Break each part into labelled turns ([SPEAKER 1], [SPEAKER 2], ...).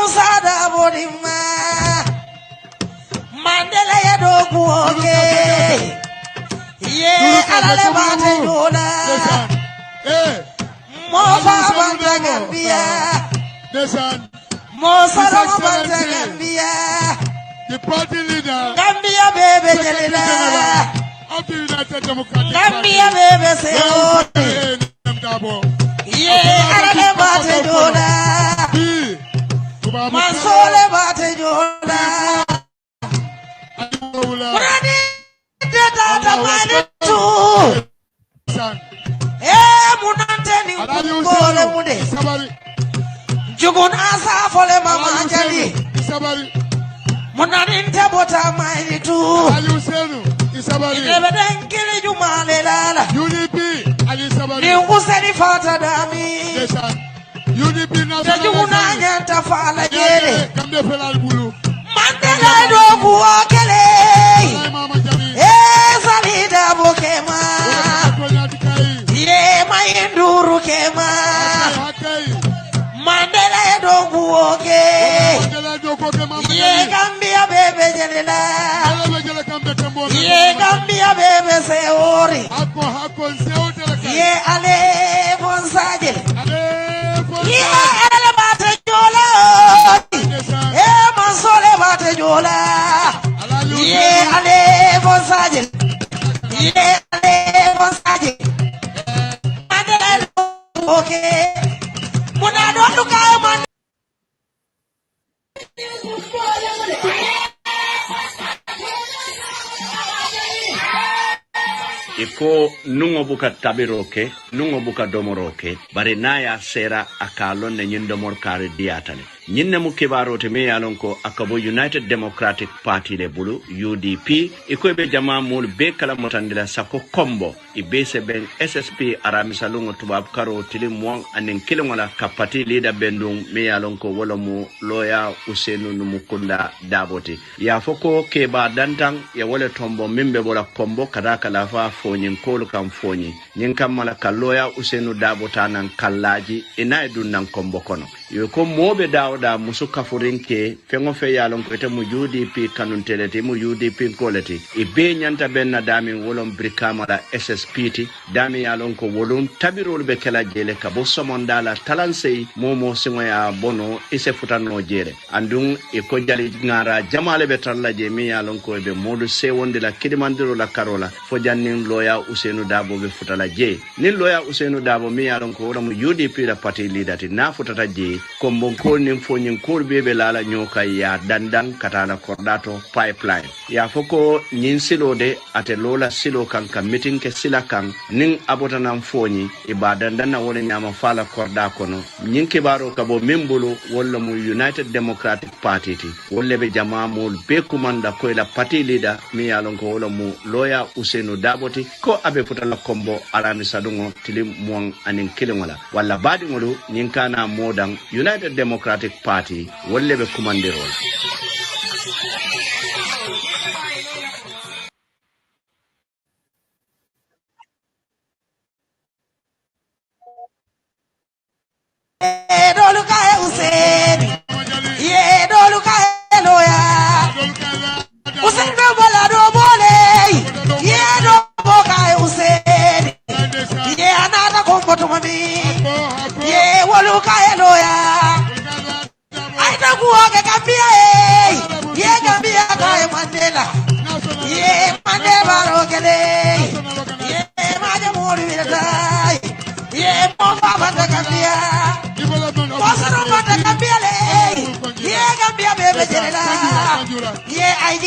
[SPEAKER 1] Musa da bodima Mandela ya dogu oke Ye alale bate jola Mofa bante Gambia Mosa rogo bante Gambia
[SPEAKER 2] The party leader
[SPEAKER 1] Gambia bebe jelila
[SPEAKER 2] of the United Democratic
[SPEAKER 1] Gambia bebe seo Ye alale bate jola Mansole bate jola Murani tata mani tu munante ni kule mude Jugun asa fole mama jali Munani ntebota mani tu Inebeden kili jumale lala
[SPEAKER 2] UDP
[SPEAKER 1] Ni useni fata dami
[SPEAKER 2] UDP
[SPEAKER 1] Juguna nyanta fala jere Mandela
[SPEAKER 2] National
[SPEAKER 1] dogu wakele Salida bokema Ye mayenduru kema Mandela dogu woke Ye Gambia bebe jelela Ye Gambia bebe seori Ye ale bonsajele Ye ale bate jola Ye mansole bate jola Ye ale bonsajele Ye ale bonsajele Mandela dogu woke Muna dogu kaya man
[SPEAKER 3] Iko nungo buka tabiroke, nungo buka domoroke, bari naya sera akalon ne nyindomor kare diatane. Nyinne mukibaro te me yalonko akabo United Democratic Party le bulu UDP iko ebe jama mul be kala motandila sako kombo ibese ben SSP aramisa lungo tubab karo tili mwang anen kilongola kapati leader bendung me yalonko wala mu loya usenu numukunda daboti ya foko keba dantang ya wale tombo mimbe bola kombo kadaka lafa fonyi nkolu kam fonyi nyinkam ka loya usenu dabota nan kallaji ina edun nan kombo kono yoko mobe da musu kafurinke fengo fe yalon ko mu UDP kanun telete mu UDP koleti ibe nyanta benna dami wolon brikama da SSPT dami yalon ko wolon tabirol be kala jele ka bo somondala talansei momo singoya bono ise futano jere andun e ko jali ngara jamale be talla je mi yalon ko be modu sewonde la kidimandiro la karola fo jannin loya Usenu Dabo be futala je ni loya Usenu Dabo mi yalon ko mu UDP la party leader ti na futata je kombon ko nim fonyin kurbe lala nyoka ya dandan katana kordato pipeline ya foko nyin silo de ate lola silo kan ka meeting ke sila kan nin abota nan fonyi ibadan dan na wole nyama fala korda kono nyin ke baro kabo membolo wala mu United Democratic Party ti wolle be jama mol be kumanda ko la party leader mi yalon ko wala mu loya Usenu Daboti ko abe futala kombo arami sadungo tilim muang anin kilingola wala badi ngolu nyin kana modang United Democratic Party wolle be kumandirol
[SPEAKER 1] doluka Useni ye doluka loya Useni bola do bole ye do boka Useni ye anata kombo to mami ye woluka loya aita kuoge Gambia ye Gambia kai Mandela ye Mandela rogele ye maje mori vidai ye bomba banda Gambia Bosaro banda Gambia le ye Gambia bebe jelela ye ID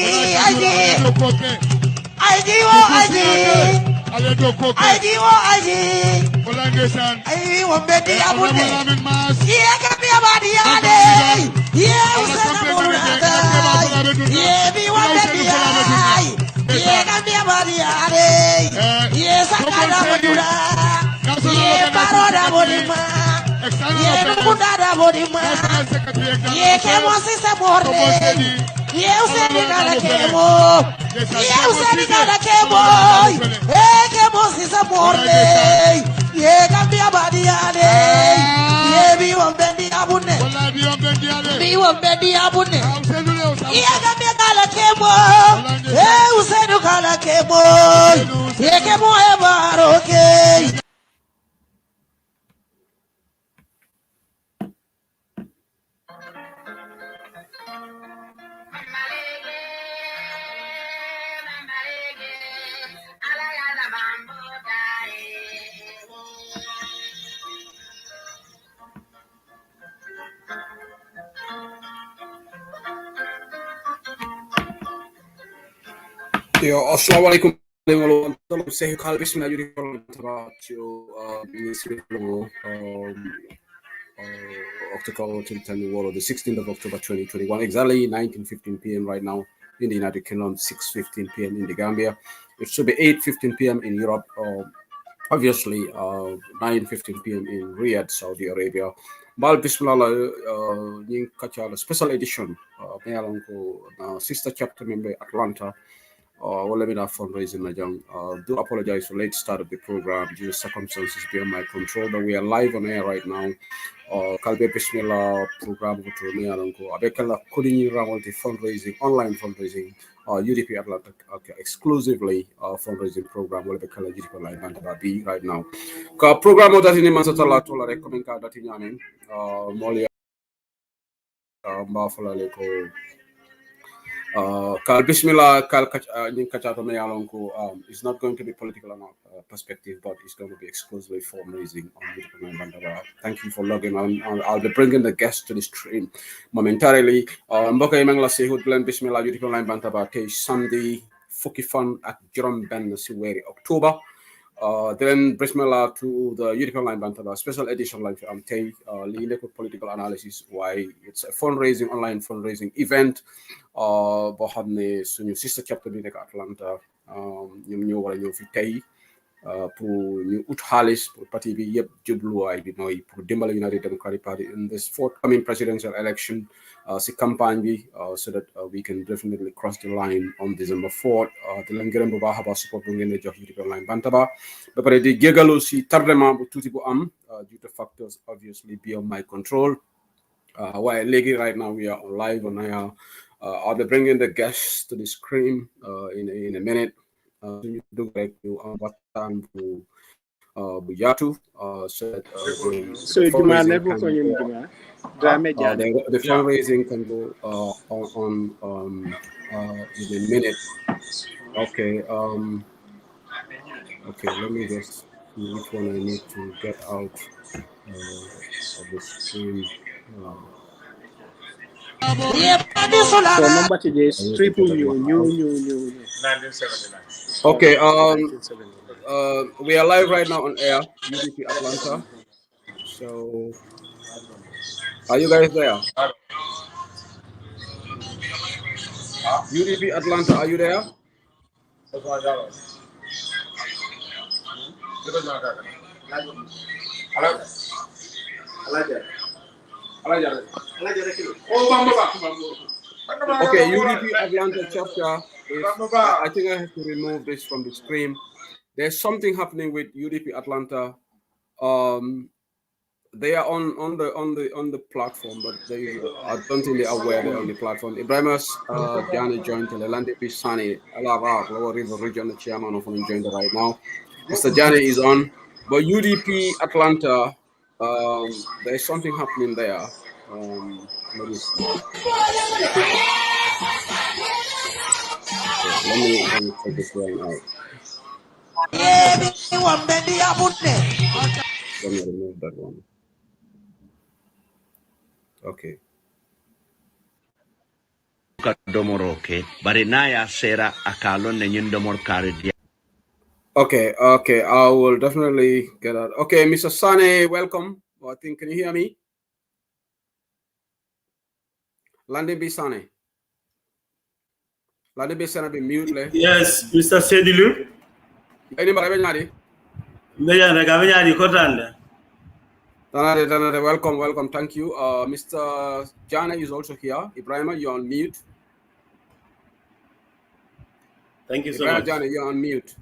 [SPEAKER 1] wo bedi abune ye Gambia badi ade ye usana mulada ye bi wo bedi ye Gambia badi ade ye sakada bodura ye paroda bodima ye nukunda bodima ye kemo sise morde ye useni kala kemo ye useni kala kemo kemo sise morde ye Gambia badi ade ye bi wo bedi abune Mi wambedi abune. Iyaga mi kala kemo. Usenu kala kemo. Yekemo ebaroke.
[SPEAKER 4] Yo, assalamualaikum. Say call bismillah about October 2021 or the 16th of October 2021, exactly 19:15 p.m. right now in the United Kingdom, 6:15 p.m. in the Gambia. It should be 8:15 p.m. in Europe, obviously 9:15 p.m. in Riyadh, Saudi Arabia. Bal bismillah ning kacha special edition sister chapter member Atlanta. Let me not fundraising Najang. Do apologize for late start of the program due to circumstances beyond my control, but we are live on air right now. Kalbe Bismillah program to me alonko. Abekala Kudini Ramonti fundraising, online fundraising, UDP Atlanta exclusively fundraising program. Will be Kala UDP online Bantaba B right now. Program that in Masatala Tola recommend that in Yamin. Molia Mbafala Leko. Kal Bismillah, Kal Kachato Mayalonko, it's not going to be political perspective, but it's going to be exclusively fundraising on. Thank you for logging on. I'll be bringing the guests to the stream momentarily. Mboka Yemangla Sehud Glen Bismillah, Beautiful Line Bantaba, Sunday, Fuki Fun at Jerome Ben Siweri, October. Then Bismillah to the Beautiful Line Bantaba, special edition like Tay, Lead political analysis, why it's a fundraising, online fundraising event. Boo xam ne suñu sister chapter bi nekk Atlanta ñoom ñoo war a ñëw fi tey pour ñu ut xaalis pour parti bi yëpp jubluwaay bi mooy pour dimbale United Democratic Party in this forthcoming presidential election si campagne bi so that we can definitely cross the line on December 4th di leen gërëm bu baax a baax support bu ngeen di jox UDP Online Bantaba ba pare di jégalu si tardement bu tuuti bu am due to factors obviously beyond my control waaye léegi right now we are live on air. I'll be bringing the guests to the screen in a minute. So you do like you understand Buyatu. So the fundraising can go on in a minute. Okay. Okay. Let me just see which one I need to get out of the screen.
[SPEAKER 5] So number today is triple new.
[SPEAKER 4] Okay, we are live right now on air, UDP Atlanta. So, are you guys there? UDP Atlanta, are you there? Okay, UDP Atlanta chapter. I think I have to remove this from the screen. There's something happening with UDP Atlanta. They are on the platform, but I don't think they're aware they're on the platform. Ibrahim Jani joined Lelande Pisani, Alara, Lower River Region, the chairman of joined right now. Mr. Jani is on, but UDP Atlanta, there's something happening there. Let me see. Okay, let me check this one out. Let me remove that one. Okay. Okay, I will definitely get out. Okay, Mr. Sane, welcome. I think, can you hear me? Lande B. Sane. Lande B. Sane be mute.
[SPEAKER 6] Yes, Mr. Sedilu.
[SPEAKER 4] Welcome. Thank you. Mr. Jana is also here. Ibrahima, you're on mute.
[SPEAKER 6] Thank you so much.
[SPEAKER 4] Jana, you're on mute.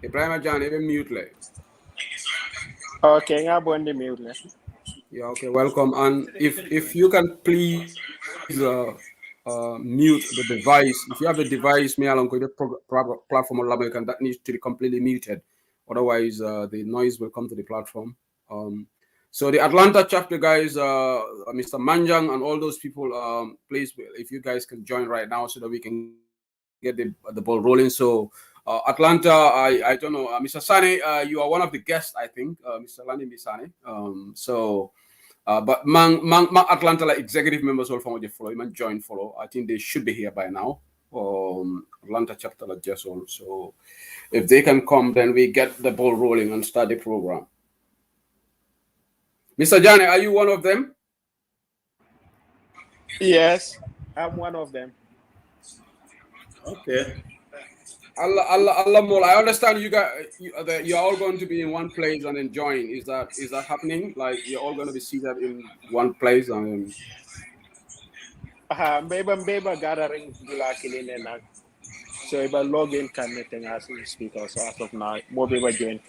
[SPEAKER 4] Ibrahima Jana, even mute.
[SPEAKER 5] Okay, I'm on the mute.
[SPEAKER 4] Yeah, okay, welcome. And if you can please mute the device. If you have a device, me along with the platform or American, that needs to be completely muted. Otherwise, the noise will come to the platform. So the Atlanta chapter guys, Mr. Manjang and all those people, please, if you guys can join right now so that we can get the ball rolling. So Atlanta, I don't know, Mr. Sane, you are one of the guests, I think, Mr. Landon Bisane. But Mang Atlanta like executive members all from the follow, man join follow. I think they should be here by now. Atlanta chapter like just on. So if they can come, then we get the ball rolling and start the program. Mr. Jani, are you one of them?
[SPEAKER 5] Yes, I'm one of them.
[SPEAKER 6] Okay.
[SPEAKER 4] Allah, I understand you guys. You're all going to be in one place and enjoying. Is that happening? Like you're all going to be seated in one place and.
[SPEAKER 5] Mbeba gathering gula. So if I log in, connecting as we speak. Also, as of now, more people join.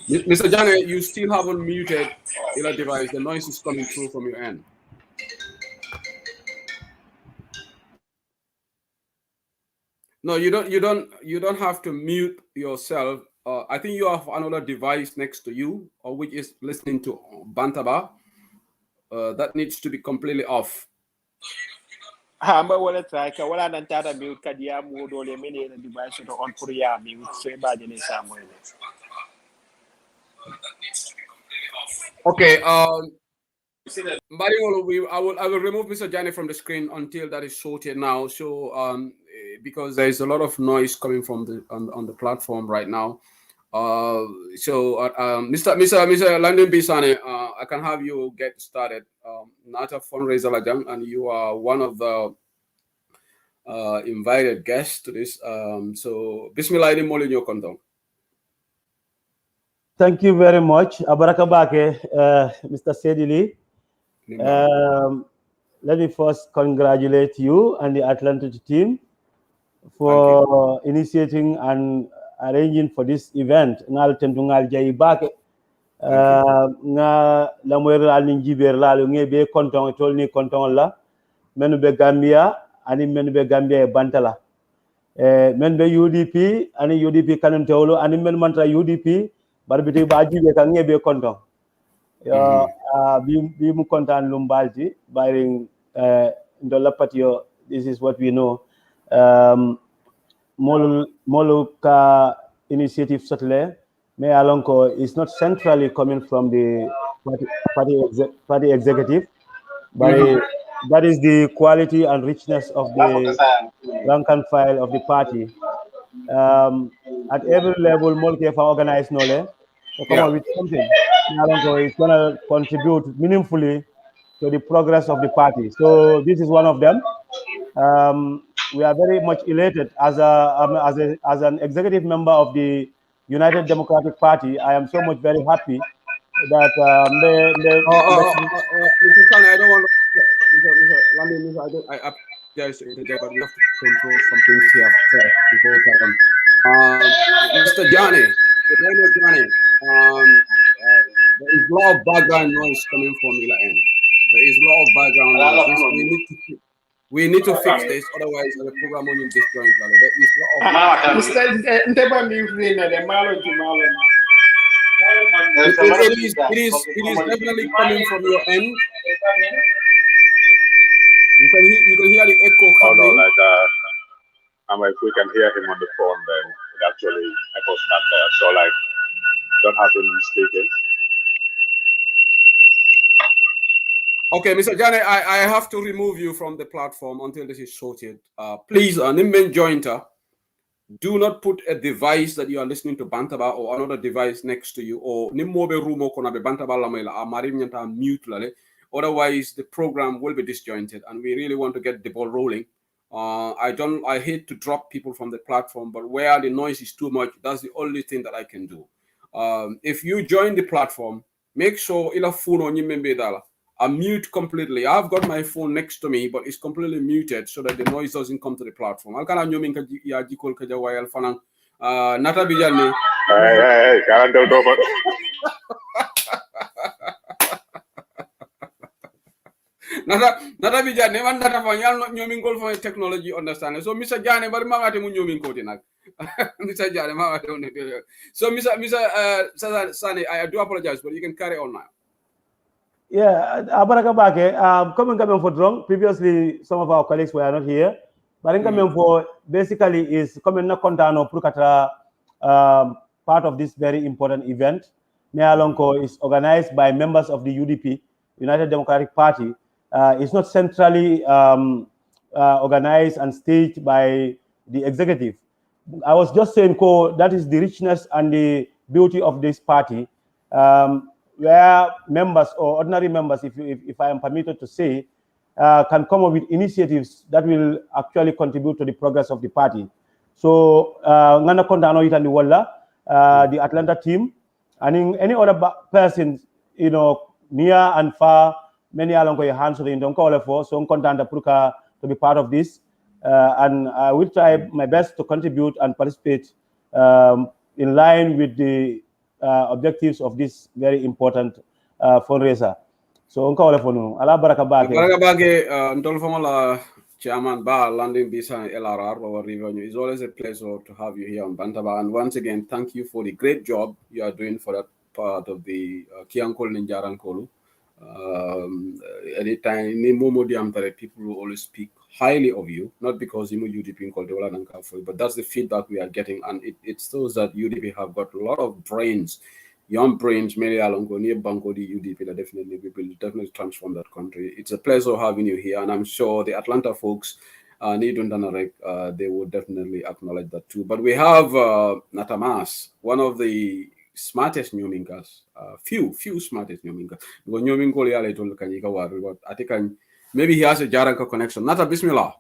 [SPEAKER 4] Mr. Jani, you still haven't muted your device. The noise is coming through from your end. No, you don't have to mute yourself. I think you have another device next to you, or which is listening to Bantaba. That needs to be completely off.
[SPEAKER 5] Hamba wala try ka wala nan tata mute ka dia mo dole mini na device to on for ya mute so ba jeni samoy.
[SPEAKER 4] Okay, I will remove Mr. Jani from the screen until that is sorted now. So because there is a lot of noise coming from the on the platform right now. Mr. Landon Bisane, I can have you get started. Not a fundraiser Lajang, and you are one of the invited guests to this. So Bismillah Molinyo Kontong.
[SPEAKER 7] Thank you very much, Abarakabake, Mr. Sedili. Let me first congratulate you and the Atlanta team for initiating and arranging for this event. Ngal tendungal jay bake nga la moyra al njiber la lu ngebe konton tolni konton la menu be Gambia ani menu be Gambia e bantala men be UDP ani UDP kanon tewlo ani men mantra UDP barbiti ba jibe kan ngebe konton bi mu kontan lumbalti baring ndola patio. This is what we know. Molu ka initiative sotle me alonko is not centrally coming from the party executive, but that is the quality and richness of the rank and file of the party. At every level, Molke for organized knowledge to come up with something. Alonko is going to contribute meaningfully to the progress of the party. So this is one of them. We are very much elated as an executive member of the United Democratic Party. I am so much very happy that
[SPEAKER 4] Mr. Sane, I don't want to. I apologize to interject, but we have to control some things here first before Mr. Johnny, there is a lot of background noise coming from your end. There is a lot of background noise. We need to fix this, otherwise the program will disjoint. There is a lot of. It is definitely coming from your end. You can hear the echo coming.
[SPEAKER 8] If we can hear him on the phone, then it actually echoes back there. So don't have him speaking.
[SPEAKER 4] Okay, Mr. Jane, I have to remove you from the platform until this is sorted. Please, Nimben Jointer, do not put a device that you are listening to Bantaba or another device next to you, or Nimmobe Rumo Konabe Bantaba Lamela, Marinyanta mute lale. Otherwise, the program will be disjointed, and we really want to get the ball rolling. I hate to drop people from the platform, but where the noise is too much, that's the only thing that I can do. If you join the platform, make sure ila phone on you I'm mute completely. I've got my phone next to me, but it's completely muted so that the noise doesn't come to the platform. Nata bijane
[SPEAKER 8] Hey, can't do it.
[SPEAKER 4] Nata bi jane man nata fa yal ñomin gol fa technology understand. So Mr. Jane bari magate mu ñomin ko nak. Mr. Jane magate on. So Mr. Sani, I do apologize, but you can carry on now.
[SPEAKER 7] Yeah, Abaraka Bake, coming for drunk. Previously, some of our colleagues were not here. But coming for basically is coming na kontano purkatra part of this very important event. Nealonko is organized by members of the UDP, United Democratic Party. It's not centrally organized and staged by the executive. I was just saying, that is the richness and the beauty of this party. Where members or ordinary members, if I am permitted to say, can come up with initiatives that will actually contribute to the progress of the party. So, Ngana Kondano Itani Walla, the Atlanta team, and in any other person, near and far, many along your hands, so they don't call for, so I'm content to be part of this. And I will try my best to contribute and participate in line with the objectives of this very important fundraiser. So on call for no. Ala baraka
[SPEAKER 4] bage ntol famala chairman ba landing bisa LRR our revenue. It's always a pleasure to have you here on Bantaba, and once again thank you for the great job you are doing for that part of the Kiankol Ninjarankolu. Anytime people will always speak highly of you, not because you UDP in Koldeola and Kafui, but that's the feedback we are getting, and it shows that UDP have got a lot of brains, young brains, many along near Banco the UDP that we will definitely transform that country. It's a pleasure having you here, and I'm sure the Atlanta folks they will definitely acknowledge that too. But we have Natamas, one of the smartest Nyominkas, few smartest Nyominkas. Because Nyominkoli ale told Kanyika Wari, but I think maybe he has a Jaranka connection. Nata Bismillah.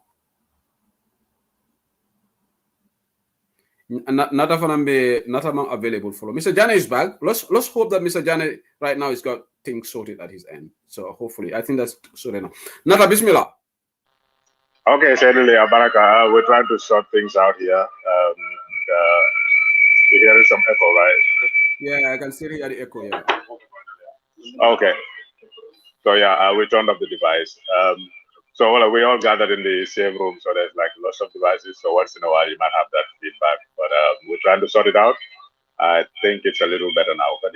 [SPEAKER 4] Nata Fanambe, Nataman available for Mr. Jane is back. Let's hope that Mr. Jane right now has got things sorted at his end. So hopefully, I think that's sorted now. Nata Bismillah.
[SPEAKER 8] Okay, certainly, Baraka. We're trying to sort things out here. You're hearing some echo, right?
[SPEAKER 4] Yeah, I can still hear the echo, yeah.
[SPEAKER 8] Okay. So yeah, we turned off the device. So we all gathered in the same room, so there's like lots of devices. So once in a while, you might have that feedback, but we're trying to sort it out. I think it's a little better now, but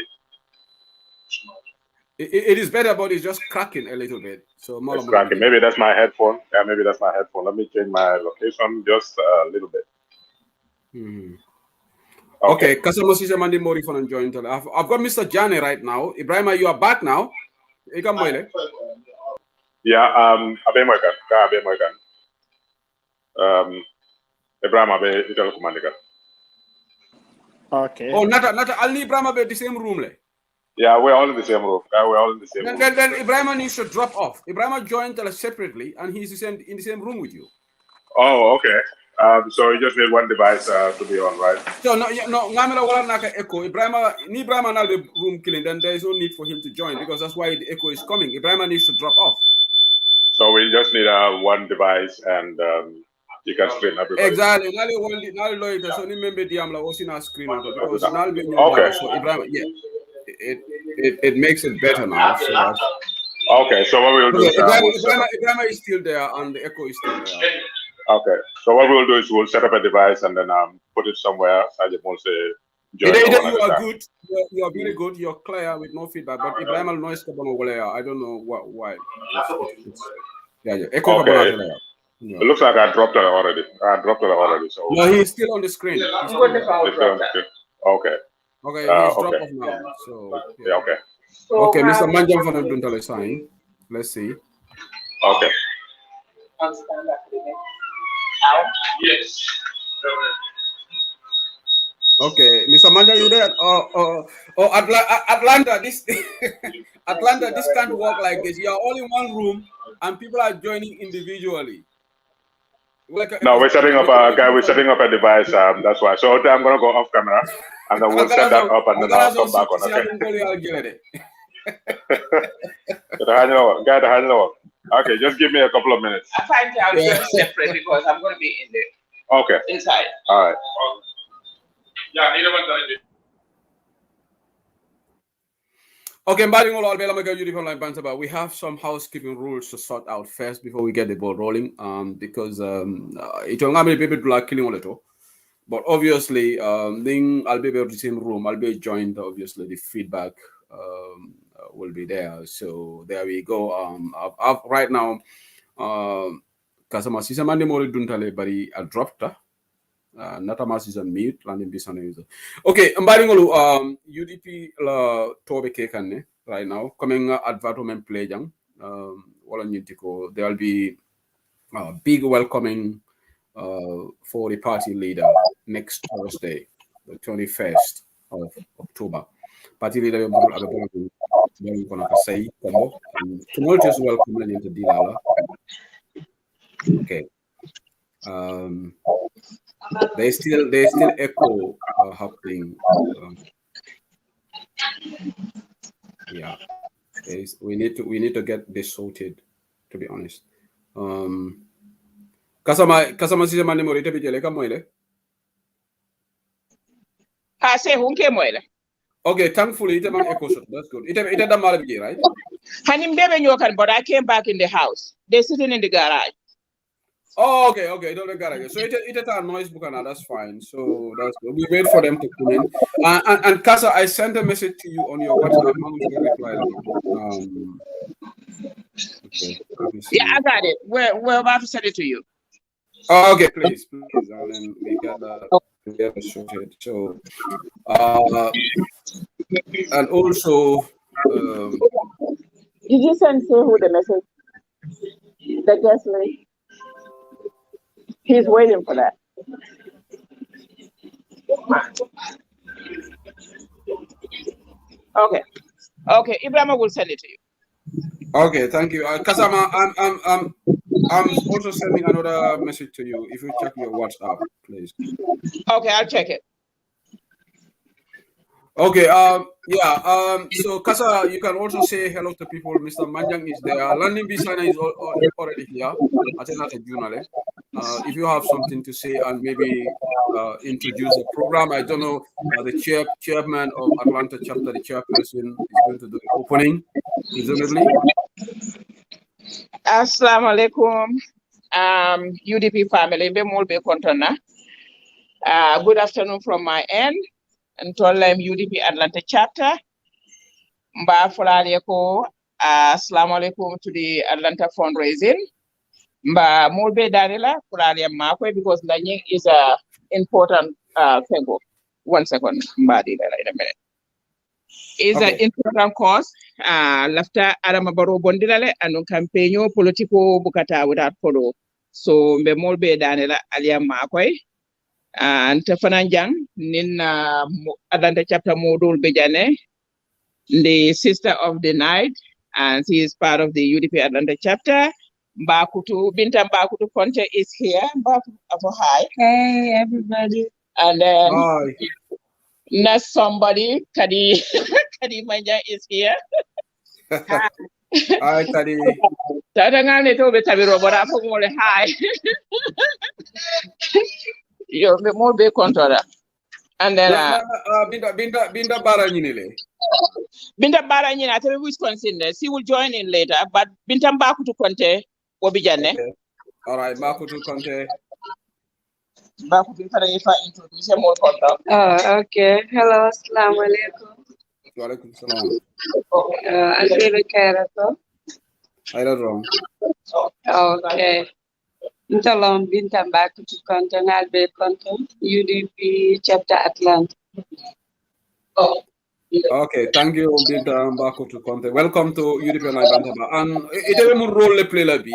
[SPEAKER 4] it is better, but it's just cracking a little bit. So
[SPEAKER 8] it's cracking. Maybe that's my headphone. Yeah, maybe that's my headphone. Let me change my location just a little bit.
[SPEAKER 4] Okay, customer system Mandi Mori for join. I've got Mr. Jane right now. Ibrahima, you are back now.
[SPEAKER 8] Yeah, Abe Moikan. Ibrahima Abe Italo Kumandika.
[SPEAKER 5] Okay.
[SPEAKER 4] Oh, not Ali Ibrahima be the same room.
[SPEAKER 8] Yeah, we're all in the same room. We're all in the same room.
[SPEAKER 4] Then Ibrahima needs to drop off. Ibrahima joined separately, and he's in the same room with you.
[SPEAKER 8] Oh, okay. So you just need one device to be on, right?
[SPEAKER 4] So Ngamela wala naka echo. Ibrahima now the room killing. Then there is no need for him to join because that's why the echo is coming. Ibrahima needs to drop off.
[SPEAKER 8] So we just need one device, and you can stream everybody.
[SPEAKER 4] Exactly. Now later, so remember the amla was in our screen because now
[SPEAKER 8] okay.
[SPEAKER 4] So Ibrahima, yeah, it makes it better now. So
[SPEAKER 8] okay. So what we'll do is
[SPEAKER 4] Ibrahima is still there, and the echo is still there.
[SPEAKER 8] Okay, so what we'll do is we'll set up a device and then put it somewhere.
[SPEAKER 4] Either you are good, you are very good, you're clear with no feedback, but Ibrahim al noise I don't know why. Echo.
[SPEAKER 8] Okay. It looks like I dropped it already. So
[SPEAKER 4] no, he's still on the screen. He's still on the
[SPEAKER 8] screen. Okay.
[SPEAKER 4] Okay, he's dropped off now. So
[SPEAKER 8] yeah, okay.
[SPEAKER 4] Okay, Mr. Manjam for the sign. Let's see.
[SPEAKER 8] Okay.
[SPEAKER 4] Yes. Okay, Mr. Manja, you there? Atlanta, this Atlanta, this can't work like this. You are all in one room, and people are joining individually.
[SPEAKER 8] No, we're setting up a device. That's why. So I'm gonna go off camera, and then we'll set that up, and then I'll come back on. Okay. Okay, just give me a couple of minutes.
[SPEAKER 9] I find out separate because I'm going to be in there.
[SPEAKER 8] Okay.
[SPEAKER 9] Inside.
[SPEAKER 8] All right.
[SPEAKER 9] Yeah,
[SPEAKER 4] Okay, we have some housekeeping rules to sort out first before we get the ball rolling. Because it will not be people like killing a little. But obviously, then I'll be able to the same room. I'll be joined. Obviously, the feedback will be there. So there we go. I've right now, Kasama Sisa Mande Mori Duntale Bari I dropped. Natamas is on mute. Landing this on user. Okay, Mbaringolu UDP la Tobe Kekane right now. Coming advertisement play jang. There will be big welcoming for the party leader next Thursday, the 21st of October. Party leader tumultuous welcome into Dilala. Okay. They still echo happening. Yeah. We need to get this sorted, to be honest. Kasama sija mande mo ite bijele ka moile.
[SPEAKER 10] Ha se hunke moile.
[SPEAKER 4] Okay, thankfully ite man echo shot. That's good. Ite da mala bije, right?
[SPEAKER 10] Hanim bebe nyokan, but I came back in the house. They're sitting in the garage.
[SPEAKER 4] Oh, okay. Don't let garage. So it a noise bukana. That's fine. So that's good. We wait for them to come in. And Kasa, I sent a message to you on your WhatsApp. I'm going to reply. Okay.
[SPEAKER 10] Yeah, I got it. We're about to send it to you.
[SPEAKER 4] Oh, okay, please. And then we get that sorted. So, and also,
[SPEAKER 10] did you send who the message? The guest list. He's waiting for that. Okay. Ibrahima will send it to you.
[SPEAKER 4] Okay, thank you. Kasama, I'm also sending another message to you. If you check your WhatsApp, please.
[SPEAKER 10] Okay, I'll check it.
[SPEAKER 4] Okay, so Kasa, you can also say hello to people. Mr. Manjang is there. Landing Bisana is already here. If you have something to say and maybe introduce the program, I don't know, the chairman of Atlanta chapter, the chairperson is going to do the opening, presumably.
[SPEAKER 10] Assalamu alaikum, UDP family. Good afternoon from my end. And Tolem UDP Atlanta chapter. Mba Fulaleko, assalamu alaikum to the Atlanta fundraising. Mba Mulbe Danila, Fulalia Makwe, because Nanying is a important thing. 1 second, Mba Dila in a minute. Is an important cause. Lafta Aramabaro Bondilale and campaigno politico bukata without follow. So Mbe Mulbe Danila Alia Makwe. And Tefananjang, Nin Atlanta chapter Modul Bejane, the sister of the night, and she is part of the UDP Atlanta chapter. Bakutu, Bintam Bakutu Conte is here. Hi.
[SPEAKER 11] Hey, everybody.
[SPEAKER 10] And then not somebody, Kadi Manja is here.
[SPEAKER 4] Hi, Kadi.
[SPEAKER 10] Tatangani to be Tabi Robora for hi. You're more big controller. And then
[SPEAKER 4] Binda Baranyinile.
[SPEAKER 10] Binta Baranyina, I tell you Wisconsin, she will join in later, but Bintam Baku to Conte will be Jane.
[SPEAKER 4] All right, Baku to Conte.
[SPEAKER 10] Baku to introduce him more contact.
[SPEAKER 11] Oh, okay. Hello, assalamu alaikum.
[SPEAKER 4] Wa alaikum salam.
[SPEAKER 11] I'm David Karato.
[SPEAKER 4] I don't wrong.
[SPEAKER 11] Okay. Intalom Bintam Baku to Conte, Albe Conte, UDP chapter Atlanta.
[SPEAKER 4] Okay, thank you, Binta Mbako to Conte. Welcome to UDP Bantaba. And it is a role to play la bi.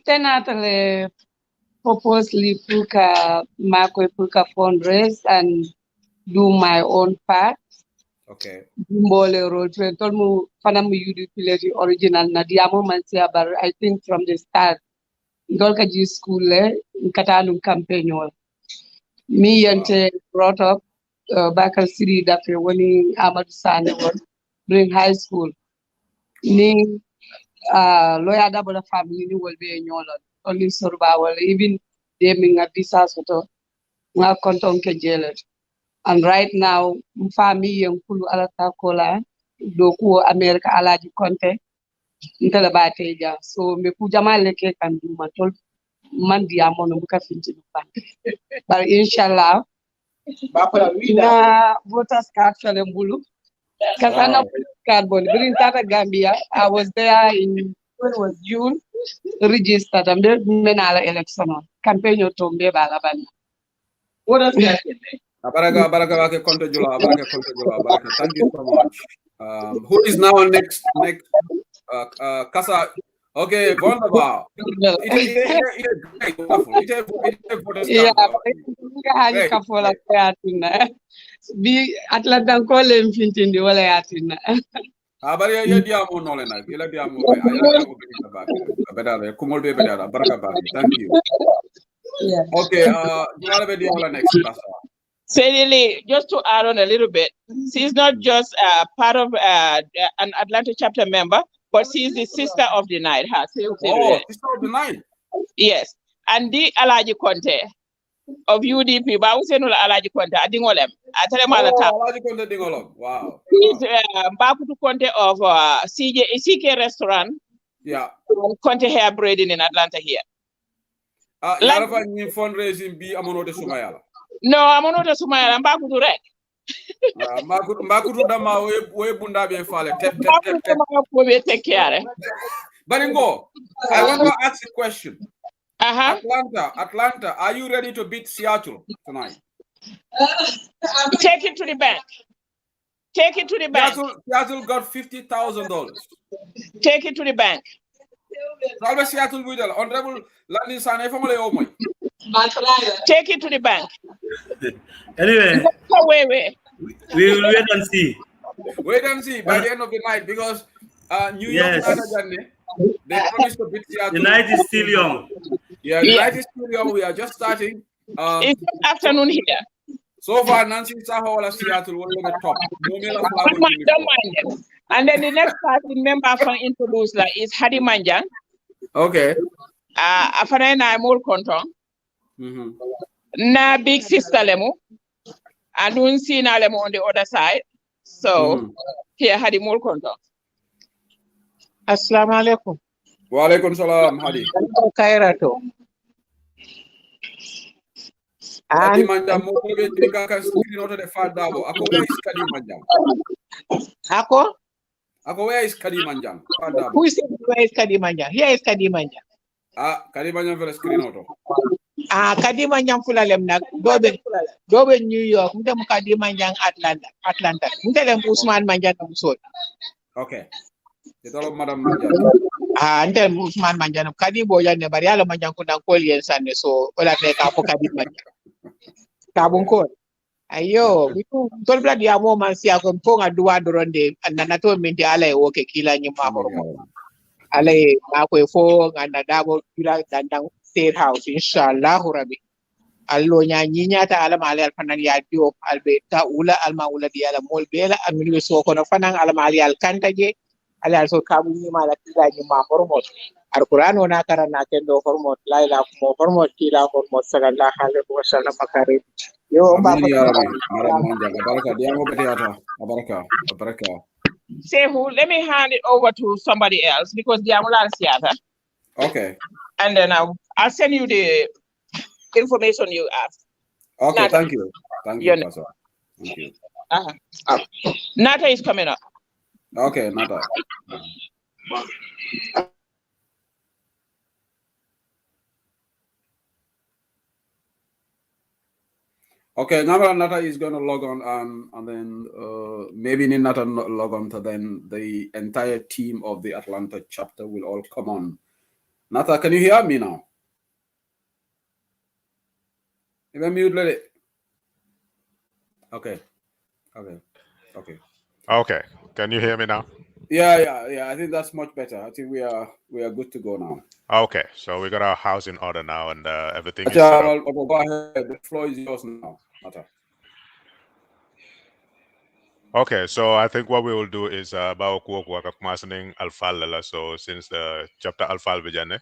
[SPEAKER 11] Tenatale purposely puka Mako puka fundraise and do my own part.
[SPEAKER 4] Okay.
[SPEAKER 11] Mbole role to tolmu fanamu UDP lady original na diamo mansia bar I think from the start. Dolka G school le nkatanu campaign wala. Me yante brought up Bakal City that when Amadou Sane was during high school. Ni lawyer double family ni will be in your only survival even they mean at this hospital. Nga konton ke jail. And right now, family and Kulu Alata Kola, Doku America Alaji Conte, Intelabateja. So me Kujamaleke can do matol Mandi Amonuka Finti. But inshallah, na voters card Bulu. Kasana cardboard. Green Tata Gambia. I was there in when was June. Registered and menala election campaign to Tombe Balaban. What else?
[SPEAKER 4] Baraka Conte Jula, Baraka. Thank you so much. Who is now next? Kasa. Okay, wonderful. It
[SPEAKER 11] Yeah, I kafola yatina. Be Atlanta kolem fintindi wala yatina.
[SPEAKER 4] Abari ya diamo nole na. Ila diamo. Ayala ko bedara. Kumol be bedara. Baraka bari. Thank you.
[SPEAKER 11] Yeah.
[SPEAKER 4] Okay, Jula be diamo next Kasa.
[SPEAKER 10] Sadly, just to add on a little bit, she's not just part of an Atlanta chapter member, but she's the sister of the night.
[SPEAKER 4] Oh, sister of the night.
[SPEAKER 10] Yes, and the Alaji Conte of UDP. But I say no Alaji Conte. I think all them. I tell them all the time.
[SPEAKER 4] Alaji Conte dingolom. Wow.
[SPEAKER 10] He's Bakutu Conte of CK restaurant.
[SPEAKER 4] Yeah.
[SPEAKER 10] Conte hair braiding in Atlanta here.
[SPEAKER 4] Yarafa ni fundraising bi amono de Sumayala.
[SPEAKER 10] No, I'm not a Sumayala. I'm Bakutu rek.
[SPEAKER 4] Makutu dama we bunda be fale.
[SPEAKER 10] Take care.
[SPEAKER 4] Baringo, I want to ask a question. Atlanta, are you ready to beat Seattle tonight?
[SPEAKER 10] Take it to the bank. Take it to the bank.
[SPEAKER 4] Seattle got $50,000.
[SPEAKER 10] Take it to the bank.
[SPEAKER 4] Seattle will honorable Landing Sane family omo.
[SPEAKER 10] Take it to the bank.
[SPEAKER 6] Anyway,
[SPEAKER 10] wait.
[SPEAKER 6] We will wait and see.
[SPEAKER 4] Wait and see by the end of the night because New York, they promised to beat Seattle.
[SPEAKER 6] The night is still young.
[SPEAKER 4] Yeah, the night is still young. We are just starting.
[SPEAKER 10] It's afternoon here.
[SPEAKER 4] So far, Nancy Sahola Seattle will be the top.
[SPEAKER 10] Don't mind them. And then the next party member from introduce is Hadi Manjang.
[SPEAKER 4] Okay.
[SPEAKER 10] After na more control. Na big sister lemu. And we see na lemu on the other side. So here Hadi more control. Assalamu alaikum.
[SPEAKER 4] Wa alaikum salam, Hadi.
[SPEAKER 10] Kairato.
[SPEAKER 4] Hadi Manjang mo ko be tinga ka screen auto de fadabo. Ako where is Hadi Manjang? Ako where is Hadi Manjang?
[SPEAKER 10] Who is where is Hadi Manjang? Here is Hadi Manjang.
[SPEAKER 4] Hadi Manjang for the screen auto.
[SPEAKER 10] Hadi Manjang fulalem na dobe New York. Mtem Hadi Manjang Atlanta. Mtem Usman Manjang Musot.
[SPEAKER 4] Okay. Ito Madam Manjang.
[SPEAKER 10] Mtem Usman Manjang. Kadi boya ne bari ala Manjang ko nang kolien sanne so wala ne ka ko Hadi Manjang. Kabungko. Ayo, bitu tol blad ya mo man siya ko ponga duwa doronde anana to minti ala o ke kila nyuma mo. Ala ako fo ngana dabo kila dandang state house inshallah rabbi. Allo nya nyinya ta ala mali al fanan ya dio albe ta ula alma ula di ala mol bela amini so ko no fanan ala mali al kantaje ala so kabu ni mala kila nyuma hormot. Al-Quran wana karana kendo hormot la ila mo hormot kila hormot sallallahu alaihi wasallam makari. Yo Sehu, let me hand it over to somebody else because they are theater.
[SPEAKER 4] Okay.
[SPEAKER 10] And then I'll send you the information you asked.
[SPEAKER 4] Okay,
[SPEAKER 10] Nata.
[SPEAKER 4] thank you. Thank you, Pastor. Thank you.
[SPEAKER 10] Nata is coming up.
[SPEAKER 4] Okay, Nata. Okay, now Nata is going to log on and then maybe Nata log on to then the entire team of the Atlanta chapter will all come on. Nata, can you hear me now? If I mute, let it. Okay.
[SPEAKER 12] Okay. Can you hear me now?
[SPEAKER 4] Yeah. I think that's much better. I think we are good to go now.
[SPEAKER 12] Okay, so we got our house in order now, and everything is
[SPEAKER 4] set up. Go ahead. The floor is yours now.
[SPEAKER 12] Okay, so I think what we will do is about kumasaning alfalala. So since the chapter alfal bijane,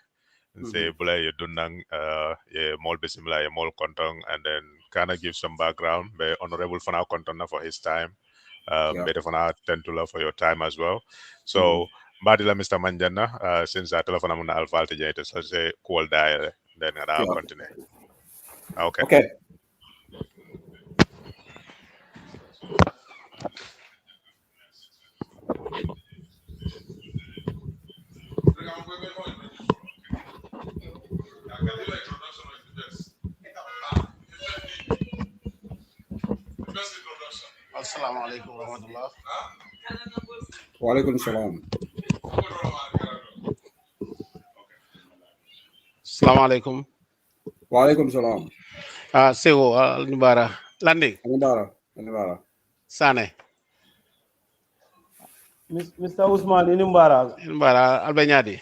[SPEAKER 12] say bula ye dunang ye mol bisimla ye mol kontong, and then kind of give some background. Be honorable for now contender for his time. Better for now Tentula for your time as well. So Badila Mr. Manjana, since I telephone on Alpha Altajate, so say call dial, then I'll continue. Okay.
[SPEAKER 4] Okay.
[SPEAKER 13] Assalamu alaikum warahmatullah.
[SPEAKER 4] Wa alaikum salam.
[SPEAKER 13] Assalamu alaikum.
[SPEAKER 4] Wa alaikum salam.
[SPEAKER 13] Sego Nibara. Landing.
[SPEAKER 4] Nibara.
[SPEAKER 13] Sane.
[SPEAKER 7] Mr. Usman Inimbara.
[SPEAKER 13] Inimbara Albenyadi.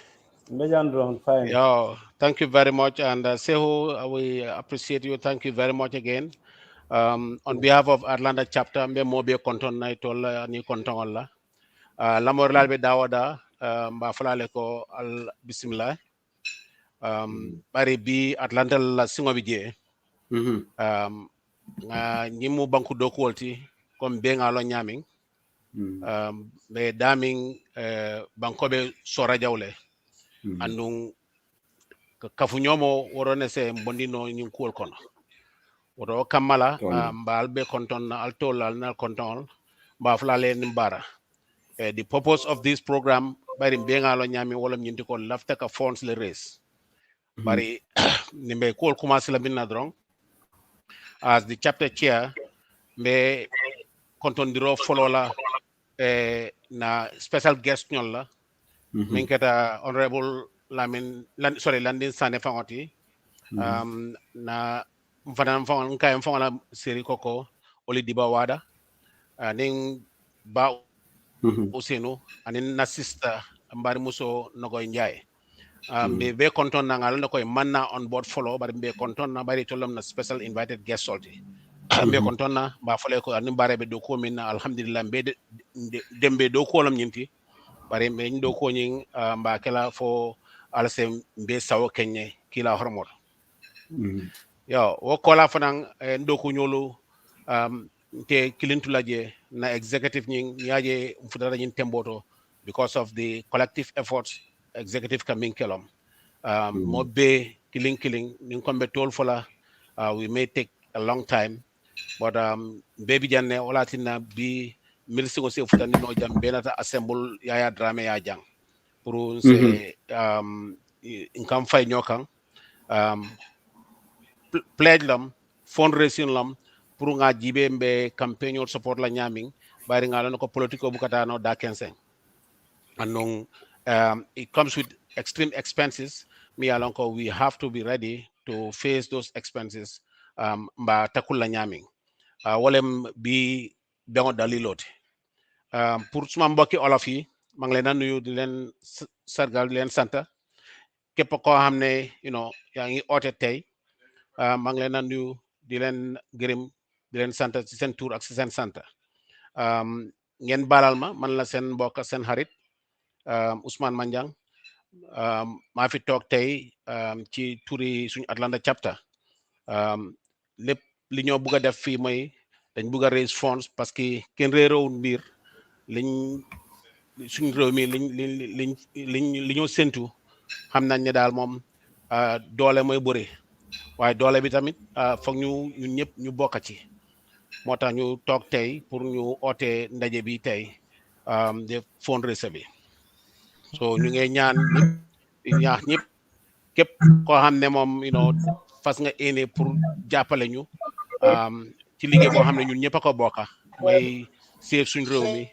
[SPEAKER 7] Fine.
[SPEAKER 13] Yo, thank you very much. And Sehu, we appreciate you. Thank you very much again. On behalf of Atlanta chapter, mbe mobe konton na itola ni konton alla. Lamor lalbe dawada, mba falale ko al bismillah. Bari bi Atlanta la singo bije. Nyimu banku dokwolti, kom benga lo nyaming. Be daming bankobe sora jawle. Andung kafunyomo worone se mbondino nyim kuol kono. Woro kamala mbal be konton altol al konton mba flale nimbara. The purpose of this program bari mbenga lo nyami wala nyinti ko lafta ka funds le race. Bari nimbe kuol commence la binna drong. As the chapter chair me konton diro follow la na special guest nyol la. Minketa honorable Landin Sane Fangoti. Na mfana nka mfana seri koko oli diba wada ning ba usenu anin na sister mbari muso nogoy njay be konton na ngal nokoy manna on board follow bari be konton na bari tolom na special invited guest solti be konton na ba fole ko anin bare be do ko min alhamdulillah be dembe do ko lam nyinti bari be ndo ko nyin mba kala fo alsem be sawo kenye kila hormor yo wokola fanang ndoku nyolu te kilintulaje na executive nying yaje mfudara nyin temboto because of the collective efforts executive coming kelom mobe killing nin kombe tol fola we may take a long time but baby janne olatina bi milsingo se futani no jam benata assemble yaya drame ya jang pour se income fay ñokan pledge lam fundraising lam pour nga jibe mbe campaign support la nyaming bari nga lon ko politico bukata no da 15 and it comes with extreme expenses me alon ko we have to be ready to face those expenses mba takul la nyaming wolem bi bengo dalilote pour suma mbokki olof yi mang leen nuyu di leen sargal di leen santa képp ko xamne yaa ngi oote tey maa ngi leen a nuyu di leen gërëm di leen sant ci seen tour ak ci seen sant ngeen balal ma man la seen mbokk seen xarit Ousmane Manjang maa fi toog tey ci turi suñu Atlanta chapter lépp li ñoo bugg a def fii mooy dañ bugg a raise funds parce que kenn réeroowul mbir liñ suñu réew mi li ñoo séntu xam nañ ne daal moom doole mooy bëre waaye doole bi tamit foog ñun ñëpp ñu bokk ci moo tax ñu toog tey pour ñu oote ndaje bi tey de fundraiser bi so ñu ngi ñaan ñëpp ñaax ñëpp képp koo xam ne moom fas nga éene pour jàppale ñu ci liggéey boo xam ne ñun ñëpp a ko bokk mooy save suñu réew mi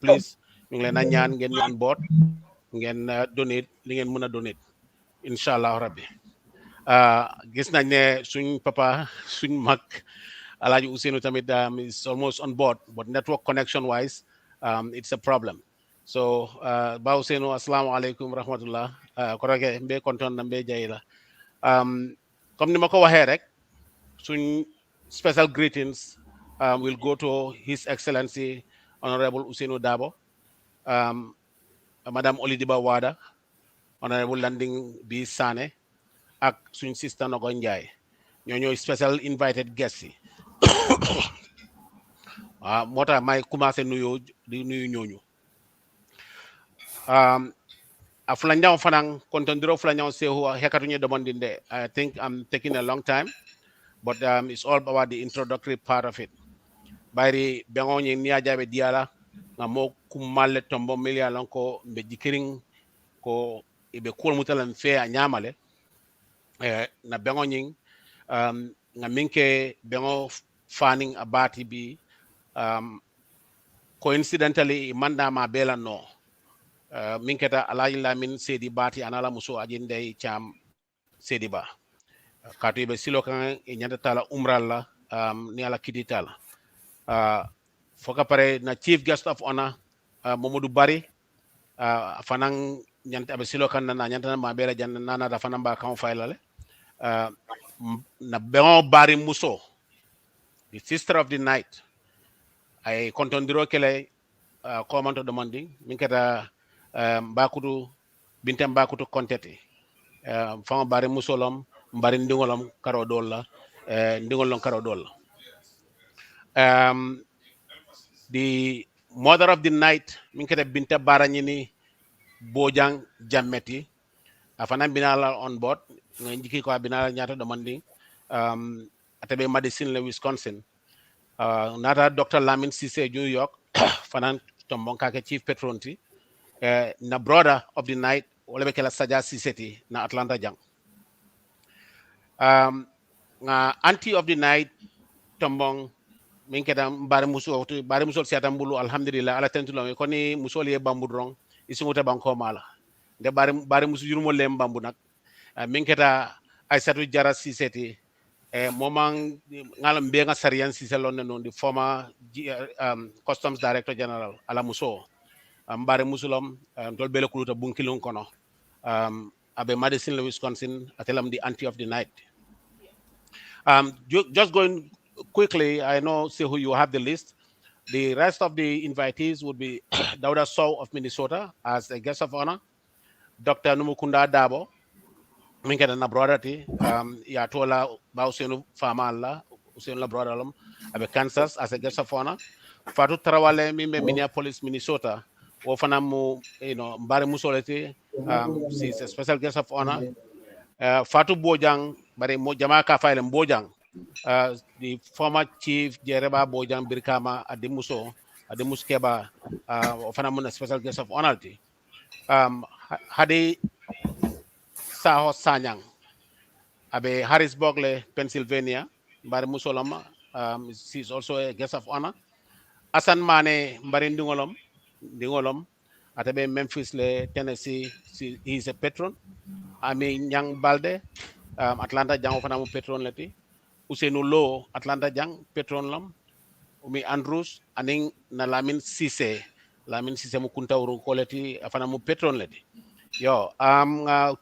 [SPEAKER 13] please ñu ngi leen a ñaan ngeen ñu on board ngeen donate li ngeen mën a donate incha allah rabbi gis nañ ne suñ papa suñ mag Alhaji Ousainou tamit is almost on board but network connection wise it's a problem so ba Ousainou assalamu alaikum rahmatullah ko reke mbe konton na mbe jayila comme ni ma ko waxee rek suñ special greetings will go to His Excellency Honorable Ousainou Darboe Madame Olidiba Wada Honorable Landing B Sane ak suñ sister Nogo Njie ñoo special invited guests yi moo tax may commencé nuyoo di nuyu ñooñu a fulanjang fanang kontondiro fulanjang sehu hekatuñe demandinde. I think I'm taking a long time, but it's all about the introductory part of it. Bari bengonyi niajabe diala nga mo kumalle tombo milia lanko mbe jikiring ko ibe kul mutala mfe a nyamale na bengonyi nga minke bengo fanning abati bi coincidentally manda ma bela no minketa alaji lamin sedi bati anala muso ajinde cham sedi ba katu ibe silo kan e nyanda tala umral la ni ala kiditala foka pare na chief guest of honor Mamadou Bari fanang nyanta abe silo kan na nyanta ma bela janna nana da fanan ba kan failale na beon Bari muso the sister of the night ay kontondiro kele comment demanding minketa bakutu bintem bakutu kontete fama Bari musolom mbari ndingolom karo dolla ndingolom karo dolla the mother of the night minketa binta baranyini Bojang Jammeti afana binala on board njiki ko binala nyata demanding atabe Madison le Wisconsin nata Dr. Lamin Cisse New York fanan tombonka ke chief patronti na brother of the night wala be kala Saja Cisseti na Atlanta jang nga auntie of the night tombong minketa bare muso siata mbulu alhamdulillah ala tentulo ko ni muso le bambudrong isunguta banko mala de bare musu jurumo lem bambu nak minketa Aissatou Jara Cisseti momang ngalam be nga sarian Cissé non di former customs director general ala muso bare musulom tol bele kuluta bunkilon kono abe Madison le Wisconsin atelam the auntie of the night. Just going quickly, I know Sehu you have the list. The rest of the invitees would be Dauda Sow of Minnesota as a guest of honor, Dr. Numukunda Dabo, minketa na brother ti ya tola ba Usenu Famala, Usenu la brother lam abe Kansas as a guest of honor. Fatu Tarawale mimbe Minneapolis, Minnesota. Ofanamu, Mbari Musoleti, she's a special guest of honor. Fatu Bojang, Bari Jamaka File Bojang, the former chief Jereba Bojang Birkama Ademuso, Ademuskeba, Ofanamu, a special guest of honor. Hadi Saho Sanyang, Abe Harrisburg, Pennsylvania, Bari Musolama, she's also a guest of honor. Asan Mane Mbari Dingolom, atabe Memphis le Tennessee, he's a patron. Ami Nyang Balde, Atlanta Jang ofanamu patron leti. Usenu Lo, Atlanta Jang patron lam. Umi Andrews, aning na Lamin Cisse mukunta uru koleti afanamu patron leti. Yo,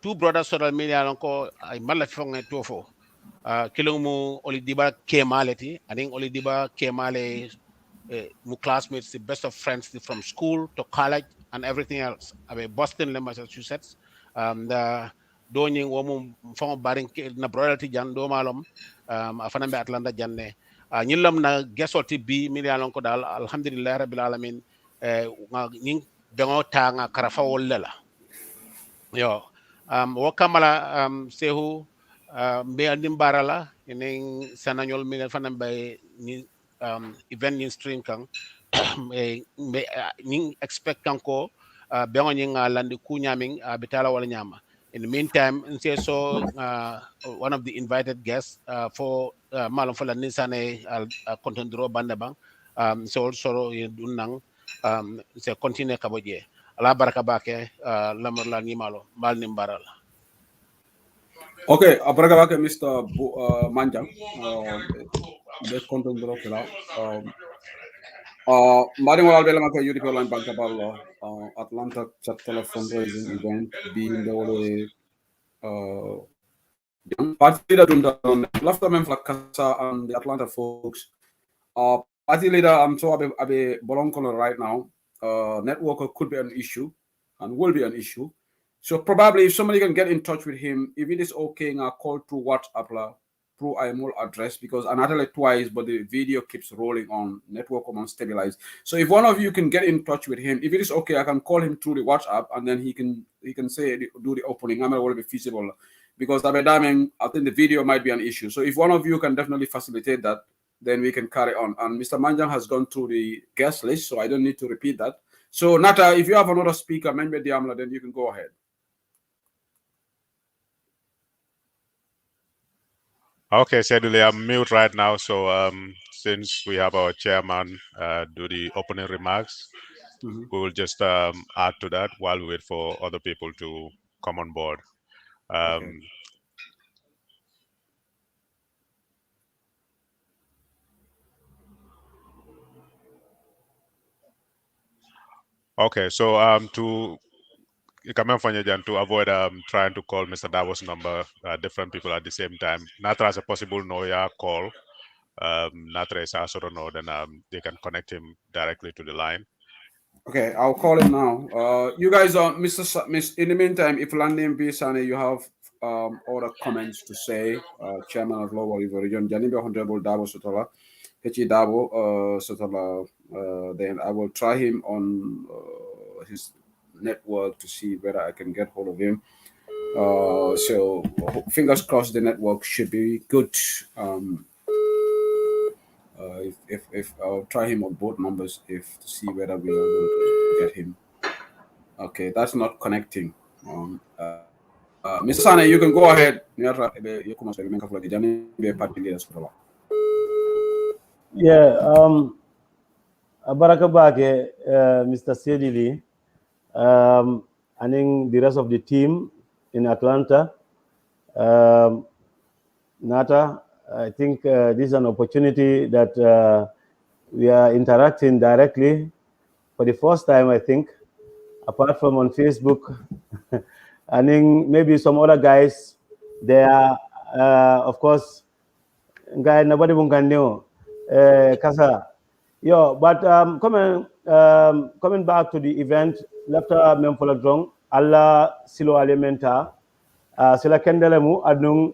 [SPEAKER 13] two brothers social media lanko ay malafonge tofo. Kilungu Olidiba Kemaleti, aning Olidiba Kemale my classmates, the best of friends from school to college and everything else. Boston, Massachusetts. Doing woman from Baring na brother Jan do malom afanambe Atlanta janne ñilam na gesoti bi milialon ko dal alhamdulillah rabbil alamin ñing bengo ta nga karafa wolla yo wo kamala sehu mbe andim barala enen sananyol mi fanambe ni event in stream kan ñing expect kanko bengo ñing landi ku ñaming bitala wala ñama. In the meantime, so one of the invited guests for Malum for the Nisane Contendro Bandabang, so also Dunang, se continue Kaboje. Allah Barakabake, Lamerla Nimalo, Malnim Baral.
[SPEAKER 4] Okay, Barakabake, Mr. Manjang, the Contendro Kila. Madam Albelamaka UDP Line Bankabalo, Atlanta Chapter Fundraising event being the way. Party leader left them Kasa and the Atlanta folks. Party leader, I'm so Abe Bolonkono right now. Networker could be an issue and will be an issue. So probably if somebody can get in touch with him, if it is okay, I'll call through WhatsApp. pro IMO address because another like twice, but the video keeps rolling on network on stabilized. So if one of you can get in touch with him, if it is okay, I can call him through the WhatsApp and then he can say do the opening. I'm not will be feasible because I think the video might be an issue. So if one of you can definitely facilitate that, then we can carry on. And Mr. Manjang has gone through the guest list, so I don't need to repeat that. So Nata, if you have another speaker, Membe Diamla, then you can go ahead.
[SPEAKER 12] Okay, Sedule, I'm mute right now. So since we have our chairman do the opening remarks, we will just add to that while we wait for other people to come on board. Okay, so to avoid trying to call Mr. Davos' number, different people at the same time, Natra as a possible Noya call. Natra is also don't know, then they can connect him directly to the line.
[SPEAKER 4] Okay, I'll call him now. You guys are Miss. In the meantime, if Landing Bisane, you have other comments to say, Chairman of Global Region, Janibe Honorable Dabo Sotola, Hechi Dabo Sotola. Then I will try him on his network to see whether I can get hold of him. So fingers crossed, the network should be good. If I'll try him on both numbers to see whether we are able to get him. Okay, that's not connecting. Mr. Sane, you can go ahead.
[SPEAKER 7] Yeah, Baraka Bake, Mr. Sedili, and then the rest of the team in Atlanta. Nata, I think this is an opportunity that we are interacting directly for the first time, I think, apart from on Facebook. I think maybe some other guys there, of course, guy nobody can know. Kasa. Yo, but coming back to the event, lafta memfola drong alla silo alimenta sila kendelemu adnung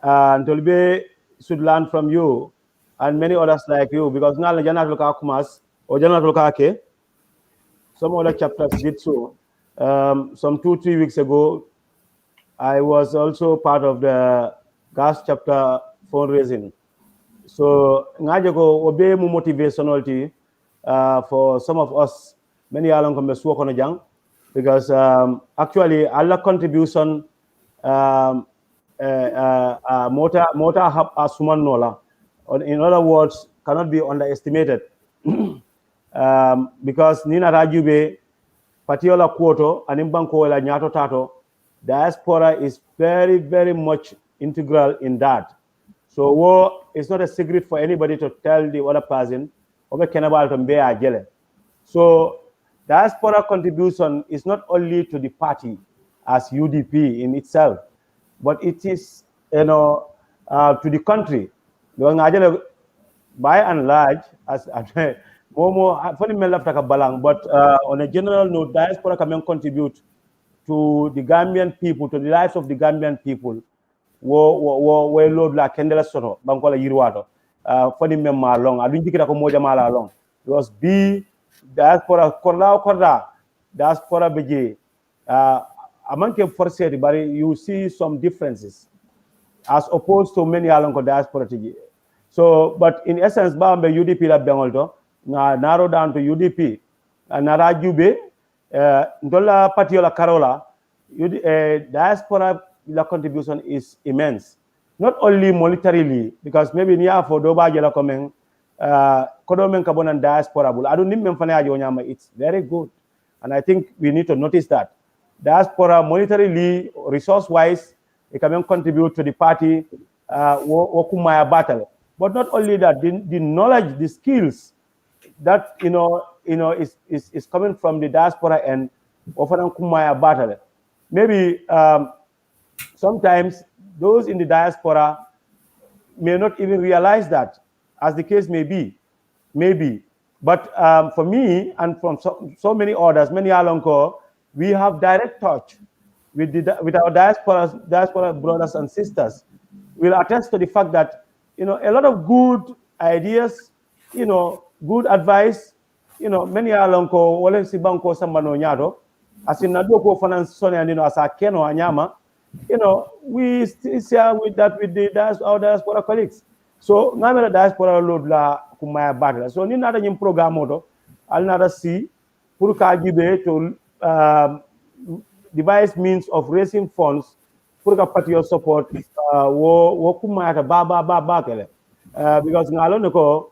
[SPEAKER 7] Ntolbe should learn from you and many others like you because now Jana Loka Kumas or Jana Loka Ake, some other chapters did so. Some 2-3 weeks ago, I was also part of the gas chapter fundraising. So Ngajako obe mu motivationality for some of us, many along come work on a young because actually all contribution motor hub asuman nola. In other words, cannot be underestimated because Nina Rajube, Patiola Quoto, and Imbanko la Nyato Tato, diaspora is very, very much integral in that. So it's not a secret for anybody to tell the other person, so diaspora contribution is not only to the party as UDP in itself, but it is, to the country. By and large, as but on a general note, diaspora can contribute to the Gambian people, to the lives of the Gambian people. Wo load la kendela soto bankola yirwato foni memma long adun jikita ko moja mala long because diaspora korda diaspora beje amanke forced but you see some differences as opposed to many along diaspora tiji. So but in essence bambe UDP la bengolto na narrow down to UDP nara jube ndola patiola karola diaspora the contribution is immense, not only monetarily, because maybe near for Doba Jela coming, Kodomen Carbon and diaspora. I don't need it's very good. And I think we need to notice that. Diaspora monetarily, resource wise, it can contribute to the party, Wokumaya battle. But not only that, the knowledge, the skills that is coming from the diaspora and often Kumaya battle. Maybe sometimes those in the diaspora may not even realize that, as the case may be, maybe. But for me and from so many others, many Alonco, we have direct touch with our diaspora brothers and sisters. will attest to the fact that, you know, a lot of good ideas, you know, good advice, you know, many alonko wale si banko sambano nyado, asinado ko finance sone and, you know, as a keno anyama, you know, we still share with that with our diaspora colleagues. So ngamela diaspora load la kumaya batla. So ni nada nyim program odo, al nada si pour ka gibe to devise means of raising funds pour ka party support wo kumaya ba kele. Because ngalone ko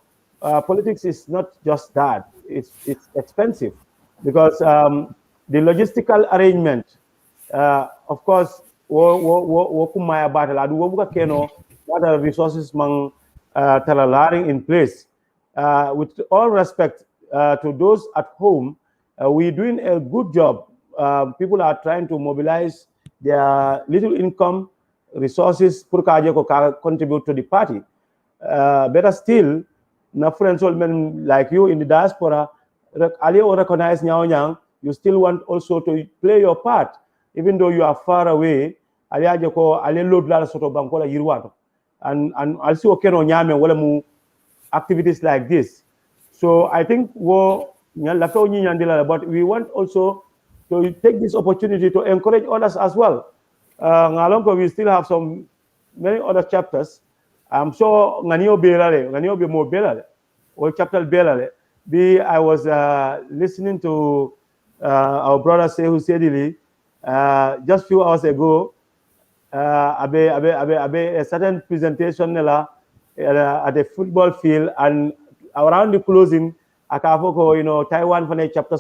[SPEAKER 7] politics is not just that. It's expensive because the logistical arrangement, of course, wo kumaya battle adu wo buka keno other resources mang talalaring in place. With all respect to those at home, we're doing a good job. People are trying to mobilize their little income resources pour contribute to the party. Better still, na friends men like you in the diaspora, recognize nyang, you still want also to play your part, even though you are far away. Load la soto bankola yirwato, and also keno nyame wala mu activities like this. So I think but we want also to take this opportunity to encourage others as well. We still have many other chapters. I'm sure nganio be more belale, or chapter belale. I was listening to our brother Sehu Sedili just few hours ago. A certain presentation at the football field, and around the closing, akafoko, you know, Taiwan for chapter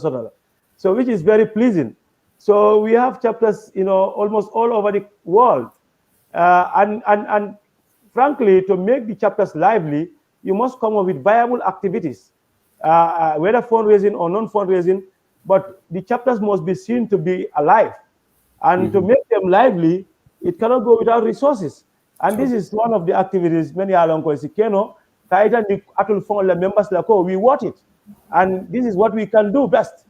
[SPEAKER 7] so which is very pleasing. So we have chapters, you know, almost all over the world, and frankly, to make the chapters lively, you must come up with viable activities, whether fundraising or non-fundraising, but the chapters must be seen to be alive. And to make them lively, it cannot go without resources. And this is one of the activities many along Keno, members like, oh, we want it. And this is what we can do best,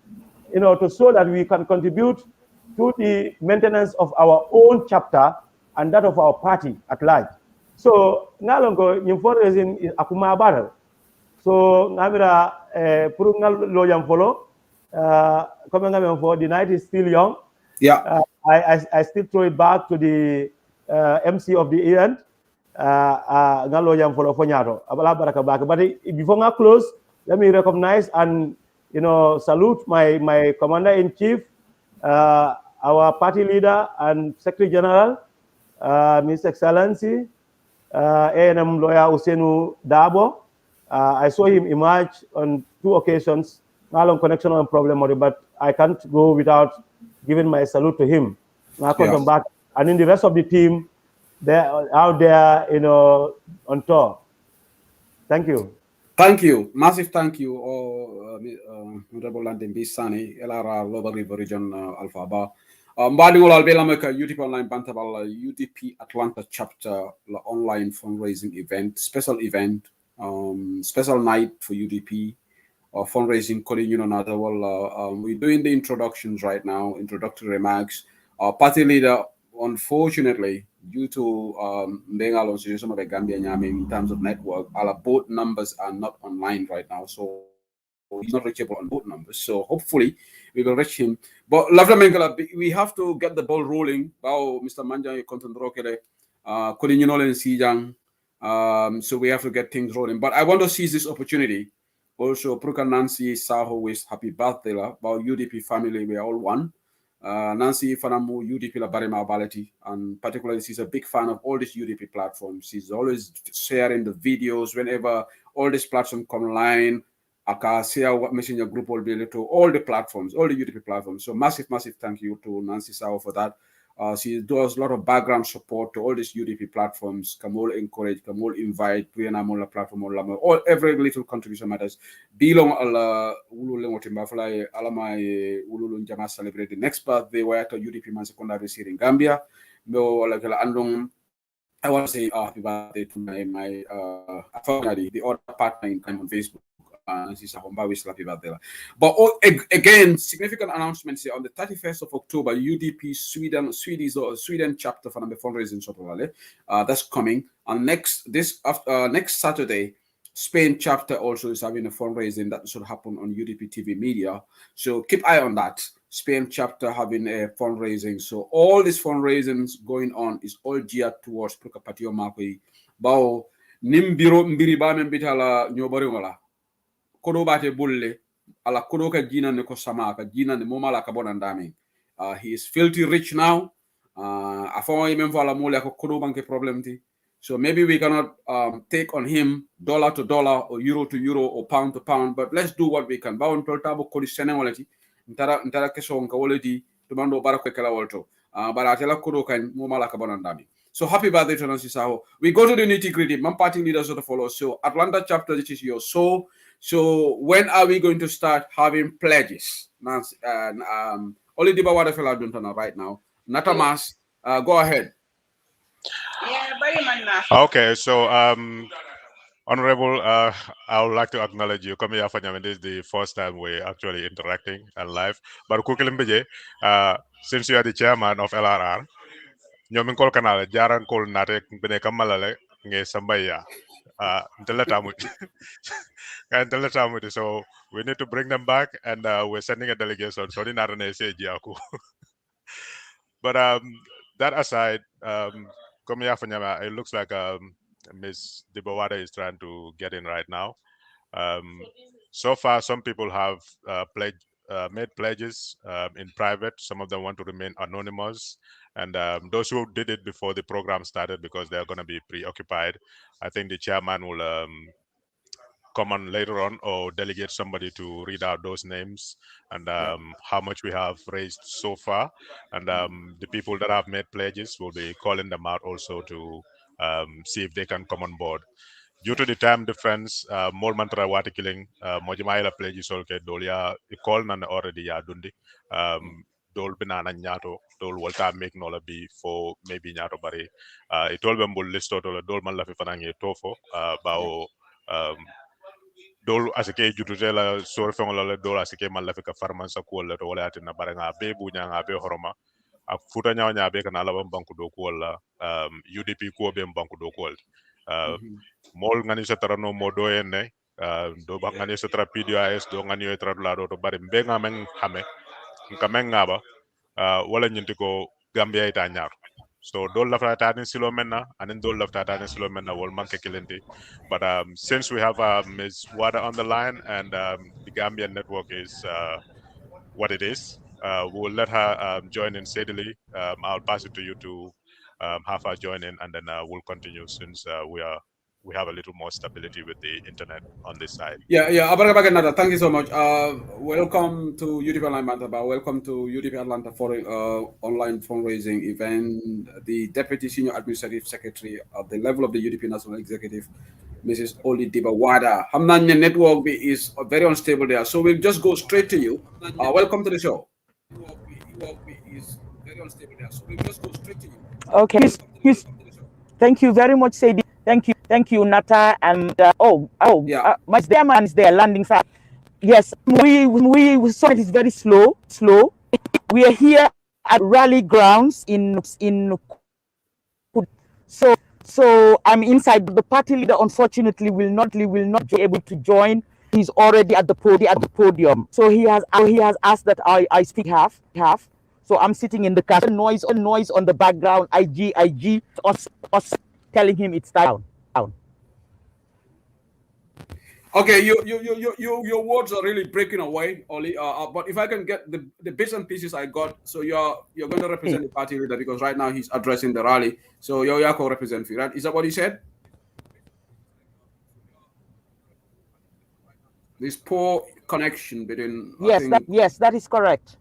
[SPEAKER 7] you know, to show that we can contribute to the maintenance of our own chapter and that of our party at large. So ngalongo fundraising is akuma battle. So ngamira puru ngal loyam follow. The night is still young.
[SPEAKER 4] Yeah.
[SPEAKER 7] I still throw it back to the MC of the event. Ngalo yam follow fonyato. Abala baraka back. But before I close, let me recognize and, you know, salute my commander-in-chief, our party leader and Secretary General, His Excellency, A&M lawyer Usenu Dabo. I saw him emerge on 2 occasions, not on connection on problem, but I can't go without giving my salute to him. Come back, and in the rest of the team, they're out there, you know, on tour. Thank you.
[SPEAKER 4] Thank you. Massive thank you, Honorable Landin Bisani, LRR, Lower River Region, Alphaba. Mbadingol albela meka UDP online bantabala UDP Atlanta chapter online fundraising event, special event, special night for UDP. Fundraising calling, you know, we're doing the introductions right now, introductory remarks. Our party leader, unfortunately, due to some of the Gambia in terms of network, our boat numbers are not online right now, so he's not reachable on boat numbers. So hopefully we will reach him. But we have to get the ball rolling. Mr. Manja content calling, you know, so we have to get things rolling. But I want to seize this opportunity. Also, Pruka Nancy Saho with happy birthday about UDP family. We are all one. Nancy Fanamu, UDP La Barima Balati, and particularly she's a big fan of all these UDP platforms. She's always sharing the videos whenever all these platforms come online. Aka share what messenger group will be to all the platforms, all the UDP platforms. So massive thank you to Nancy Saho for that. She does a lot of background support to all these UDP platforms. Kamol encourage, Kamol invite, Priyanamula platform, all every little contribution matters. Bilong ala ululeng otimbafly alamai ululun jama celebrate the next birthday where to UDP man secondary here in Gambia. No like andong I want to say happy birthday to my the other partner in time on Facebook. But again, significant announcements here on the 31st of October, UDP Sweden chapter for the fundraising that's coming. And next Saturday, Spain chapter also is having a fundraising that should happen on UDP TV media. So keep eye on that. Spain chapter having a fundraising. So all these fundraisings going on is all geared towards Patio Makoi. Bao Nimbiro Mbiriba Mbitala Nyoboringola. Kodo bate bulle ala kodo ka jina ne ko sama ka jina ne momala ka bonandami. He is filthy rich now. Afon even for la mole ko kodo banke problem ti. So maybe we cannot take on him dollar to dollar or euro to euro or pound to pound, but let's do what we can. Bawon peltabo ko senengolati ntara keso on ka woledi to mando barako kala wolto. Baratela kodo kan momala ka bonandami. So happy birthday to Nancy Saho. We go to the nitty-gritty. Man party leaders of the follow. So Atlanta chapter, this is your soul. So when are we going to start having pledges? Nancy, only Diba Wadafela Duntana right now. Natamas, go ahead.
[SPEAKER 12] Okay, so Honorable, I would like to acknowledge you. Come here, this is the first time we're actually interacting and live. But Kukilimbeje, since you are the chairman of LRR, ñomin kol kanala jaran kol nate bene kamalale nge sambaya so we need to bring them back, and we're sending a delegation so but that aside, it looks like Ms. Dibawada is trying to get in right now. So far some people have made pledges in private. Some of them want to remain anonymous, and those who did it before the program started, because they're going to be preoccupied, I think the chairman will come on later on or delegate somebody to read out those names and how much we have raised so far. And the people that have made pledges will be calling them out also to see if they can come on board. Due to the time difference, more mantra wati killing mojimaila pledges solke dolia call nan already ya dundi dol binana nyato dol walta make nola be for maybe nyato bari it all bembul listo dol man la fi fanange tofo bao dol asike jutute la sor fengola la dol asike man la fi ka farman sa ko la to wala atina baranga be bunya nga be horoma a futa nyaw nya be kana la banku do ko wala UDP ko be banku do ko mol ngani setara no modo enne do ba ngani setara PDIS do ngani etra la do to bari be nga men xame ngamen ngaba wala nyinti ko Gambia ita nyar. So dol lafta tani silo menna and dol lafta tani silo menna wol manke kilenti. But since we have Ms. Wada on the line and the Gambian network is what it is, we will let her join in steadily. I'll pass it to you to have her join in, and then we'll continue since we have a little more stability with the internet on this side.
[SPEAKER 4] Thank you so much. Welcome to UDP Atlanta. Welcome to UDP Atlanta for online fundraising event. The Deputy Senior Administrative Secretary at the level of the UDP National Executive, Mrs. Oli Dibawada. Hamnanya network is very unstable there, so we'll just go straight to you. Welcome to the show. Is very unstable there, so we'll just go straight to you.
[SPEAKER 14] Okay. Thank you very much, Sadie. Thank you, Nata, and my chairman is there, landing side. Yes, we saw it is very slow. We are here at rally grounds in so I'm inside. The party leader unfortunately will not be able to join. He's already at the podium. So he has asked that I speak half. So I'm sitting in the car. Noise on the background. IG us telling him it's down.
[SPEAKER 4] Okay, your words are really breaking away, Oli. But if I can get the bits and pieces I got, so you're going to represent the party leader because right now he's addressing the rally. So you're represent you, right? Is that what he said? This poor connection between.
[SPEAKER 14] Yes, that is correct.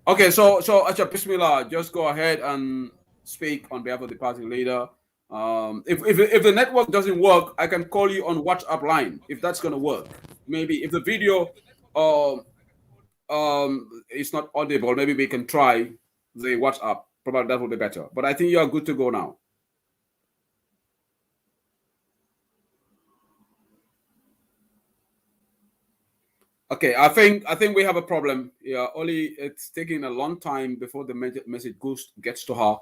[SPEAKER 4] Okay, so Acha Bismillah, just go ahead and speak on behalf of the party leader. If the network doesn't work, I can call you on WhatsApp line if that's gonna work. Maybe if the video is not audible, maybe we can try the WhatsApp. Probably that will be better. But I think you are good to go now. Okay, I think we have a problem. Yeah, Oli, it's taking a long time before the message gets to her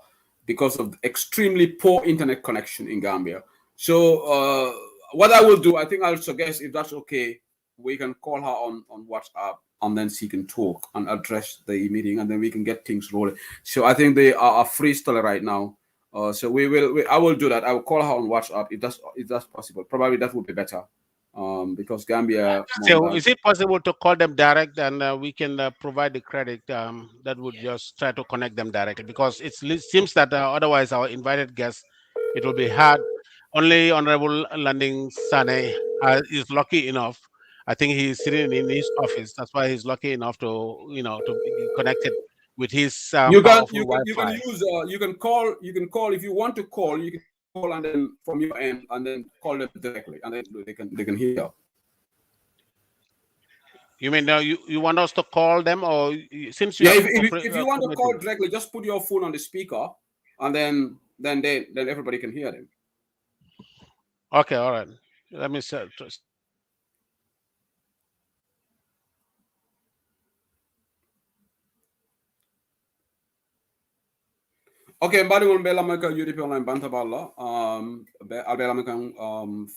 [SPEAKER 4] because of extremely poor internet connection in Gambia. So what I will do, I think I'll suggest, if that's okay, we can call her on WhatsApp, and then she can talk and address the meeting, and then we can get things rolling. So I think they are freestyler right now. So I will do that. I will call her on WhatsApp if that's possible. Probably that would be better. Because Gambia.
[SPEAKER 13] So, is it possible to call them direct, and we can provide the credit that would just try to connect them directly? Because it seems that otherwise our invited guests, it will be hard. Only Honorable Landing Sane is lucky enough. I think he's sitting in his office. That's why he's lucky enough to to be connected with his powerful Wi-Fi.
[SPEAKER 4] You can call if you want to call. You can call and then from your end, and then call them directly, and then they can hear.
[SPEAKER 13] You mean you want us to call them, or since you
[SPEAKER 4] if you want to call directly, just put your phone on the speaker, and then everybody can hear them.
[SPEAKER 13] Okay, all right. Let me say.
[SPEAKER 4] Okay, mbadi won bela maka UDP online banta balla albela maka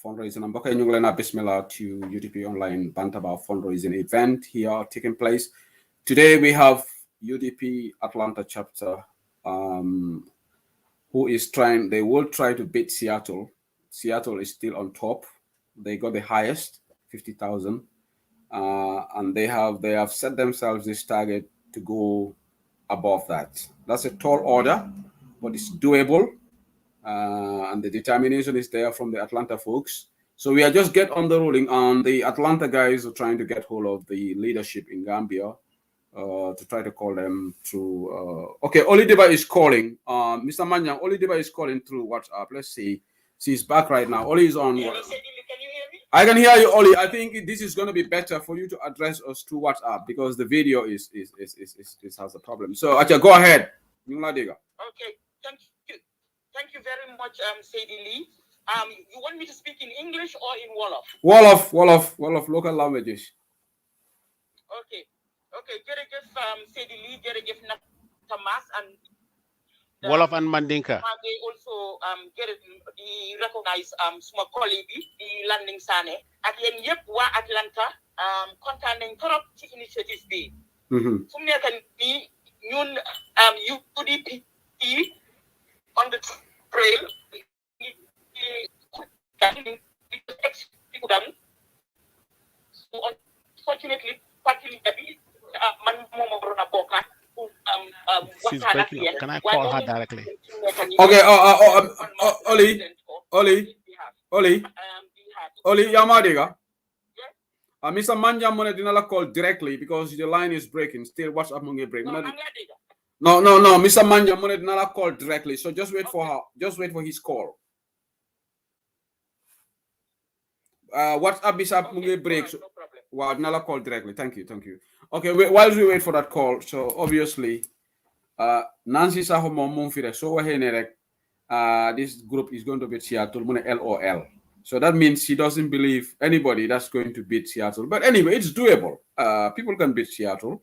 [SPEAKER 4] fundraising and baka ñu leena bismillah to UDP online banta ba fundraising event here taking place today. We have UDP Atlanta chapter who is trying. They will try to beat Seattle. Seattle is still on top. They got the highest 50,000 and they have set themselves this target to go above that. That's a tall order, but it's doable, and the determination is there from the Atlanta folks. So we are just get on the rolling, and the Atlanta guys are trying to get hold of the leadership in Gambia to try to call them through. Okay, Olideba is calling. Mr. Manyang, Olideba is calling through WhatsApp. Let's see. She's back right now. Oli is on. I can hear you, Oli. I think this is going to be better for you to address us through WhatsApp because the video is has a problem. So, Acha, go ahead.
[SPEAKER 15] Okay, thank you very much, Sadie Lee. You want me to speak in English or in Wolof?
[SPEAKER 4] Wolof, local languages.
[SPEAKER 15] Okay, jërëjëf Sadie Lee, jërëjëf Tamas and
[SPEAKER 13] Wolof and Mandinka.
[SPEAKER 15] They also recognize suma colleague the Landing Sane ak yéen yëpp waa Atlanta kontaan nañ trop ci initiative bi. Fu mu nekk nii ñun UDP on the trail unfortunately party bi man moom waroon a bokk.
[SPEAKER 13] She's breaking up. Can I call her directly?
[SPEAKER 4] Okay, Oli, Yamadiga. Mr. Manja Mone did not call directly because the line is breaking. Still, what's up, Mungi break? No, Mr. Manja Mone did not call directly. So just wait for her. Just wait for his call. What's up, Mr. Mungi break? Wow, did not call directly. Thank you. Okay, while we wait for that call, so obviously, Nancy Saho Momfire, so this group is going to beat Seattle, LOL. So that means she doesn't believe anybody that's going to beat Seattle. But anyway, it's doable. People can beat Seattle,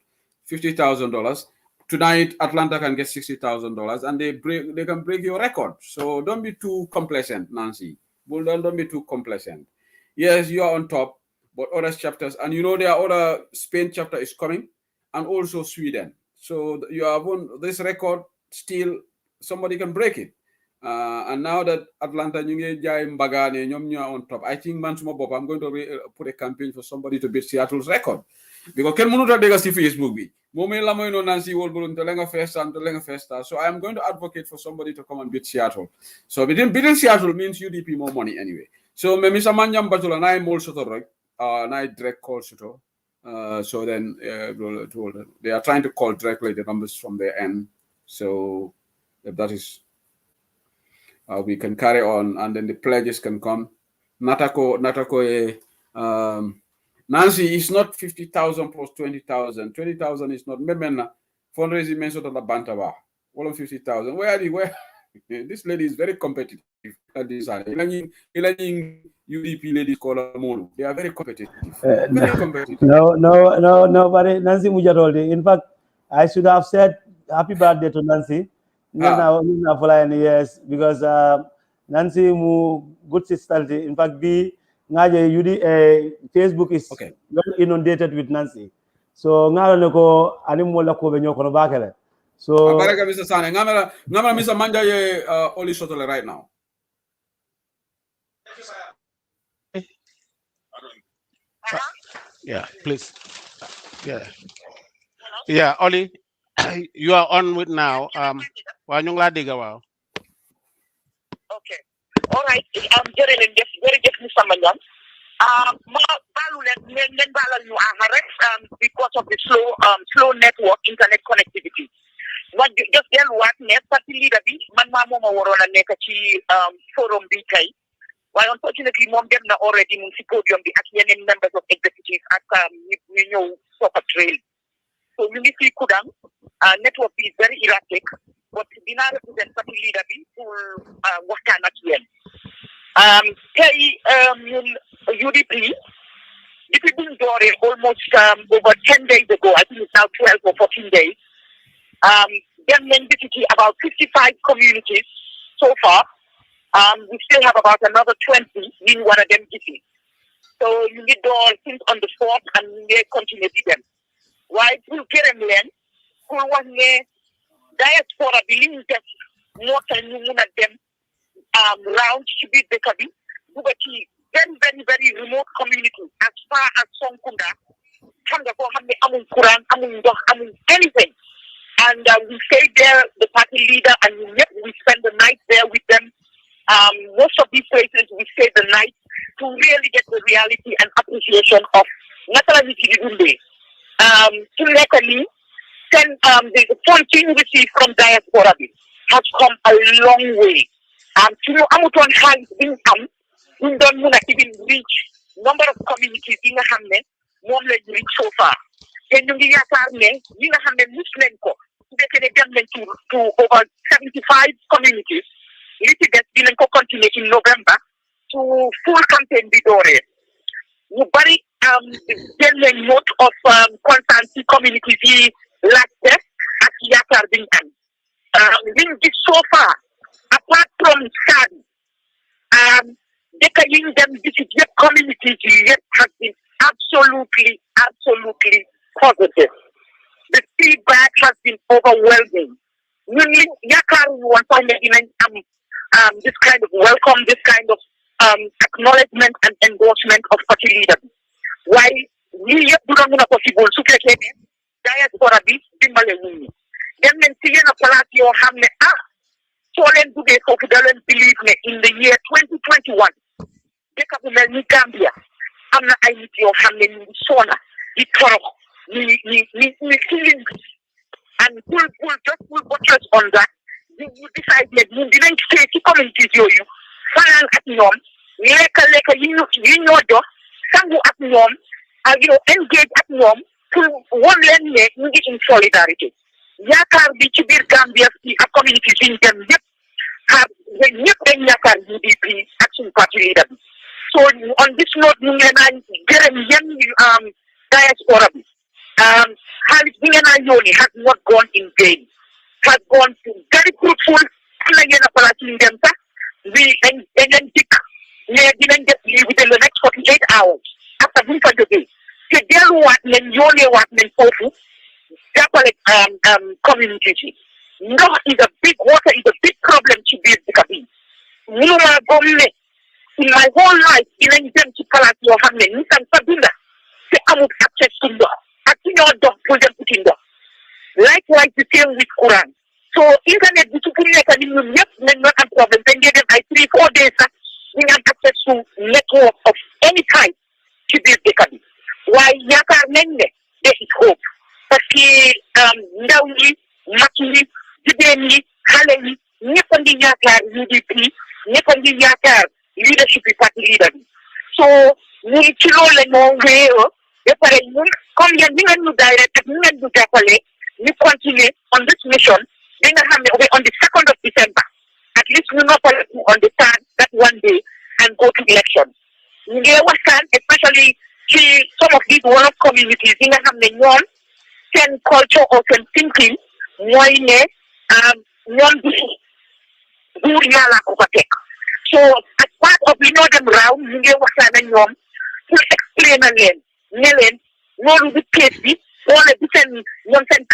[SPEAKER 4] $50,000. Tonight, Atlanta can get $60,000, and they can break your record. So don't be too complacent, Nancy. Don't be too complacent. Yes, you are on top. But other chapters, and there are other Spain chapter is coming, and also Sweden. So you have won this record. Still, somebody can break it. And now that Atlanta Mbagane on top, I think I'm going to put a campaign for somebody to beat Seattle's record. Because Ken Munuta Dega see Facebook be. Nancy So I am going to advocate for somebody to come and beat Seattle. So beating Seattle means UDP more money anyway. So Mr. Manyam Batula, I am also right. Night direct call so then they are trying to call directly the numbers from their end. So if that is we can carry on, and then the pledges can come. Natako Nancy is not 50,000 plus 20,000. 20,000 is not memena fundraising mentioned on the Bantaba. All of 50,000. Where This lady is very competitive. UDP ladies call her Molu. They are very competitive. Very competitive.
[SPEAKER 7] Nobody. Nancy Mujadoldi. In fact, I should have said happy birthday to Nancy. Yes, because Nancy mu good sister. In fact, Facebook is well inundated with Nancy. So ko animola ko benyo kono bakele. So
[SPEAKER 4] Baraka Mr. Sane. Ngamara Mr. Manja Oli Shotole right now.
[SPEAKER 13] Yeah, please. Yeah, Oli, you are on with now. Wow.
[SPEAKER 15] Okay. All right. Jërëjëf Mr. Manjang. Because of the slow network internet connectivity. What just then what net party leader bi man ma moma warona nek ci forum bi tay. Why unfortunately mom dem na already mun ci podium bi ak yenen members of executive ak ñu ñew sofa trail. So ñu ngi fi Kudang network is very erratic, but dina represent party leader bi pour waxtaan ak yeen. UDP, depuis being dooré almost over 10 days ago, I think it's now 12 or 14 days, them visited about 55 communities so far. We still have about another 20 in one of them cities. So you need door since on the 4th and we continue with them. Why we get them then? Who want diaspora believe that more than you of them round to be the cabin. Very, very remote community as far as Songkunda, anything. And we stay there, the party leader, and we spend the night there with them. Most of these places, we stay the night to really get the reality and appreciation of Natality Dunde. The funding received from diaspora has come a long way. Amuton has income. We don't want to even reach number of communities in Hamne, more than reach so far. Then you get Muslim they can to over 75 communities. Little gets been continue in November to full campaign Bidore. We bury the note of constancy communities like that at Yakar Bingham. So far, apart from Sadi, them visit yet communities yet has been absolutely positive. The feedback has been overwhelming. Yakar want this kind of welcome, this kind of acknowledgement and endorsement of party leaders. Why we yet do not know possible to get diaspora be Then see a palati or hamne so then do they believe me in the year 2021. Gambia. I'm not I need your family sona, the torok, the feelings, and pull buttress on that. You decide that you didn't say to communities you fan at nom, leka you know jo, sangu at nom, engage at nom, to one land in solidarity. Yakar Bichibir Gambia a communities in them have the new UDP action party leader. So on this note, diaspora has not gone in vain. Has gone to very fruitful. We then didn't get within the next 48 hours after we the day. Community. No is a big water is a big problem to be in my whole life, in them to Kalas your hand, you can Sabina. Say I would access to law. I think your dog put them put in law. Likewise the same with Quran. So internet to not a problem. Then give them 3-4 days we have access to network of any kind to be taken. Why Yakar Nene, there is hope. Parce Ndawi, Makili, Jibeni, Haleni, Nepandi Yakar UDP, Nepandi Yakar leadership party leader. So we kilo le no way come here, we direct, we continue on this mission. On the 2nd of December, at least we not understand that one day and go to elections. Especially some of these one communities in the same culture or same thinking, so as part of them round, to explain again, no the case, all the different nonsense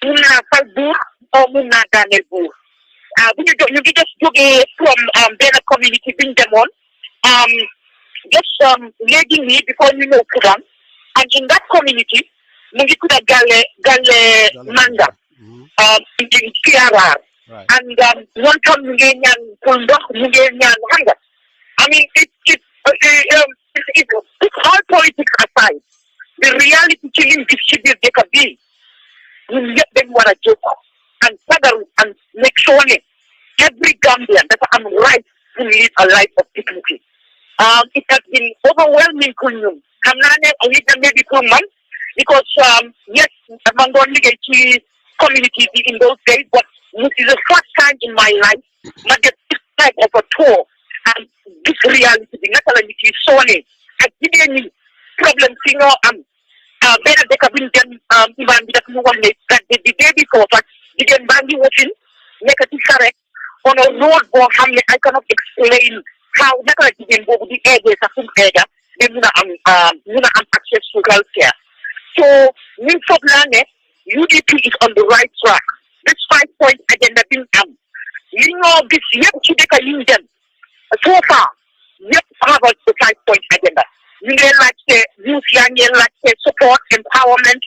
[SPEAKER 15] Muna Falbur or Muna Daniel Bur. You just from their community being them on. Just leading me before you know Kudan. And in that community, Mungikuda Gale Manda in PRR. And one time Munganian Pundo, Munganian Hanga. I mean, it's all politics aside. The reality killing distribute they can be. We let them want to joke and further and make sure every Gambian that I'm right to live a life of dignity. It has been overwhelming kunyum. Hamnane only maybe 2 months because yes, among the community in those days, but this is the first time in my life I get this type of a tour and this reality. The nationality is Sony. I didn't problem better they can bring them even that the day before that they can bandy watching negative correct on a road or I cannot explain how that can go with the areas of some area then access to health care. So UDP is on the right track. This 5-point agenda being this yet to them so far yet have the 5-point agenda. You like the youth, young, like the support, empowerment.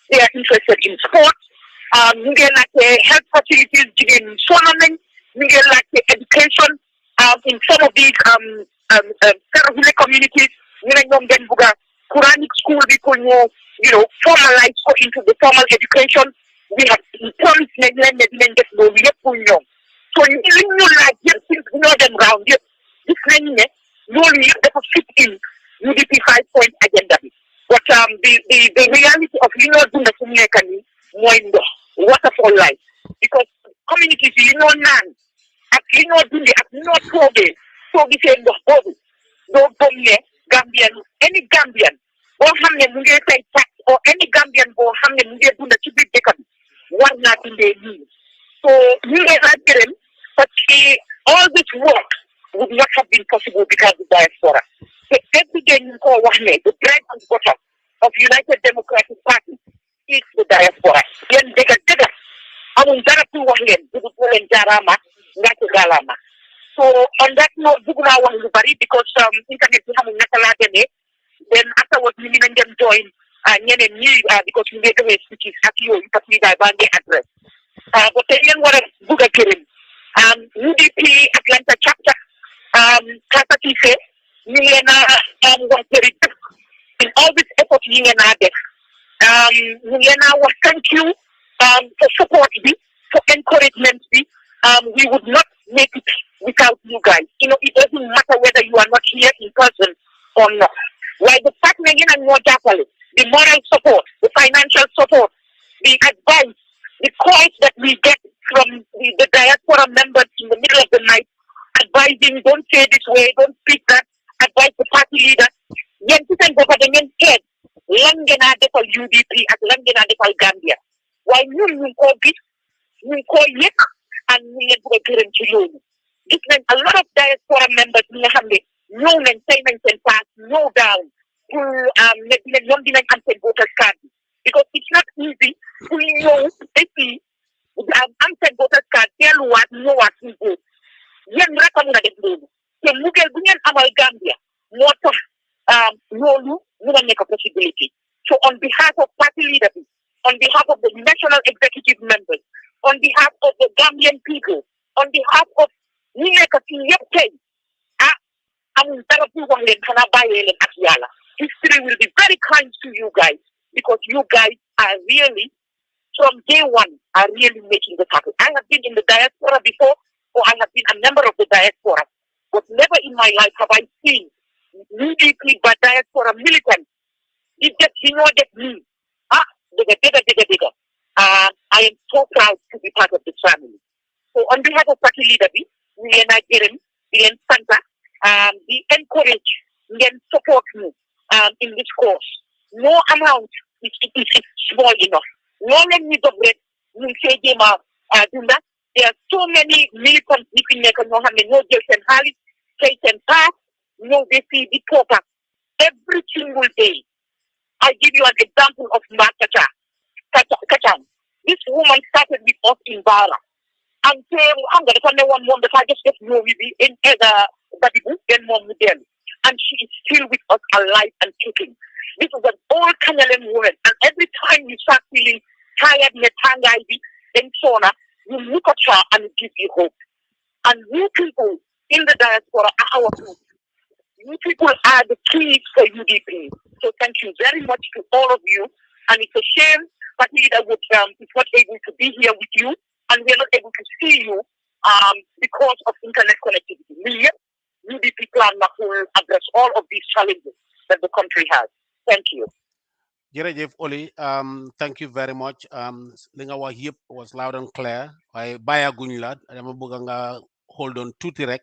[SPEAKER 15] They are interested in sport. You like the health facilities, in tournament. You like the education. In some of these communities, Quranic school, because formalize go into the formal education. We have promised so you like things them round this fit in UDP 5-point agenda. But the reality of waterfall life. Because communities none at problem. So we say no Gambian, any Gambian, or tax or any Gambian or one not in the need. So you get but all this work would not have been possible because of the diaspora. So every day you call the bread and butter of United Democratic Party is the diaspora. Yen dega. Amun darapu wahlen, dugu polen jarama, ngatu galama. So on that note, Bugula Wangubari, because internet then afterwards we didn't join because we made a speeches at you address. But then what Buga Kirim, UDP Atlanta chapter, Kasatife, was very in all this effort was thank you for support for encouragement we would not make it without you guys. It doesn't matter whether you are not here in person or not. Like the partner and the moral support, the financial support, the advice, the calls that we get from the diaspora members in the middle of the night, advising, don't say this way, don't speak that, advise the party leader. Yen titan go pa den head, langena defal UDP at langena defal Gambia. Why you call this, you call yek, and we go to this meant a lot of diaspora members no maintenance and pass, no down to voters card. Because it's not easy to know if unsaid voters card, tell what no what we do. Yen rakamuna de blue. So Mugel Bunyan Amal Gambia, no make a possibility. So on behalf of party leaders, on behalf of the national executive members, on behalf of the Gambian people, on behalf of history will be very kind to you guys because you guys are really, from day one, are really making the tackle. I have been in the diaspora before, or I have been a member of the diaspora, but never in my life have I seen UDP but diaspora militants. It just that me. Bigger. I am so proud to be part of this family. So on behalf of party leader bi ñu leen a gërëm di leen santa di encourage ngeen support ñu in this cause. No amount is small enough. No leen ñu dog rek ñu see jéema dunda. There are so many militants ñi fi nekk ñoo xam ne ñoo jël seen xaalis tey seen paas ñëw ba fii di toppa every single day. I give you an example of Makacha. Kachan. This woman started with us in Bara. And I'm going to tell you one mom that I just get to know in either Badibu, then mom Mudel. And she is still with us alive and kicking. This is an old Kanyalen woman. And every time you start feeling tired, then Sona, you look at her and it gives you hope. And you people in the diaspora are our people. You people are the keys for UDP. So thank you very much to all of you. And it's a shame that leader is not able to be here with you, and we are not able to see you because of internet connectivity. UDP plan will address all of these challenges that the country has. Thank you.
[SPEAKER 13] Jerejef Oli, thank you very much. Li nga wax yëpp was loud and clear. waaye bàyyaguñ la dama bëgg nga hold on tuuti rek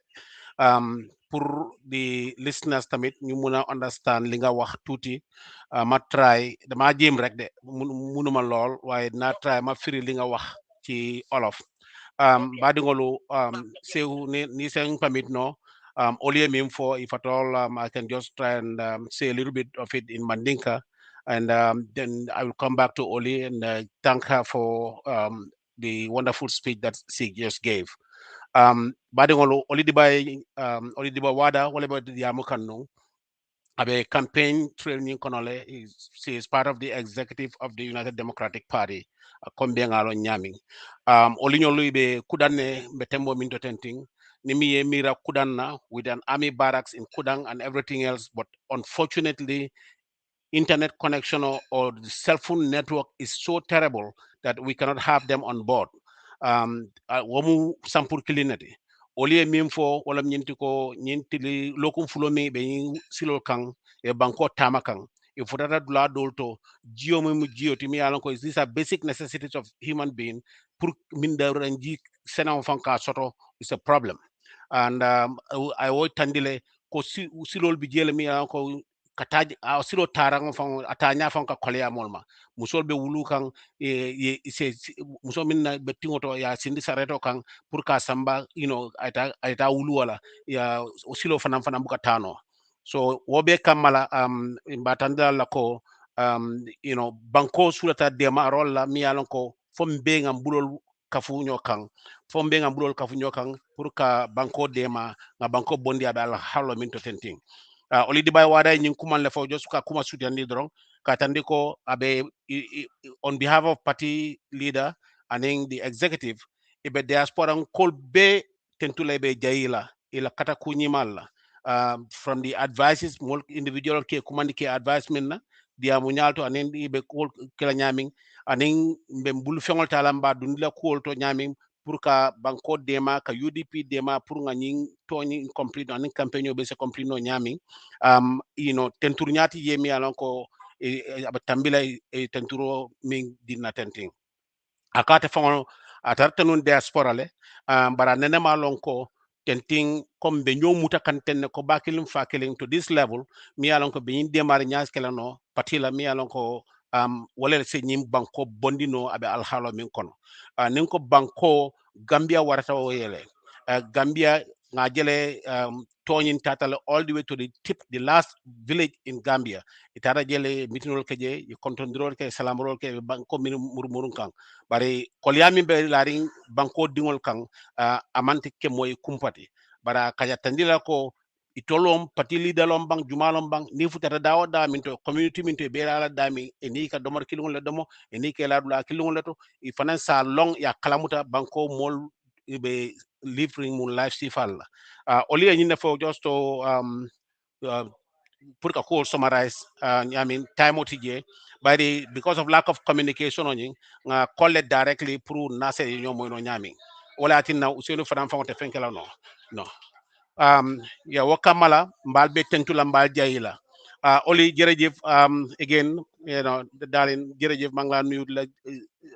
[SPEAKER 13] pour the listeners tamit ñu mun a understand li nga wax tuuti ma try dama jéem rek de munuma lool waaye dinaa try ma firi li nga wax ci olof baadingolu sew ni seen permit no Oli mim for if at all I can just try and say a little bit of it in Mandinka. And then I will come back to Oli and thank her for the wonderful speech that she just gave. Badingolo Oli diba wada wale ba di amukanu abe campaign training konole she is part of the executive of the United Democratic Party kombengalo nyami Oli nyolu ibe kudane betembo minto tenting nimi mira kudanna with an army barracks in Kudang and everything else, but unfortunately internet connection or the cell phone network is so terrible that we cannot have them on board. Womu sampur kilinati. Oli mim fo wala nyinti ko nyinti lokum fulomi be silo kang e banko tamakang. If futata dula dolto geo mu geo timi alon ko these are basic necessities of human being pour minda ranji sena fanka soto is a problem. And I would tandile ko silol bi jele mi alon ko kataji silo tarang fang atanya fang ka kolea molma musol be wulu kang se musol minna betingoto ya sindi sareto kang pour ka samba aita wulu wala ya silo fanam buka tano so wobe kamala batanda la ko banko sulata de marol la mi alon ko fombe ngam bulol kafu kang fombe ngam bulol kafu kang pour ka banko dema nga banko bondi abal halo min to tenting Oli dibay wada nyin kuman le fo just ka kuma sutandi drong katandi ko abe on behalf of party leader and the executive ibe diaspora kol be tentule be jayila ila kata kunyimal from the advices mol individual ke kumandi ke advisement na dia munyalto anen ibe kol kila nyaming anen be mbul fengol talamba dundila kol to nyaming pour ka banko dema ka UDP dema pour nga nying toni complete en campagne be se complete no nyami tentur nyati yemi alon ko tambila tenturo min dinna tenting akate famo atarte nun diaspora le bara nene malon ko tenting comme be nyomuta kan tenne ko bakilim fakiling to this level mi alon ko be inde mari nyas kelano patila mi alon ko wala se nyim banko bondino abe alhalo min kono nin ko banko Gambia warata o yele Gambia ngajele tonin tatale all the way to the tip the last village in Gambia itara jele mitinol keje y kontondrol ke salamrol ke banko min murmurun kan bare kolyami be laring banko dingol kan amante ke moy kumpati bara kaya tandila ko itolom pati lidalom bang jumalom bang ni futata dawo da min to community min to be ala dami eni ka domar kilungol domo eni ke la dula kilungol to i fanan sa long ya kalamuta banko mol be living mun life sifal oli ni ne fo just to pour ka ko summarize I mean time otije but because of lack of communication on nga call it directly pour nase nyomo no nyami wala tinna usenu fanan fangote fenkela no ya wakamala mbal be tentula mbal jayila Oli jerejef again darling jerejef mangla nuyu la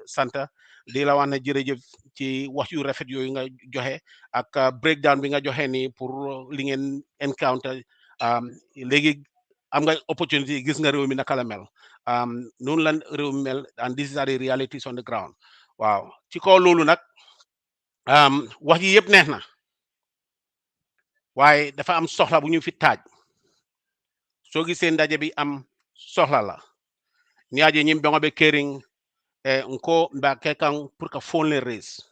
[SPEAKER 13] santa di la wax ne jërëjëf ci wax yu rafet yooyu nga joxe ak breakdown bi nga joxe ni pour li ngeen encounter léegi am nga opportunity gis nga réew mi naka la mel noonu la réew mi mel and this is the realities on the ground waaw ci kaw loolu nag wax yi yëpp neex na waaye dafa am soxla bu ñu fi taaj soo gisee ndaje bi am soxla la ni aje ñim bengo be kering nko mbake kan pour ka phone le raise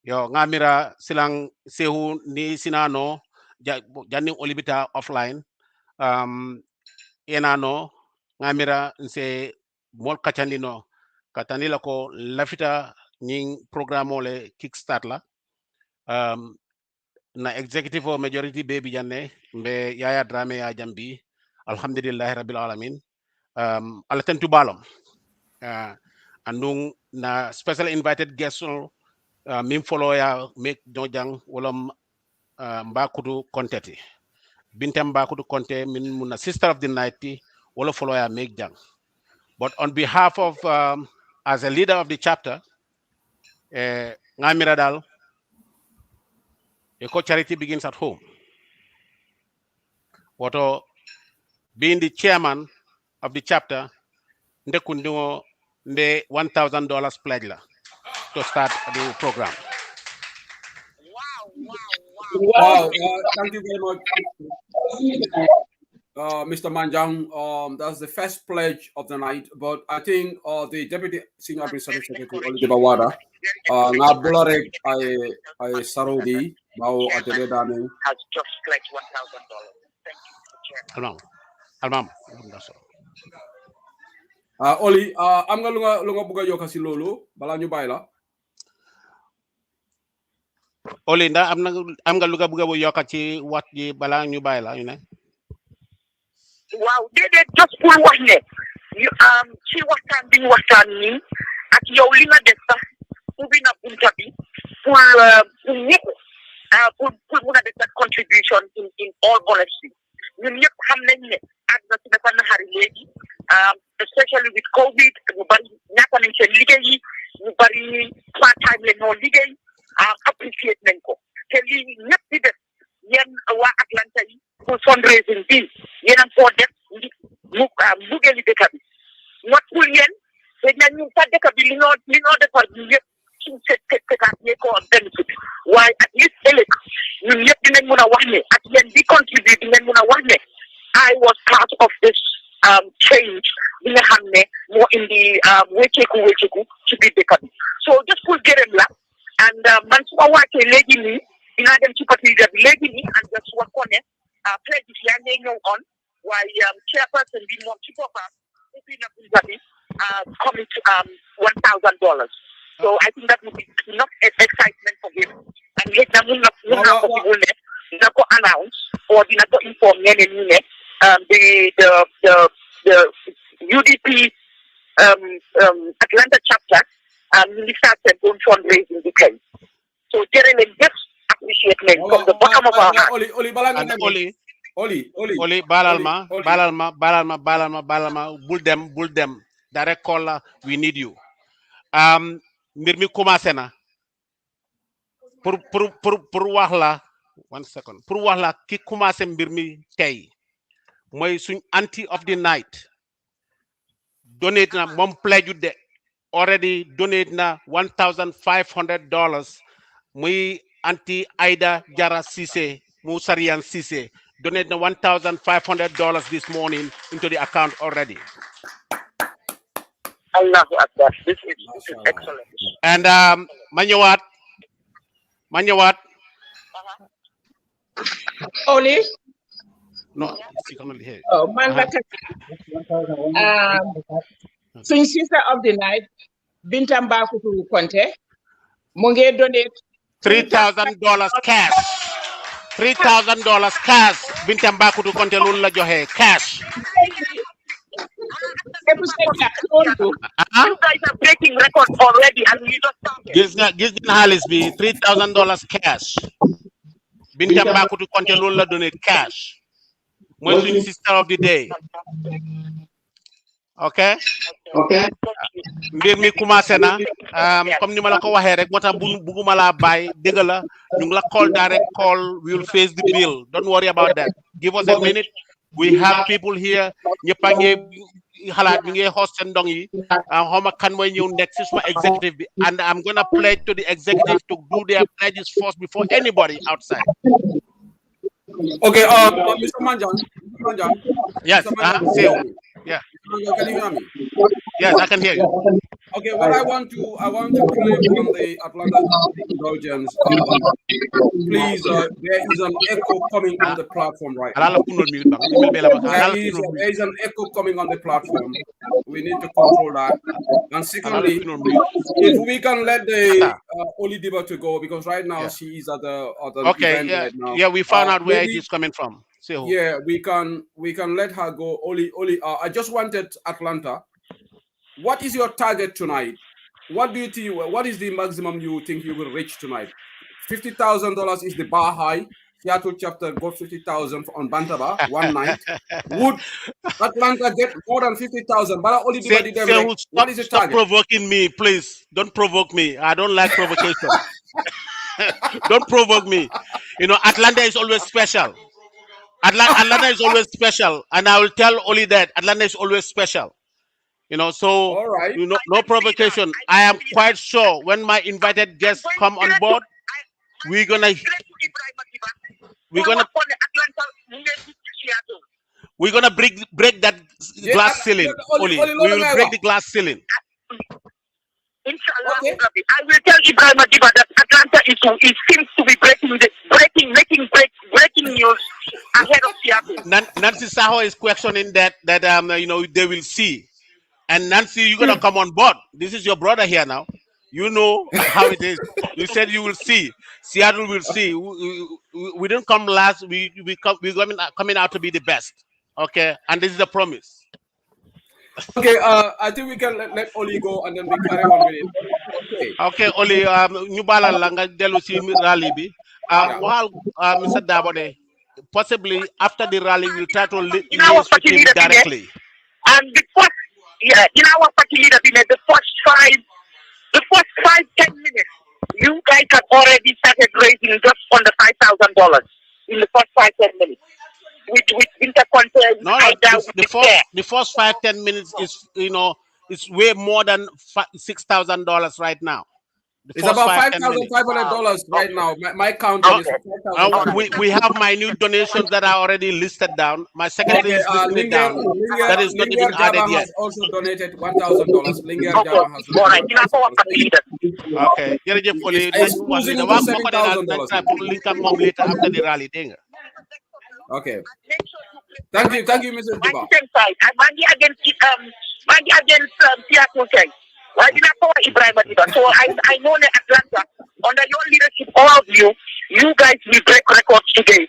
[SPEAKER 13] yo ngamira silang sehu ni sinano janning olibita offline enano ngamira nse mol kachandino katanila ko lafita nying programo le kickstart la na executive or majority baby janne mbe yaya drame ya jambi alhamdulillah rabbil alamin ala tentu balom andung na special invited guest mim follow ya make dojang wala mbakudu konteti bintem mbakudu konte min muna sister of the night wala follow ya make jang but on behalf of as a leader of the chapter ngamira dal eco charity begins at home woto being the chairman of the chapter ndekundingo nde $1,000 pledge la to start the program.
[SPEAKER 4] Wow, thank you very much, Mr. Manjang. That's the first pledge of the night, but I think the Deputy Senior Administrative Secretary, Oli Bawada, Nabularek I Sarodi, Bao Atedame,
[SPEAKER 15] has just pledged $1,000. Thank you,
[SPEAKER 13] Chairman.
[SPEAKER 4] Oli, am nga lunga buga yokka si lolu bala ñu bayla.
[SPEAKER 13] Oli nda am nga lunga buga yokka ci wat ji bala ñu bayla ñu ne.
[SPEAKER 15] Waaw déedéet just pour wax ne ci waxtaan bi ñu waxtaan nii ak yow li nga def sax ubbi na bunta bi pour ñëpp pour mun a def that contribution in all honesty ñun ñëpp xam nañ ne àdduna si dafa naxari léegi especially with COVID ñu bari ñàkk nañ seen liggéey yi ñu bari part time la ñoo liggéey appreciate nañ ko te lii ñëpp di def yéen waa Atlanta yi pour fundraising bi yéen a ngi koo def mbugeeli dëkk bi not pour yéen te ñun sa dëkk bi li ñoo defar ñu yëpp suñ seetaat yee ko benefit waaye at least ëllëg ñun ñëpp dinañ mun a wax ne ak yéen di contribute dinañ mun a wax ne I was part of this change bi nga xam ne moo indi wécceeku ci biir dëkk bi so just pour gërëm la and man su ma wàccee léegi nii dinaa dem ci parti bi léegi nii and just wax ko ne pledges yaa ngi ñëw on waaye chairperson bi moom ci boppam ubbi na bunta bi coming to $1,000 so I think that would be enough excitement for him and léegi na mun naa ko bugul ne dina ko announce or dina ko inform ñeneen ñi ne the UDP Atlanta chapter we started doing fundraising because so Jeremy just appreciate me from the bottom of our heart.
[SPEAKER 13] Oli balalma bul dem direct call we need you mbir mi commencé na pour wax la 1 second pour wax la ki commencé mbir mi tey mooy suñ anti of the night donate na moom pledge de already donate na $1,500 muy anti Aida Jara Cissé mu Sarian Cissé donate na $1,500 this morning into the account already.
[SPEAKER 15] Allahu Akbar. This is excellent.
[SPEAKER 13] And ma ñëwaat
[SPEAKER 10] Oli.
[SPEAKER 13] No, she cannot hear.
[SPEAKER 10] Oh, man, suñ sister of the night, Bintam Bakutu Conte, mu ngi donate
[SPEAKER 13] $3,000 cash. $3,000 cash. Bintam Bakutu Conte loolu la joxe cash.
[SPEAKER 15] You guys are breaking records already, and we just started.
[SPEAKER 13] Gis nga xaalis bi $3,000 cash. Bintam Bakutu Conte loolu la donate cash. Mooy suñu sister of the day. Okay?
[SPEAKER 10] Okay.
[SPEAKER 13] mbir mi commencé na comme ni ma la ko waxee rek moo tax bugguma laa bàyyi dégg la ñu ngi la call direct call, we will face the bill, don't worry about that, give us a minute, we have people here ñëpp a ngi xalaat ñu ngi host seen ndong yi xawma kan mooy ñëw next si suma executive bi, and I'm gonna pledge to the executive to do their pledges first before anybody outside.
[SPEAKER 4] Okay, Mr. Manjan.
[SPEAKER 13] Yes, Seo. Yeah.
[SPEAKER 4] Can you hear me?
[SPEAKER 13] Yes, I can hear you.
[SPEAKER 4] Okay, what I want to claim on the Atlanta indulgence. Please, there is an echo coming on the platform right now. There is an echo coming on the platform. We need to control that. And secondly, if we can let the Oli Diba to go, because right now she is at the event right now.
[SPEAKER 13] Yeah, we found out where it is coming from.
[SPEAKER 4] Yeah, we can let her go. Oli, I just wanted Atlanta. What is your target tonight? What do you think? What is the maximum you think you will reach tonight? $50,000 is the bar high. Seattle chapter got 50,000 on Bantaba one night. Would Atlanta get more than 50,000? What is the target?
[SPEAKER 13] Stop provoking me, please. Don't provoke me. I don't like provocation. Don't provoke me. You know, Atlanta is always special. Atlanta is always special, and I will tell Oli that Atlanta is always special. You know, so no provocation. I am quite sure when my invited guests come on board, we're gonna break that glass ceiling. Oli, we will break the glass ceiling.
[SPEAKER 15] Inshallah, I will tell Ibrahim Adiba that Atlanta seems to be breaking news ahead of Seattle.
[SPEAKER 13] Nancy Saho is questioning that you know, they will see. And Nancy, you're gonna come on board. This is your brother here now. You know how it is. You said you will see. Seattle will see. We didn't come last. We're coming out to be the best. Okay, and this is a promise.
[SPEAKER 4] Okay, I think we can let Oli go and then we carry on with it.
[SPEAKER 13] Okay, Oli, ñu balal la nga delu ci rally bi. While Mr. Dabode, possibly after the rally, we'll try to liaise with him directly.
[SPEAKER 15] And in our party leader, the first 5-10 minutes, you guys have already started raising just under $5,000 in the first 5-10 minutes. With intercontinental.
[SPEAKER 13] No, the first 5-10 minutes is, you know, it's way more than $6,000 right now.
[SPEAKER 4] It's about $5,500 right now. My count is $5,500.
[SPEAKER 13] We have minute donations that are already listed down. My secretary is listing it down. That is not even added yet.
[SPEAKER 4] Has also donated $1,000. Linger Java has donated $1,000.
[SPEAKER 13] Okay. Later after the rally.
[SPEAKER 4] Okay. Thank you, Mr. Diba.
[SPEAKER 15] Against Seattle. Why did I call Ibrahim Adiba? So I know that Atlanta, under your leadership, all of you guys will break records today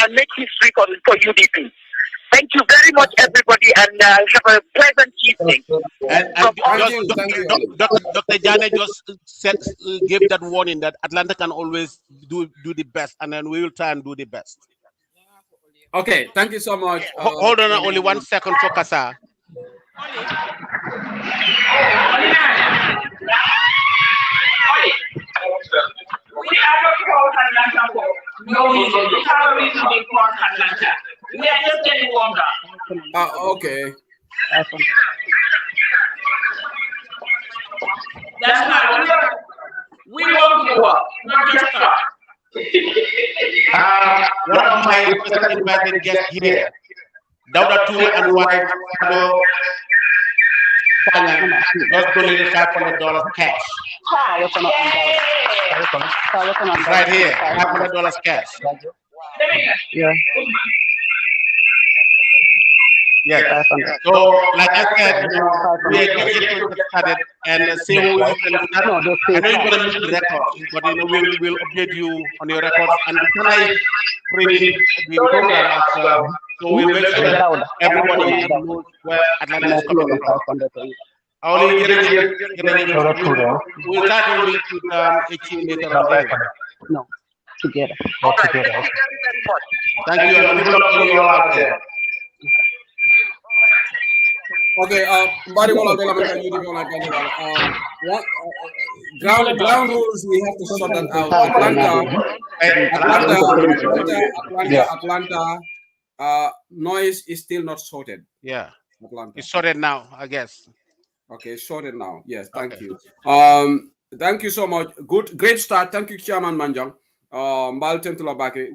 [SPEAKER 15] and make history for UDP. Thank you very much, everybody, and have a pleasant evening.
[SPEAKER 13] Dr. Janet just gave that warning that Atlanta can always do the best, and then we will try and do the best.
[SPEAKER 4] Okay, thank you so much.
[SPEAKER 13] Hold on, only 1 second for Kasa.
[SPEAKER 10] We are not called Atlanta for no reason. We have a reason to be called Atlanta. We are just getting warmed up.
[SPEAKER 4] Okay.
[SPEAKER 10] That's not we want to work, not just talk.
[SPEAKER 13] One of my invited guests here, Dauda Toure and wife, just donated $500 cash. Right here, $500 cash.
[SPEAKER 11] Yeah.
[SPEAKER 13] Yes. So, like I said, we are getting to get started and see who you can do that. I know you're going to miss the record, but you know we will update you on your records. And tonight, bringing the program as well. So we'll make sure that everybody knows where Atlanta is coming from. We'll start with a team later on.
[SPEAKER 11] No, together.
[SPEAKER 13] Thank you. And good luck to you all out there.
[SPEAKER 4] Okay, Bari Mola de la American UDP online ground rules, we have to sort that out. Atlanta, noise is still not sorted.
[SPEAKER 13] Yeah.
[SPEAKER 4] Atlanta.
[SPEAKER 13] It's sorted now, I guess.
[SPEAKER 4] Okay, sorted now. Yes, thank
[SPEAKER 13] Okay.
[SPEAKER 4] you. Thank you so much. Great start. Thank you, Chairman Manjang.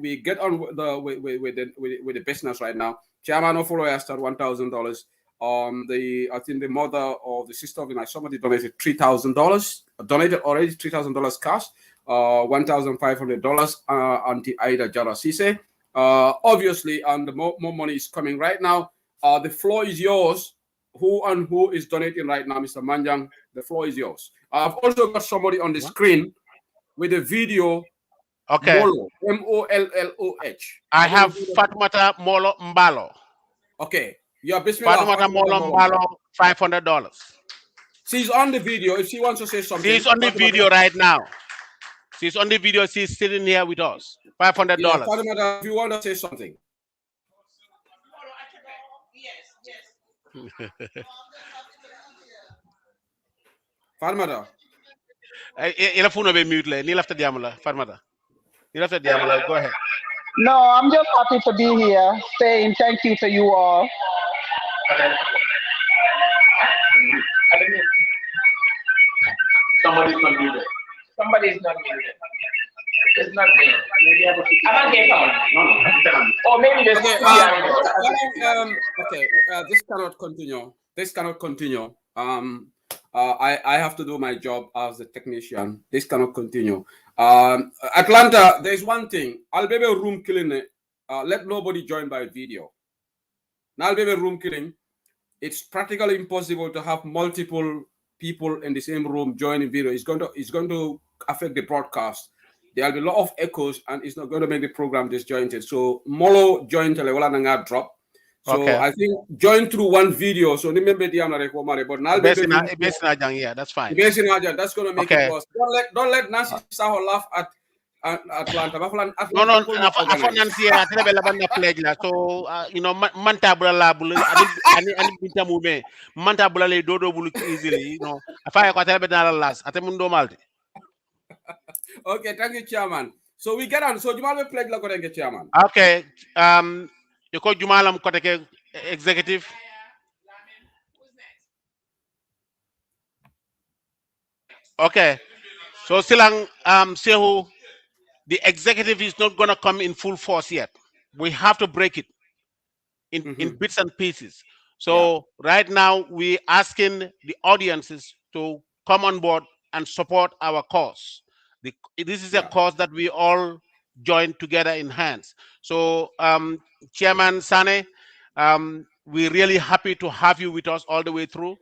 [SPEAKER 4] We get on with the business right now. Chairman of follow start $1,000. I think the mother or the sister of somebody donated $3,000. Donated already $3,000 cash. $1,500. Auntie Aida Jarasise. Obviously, and the more money is coming right now. The floor is yours. Who is donating right now, Mr. Manjang? The floor is yours. I've also got somebody on the screen with a video.
[SPEAKER 13] Okay.
[SPEAKER 4] Molo, M-O-L-L-O-H.
[SPEAKER 13] I have Fatmata Molo Mbalo.
[SPEAKER 4] Okay. Yeah, Bismillah.
[SPEAKER 13] Fatmata Molo Mbalo, $500.
[SPEAKER 4] She's on the video. If she wants to say something.
[SPEAKER 13] She's on the video right now. She's on the video. She's sitting here with us. $500.
[SPEAKER 4] Yeah, Fatmata, if you want to say something. Farmada.
[SPEAKER 13] Go ahead.
[SPEAKER 16] No, I'm just happy to be here, saying thank you to you all.
[SPEAKER 9] Somebody's not muted. Somebody's not muted. It's not there. Maybe I don't get on. No. Or maybe there's
[SPEAKER 4] this cannot continue. This cannot continue. I have to do my job as a technician. This cannot continue. Atlanta, there's one thing. I'll be a room killing it. Let nobody join by video. Now I'll be a room killing. It's practically impossible to have multiple people in the same room joining video. It's going to affect the broadcast. There'll be a lot of echoes, and it's not going to make the program disjointed. So Molo join Telewala drop. So okay. I think join through one video. So remember the but now
[SPEAKER 13] yeah, that's fine.
[SPEAKER 4] That's going to make it worse. Don't let Nancy Saho laugh at Atlanta.
[SPEAKER 13] No. Nancy, pledge la. So manta bula bulu. Ani binta mube. Manta bula le dodo bulu easily. Afaya kwa tele bena last. Ate mundo malti.
[SPEAKER 4] Okay, thank you, Chairman. So we get on. So Jumal will pledge la koteke, Chairman.
[SPEAKER 13] Okay. You call Jumalam koteke executive. Okay. So Silang Sehu, the executive is not gonna come in full force yet. We have to break it in bits and pieces. So right now we're asking the audiences to come on board and support our cause. This is a cause that we all join together in hands. So Chairman Sane, we're really happy to have you with us all the way through,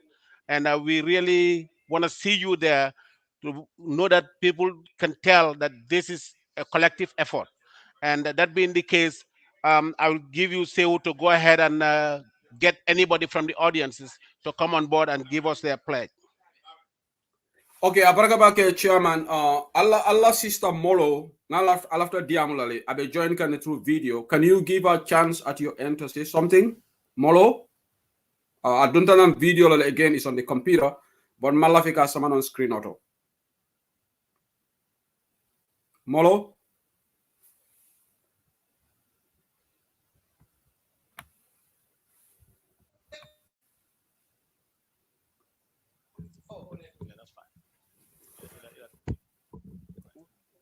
[SPEAKER 13] and we really want to see you there to know that people can tell that this is a collective effort. And that being the case, I will give you Seu to go ahead and get anybody from the audiences to come on board and give us their pledge.
[SPEAKER 4] Okay, Abaragabake Chairman, Allah Sister Molo, after Diamulale, I be joined through video. Can you give a chance at your end to say something? Molo? I don't know video again is on the computer, but Malafika someone on screen auto. Molo?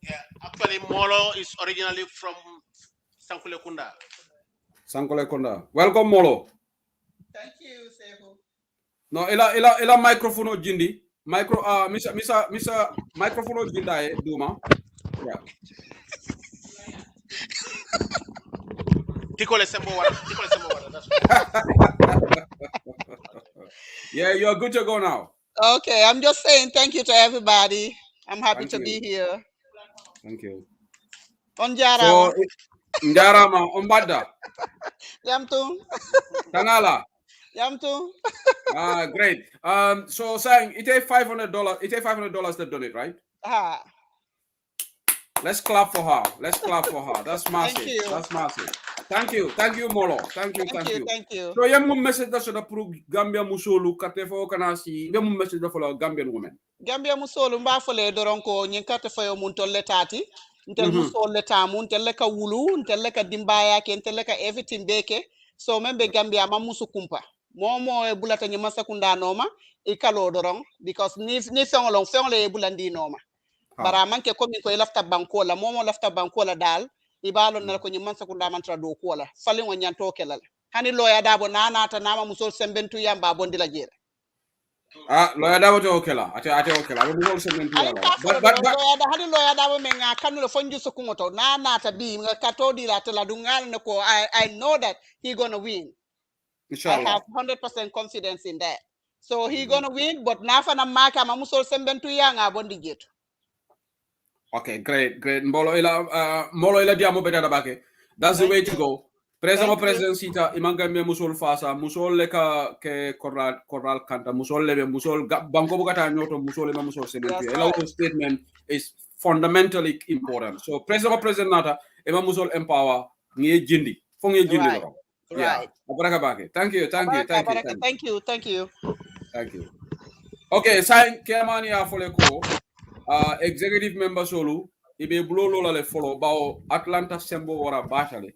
[SPEAKER 13] Yeah, actually, Molo is originally from Sankulekunda.
[SPEAKER 4] Sankulekunda. Welcome, Molo.
[SPEAKER 17] Thank you, Sehu.
[SPEAKER 4] No, ela microphone jindi. Misa microphone jinda Duma. Yeah. Yeah, you're good to go now.
[SPEAKER 17] Okay, I'm just saying thank you to everybody. I'm happy to be here.
[SPEAKER 4] Thank you.
[SPEAKER 17] Onjarama.
[SPEAKER 4] So, Njarama, Ombada.
[SPEAKER 17] Yamtu.
[SPEAKER 4] Tanala.
[SPEAKER 17] Yamtu.
[SPEAKER 4] Great. So saying it take $500. It take $500 to donate, right? Let's clap for her. Let's clap for her. That's massive.
[SPEAKER 17] Thank you.
[SPEAKER 4] That's massive. Thank you, Molo. Thank you.
[SPEAKER 17] Thank you.
[SPEAKER 4] So, you have a message that's for Gambia Musolu, Katefo Kanasi, you have a message for Gambian women.
[SPEAKER 17] Gambia musolu mba fole doron ko nyin karte fayo mun tolle tati ntel musol le tamu ntel ka wulu ntel ka dimbaya ke ntel ka everything beke so membe Gambia ma musu kumpa momo e bulata nyi masakunda noma e kalo doron because ni fengolon e bulandi noma bara manke komi ko lafta banko la momo lafta banko la dal ibalo na ko nyi masakunda mantra do ko la fali ngo nyanto kelal hani loya dabo nanata nama musol sembentu yamba bondi la jere
[SPEAKER 4] Lawyer Dabo to okela. Ate okela. We all segment here.
[SPEAKER 17] But hadi lawyer Dabo menga kanulo fonju sukumoto na nata bi nga katodi la tela dungal nako I know that he gonna win.
[SPEAKER 4] Inshallah.
[SPEAKER 17] I have 100% confidence in that. So he gonna win, but nafa na maka mamusol sembentu yanga bondi jetu.
[SPEAKER 4] Okay, great. Molo ila diamo beta bake. That's the way to go. President sita imanga me musol fasa musol leka ke koral kanta musol lebe musol banko bugata nyoto musol ma musol sementu. Ela statement is fundamentally important. So president nata ema musol empower ngi jindi. Fo ngi jindi lo.
[SPEAKER 17] Right.
[SPEAKER 4] Abaraka bake. Thank you.
[SPEAKER 17] Thank you.
[SPEAKER 4] Okay, sign Kemani Afoleko, executive member solo, ibe blow lola le follow bao Atlanta sembo wara batale.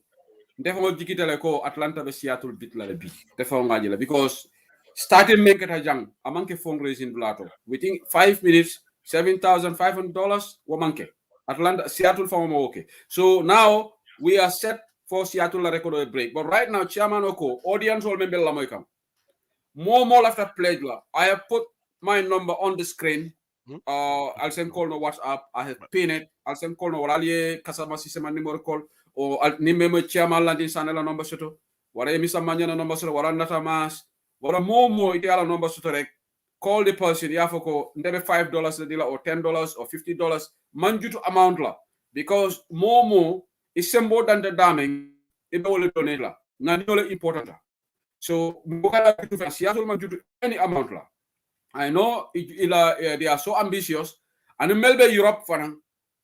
[SPEAKER 4] Defo jikitele ko Atlanta be Seattle bit la le bi. Defo ngajila because starting make it a jang amanke fundraising blato. Within 5 minutes, $7,500 wamanke. Seattle for okay. So now we are set for Seattle la record a break. But right now, Chairman Oko, audience will member la moikam. More after pledge la. I have put my number on the screen. I'll send call no WhatsApp. I have pinned it. I'll send call no walalie kasama sistema number call or ni memo chairman landing sanela number soto. Wara emisa manyana number soto wara nata mas. Wara more ite ala number soto rek. Call the person yafoko ndebe $5 the dealer or $10 or $50 manjutu amount la because more is more than the damning ibe wole donate la ngani wole important la. So mbokala to Seattle manjutu any amount la. I know they are so ambitious. And in Melbourne, Europe,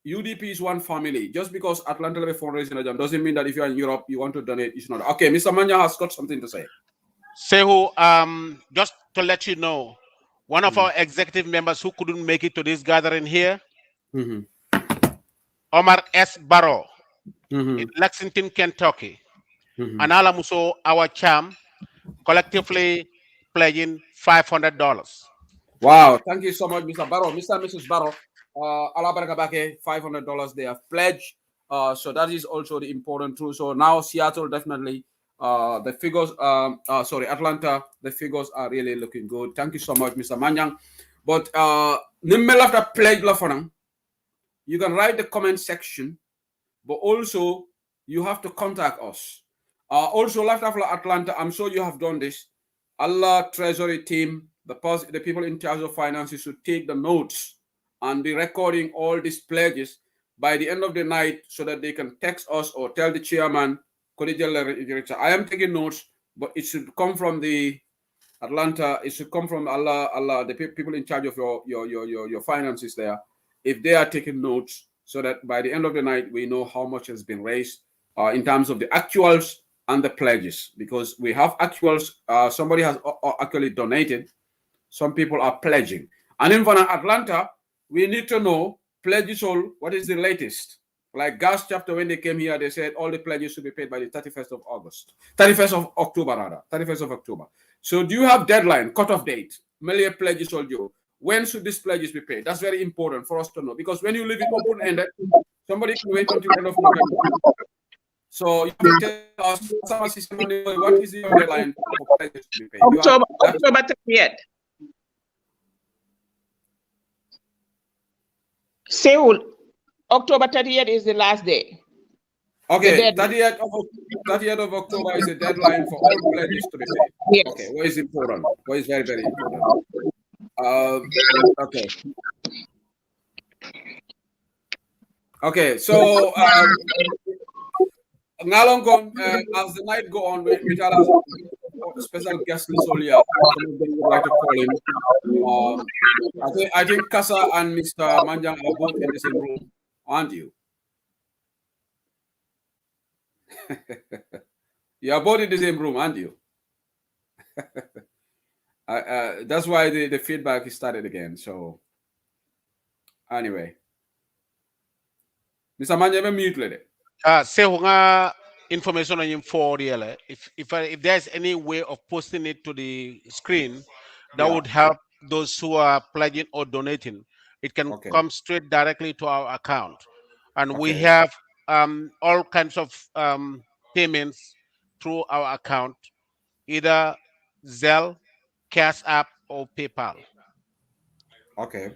[SPEAKER 4] UDP is one family. Just because Atlanta level fundraising doesn't mean that if you're in Europe, you want to donate. You should not. Okay, Mr. Manya has got something to say.
[SPEAKER 13] Sehu, just to let you know, one of our executive members who couldn't make it to this gathering here, Omar S. Barrow, in Lexington, Kentucky, and Alamuso, our cham, collectively pledging $500.
[SPEAKER 4] Wow, thank you so much, Mr. Barrow. Mr. and Mrs. Barrow, Alabarakabake, $500 they have pledged. So that is also the important truth. So now Seattle definitely, the figures, Atlanta, the figures are really looking good. Thank you so much, Mr. Manyang. But after pledge lafanang, you can write the comment section, but also you have to contact us. Also, after Atlanta, I'm sure you have done this. Allah Treasury team, the people in charge of finances should take the notes and be recording all these pledges by the end of the night so that they can text us or tell the chairman, I am taking notes, but it should come from the Atlanta, it should come from Allah, the people in charge of your finances there. If they are taking notes so that by the end of the night, we know how much has been raised in terms of the actuals and the pledges, because we have actuals, somebody has actually donated, some people are pledging. And in Atlanta, we need to know pledges all, what is the latest? Like Gas chapter, when they came here, they said all the pledges should be paid by the 31st of October. So do you have deadline, cutoff date? Million pledges all you. When should these pledges be paid? That's very important for us to know, because when you leave it open-ended, somebody can wait until the end of November. So you can tell us what is the deadline for pledges to be paid?
[SPEAKER 10] October 30th. Seoul, October 30th is the last day.
[SPEAKER 4] Okay, 30th of October is the deadline for all pledges to be paid.
[SPEAKER 10] Yes.
[SPEAKER 4] Okay, what is important? What is very, very important? Okay. Okay, so as the night go on, we tell us special guest list earlier. Would like to call in. I think Kasa and Mr. Manjang are both in the same room, aren't you? You are both in the same room, aren't you? That's why the feedback started again. So anyway, Mr. Manja, mute it.
[SPEAKER 13] Say nga information on him for real. If there's any way of posting it to the screen, that would help those who are pledging or donating. It can come straight directly to our account, and we have all kinds of payments through our account, either Zelle, Cash App, or PayPal.
[SPEAKER 4] Okay.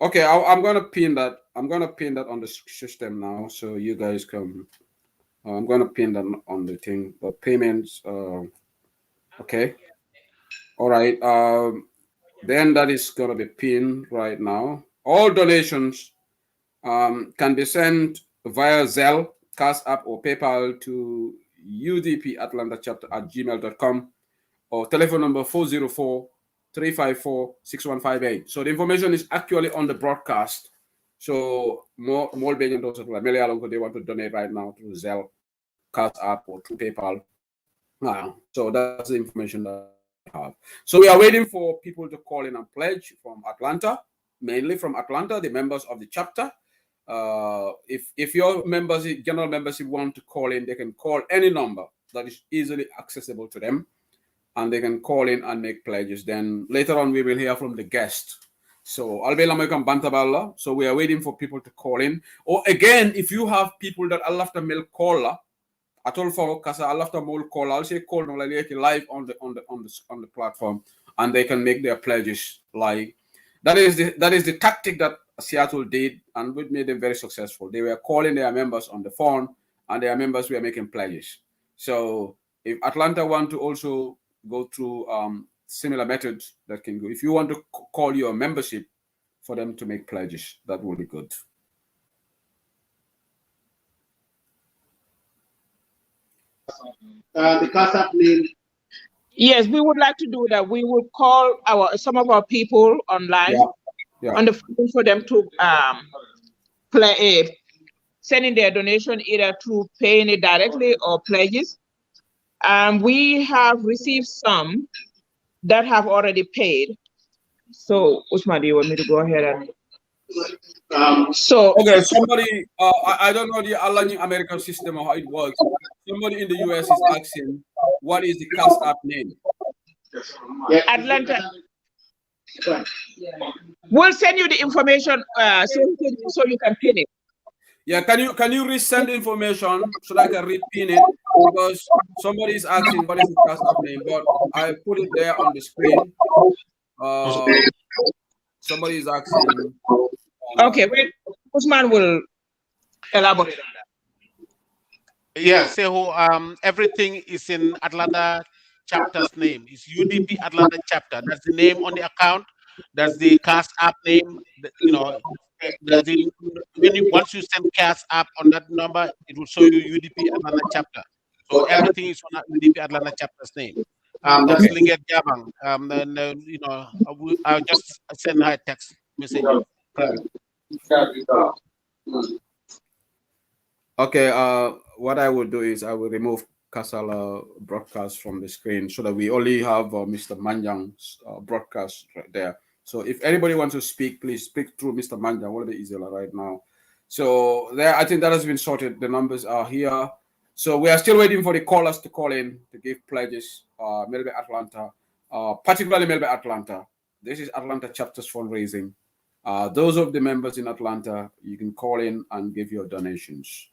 [SPEAKER 4] I'm gonna pin that. I'm gonna pin that on the system now, so you guys can. I'm gonna pin that on the thing. The payments. Okay. All right. Then that is gonna be pinned right now. All donations can be sent via Zelle, Cash App, or PayPal to UDP Atlanta chapter at gmail.com or telephone number 404-354-6158. So the information is actually on the broadcast. So more being those they want to donate right now through Zelle, Cash App, or through PayPal. So that's the information that we have. So we are waiting for people to call in and pledge from Atlanta, mainly from Atlanta, the members of the chapter. If your members, general membership, want to call in, they can call any number that is easily accessible to them, and they can call in and make pledges. Then later on, we will hear from the guest. So Bantaballa. So we are waiting for people to call in. Or again, if you have people that Allah after mail caller, at all for Kasa Allah after mail call, I'll say call live on the platform, and they can make their pledges live. That is the tactic that Seattle did, and which made them very successful. They were calling their members on the phone, and their members were making pledges. So if Atlanta want to also go through similar methods, that can go. If you want to call your membership for them to make pledges, that will be good.
[SPEAKER 18] The CASAP name.
[SPEAKER 10] Yes, we would like to do that. We would call some of our people online on the phone for them to sending their donation either through paying it directly or pledges. We have received some that have already paid. So, Usman, do you want me to go ahead and?
[SPEAKER 4] Okay, somebody, I don't know the Alani American system or how it works. Somebody in the US is asking, what is the Cash App name?
[SPEAKER 10] Atlanta. We'll send you the information so you can pin it.
[SPEAKER 4] Yeah, can you resend the information so that I can repin it? Because somebody is asking what is the Cash App name, but I put it there on the screen. Somebody is asking.
[SPEAKER 10] Okay, wait. Usman will elaborate on that.
[SPEAKER 13] Yeah, so everything is in Atlanta chapter's name. It's UDP Atlanta chapter. That's the name on the account. That's the Cash App name. You know, once you send Cash App on that number, it will show you UDP Atlanta chapter. So everything is on UDP Atlanta chapter's name. That's Linget Jabang. I'll just send her a text message.
[SPEAKER 4] Okay, what I will do is I will remove Kasala broadcast from the screen so that we only have Mr. Manjang's broadcast right there. So if anybody wants to speak, please speak through Mr. Manjang. What is easier right now? So there, I think that has been sorted. The numbers are here. So we are still waiting for the callers to call in to give pledges. Melbourne, Atlanta, particularly Melbourne, Atlanta. This is Atlanta chapter's fundraising. Those of the members in Atlanta, you can call in and give your donations.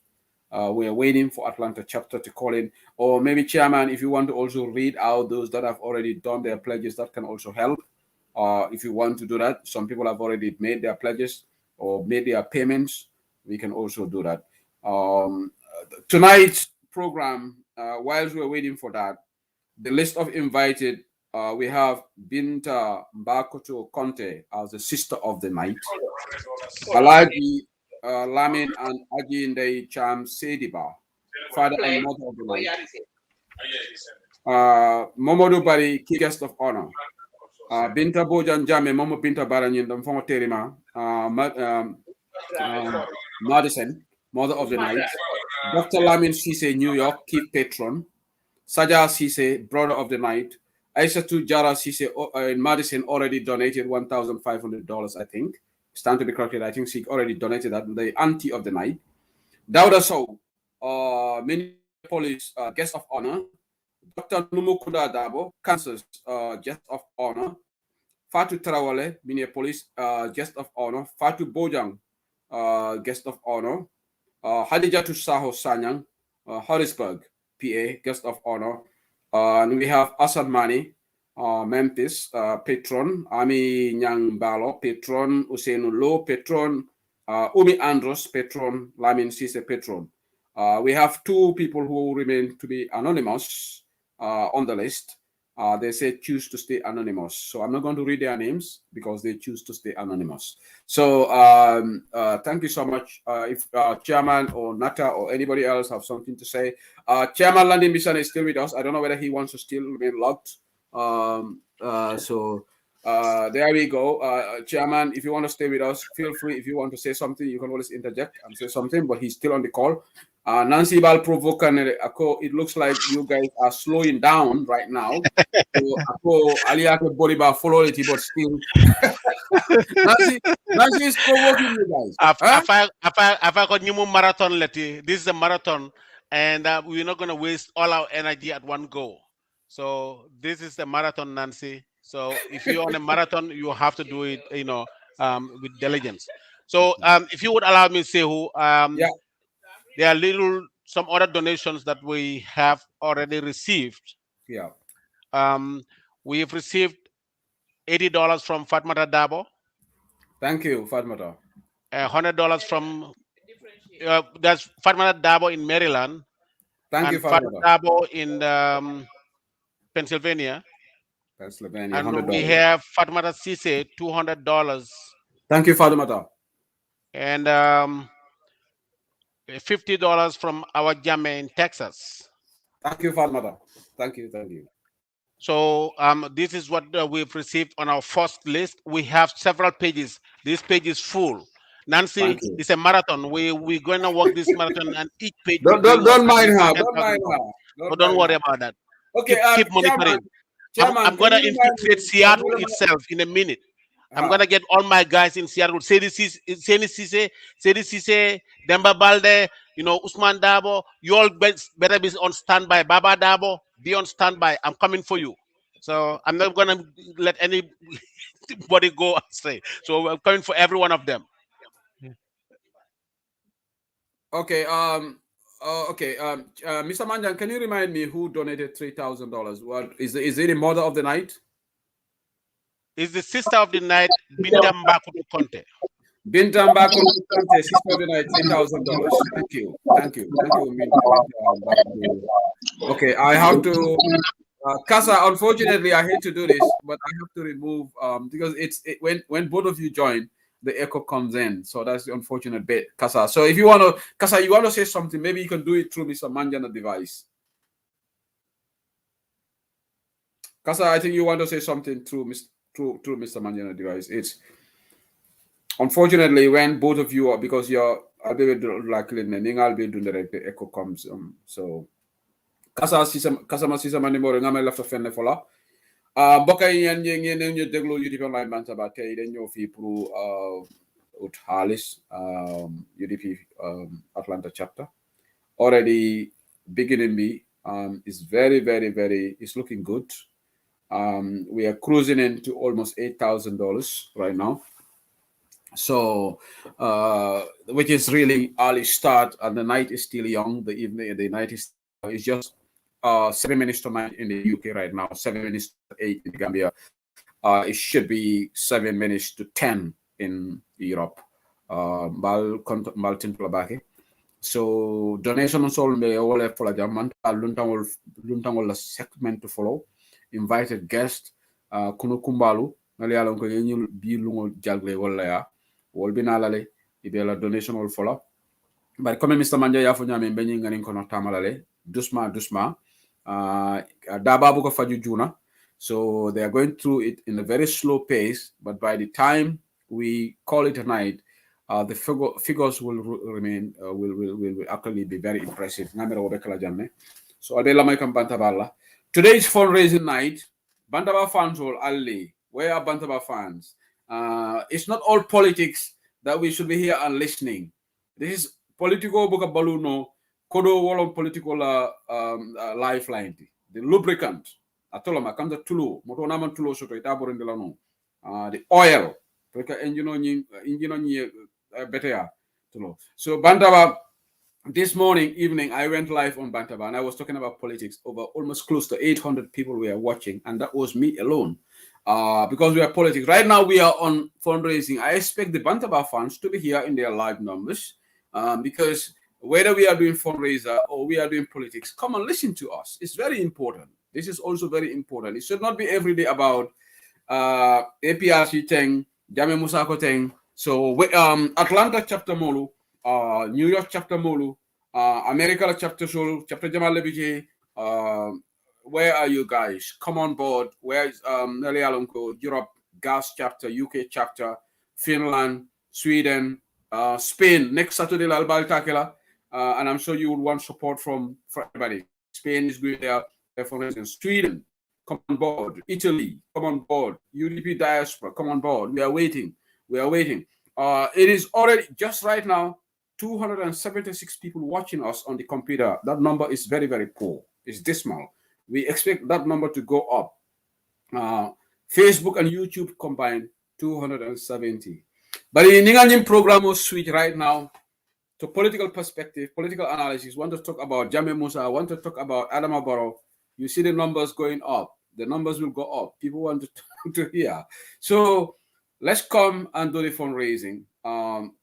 [SPEAKER 4] We are waiting for Atlanta chapter to call in, or maybe chairman, if you want to also read out those that have already done their pledges, that can also help. If you want to do that, some people have already made their pledges or made their payments. We can also do that. Tonight's program, whilst we're waiting for that, the list of invited, we have Binta Mbakoto Conte as the sister of the night. Alaji Lamin and Aginde Cham Sediba, father and mother of the night. Momodu Bari, key guest of honor. Binta Bojan Jame, Momo Binta Baranyin, the former Terima, Madison, mother of the night. Dr. Lamin Sise, New York, Keith Patron. Saja Sise, Brother of the Night. Aisatu Jara Sise in Madison already donated $1,500, I think. Stand to be corrected. I think she already donated that. The auntie of the night. Dauda Sow, Minneapolis guest of honor. Dr. Numukuda Dabo, Kansas guest of honor. Fatu Tarawale, Minneapolis guest of honor. Fatu Bojang, guest of honor. Hadijatu Saho Sanyang, Harrisburg, PA, guest of honor. And we have Asad Mani, Memphis, patron. Ami Nyang Balo, patron. Usainu Lo, patron. Umi Andros, patron. Lamin Sise, patron. We have two people who remain to be anonymous on the list. They say choose to stay anonymous. So I'm not going to read their names because they choose to stay anonymous. So thank you so much. If Chairman or Nata or anybody else have something to say. Chairman Landin Bisan is still with us. I don't know whether he wants to still remain locked. There we go. Chairman, if you want to stay with us, feel free. If you want to say something, you can always interject and say something, but he's still on the call. Nancy Bal Provocan, it looks like you guys are slowing down right now. So, Aliake Boriba follow it, but still. Nancy is provoking you guys.
[SPEAKER 13] If I got new marathon, this is a marathon, and we're not going to waste all our energy at one go. So this is the marathon, Nancy. So if you're on a marathon, you have to do it, with diligence. So if you would allow me to say who, there are some other donations that we have already received.
[SPEAKER 4] Yeah.
[SPEAKER 13] We've received $80 from Fatmata Dabo.
[SPEAKER 4] Thank you, Fatmata.
[SPEAKER 13] $100 from that's Fatmata Dabo in Maryland.
[SPEAKER 4] Thank you,
[SPEAKER 13] Fatmata Dabo in Pennsylvania. And
[SPEAKER 4] $100.
[SPEAKER 13] we have Fatmata Sise, $200.
[SPEAKER 4] Thank you, Fatmata.
[SPEAKER 13] And $50 from our Jame in Texas.
[SPEAKER 4] Thank you, Fatmata. Thank you, thank you.
[SPEAKER 13] So this is what we've received on our first list. We have several pages. This page is full. Nancy, it's a marathon. We're going to work this marathon, and each page.
[SPEAKER 4] Don't mind her. Don't mind her.
[SPEAKER 13] Don't worry about that.
[SPEAKER 4] Okay,
[SPEAKER 13] keep monitoring.
[SPEAKER 4] Chairman,
[SPEAKER 13] I'm going to infiltrate Seattle itself in a minute. I'm going to get all my guys in Seattle. Seni Sise, Demba Balde, Usman Dabo. You all better be on standby. Baba Dabo, be on standby. I'm coming for you. So I'm not going to let anybody go astray. So I'm coming for every one of them.
[SPEAKER 4] Okay. Mr. Manjan, can you remind me who donated $3,000? What is it? The mother of the night?
[SPEAKER 13] Is the sister of the night, Bintamba Conte.
[SPEAKER 4] Bintamba Conte, sister of the night, $3,000. Thank you. Okay, I have to. Casa, unfortunately, I hate to do this, but I have to remove because when both of you join, the echo comes in. So that's the unfortunate bit, Casa. So if you want to, Casa, you want to say something, maybe you can do it through Mr. Manjana device. Casa, I think you want to say something through Mr. Manjana device. It's unfortunately when both of you are, because you're a bit likely I'll be doing the echo comes. So Casa Sisa Manimore Ngame left a fenne fola. Mbokk yi ngeen ñu déglu UDP online Bantaba tey dañ ñëw fii pour ut xaalis UDP Atlanta chapter already beginning bi is very it's looking good. We are cruising into almost $8,000 right now, so which is really early start, and the night is still young. The night is just 7 minutes to 9 in the UK right now, 7 minutes to 8 in Gambia. It should be 7 minutes to 10 in Europe. So donation on sol me wole fola jamman luntangol segment to follow. Invited guest kuno kumbalu ngali yalon ko yenyul bi lungo jagle wala ya wol binalale ibela donation wol follow. But comme Mr. Manja ya fo nyame benyi ngani kono tamalale doucement dababu ko faju juna, so they are going through it in a very slow pace, but by the time we call it a night, the figures will remain will actually be very impressive. So today is fundraising night. Bantaba fans will alley. Where are Bantaba fans? It's not all politics that we should be here and listening. This is political book of baluno kodo wall political lifeline. The lubricant. Atolama comes the tulu. Moto naman tulo soto itabor indelano. The oil. Better. So Bantaba, this evening, I went live on Bantaba and I was talking about politics. Over almost close to 800 people were watching, and that was me alone. Because we are politics. Right now, we are on fundraising. I expect the Bantaba fans to be here in their live numbers, because whether we are doing fundraiser or we are doing politics, come and listen to us. It's very important. This is also very important. It should not be every day about APRC thing, Jame Musako thing. So Atlanta chapter Molu, New York chapter Molu, America chapter Sol, chapter Jamal Lebije. Where are you guys? Come on board. Where is Nelly Alonko, Europe, Gas chapter, UK chapter, Finland, Sweden, Spain. Next Saturday, Albal Takela. And I'm sure you would want support from everybody. Spain is going there, for instance. Sweden, come on board. Italy, come on board. UDP diaspora, come on board. We are waiting. We are waiting. It is already, just right now, 276 people watching us on the computer. That number is very, very poor. It's dismal. We expect that number to go up. Facebook and YouTube combined, 270. But in Ninganim program will switch right now to political perspective, political analysis. Want to talk about Jammeh Musa, want to talk about Adama Barrow. You see the numbers going up. The numbers will go up. People want to hear. So let's come and do the fundraising.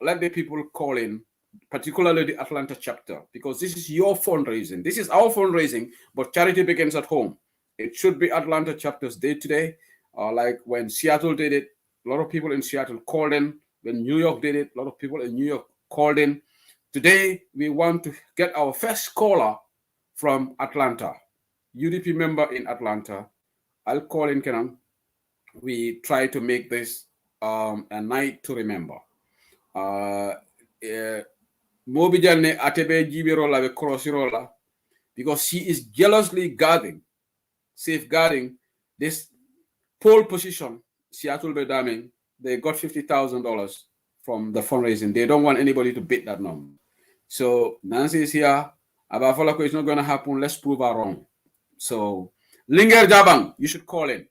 [SPEAKER 4] Let the people call in, particularly the Atlanta chapter, because this is your fundraising. This is our fundraising, but charity begins at home. It should be Atlanta chapter's day today. Like when Seattle did it, a lot of people in Seattle called in. When New York did it, a lot of people in New York called in. Today, we want to get our first caller from Atlanta, UDP member in Atlanta. I'll call in Kenan. We try to make this a night to remember. Mobijane atebe jibirola be crossirola, because she is jealously safeguarding this pole position. Seattle Bedaming, they got $50,000 from the fundraising. They don't want anybody to beat that number. So Nancy is here. Abafolako is not going to happen. Let's prove her wrong. So Linger Jabang, you should call in.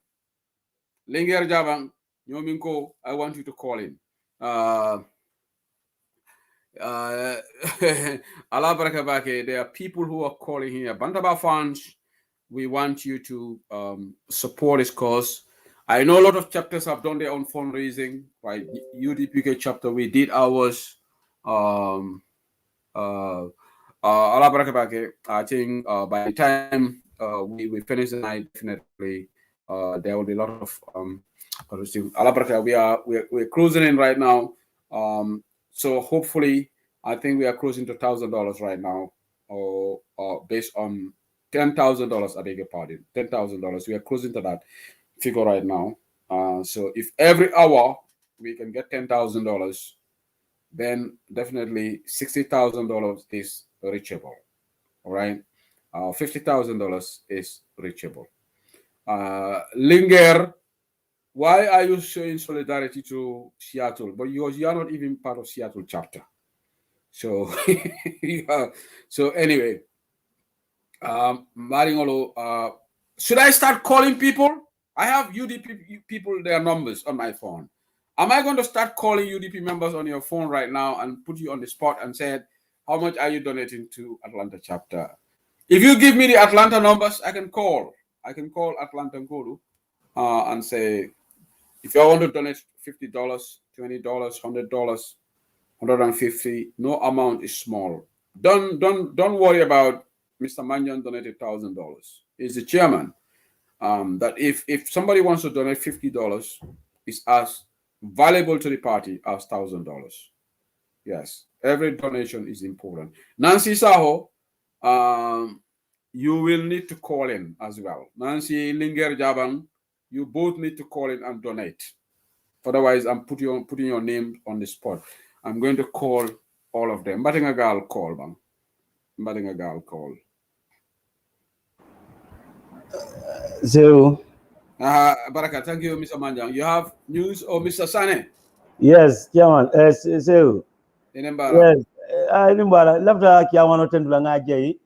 [SPEAKER 4] Linger Jabang, Nyominko, I want you to call in. There are people who are calling here. Bantaba fans, we want you to support this cause. I know a lot of chapters have done their own fundraising. Right, UDPK chapter, we did ours. I think by the time we finish the night, definitely there will be a lot of we're cruising in right now. So hopefully, I think we are closing to $1,000 right now, or based on $10,000. I beg your pardon, $10,000. We are closing to that figure right now. So if every hour we can get $10,000, then definitely $60,000 is reachable. All right, $50,000 is reachable. Linger, why are you showing solidarity to Seattle? But you are not even part of Seattle chapter. So, so anyway, Maringolo, should I start calling people? I have UDP people, their numbers on my phone. Am I going to start calling UDP members on your phone right now and put you on the spot and say, how much are you donating to Atlanta chapter? If you give me the Atlanta numbers, I can call. I can call Atlanta Nkolu and say, if you want to donate $50, $20, $100, $150, no amount is small. Don't worry about Mr. Manjan donated $1,000. He's the chairman. That if somebody wants to donate $50, it's as valuable to the party as $1,000. Yes, every donation is important. Nancy Saho, you will need to call in as well. Nancy Linger Jabang, you both need to call in and donate. Otherwise, I'm putting your name on the spot. I'm going to call all of them. Mbatingagal call, bang. Mbatingagal call.
[SPEAKER 7] So.
[SPEAKER 4] Baraka, thank you, Mr. Manjang. You have news or Mr. Sane?
[SPEAKER 7] Yes, Chairman. So. Yes, Inimbara. Lafta Kiamano Tendula Ngaji.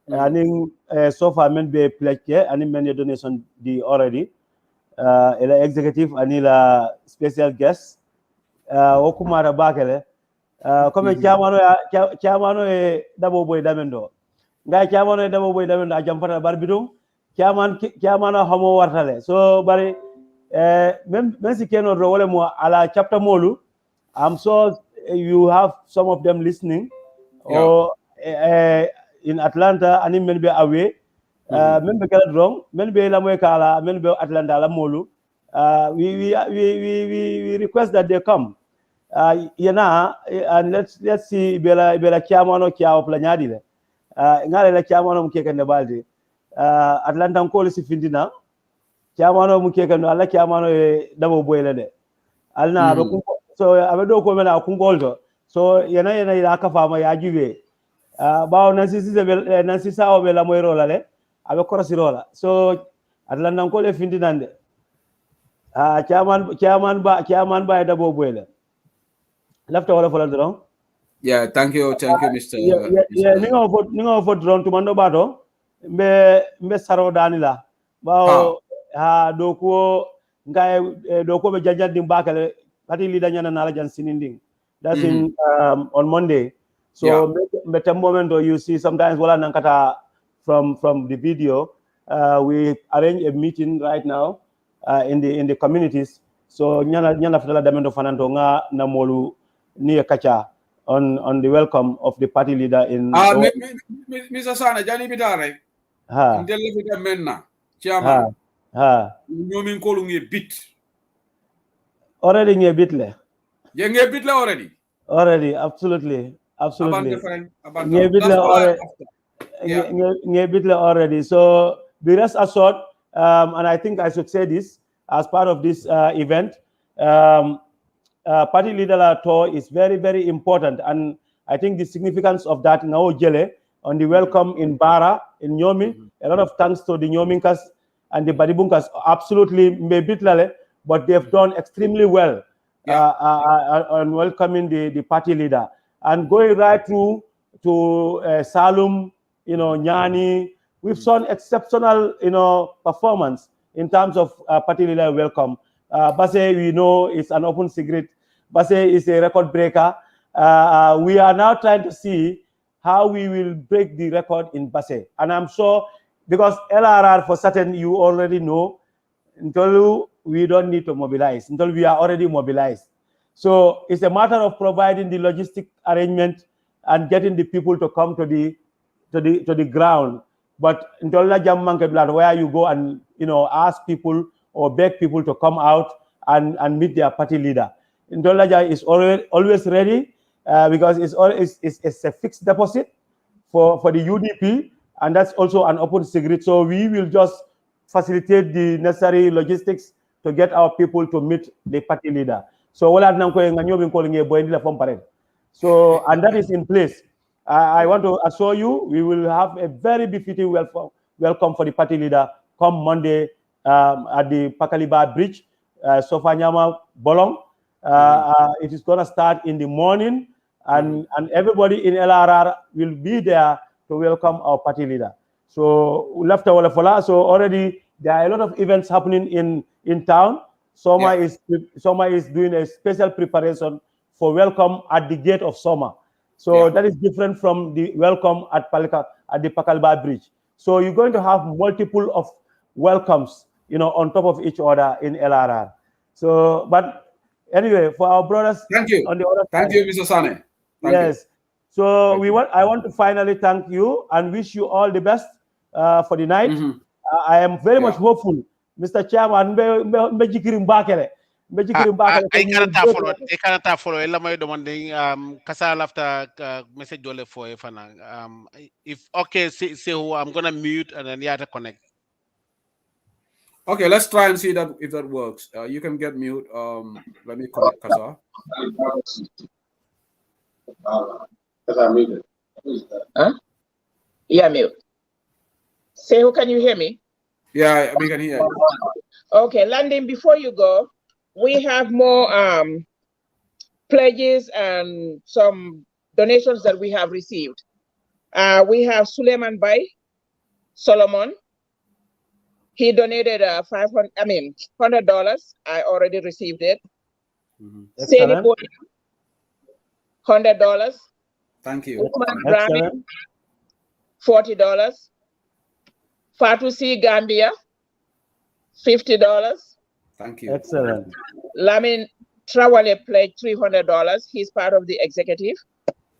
[SPEAKER 7] And so far, men be pledged here, and many donation the already. Ila executive and ila special guest. Okumara Bakele. Come Kiamano double boy damendo. Guy Kiamano double boy damendo. I jump on a barbidum. Kiamano homo wartale. So, Barry, Messi Keno Role mo ala chapter molu. I'm sure you have some of them listening. Or in Atlanta, and in be away. Men be kala wrong. Men be la moy kala. Men be Atlanta la molu. We request that they come. And let's see bela kiamano kia oplanyadi le. Ngale la kiamano mkeka ne baldi. Atlanta nkoli si findina. Kiamano mkeka no ala kiamano double boy de. Alna so abedo ko mena kungoldo. So yana ila kafama ya jiwe. Bao nansi sao bela moyro la le. Abe korosi rola. So Atlanta nkoli findina de. Chairman ba double boy le. Left over for the wrong.
[SPEAKER 4] Yeah, thank you, Mr.
[SPEAKER 7] Yeah. Ningo for drone to mando bato. Me saro danila. Bao doko ngai doko be janja dim bakale. Party leader nyana nala jan sininding. That's in on Monday. So at a moment you see sometimes wala nankata from the video. We arrange a meeting right now in the communities. So nyana fitala damendo fananto nga na molu near Kacha on the welcome of the party leader in
[SPEAKER 4] Mr. Sana Jani Bidare. Ndele vita menna chairman. Nyomin kolungi bit.
[SPEAKER 7] Already near bitle.
[SPEAKER 4] Yeah, near bitle already.
[SPEAKER 7] Already, absolutely. Near bitle already. So be rest assured, and I think I should say this as part of this event. Party leader tour is very, very important, and I think the significance of that now jele on the welcome in Bara in Nyomi. A lot of thanks to the Nyominkas and the Badibunkas. Absolutely, but they've done extremely well on welcoming the party leader and going right through to Salum, Nyani. We've shown exceptional, performance in terms of party leader welcome. Basse, we know it's an open secret. Basse is a record breaker. We are now trying to see how we will break the record in Basse. And I'm sure, because LRR for certain, you already know, until we don't need to mobilize, until we are already mobilized. So it's a matter of providing the logistic arrangement and getting the people to come to the ground. But until where you go and ask people or beg people to come out and meet their party leader. Ndolaja is always ready because it's a fixed deposit for the UDP, and that's also an open secret. So we will just facilitate the necessary logistics to get our people to meet the party leader. So and that is in place. I want to assure you, we will have a very befitting welcome for the party leader come Monday at the Pakaliba Bridge, Sofanyama Bolong. It is going to start in the morning, and everybody in LRR will be there to welcome our party leader. So so already there are a lot of events happening in town. Soma is doing a special preparation for welcome at the gate of Soma. So that is different from the welcome at the Pakalba Bridge. So you're going to have multiple of welcomes, on top of each other in LRR. So, but anyway, for our brothers on the other side.
[SPEAKER 4] Thank you, Mr. Sane.
[SPEAKER 7] Yes. So I want to finally thank you and wish you all the best for the night. I am very much hopeful, Mr. Chairman.
[SPEAKER 13] I cannot follow. Ella may demanding kasa after message dole for if okay, say who I'm gonna mute and then you have to connect.
[SPEAKER 4] Okay, let's try and see if that works. You can get mute. Let me connect Kasa.
[SPEAKER 10] Huh? Yeah, mute. Say, who can you hear me?
[SPEAKER 4] Yeah, we can hear you.
[SPEAKER 10] Okay, Landing, before you go, we have more pledges and some donations that we have received. We have Suleiman Bay Solomon. He donated $100. I already received it. Sadie Boy, $100.
[SPEAKER 4] Thank you.
[SPEAKER 10] Brahmin, $40. Fatu C Gambia, $50.
[SPEAKER 4] Thank you.
[SPEAKER 7] Excellent.
[SPEAKER 10] Lamin Trawale pledged $300. He's part of the executive.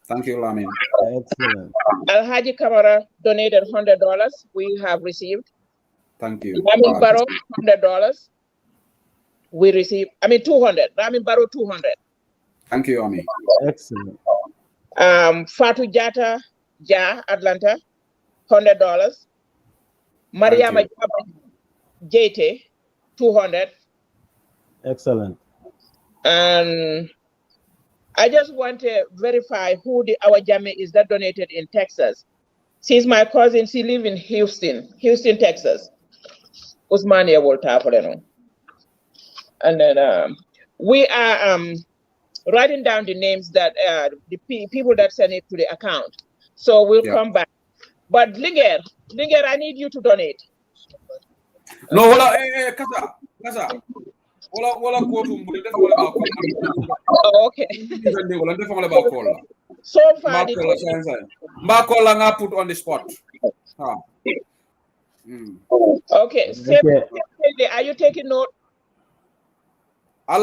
[SPEAKER 4] Thank you, Lamin.
[SPEAKER 7] Excellent.
[SPEAKER 10] Alhaji Kamara donated $100. We have received.
[SPEAKER 4] Thank you.
[SPEAKER 10] Lamin Barrow, $100. We received. I mean, 200. Lamin Barrow, 200.
[SPEAKER 4] Thank you, Ami.
[SPEAKER 7] Excellent.
[SPEAKER 10] Fatu Jata, Ja, Atlanta, $100. Mariama Jete, 200.
[SPEAKER 7] Excellent.
[SPEAKER 10] And I just want to verify who our Jame is that donated in Texas. She's my cousin. She lives in Houston, Texas. Usmania Volta. And then we are writing down the names that the people that send it to the account. So we'll come back. But Linger, I need you to donate.
[SPEAKER 4] No, hola, Kasa. Hola,
[SPEAKER 10] Oh, okay. So far,
[SPEAKER 4] Makola nga put on the spot.
[SPEAKER 10] Okay. Are you taking note?
[SPEAKER 4] I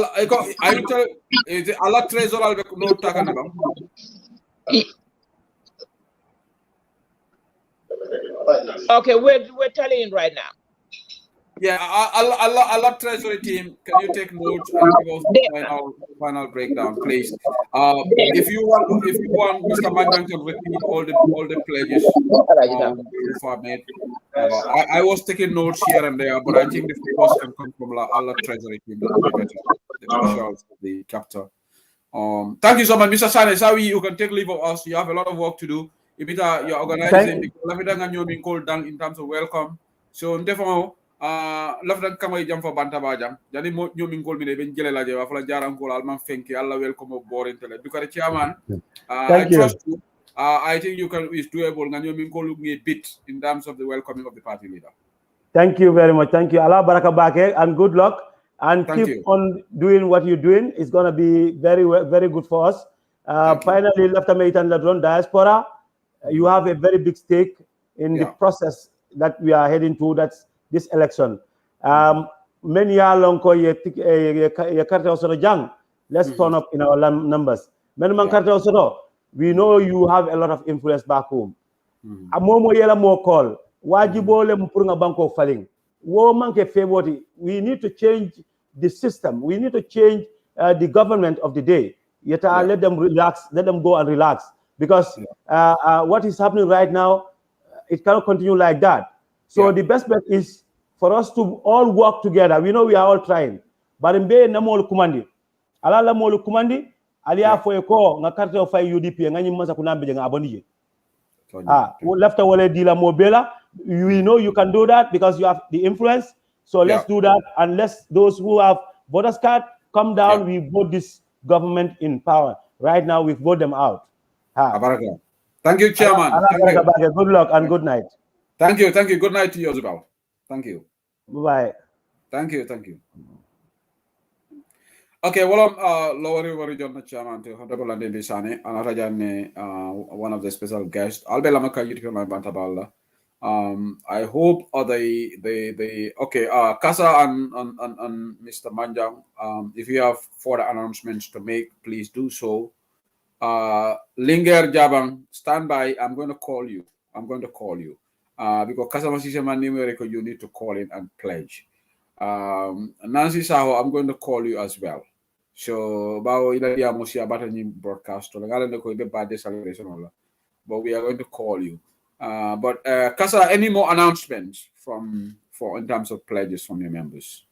[SPEAKER 4] tell Allah treasure albe note takanagam.
[SPEAKER 10] Okay, we're telling you right now.
[SPEAKER 4] Yeah, Allah treasury team, can you take notes and give us the final breakdown, please? If you want Mr. Manjang to repeat all the pledges so far made. I was taking notes here and there, but I think the focus can come from Allah treasury team. That will be better. The officials of the chapter. Thank you so much, Mr. Sane. Sorry, you can take leave of us. You have a lot of work to do. If you're organizing, in terms of welcome. So, therefore, lafdan kamay jam for banta bajam jadi mo nyomi ngol mi ben jele la jewa fala jaran ko alman fenki alla welcome of boring tele because chairman I trust you. I think you can is doable nga nyomi ngol ngi bit in terms of the welcoming of the party leader.
[SPEAKER 7] Thank you very much. Thank you. Allah baraka bake and good luck and
[SPEAKER 4] Thank
[SPEAKER 7] keep
[SPEAKER 4] you.
[SPEAKER 7] on doing what you're doing. It's going to be very good for us. Finally, left American Ladron diaspora, you have a very big stake in the process that we are heading to. That's this election. Many are long ko ye karte osoto jang. Let's turn up in our numbers. Many man karte osoto. We know you have a lot of influence back home. Amomo yela mo call. Wajibole mpurunga banko falling. Wo manke favori. We need to change the system. We need to change the government of the day. Yet let them relax. Let them go and relax. Because what is happening right now, it cannot continue like that. So the best bet is for us to all work together. We know we are all trying. But mbe namol kumandi. Ala la mol kumandi. Alia fo eko nga carte of UDP nga nyimasa kunambe nga abonije. Left away dealer mobela. We know you can do that because you have the influence. So let's do that. And those who have voters card come down. We vote this government in power. Right now, we vote them out.
[SPEAKER 4] Thank you, Chairman.
[SPEAKER 7] Good luck and good night.
[SPEAKER 4] Thank you. Good night to you as well. Thank you.
[SPEAKER 7] Bye.
[SPEAKER 4] Thank you. Okay, well, lower region chairman to Honorable Landing Bisani, and one of the special guests. I'll be Lamaka my Bantabala. I hope Kasa and Mr. Manjang, if you have further announcements to make, please do so. Linger Jabang, stand by. I'm going to call you. Because Kasa Masisema Nimeriko, you need to call in and pledge. Nancy Saho, I'm going to call you as well. So, bawo ila dia mo siya bata ni broadcast. Ko ibe birthday celebration but we are going to call you. But Kasa, any more announcements in terms of pledges from your members?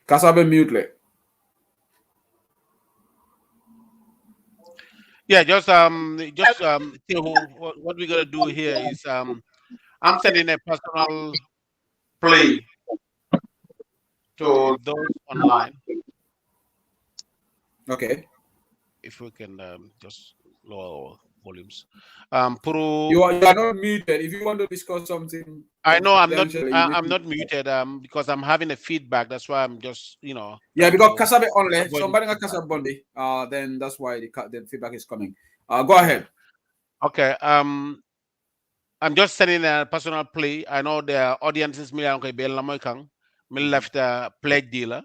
[SPEAKER 4] Kasa be mute.
[SPEAKER 13] Yeah, what we're gonna do here is I'm sending a personal play to those online.
[SPEAKER 4] Okay.
[SPEAKER 13] If we can just lower our volumes.
[SPEAKER 4] You are not muted. If you want to discuss something
[SPEAKER 13] I know I'm
[SPEAKER 4] confidentially,
[SPEAKER 13] not muted because I'm having a feedback. That's why I'm just
[SPEAKER 4] yeah, because
[SPEAKER 13] to
[SPEAKER 4] Kasabe only
[SPEAKER 13] avoid
[SPEAKER 4] somebody got
[SPEAKER 13] feedback.
[SPEAKER 4] Kasabe Bondi. Then that's why the feedback is coming. Go ahead.
[SPEAKER 13] Okay. I'm just sending a personal plea. I know the audiences me left a pledge dealer.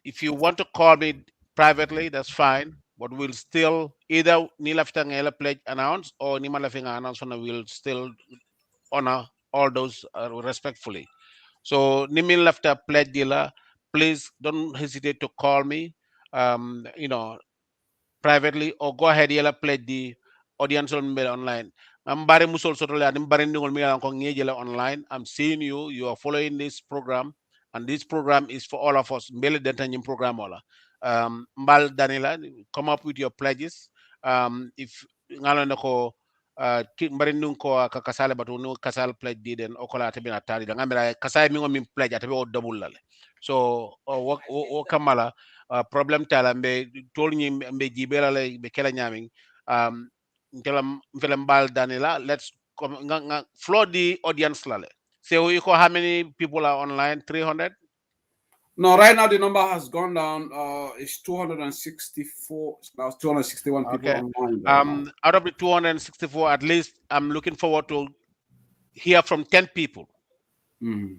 [SPEAKER 13] If you want to call me privately, that's fine. But we'll still either Nilafta pledge announce or Nima Lafinga announcement will still honor all those respectfully. So Nimin left a pledge dealer. Please don't hesitate to call me. Privately or go ahead yela pledge the audience on online. I'm bare musol sotole adim bare ndingol mi ko ngejela online. I'm seeing you are following this program, and this program is for all of us. Mbele dentanyim program ola. Mbal Danila, come up with your pledges. If ngalo nako mbari nun ko ka kasale batu no kasal pledge di den okola tabi na tari da ngamira kasai mi ngomi pledge atabi o double lale. So o kamala problem tala mbe tol ni mbe jibela le be kala nyaming ntelam mbal Danila, let's flood the audience lale. So you how many people are online? 300.
[SPEAKER 4] No, right now the number has gone down. It's 264. Now 261 people
[SPEAKER 13] Okay.
[SPEAKER 4] online right now.
[SPEAKER 13] Out of the 264, at least I'm looking forward to hear from 10 people.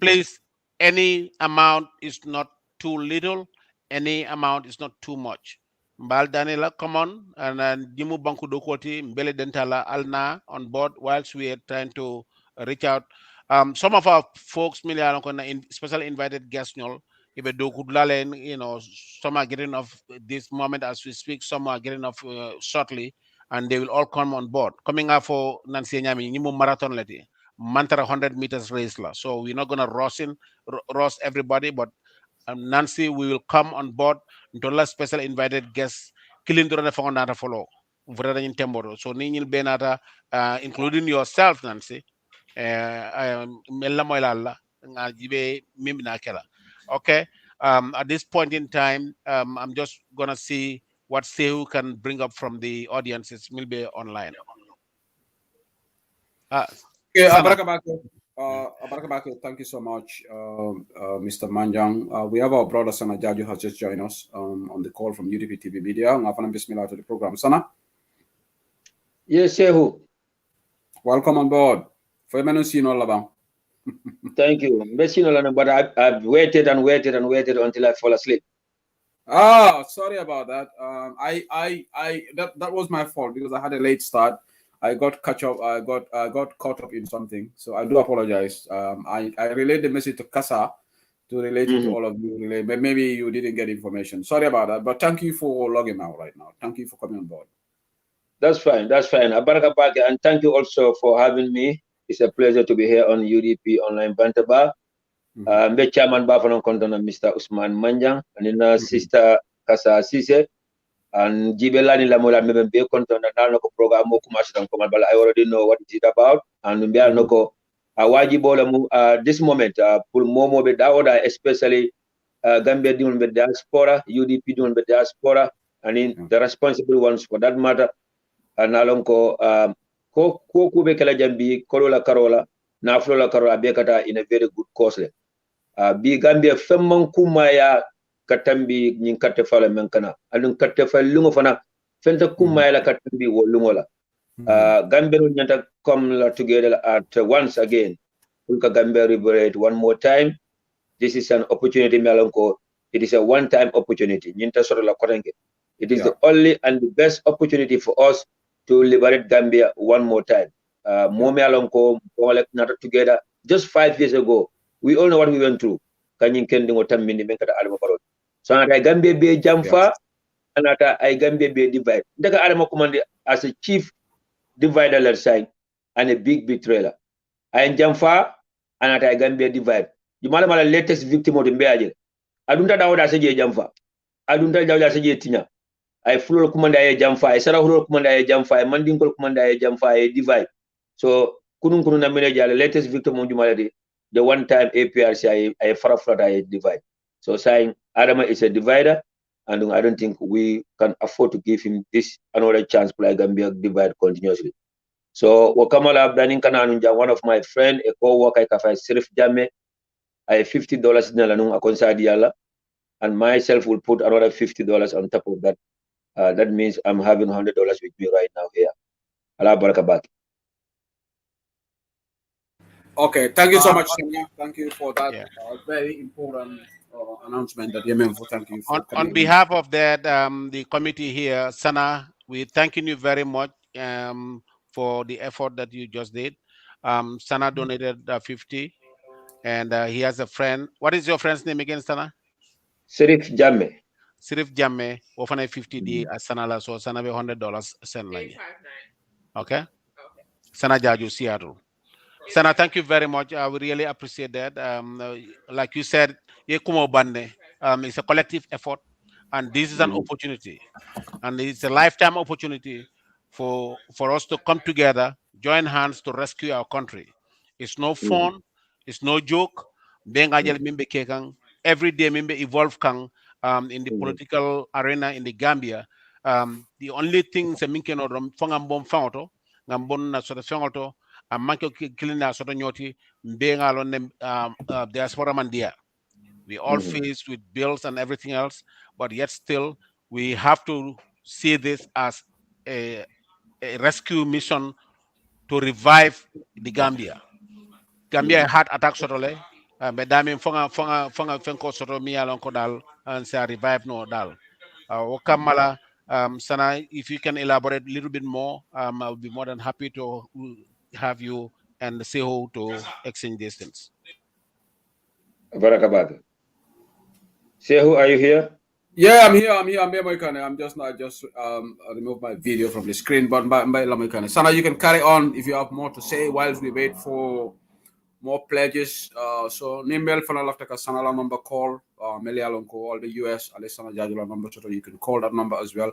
[SPEAKER 13] Please, any amount is not too little, any amount is not too much. Mbal Daniela, come on, and then Jimu Banku Dokoti, Mbele Dentala, Alna on board whilst we are trying to reach out. Some of our folks, special invited guests, if do some are getting off this moment as we speak, some are getting off shortly, and they will all come on board. Coming up for Nancy Nyami, Nimu Marathon Leti. Mantara 100 meters race la. So we're not gonna rush everybody, but Nancy, we will come on board until special invited guests kilindro na fonda follow. So ninil benata including yourself, Nancy. Okay. At this point in time, I'm just gonna see what Sehu can bring up from the audiences will be online.
[SPEAKER 4] Abarakabake, thank you so much, Mr. Manjang. We have our brother Sana Jaju has just joined us on the call from UDP TV Media. Ngafana bismillah to the program. Sana?
[SPEAKER 18] Yes, Sehu.
[SPEAKER 4] Welcome on board.
[SPEAKER 18] Thank you. But I've waited and waited and waited until I fall asleep.
[SPEAKER 4] Sorry about that. That was my fault because I had a late start. I got caught up in something, so I do apologize. I relayed the message to Kasa to relate it to all of you, but maybe you didn't get information. Sorry about that, but thank you for logging out right now. Thank you for coming on board.
[SPEAKER 18] That's fine. That's fine. Abarakabake, and thank you also for having me. It's a pleasure to be here on UDP Online Bantaba. I'm the chairman Bafanon Kontona, Mr. Usman Manjang, and then Sister Kasa Sise. And Jibelani Lamola Mebe Kontona Naloko program but I already know what it is about. And Mbianoko Awajibola this moment, Pulmomo Bedaoda, especially Gambia doing the diaspora, UDP doing the diaspora, and in the responsible ones for that matter. And Alonko ko kube kala jambi kolola karola na flola karola bekata in a very good cause. Bi Gambia femman kumaya katambi nyin katte fala menkana alun katte fal lungo fana fenta kumaya la katambi wo lungo la Gambia nyanta come together at once again. Ulka Gambia liberate one more time. This is an opportunity Melonko. It is a one-time opportunity. Nyinta soro la korenge. It is the only and the best opportunity for us to liberate Gambia one more time. Momi Alonko, together just 5 years ago. We all know what we went through. Kanyin kendi ngotam mini menkata alama parot. So I Gambia be jamfa, and I Gambia be divide. Ndaka alama command as a chief divider led side and a big trailer. I jamfa and I Gambia divide. You malama latest victim of the Mbeaje. Adunta dawda seje jamfa. Adunta dawda seje tinya. ay fulol kumanda ay jamfa ay sara hulol kumanda ay jamfa ay mandinkol kumanda ay jamfa ay divide. So kunun na mine jale latest victim mo jumalade the one time APRC ay faraflata ay divide. So saying Adama is a divider, and I don't think we can afford to give him this another chance to play Gambia divide continuously. So Wakamala Abdanin Kananunja, one of my friend, a co-worker Kafa Sirif Jame, I $50 in Lanung Akonsa Diala, and myself will put another $50 on top of that. That means I'm having $100 with me right now here. Allah Barakabat.
[SPEAKER 4] Okay, thank you so much, Sonia. Thank you for that very important announcement that you made. Thank you for
[SPEAKER 13] on behalf of that the committee here, Sana, we thanking you very much for the effort that you just did. Sana donated 50, and he has a friend. What is your friend's name again, Sana?
[SPEAKER 18] Sirif Jame.
[SPEAKER 13] Sirif Jame, often 50 D Sana la so Sana be $100 send like. Okay. Sana Jaju Seattle. Sana, thank you very much. We really appreciate that. Like you said, it's a collective effort, and this is an opportunity, and it's a lifetime opportunity for us to come together, join hands to rescue our country. It's no fun, it's no joke. Every day, member evolve in the political arena in the Gambia. The only thing that minke no fangam bom fangoto, ngambon na sort of fangoto, a manko kilina sort of nyoti, being alone diaspora mandia. We all faced with bills and everything else, but yet still we have to see this as a rescue mission to revive the Gambia. Gambia had attack sotole, but dami fonga fenko soto mi alon ko dal and say revive no dal. Wakamala, Sana, if you can elaborate a little bit more, I'll be more than happy to have you and Seho to exchange these things.
[SPEAKER 18] Barakabat. Sehu, are you here?
[SPEAKER 4] Yeah, I'm here. I'm just remove my video from the screen. But Sana, you can carry on if you have more to say whilst we wait for more pledges. So Nimbel Fanalaftaka Sanala number call, Melialonko, all the US, Alessandra Jajula number, so you can call that number as well.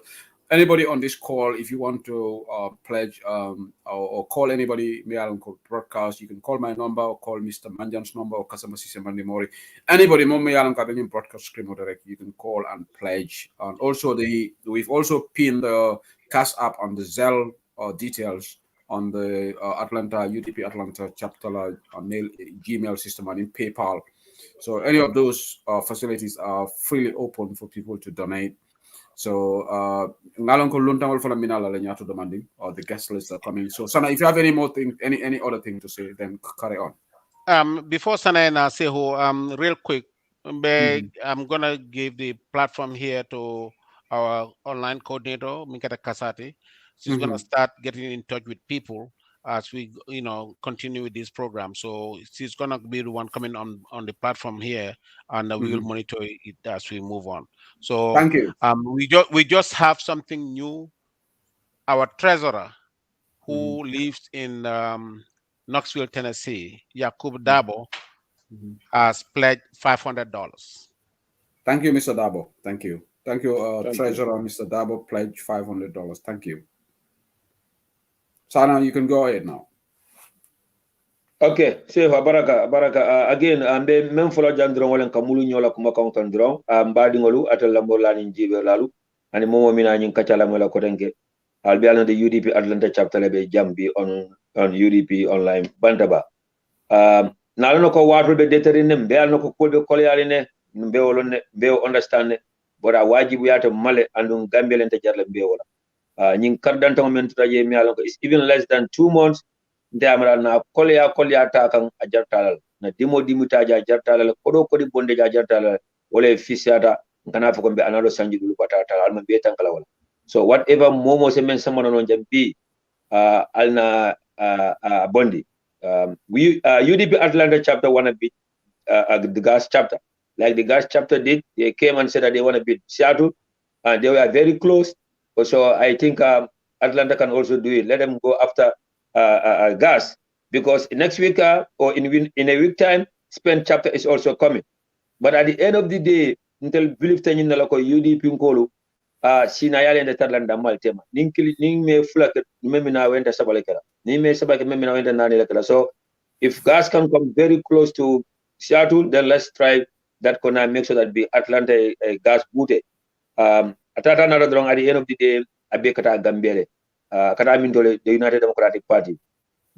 [SPEAKER 4] Anybody on this call, if you want to pledge or call anybody, Melialonko broadcast, you can call my number or call Mr. Manjan's number or Kasama Sisemandi Mori. Anybody, Melialonko broadcast screen or direct, you can call and pledge. And also we've also pinned the Cash App on the Zelle details on the UDP Atlanta chapter mail Gmail system and in PayPal. So any of those facilities are freely open for people to donate. So the guest list are coming. So Sana, if you have any more thing, any other thing to say, then carry on.
[SPEAKER 13] Before Sana and Seho, real quick, I'm gonna give the platform here to our online coordinator, Mikata Kasati. She's gonna start getting in touch with people as we continue with this program. So she's gonna be the one coming on the platform here, and we will monitor it as we move on. So
[SPEAKER 4] thank you.
[SPEAKER 13] We just have something new. Our treasurer, who lives in Knoxville, Tennessee, Yakub Dabo, has pledged $500.
[SPEAKER 4] Thank you, Mr. Dabo. Thank you. Thank you, Treasurer Mr. Dabo pledged $500. Thank you. Sana, you can go ahead now.
[SPEAKER 18] Okay, so baraka again ambe men folo jandron walen kamulu nyola kuma kan dron mbadi ngolu atal lambo lani jibe lalu ani momo mina nyin kacala mola ko denke albi alna de UDP Atlanta chapter be jambi on UDP online bantaba nalano ko wato be determine be alno ko kolbe kolyali ne be wolone be understand but a wajibu yata male andun gambia lente jarle be wala nyin kardanta men tutaje mi alon ko is even less than 2 months ndamara na kolya ta kan a jartalal na dimita ja jartalal kodo kodi bonde ja jartalal wala fisiata kana fa ko be analo sanji dulu patata alma be tankala wala so whatever momo se men samana non jambi alna bondi we UDP Atlanta chapter want to beat the gas chapter like the gas chapter did. They came and said that they want to beat Seattle and they were very close. So I think Atlanta can also do it. Let them go after gas, because next week or in a week time, Spain chapter is also coming. But at the end of the day, until believe UDP Nkolu, sina yale nda tarlanda maltema ning me fulak memina wenta sabalekala ni me sabake memina wenta nani lekala. So if gas can come very close to Seattle, then let's try that corner, make sure that the Atlanta gas booted. Atata na at the end of the day abe kata Gambia kata the United Democratic Party.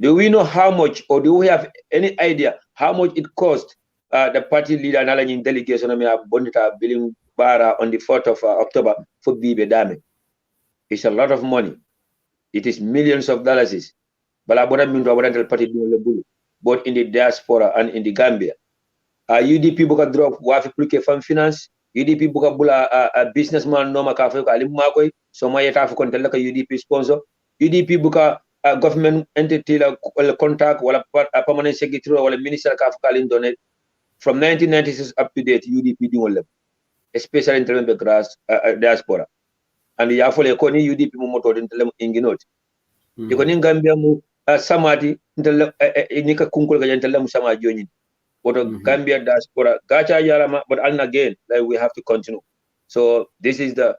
[SPEAKER 18] Do we know how much, or do we have any idea how much it cost the party leader and in delegation of Bonita Billing Bara on the 4th of October for Bibe Dame? It's a lot of money. It is millions of dollars. But party both in the diaspora and in the Gambia. UDP buka drop wafi pluke fan finance. UDP buka bula a businessman no makafe ka alimakoi. So my yeta kontella ka UDP sponsor. UDP buka government entity la contact wala permanent secretary wala minister ka kalin donate from 1996 up to date. UDP di wala, especially in terms of grass diaspora. And the yafole ko ni UDP mo moto din tele inginoti. Iko ni Gambia mu samati tele nika kunkul ka tele mu sama joni. But Gambia diaspora gacha yarama, but again like we have to continue. So this is the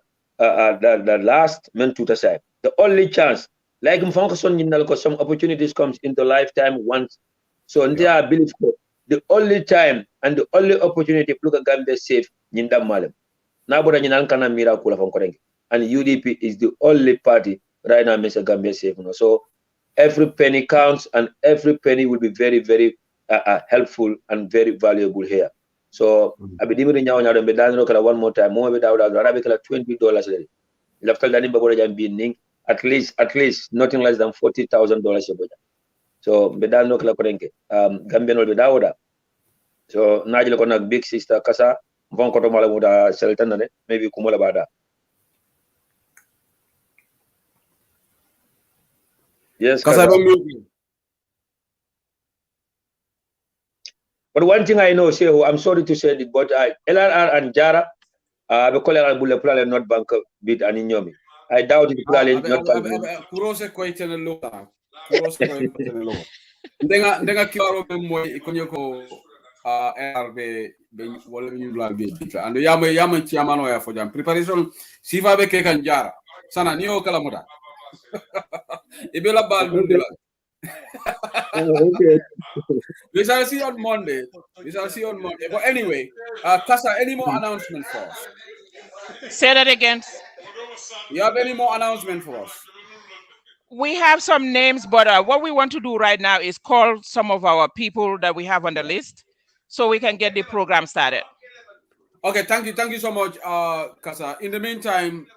[SPEAKER 18] last meant to decide. The only chance, like some opportunities comes into lifetime once. So I believe the only time and the only opportunity look at Gambia safe Ninda Malem. Now but kana miracle from Koreng. And UDP is the only party right now makes Gambia safe. So every penny counts and every penny will be very, very helpful and very valuable here. So I be dimiri nyawo nyawo be dano kala one more time mo be dawda arabe kala $20 lady. Laftal dani ba boda jam binning at least nothing less than $40,000 boda. So be dano kala korenke Gambia no be dawda. So najile ko nak big sister kasa von ko to mala muda seltan ne maybe kumola bada. Yes, kasa. But one thing I know, Shehu, I'm sorry to say it, but LRR and Jara, the Kolera Bulle Plale not bank bid and Inyomi. I doubt it Plale not bank.
[SPEAKER 4] Kurose question loka. Kurose question loka. Ndenga kiwaro mo ikonyo ko LRB be wala ñu la be bita. And yama chiamano ya fojam. Preparation sifa be ke kan Jara. Sana niyo kala moda. Ibela bal mundila.
[SPEAKER 18] Okay.
[SPEAKER 4] We shall see on Monday. But anyway, Kasa, any more announcement for us?
[SPEAKER 10] Say that again.
[SPEAKER 4] You have any more announcement for us?
[SPEAKER 10] We have some names, but what we want to do right now is call some of our people that we have on the list so we can get the program started.
[SPEAKER 4] Okay, thank you so much, Kasa. In the meantime,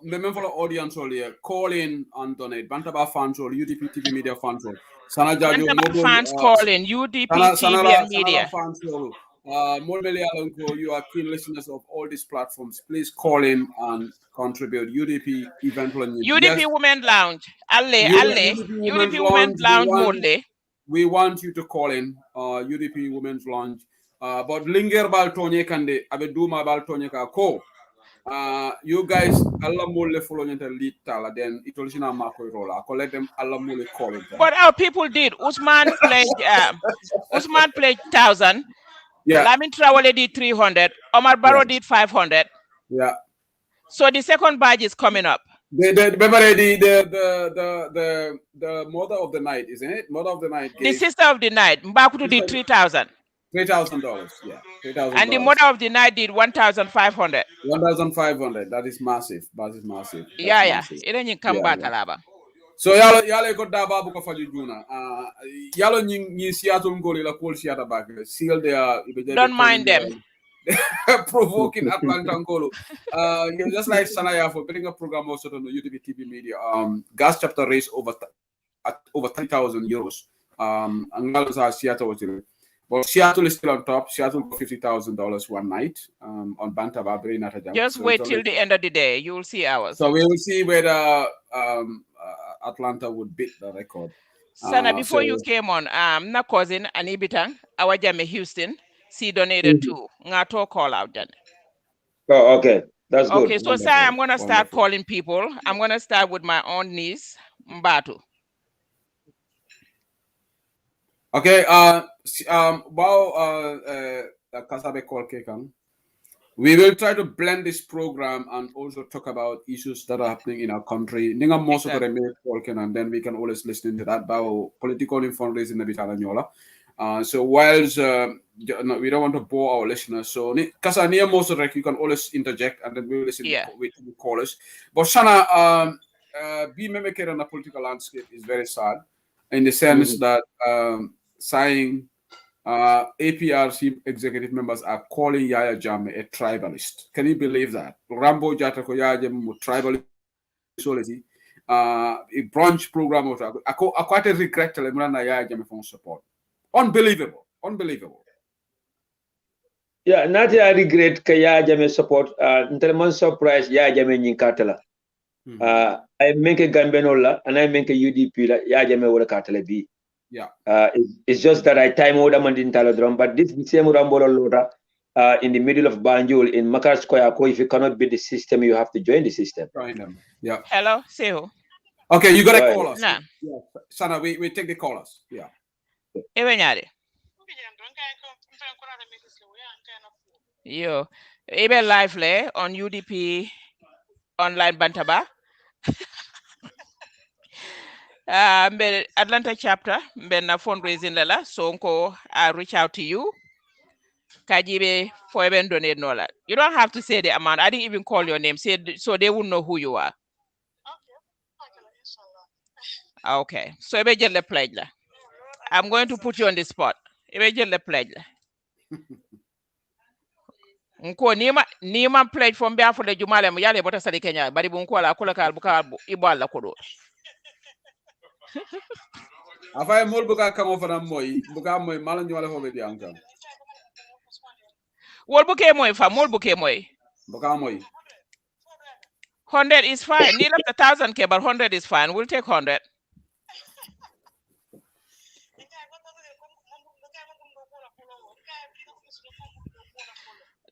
[SPEAKER 4] remember for the audience earlier, call in and donate. Bantaba fans or UDP TV Media fans or Sana Jajo
[SPEAKER 10] Bantaba fans call in UDP TV and Media.
[SPEAKER 4] Fans you are keen listeners of all these platforms. Please call in and contribute. UDP event planning.
[SPEAKER 10] UDP Women Lounge. UDP Women's Lounge.
[SPEAKER 4] We want you to call in. UDP Women's Lounge. But linger bal tonye kande abe duma bal tonye ka ko you guys alla mole follow nyanta lead tala then it will sina mako rola collect them alla mole call it.
[SPEAKER 10] But our people did. Usman pledged 1,000.
[SPEAKER 4] Yeah.
[SPEAKER 10] Lamin Traore did 300. Omar Barrow did 500.
[SPEAKER 4] Yeah.
[SPEAKER 10] So the second batch is coming up.
[SPEAKER 4] The mother of the night, isn't it? Mother of the night.
[SPEAKER 10] The sister of the night, Mbakutu did 3,000.
[SPEAKER 4] $3,000, yeah. $3,000.
[SPEAKER 10] And the mother of the night did 1,500.
[SPEAKER 4] 1,500. That is massive. That's massive.
[SPEAKER 10] It ain't come back, Alaba.
[SPEAKER 4] So yalo ko daba bu ko faju juna. Yalo ñi Seattle ngoli la call Seattle back. Seal there.
[SPEAKER 10] Don't mind them.
[SPEAKER 4] Provoking Atlanta ngolo. Just like Sanaya for putting a program also on the UDP TV Media. Gas chapter raised over 30,000 euros. Angalo sa Seattle was it. But Seattle is still on top. Seattle got $50,000 one night on Bantaba.
[SPEAKER 10] Just wait till the end of the day. You will see ours.
[SPEAKER 4] So we will see whether Atlanta would beat the record.
[SPEAKER 10] Sana, before you came on, na cousin Anibitang, our Jame Houston, she donated too. Ngato call out then.
[SPEAKER 18] Oh, okay. That's good.
[SPEAKER 10] Okay, so Sai, I'm going to start calling people. I'm going to start with my own niece, Mbatu.
[SPEAKER 4] Okay, Kasabe call Kekang. We will try to blend this program and also talk about issues that are happening in our country. And then we can always listen to that about political fundraising. So whilst we don't want to bore our listeners, so because I near most of it, you can always interject and then we'll listen to callers. But Sana, being mimicked on the political landscape is very sad in the sense that saying APRC executive members are calling Yaya Jammeh a tribalist. Can you believe that? Rambo Jata ko Yaya Jammeh tribalist. A branch program of I quite regret to Yaya Jammeh for support. Unbelievable.
[SPEAKER 18] Yeah, not I regret ka Yaya Jammeh support. Until surprise Yaya Jammeh nyinkatela. I make a Gambenola and I make a UDP la Yaya Jammeh would katela be.
[SPEAKER 4] Yeah.
[SPEAKER 18] It's just that I time order mandin talodrum, but this same Rambola Loda in the middle of Banjul in Makar Square, if you cannot beat the system, you have to join the system.
[SPEAKER 4] Join them. Yeah.
[SPEAKER 10] Hello, Seho.
[SPEAKER 4] Okay, you gotta call us.
[SPEAKER 10] Nah.
[SPEAKER 4] Yeah. Sana, we take the callers. Yeah.
[SPEAKER 10] Yo, Ebe live le on UDP online Bantaba. Atlanta chapter, na fundraising lela, so I reach out to you. Kajibe for even donate nola. You don't have to say the amount. I didn't even call your name. Say so they won't know who you are. Okay. So Ebe jelle pledge la. I'm going to put you on the spot. Ebe jelle pledge la. Nko nima pledge from Bia for the Jumale Muyale Bota Sadi Kenya, but Ibunkola Kulaka Buka Ibala Kodo.
[SPEAKER 4] Afai mol buka come over and moy buka moy malan wala hobe di anka.
[SPEAKER 10] Wol buke moy fa mol buke moy.
[SPEAKER 4] Buka moy.
[SPEAKER 10] 100 is fine. Need up to 1,000 k, but 100 is fine. We'll take 100.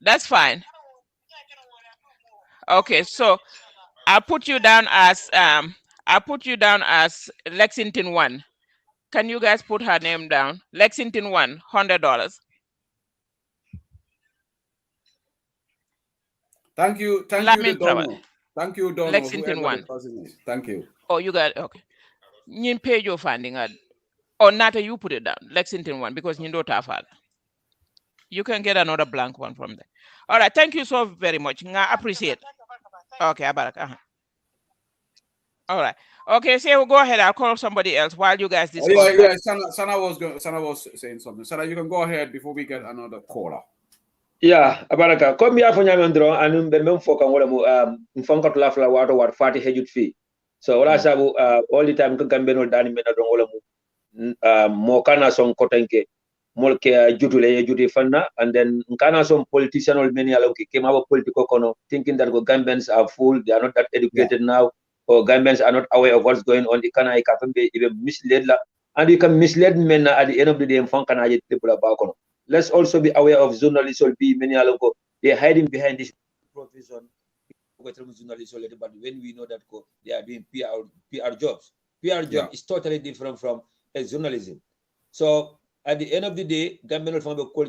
[SPEAKER 10] That's fine. Okay, so I'll put you down as Lexington 1. Can you guys put her name down? Lexington 1, $100.
[SPEAKER 4] Thank you, Dono. Thank you, Dono.
[SPEAKER 10] Lexington 1.
[SPEAKER 4] Thank you.
[SPEAKER 10] Oh, you got okay. You pay your funding or not? You put it down. Lexington 1 because you don't have it. You can get another blank one from there. All right. Thank you so very much. I appreciate. Okay, Abarak. All right. Okay, so we'll go ahead. I'll call somebody else while you guys discuss.
[SPEAKER 4] Yeah. Sana was saying something. Sana, you can go ahead before we get another caller.
[SPEAKER 18] Yeah, Abaraka. Come here for Yamandro and Bemem for Kangolo Mfonka to Lafla water what 40 hedged fee. So all I sabu all the time Gambeno Dani Menadongola Mokana son Kotenke. Molke jutule juti fanna and then nkana some politician or many aloki came out political kono thinking that Gambians are full, they are not that educated now, or Gambians are not aware of what's going on. The kana be even misled la, and you can mislead men at the end of the day and kana people about kono. Let's also be aware of journalists or be many aloko, they're hiding behind this profession. But when we know that they are doing PR jobs. PR job is totally different from a journalism. So at the end of the day, Gambian from the call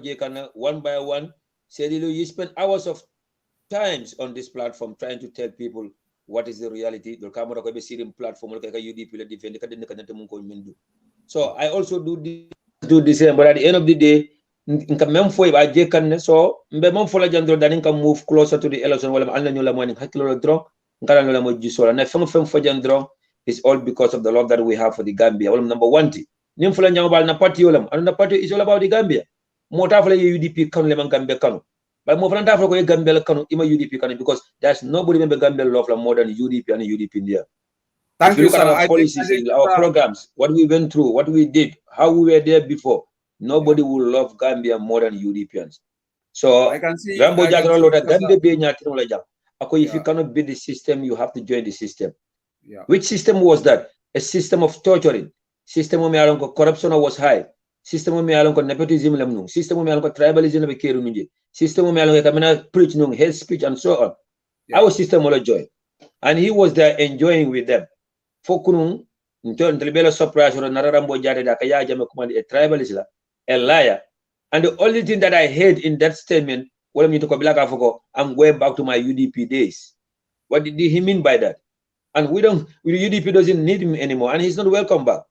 [SPEAKER 18] one by one, said you spend hours of times on this platform trying to tell people what is the reality. The camera can be seen platform like UDP defend. So I also do the same, but at the end of the day, so move closer to the election. It's all because of the love that we have for the Gambia. Number one thing. Na party is all about the Gambia. Motafla UDP kanu le Gambia kanu. But mo flan tafla ko Gambia kanu ima UDP kanu because there's nobody member Gambia love more than UDP and UDP in there. Thank you, sir. Our policies, our programs, what we went through, what we did, how we were there before. Nobody will love Gambia more than UDPians. So I can see Gambia if you cannot beat the system, you have to join the system. Yeah. Which system was that? A system of torturing. System of corruption was high. System of nepotism, system of tribalism, system of preach hate speech and so on. Yeah. Our system will join. And he was there enjoying with them. Fokunung, surprise or a tribalist, a liar. And the only thing that I heard in that statement Well, I'm going back to my UDP days. What did he mean by that? And UDP doesn't need him anymore, and he's not welcome back.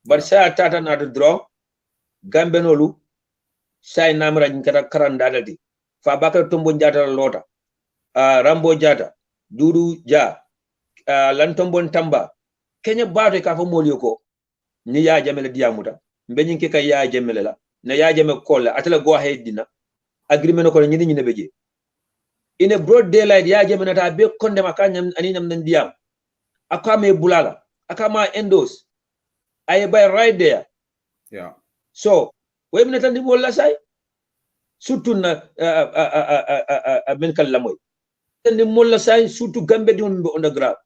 [SPEAKER 18] But saya tata na draw Gambenolu sai namra nkata karandalati fa bakar tombo njata lota Rambo Jata Dudu Ja Lantombon Tamba Kenya bato ka fa molioko ni ya jamele diamuta mbenyin ke kay ya jamele la na ya jame kolla atala go ahead dina agreement ko nyini nyine beje in a broad daylight ya jame nata be konde makanya ani nam nan diam akame bulala akama endos ay by right there.
[SPEAKER 4] Yeah.
[SPEAKER 18] So we minata ndi molla say surtout na men kallamoy ni molla say surtout gambe di on underground.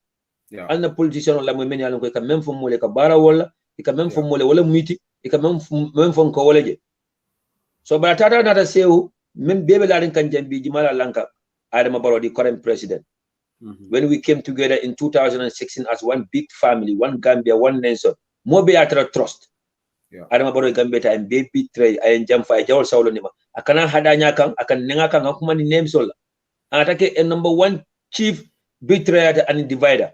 [SPEAKER 4] Yeah.
[SPEAKER 18] Alna politician la mo men yalon ko ka même fo mole ka bara wala ka même fo mole wala miti ka même fo ko wala je. So ba tata nata sewu même bebe la kan jambi jimala lanka Adama Barrow, the current president. When we came together in 2016 as one big family, one Gambia, one nation, more be atra trust. Adama Barrow Gambia time baby tray I jam fa jawol sawlo nima akana hadanya kan akan nenga kan akuma ni name sola atake a number one chief betrayer and divider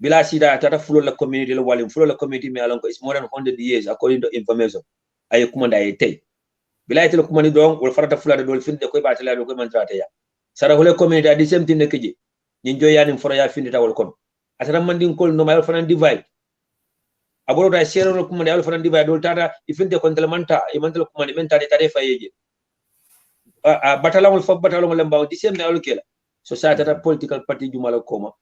[SPEAKER 18] bila sida tata fulo la community la walim fulo la community me alonko is more than 100 years according to information ay kumanda ay tay bila itelo kumani don wol farata fulade dol finde koy batala do koy mantrata ya sara hole community adi same thing nekeji nyin joyani foro ya finde tawol kon atara mandin kol no mayol fanan divide aboro da sero no kumani al fanan divide dol tata ifinde kon telemanta e mantelo kumani men tade tade fayeje batalangol fo batalangol lembaw di same na kela so sa tata political party jumala koma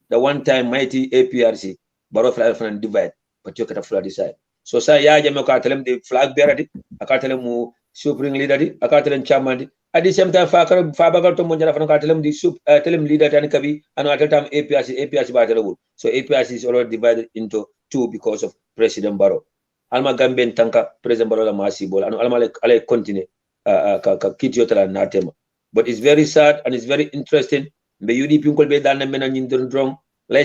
[SPEAKER 18] the one time mighty APRC Barrow flag divide but you flag decide so sa ya jame ko atelem the flag bearer di akatelem mu supreme leader di akatelem chairman di at the same time fa bagal to mo jara fa atelem di telem leader tan kabi and at time APRC ba telebul so APRC is already divided into two because of President Barrow alma gamben tanka President Barrow la masi bol anu alma ale continue ka kitio tala natema but it's very sad and it's very interesting. Let's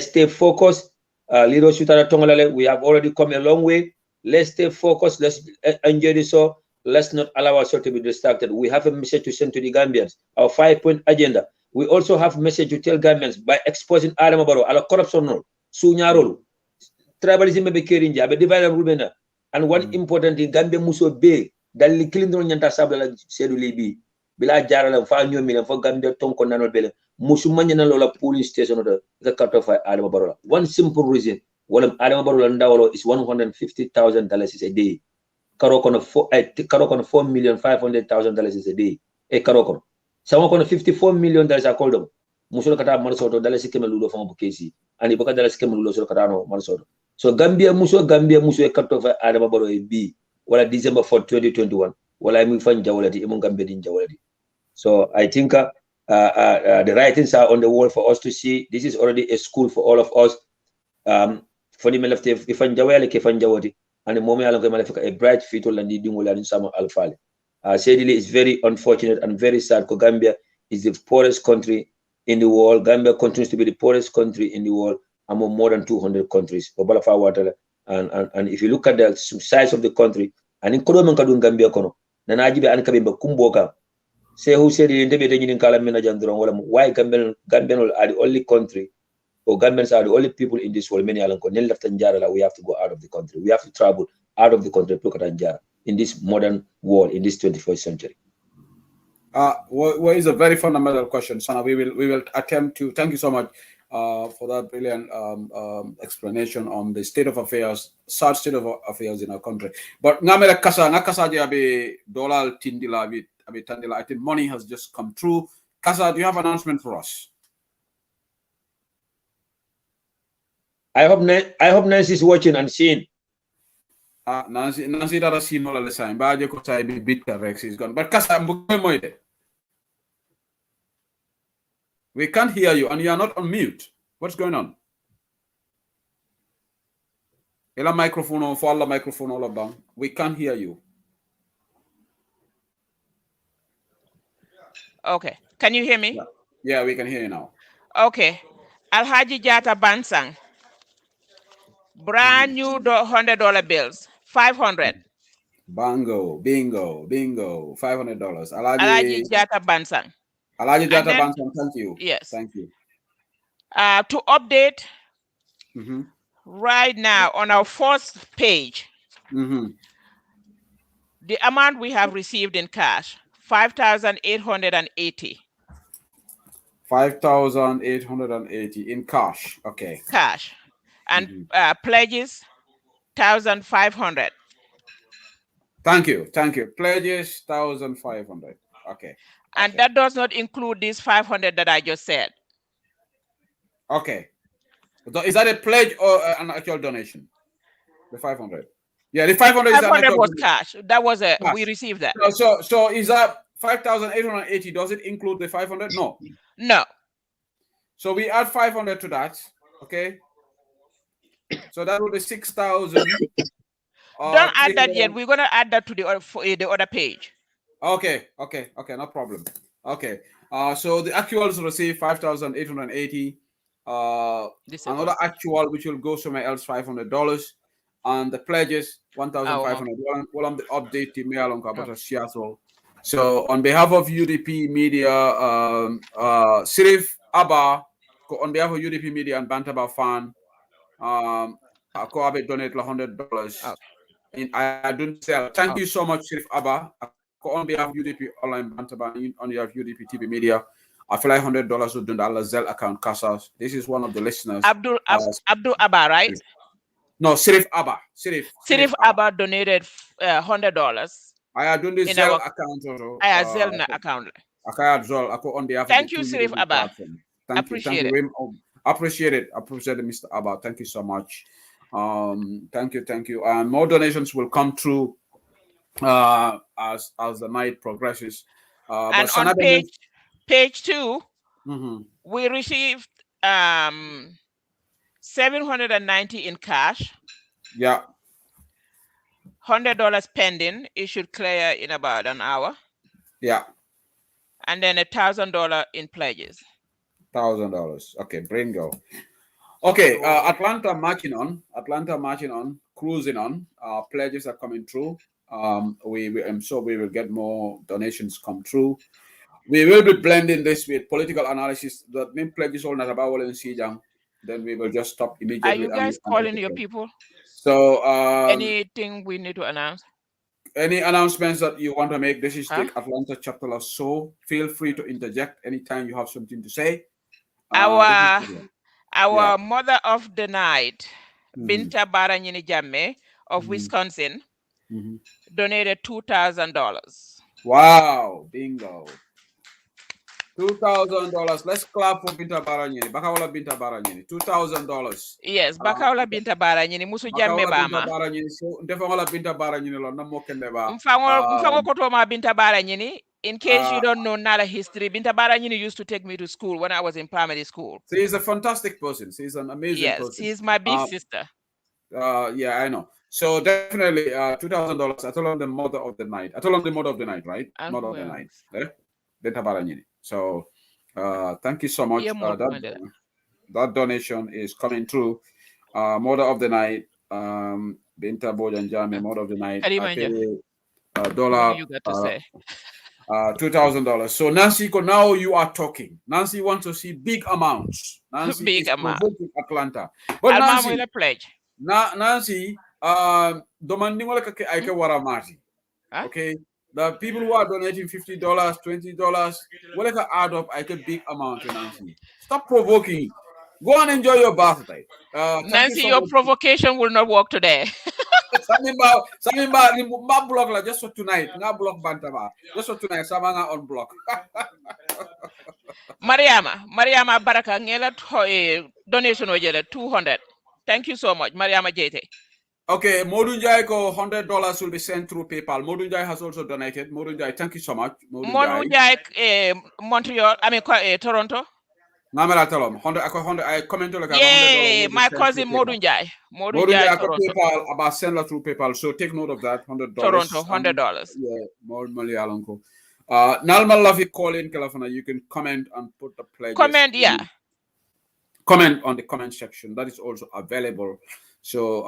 [SPEAKER 18] stay focused. We have already come a long way. Let's stay focused. Let's enjoy this. So let's not allow ourselves to be distracted. We have a message to send to the Gambians. Our 5-point agenda. We also have a message to tell Gambians by exposing Adama Barrow, ala corruption role, sunyarol, tribalism be kerinja, be divided rulena. And one important thing, Gambia muso be dali kilindron nyanta sabla sedu libi. Bila jarala fa nyomi na fa Gambia tonko nanol bele. Musumanya na lola polling station the cut off Adama Barrow. One simple reason. Well, Adama Barrow ndawolo is $150,000 a day. Karokono $4,500,000 is a day. Karokono. Sama kono $54 million a call them. Musulo kata Marsoto dalasi kemelulo from Bukesi. And Iboka dalasi kemelulo so katano Marsoto. So Gambia muso e cut off Adama Barrow a B. Wala December 4, 2021. Wala imi fan jawalati imon Gambia din jawalati. So I think the writings are on the wall for us to see. This is already a school for all of us. For the left, if and the moment a bright future and the summer alpha. Sadly, it's very unfortunate and very sad because Gambia is the poorest country in the world. Gambia continues to be the poorest country in the world among more than 200 countries. And if you look at the size of the country, and in Gambia kono, nanajibe ankabimba kumboka. Say who said why Gambian are the only country or Gambians are the only people in this world. Many we have to go out of the country. We have to travel out of the country in this modern world, in this 21st century.
[SPEAKER 4] Well, is a very fundamental question, Sana. We will attempt to. Thank you so much for that brilliant explanation on the state of affairs, sad state of affairs in our country. But ngamela kasa jabe dollar tindila bit. I think money has just come through. Kasa, do you have an announcement for us?
[SPEAKER 18] I hope Nancy is watching and seeing.
[SPEAKER 4] Nancy that seen all the time. But I be bit Rex is gone. But Kasa, we can't hear you, and you are not on mute. What's going on? Ela microphone on, follow microphone all about. We can't hear you.
[SPEAKER 10] Okay. Can you hear me?
[SPEAKER 4] Yeah, we can hear you now.
[SPEAKER 10] Okay. Alhaji Jata Bansang. Brand new $100 bills. 500.
[SPEAKER 4] Bango, bingo, bingo. $500.
[SPEAKER 10] Alaji Jata Bansang.
[SPEAKER 4] Alaji Jata Bansang, thank you.
[SPEAKER 10] Yes.
[SPEAKER 4] Thank you.
[SPEAKER 10] To update,
[SPEAKER 4] Mm-hmm.
[SPEAKER 10] right now on our first page, the amount we have received in cash, 5,880.
[SPEAKER 4] 5,880 in cash. Okay.
[SPEAKER 10] Cash. And pledges, 1,500.
[SPEAKER 4] Thank you. Thank you. Pledges, 1,500. Okay.
[SPEAKER 10] And that does not include this 500 that I just said.
[SPEAKER 4] Okay. Is that a pledge or an actual donation? The 500. Yeah, the 500 is an
[SPEAKER 10] 500
[SPEAKER 4] actual
[SPEAKER 10] was
[SPEAKER 4] donation.
[SPEAKER 10] cash. That was
[SPEAKER 4] Cash.
[SPEAKER 10] we received that.
[SPEAKER 4] So is that 5,880? Does it include the 500? No.
[SPEAKER 10] No.
[SPEAKER 4] So we add 500 to that. Okay. So that will be 6,000.
[SPEAKER 10] Don't add that yet. We're gonna add that to the other page.
[SPEAKER 4] Okay. No problem. Okay. So the actuals receive 5,880. Another actual which will go somewhere else, $500, and the pledges 1,500. Well, I'm the update team about Seattle. So on behalf of UDP Media, Sirif Abba, on behalf of UDP Media and Bantaba Fan, I donate $100. I don't sell. Thank you so much, Sirif Abba. On behalf of UDP Online Bantaba, on behalf of UDP TV Media, I feel like $100 would do the Zelle account Casas. This is one of the listeners.
[SPEAKER 10] Abdul Abba, right?
[SPEAKER 4] No, Sirif Abba. Sirif
[SPEAKER 10] Abba donated $100.
[SPEAKER 4] I done the Zelle account.
[SPEAKER 10] I Zelle account.
[SPEAKER 4] On behalf
[SPEAKER 10] Thank
[SPEAKER 4] of
[SPEAKER 10] you, Sirif Abba.
[SPEAKER 4] Appreciate it. Appreciate it, Mr. Abba. Thank you so much. Thank you. And more donations will come through as the night progresses.
[SPEAKER 10] And on page 2, we received 790 in cash.
[SPEAKER 4] Yeah.
[SPEAKER 10] $100 pending. It should clear in about an hour.
[SPEAKER 4] Yeah.
[SPEAKER 10] And then $1,000 in pledges.
[SPEAKER 4] $1,000. Okay, Bringo. Okay, Atlanta marching on, cruising on. Pledges are coming through. I'm sure we will get more donations come through. We will be blending this with political analysis. That means pledges all not about then we will just stop immediately.
[SPEAKER 10] Are you guys calling your people?
[SPEAKER 4] So
[SPEAKER 10] anything we need to announce?
[SPEAKER 4] Any announcements that you want to make? This is the Atlanta chapter of So. Feel free to interject anytime you have something to say.
[SPEAKER 10] Our mother of the night, Binta Baranyini Jamme of Wisconsin, donated $2,000.
[SPEAKER 4] Wow, bingo. $2,000. Let's clap for Binta Baranyini. Bakaula Binta Baranyini. $2,000.
[SPEAKER 10] Yes, Bakaula Binta Baranyini. Musu Jamme Bama.
[SPEAKER 4] Defangola Binta Baranyini lo namo kendeba.
[SPEAKER 10] Mfango kotoma Binta Baranyini. In case you don't know Nala history, Binta Baranyini used to take me to school when I was in primary school.
[SPEAKER 4] She's a fantastic person. She's an amazing person.
[SPEAKER 10] Yes, she's my big sister.
[SPEAKER 4] Yeah, I know. So definitely $2,000. I told him the mother of the night. Right? Mother of the night. Binta Baranyini. So thank you so much. That donation is coming through. Mother of the night, Binta Bojanjame, Mother of the night. Dollar.
[SPEAKER 10] You got to say.
[SPEAKER 4] $2,000. So Nancy, now you are talking. Nancy wants to see big amounts. Nancy
[SPEAKER 10] big
[SPEAKER 4] is
[SPEAKER 10] amount.
[SPEAKER 4] Atlanta. But Nancy,
[SPEAKER 10] pledge.
[SPEAKER 4] Nancy, okay. The people who are donating $50, $20, whatever add up, I get big amount, Nancy. Stop provoking. Go and enjoy your birthday.
[SPEAKER 10] Nancy, your provocation will not work today.
[SPEAKER 4] Block just for tonight. Not block Bantaba. Just for tonight. Samanga on block.
[SPEAKER 10] Mariama Baraka ngela donation ojele 200. Thank you so much, Mariama Jete.
[SPEAKER 4] Okay, Modunjai ko $100 will be sent through PayPal. Modunjai has also donated. Modunjai, thank you so much.
[SPEAKER 10] Modunjai, Montreal, Toronto.
[SPEAKER 4] I commented like
[SPEAKER 10] $100. My cousin Modunjai.
[SPEAKER 4] Modunjai PayPal about send through PayPal. So take note of that. $100.
[SPEAKER 10] Toronto, $100.
[SPEAKER 4] Yeah, more money alonko. Nalma Lavi call in Califana. You can comment and put the pledges.
[SPEAKER 10] Comment, yeah.
[SPEAKER 4] Comment on the comment section. That is also available. So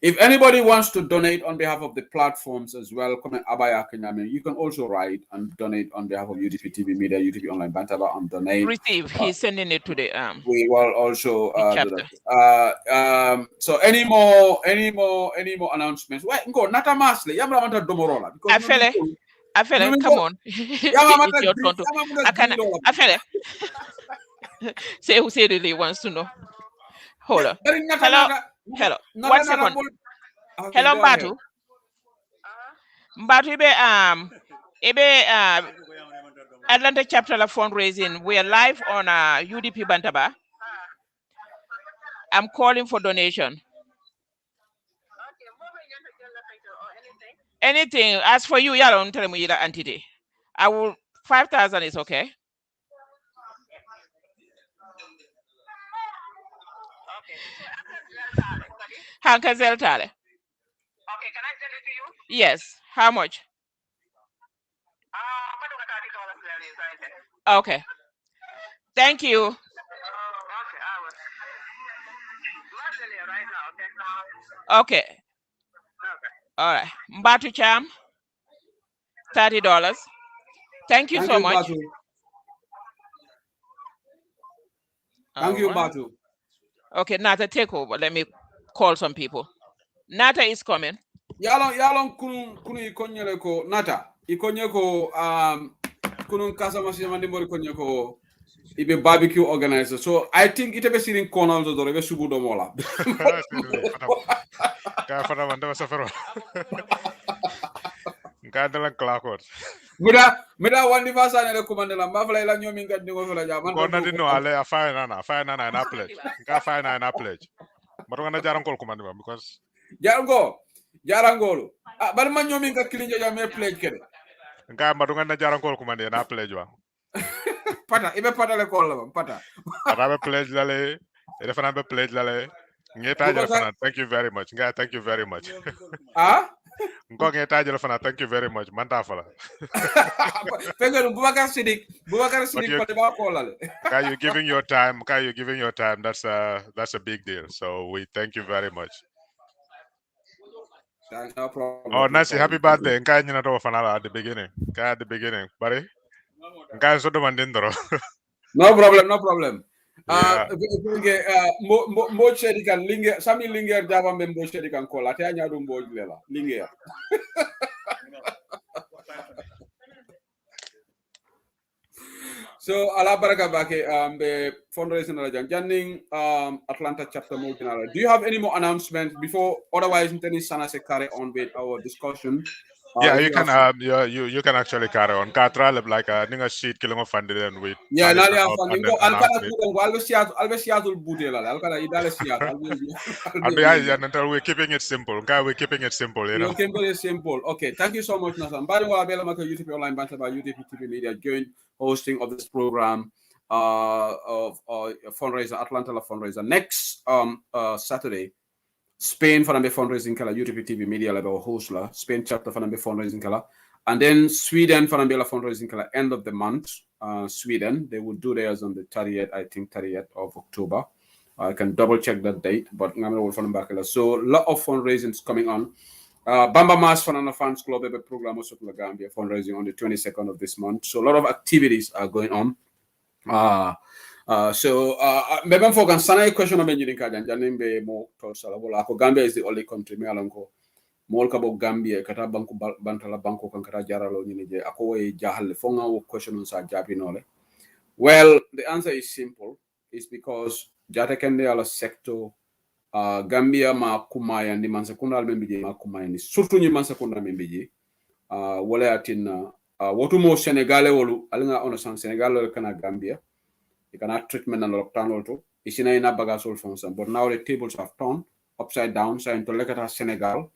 [SPEAKER 4] if anybody wants to donate on behalf of the platforms as well, comment Abaya Kenyame. You can also write and donate on behalf of UDP TV Media, UDP Online Bantaba, and donate.
[SPEAKER 10] Receive. He's sending it to the
[SPEAKER 4] We will also do
[SPEAKER 10] chapter.
[SPEAKER 4] that. So any more announcements? Wait, go Nata Masle. Yamra Manta Domorola.
[SPEAKER 10] Afele, come on. It's your turn to. Afele. Say who said he wants to know. Hold on. Hello. 1 second. Hello, Mbatu. Mbatu, Atlanta chapter of fundraising. We are live on UDP Bantaba. I'm calling for donation. Anything. As for you, y'all don't tell me either entity. I will 5,000 is okay. Hankazel Tale. Okay, can I send it to you? Yes. How much? Okay. Thank you. Okay. All right. Mbatu Cham, $30. Thank you so much.
[SPEAKER 4] Batu. Thank you, Batu.
[SPEAKER 10] Okay, Nata, take over. Let me call some people. Nata is coming.
[SPEAKER 4] Yalong kunu ikonyele ko Nata. Ikonye ko kunun kasa masimandi mori konye ko ibe barbecue organizer. So I think ite be sirin kona do be subu do mola.
[SPEAKER 12] Ka fana manda safaro. Ka dala klakot.
[SPEAKER 4] Mida wandi fasa ne commande la mafla ila nyomi ngadi ngo fela ja man.
[SPEAKER 12] Ko na dino ale afaya na na pledge. Ka afaya na pledge. Mato na jaran kol commande ba because
[SPEAKER 4] jarangolo. Bar man nyomi ngad kilinjo ja me pledge kede.
[SPEAKER 12] Nga mato na jaran kol commande na pledge wa.
[SPEAKER 4] Pata ibe pata le kol la pata.
[SPEAKER 12] Pata pledge lale. Ede fana be pledge lale. Thank you very much. Nga thank you very much. Thank you very much. Manta fala.
[SPEAKER 4] Bubakar Sidik pa call.
[SPEAKER 12] You're giving your time. You're giving your time. That's a big deal. So we thank you very much.
[SPEAKER 4] No problem.
[SPEAKER 12] Oh, Nancy, happy birthday. Nka nyina do fanala at the beginning. At the beginning. Bari. Nka so do mandindro.
[SPEAKER 4] No problem.
[SPEAKER 12] Yeah.
[SPEAKER 4] Mo chedi kan linge sami linger java mem mo chedi kan kola te anya do mbo lela linger. So ala baraka bake the fundraising la janning Atlanta chapter mo general. Do you have any more announcements before otherwise Tennis Sana se carry on with our discussion?
[SPEAKER 12] Yeah, you can you can actually carry on. Katra like a ninga sheet killing of funded and with
[SPEAKER 4] nali funding go alkana kudo albe siatul budela alkana idale siat
[SPEAKER 12] until we're keeping it simple. Okay, we're keeping it simple, you know.
[SPEAKER 4] Okay, very simple. Okay, thank you so much, Nathan. By the way, Abela Maka UDP Online Banter by UDP TV Media joint hosting of this program of fundraiser, Atlanta fundraiser. Next Saturday, Spain for the fundraising color, UDP TV Media level host la, Spain chapter for the fundraising color, and then Sweden for the fundraising color end of the month. Sweden, they will do theirs on the 30th of October. I can double check that date, but I'm going to back. So a lot of fundraising is coming on. Bamba Mas Fanana Fans Club have a program also in Gambia fundraising on the 22nd of this month. So a lot of activities are going on. Maybe for Gansana question of engineering Kajan be more to Gambia is the only country me alonko mol kabo Gambia kata banku bantala banko kan kata jaralo ni je ako e jahal fonga wo question on sa jabi nole. Well, the answer is simple. It's because jata kende ala sector Gambia ma kumaya ndi mansakunda membiji ma kumaya ni surtout ni mansakunda membiji wala atin wotu mo Senegalais wolu alinga ono san Senegal kana Gambia you cannot treatment and lockdown also isina ina bagasol fonsa but now the tables have turned upside down so into lekata Senegal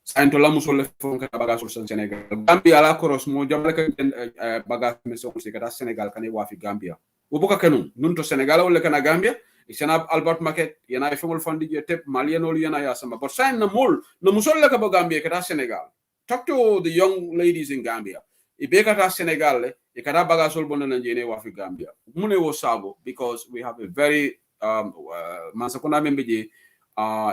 [SPEAKER 4] so into la musol fon kata bagasol san Senegal Gambia la koros mo jamale ka bagas meso kata Senegal kane wafi Gambia ubuka kanu nunto Senegal wala kana Gambia isana Albert Market yana ifungol fandi je tep malienol yana ya sama but sign na mol no musol la ka Gambia kata Senegal talk to the young ladies in Gambia ibekata Senegal ikata bagasol bono na jene wafi Gambia mune wo sabo because we have a very mansakuna membeji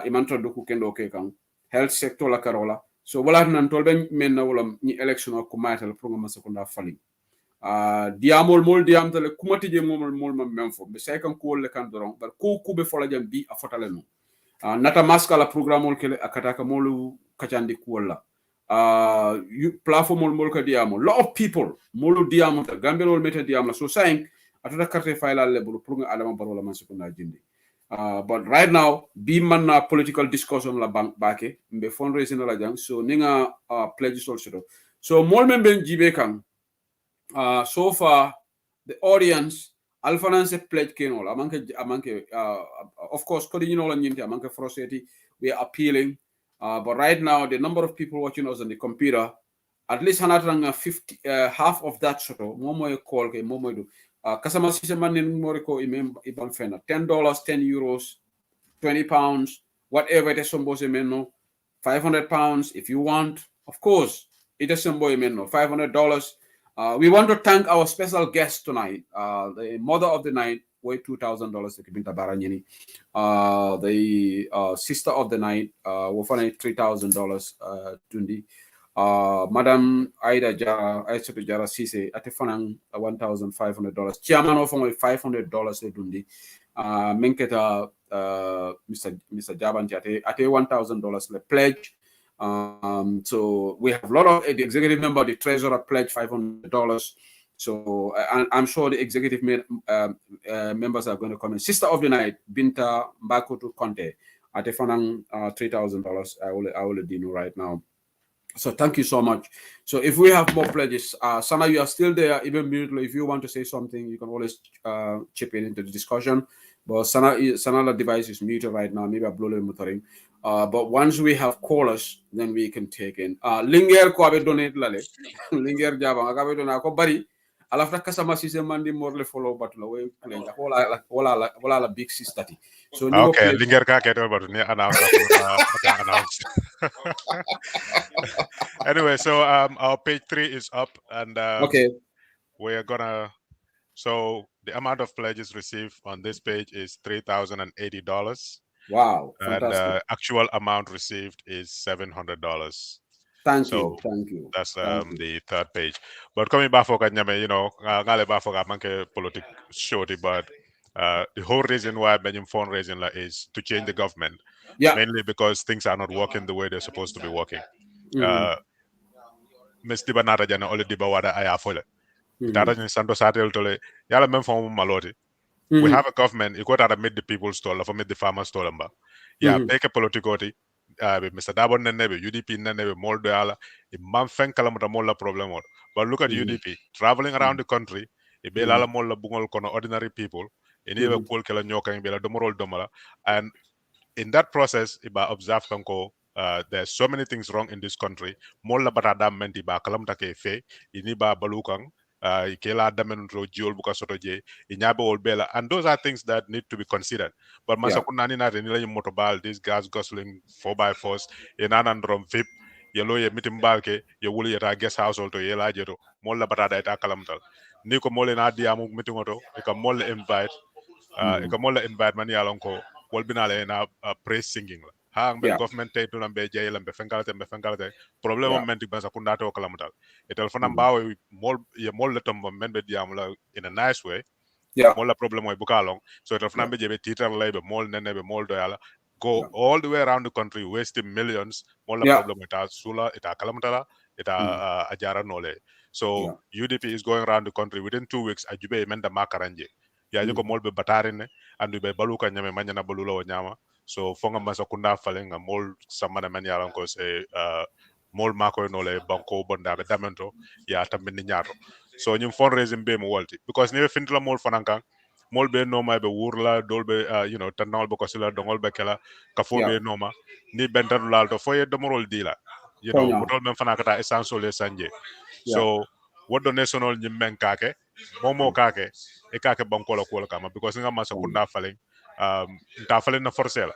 [SPEAKER 4] imanto doku kendo ke kan health sector la karola so wala nan tolbe men na wala ni election ko matal pour ngam sekunda fali diamol mol diam tale kumati je mol mam memfo be say kan ko le kan doron bar ko be fola jam bi a fotale no nata maska la programme kele akata ka molu kachandi kuola platform mol ka diamo lot of people molu diamo ta gambe mol meta diamo so saying atata carte fayla lebulu pour nga adama barola man sekunda jindi but right now be man political discussion la bank bake mbe fundraising la jang so ninga pledges also so mol membe jibe kan so far the audience alfanance pledge kenol amanke of course kodi you know la nyinti amanke froseti we are appealing but right now the number of people watching us on the computer at least 150 half of that sort of momo call ke momo do kasama sise manen moriko ibam fena $10 €10 £20 whatever it is somebody menno 500 pounds if you want of course it is somebody menno $500 we want to thank our special guest tonight, the mother of the night, worth $2,000 the sister of the night, worth $3,000 tundi. Madam Aida Jara, Aisha Jara Sise, at $1,500. Chairman of only $500 tundi. Menketa Mr. Jaban at $1,000 the pledge. So we have a lot of the executive member, the treasurer pledged $500. So I'm sure the executive members are going to come in. Sister of the night, Binta Mbakutu Conte, at $3,000. I will let you know right now. So thank you so much. So if we have more pledges, Sana, you are still there, even mutually. If you want to say something, you can always chip in into the discussion. But Sana device is muted right now. Maybe I blow the motoring. But once we have callers, then we can take in. Linger ko abe donate lale. Linger jaba akabe donate ko bari. Alafta kasama sise mandi morle follow batula we kulenga. Wala la big sister. So
[SPEAKER 12] okay, linger ka keto but ni announce announce. Anyway, so our page 3 is up and
[SPEAKER 4] okay.
[SPEAKER 12] We're gonna so the amount of pledges received on this page is $3,080.
[SPEAKER 4] Wow,
[SPEAKER 12] and
[SPEAKER 4] fantastic.
[SPEAKER 12] Actual amount received is $700.
[SPEAKER 4] Thank you.
[SPEAKER 12] That's the third page. But coming back for Kanyame, you know, ngale back for manke politic shorty, but the whole reason why Benjamin fundraising is to change the government.
[SPEAKER 4] Yeah.
[SPEAKER 12] Mainly because things are not working the way they're supposed to be working. Miss Diba Nata Jana Oli Diba Wada Ayafole. Tata ni Santo Satel Tole, Yala Memfom Maloti. We have a government, you got to meet the people's stall, or meet the farmers stall. Yeah, make a political Mr. Dabon Nebe, UDP Nebe, Moldoala, a Manfen Kalamuta Mola problem. But look at UDP traveling around the country, a Belala Mola Bungol Kono, ordinary people, in even Kul Kela Nyoka and Bela Domorol Domala. And in that process, Iba observe Kanko, there's so many things wrong in this country. Mola Batadam Menti Ba Kalamta Kefe, Iniba Balukang. Ikela Damenro Jiol Buka Sotoje, Inyaba Olbela, and those are things that need to be considered. But Masakunani na Renila Motobal, these guys gosling 4x4s, Inanandrom VIP, Yellow Mitimbalke, Yawuli at a guest household to Yela Jeto, Mola Batada at Akalamtal. Nico Molina Diamu Mitimoto, Eka Mola invite, Eka Mola invite Mani Alonko, Wolbinale in a praise singing. Hang be government take to be jail and be fengalate problem menti basa kundato kalamutal itel fana mbawe mol letom membe diamula in a nice way mol la problem way bukalong so itel fana be jebe titar lebe mol nene be mol doyala go all the way around the country wasting millions mol la problem ita sula ita kalamutala ita ajara nole so UDP is going around the country within 2 weeks ajube menda makaranje ya jiko mol be batarine andu be baluka nyame manyana balulo nyama so fonga masakunda falenga mol samana man yalan ko se mol mako no le banko bonda be damento ya tambini nyato so nyum fundraising be mo walti because ne fintla mol fananka mol be no ma be wurla dolbe you know tanol be ko sila dongol be kala ka fo be no ma ni bentan lal to foye domorol dila you know motol men fanaka ta essential le sanje so what donational nyim men kake momo kake e kake banko la ko kama because nga masakunda falen nta falen na forcer la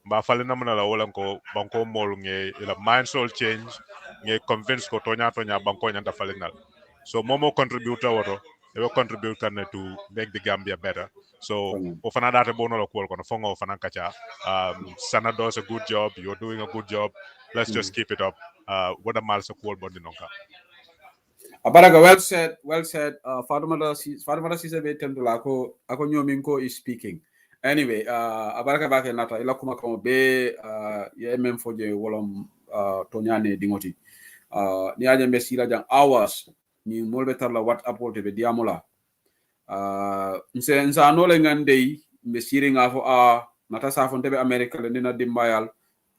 [SPEAKER 12] ba falen na mana la wala ko banko mol nge ila mindful change nge convince ko tonya banko nyanta falen na so momo contributor woto they will contribute to make the Gambia better So ofana data bono lo kwol kono fongo ofana kacha. Sana does a good job. You're doing a good job. Let's just keep it up. What a malsa kwol bondi nonka.
[SPEAKER 4] Abaraga, well said, well said. Fatumata Sisabe Tendula ako nyominko is speaking. Anyway, Abaraga bake nata ila kuma kamo be ye foje wolom tonyane dingoti. Ni aje mbe sila jang hours ni molbe tarla WhatsApp wote be diamola. Nsa anole ngandei mbe siri ngafo nata safo ntebe America le nina dimbayal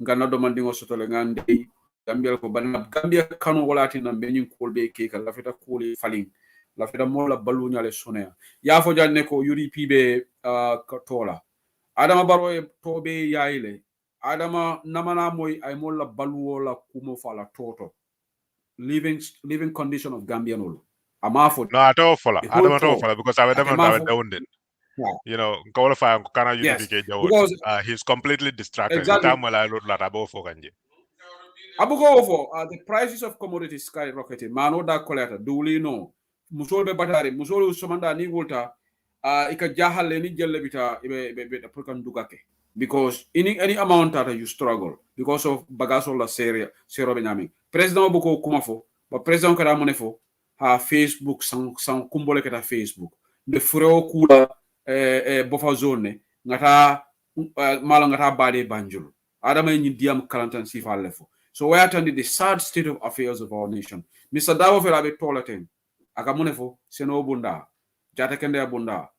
[SPEAKER 4] ngana domandingo sotole ngandei Gambia ko banna Gambia kanu walati na benin kolbe ke kala feta kole falin la feta mola balunya le sonea ya fo janne ko UDP be tola adama baro e tobe yaile adama namana moy ay mola baluwo la kumo fala toto living condition of Gambian ol amafo
[SPEAKER 12] no ato fola adama to fola because I don't you know qualify kana UDP
[SPEAKER 4] because
[SPEAKER 12] he's completely distracted
[SPEAKER 4] exactly. The prices of commodities skyrocketing. Mano da koleta duli no. Musol be batari, musol somanda ni volta. Ika jahale ni jelle bita ibe prokan dugake. Because in any amount that you struggle because of bagaso la seria sero benyami. President buko kumafo, but president kada monefo ha Facebook sang kumbole kata Facebook. De fureo kula bofa zone ngata mala ngata bade banjul. Adama ni diam kalantan sifa lefo. So we attended the sad state of affairs of our nation. Mr. Davo Felabe Tolaten, Akamunefo, Seno Bunda, Jatakende Bunda,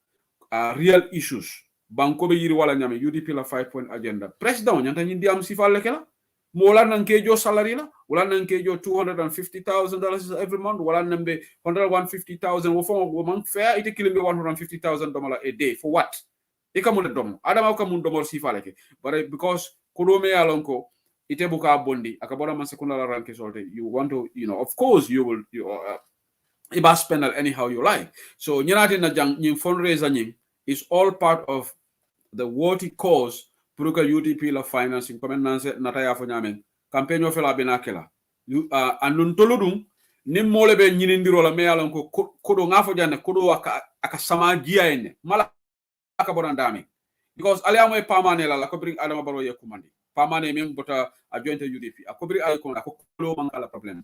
[SPEAKER 4] real issues. Bankobe Yiriwala Nyame, UDP la 5-point agenda. Press down, Yantan Indiam Sifa Lekela, Mola Nankejo salary la, Wala Nankejo $250,000 every month, Wala Nambe $150,000, Wofon woman fair, it killing me $150,000 a day. For what? Ikamune Dom, Adama Kamun Domor Sifa Leke. But because Kurome Alonko, itebuka bondi akabona mansekunda la ranke solte you want to of course you will iba spend it anyhow you like so nyinati na jang nyin fundraiser nyin is all part of the worthy cause puruka UDP la financing comme nanse nataya fo nyamen campaign o fela benakela andun toludum nim mole be nyinindiro la meyalon ko kodo ngafo janne kodo aka sama giaene mala akabona ndami because aliamo e pamane la ko bring adama baro yekumandi pamane men bota a joint UDP akobri ay kon akolo mangala problem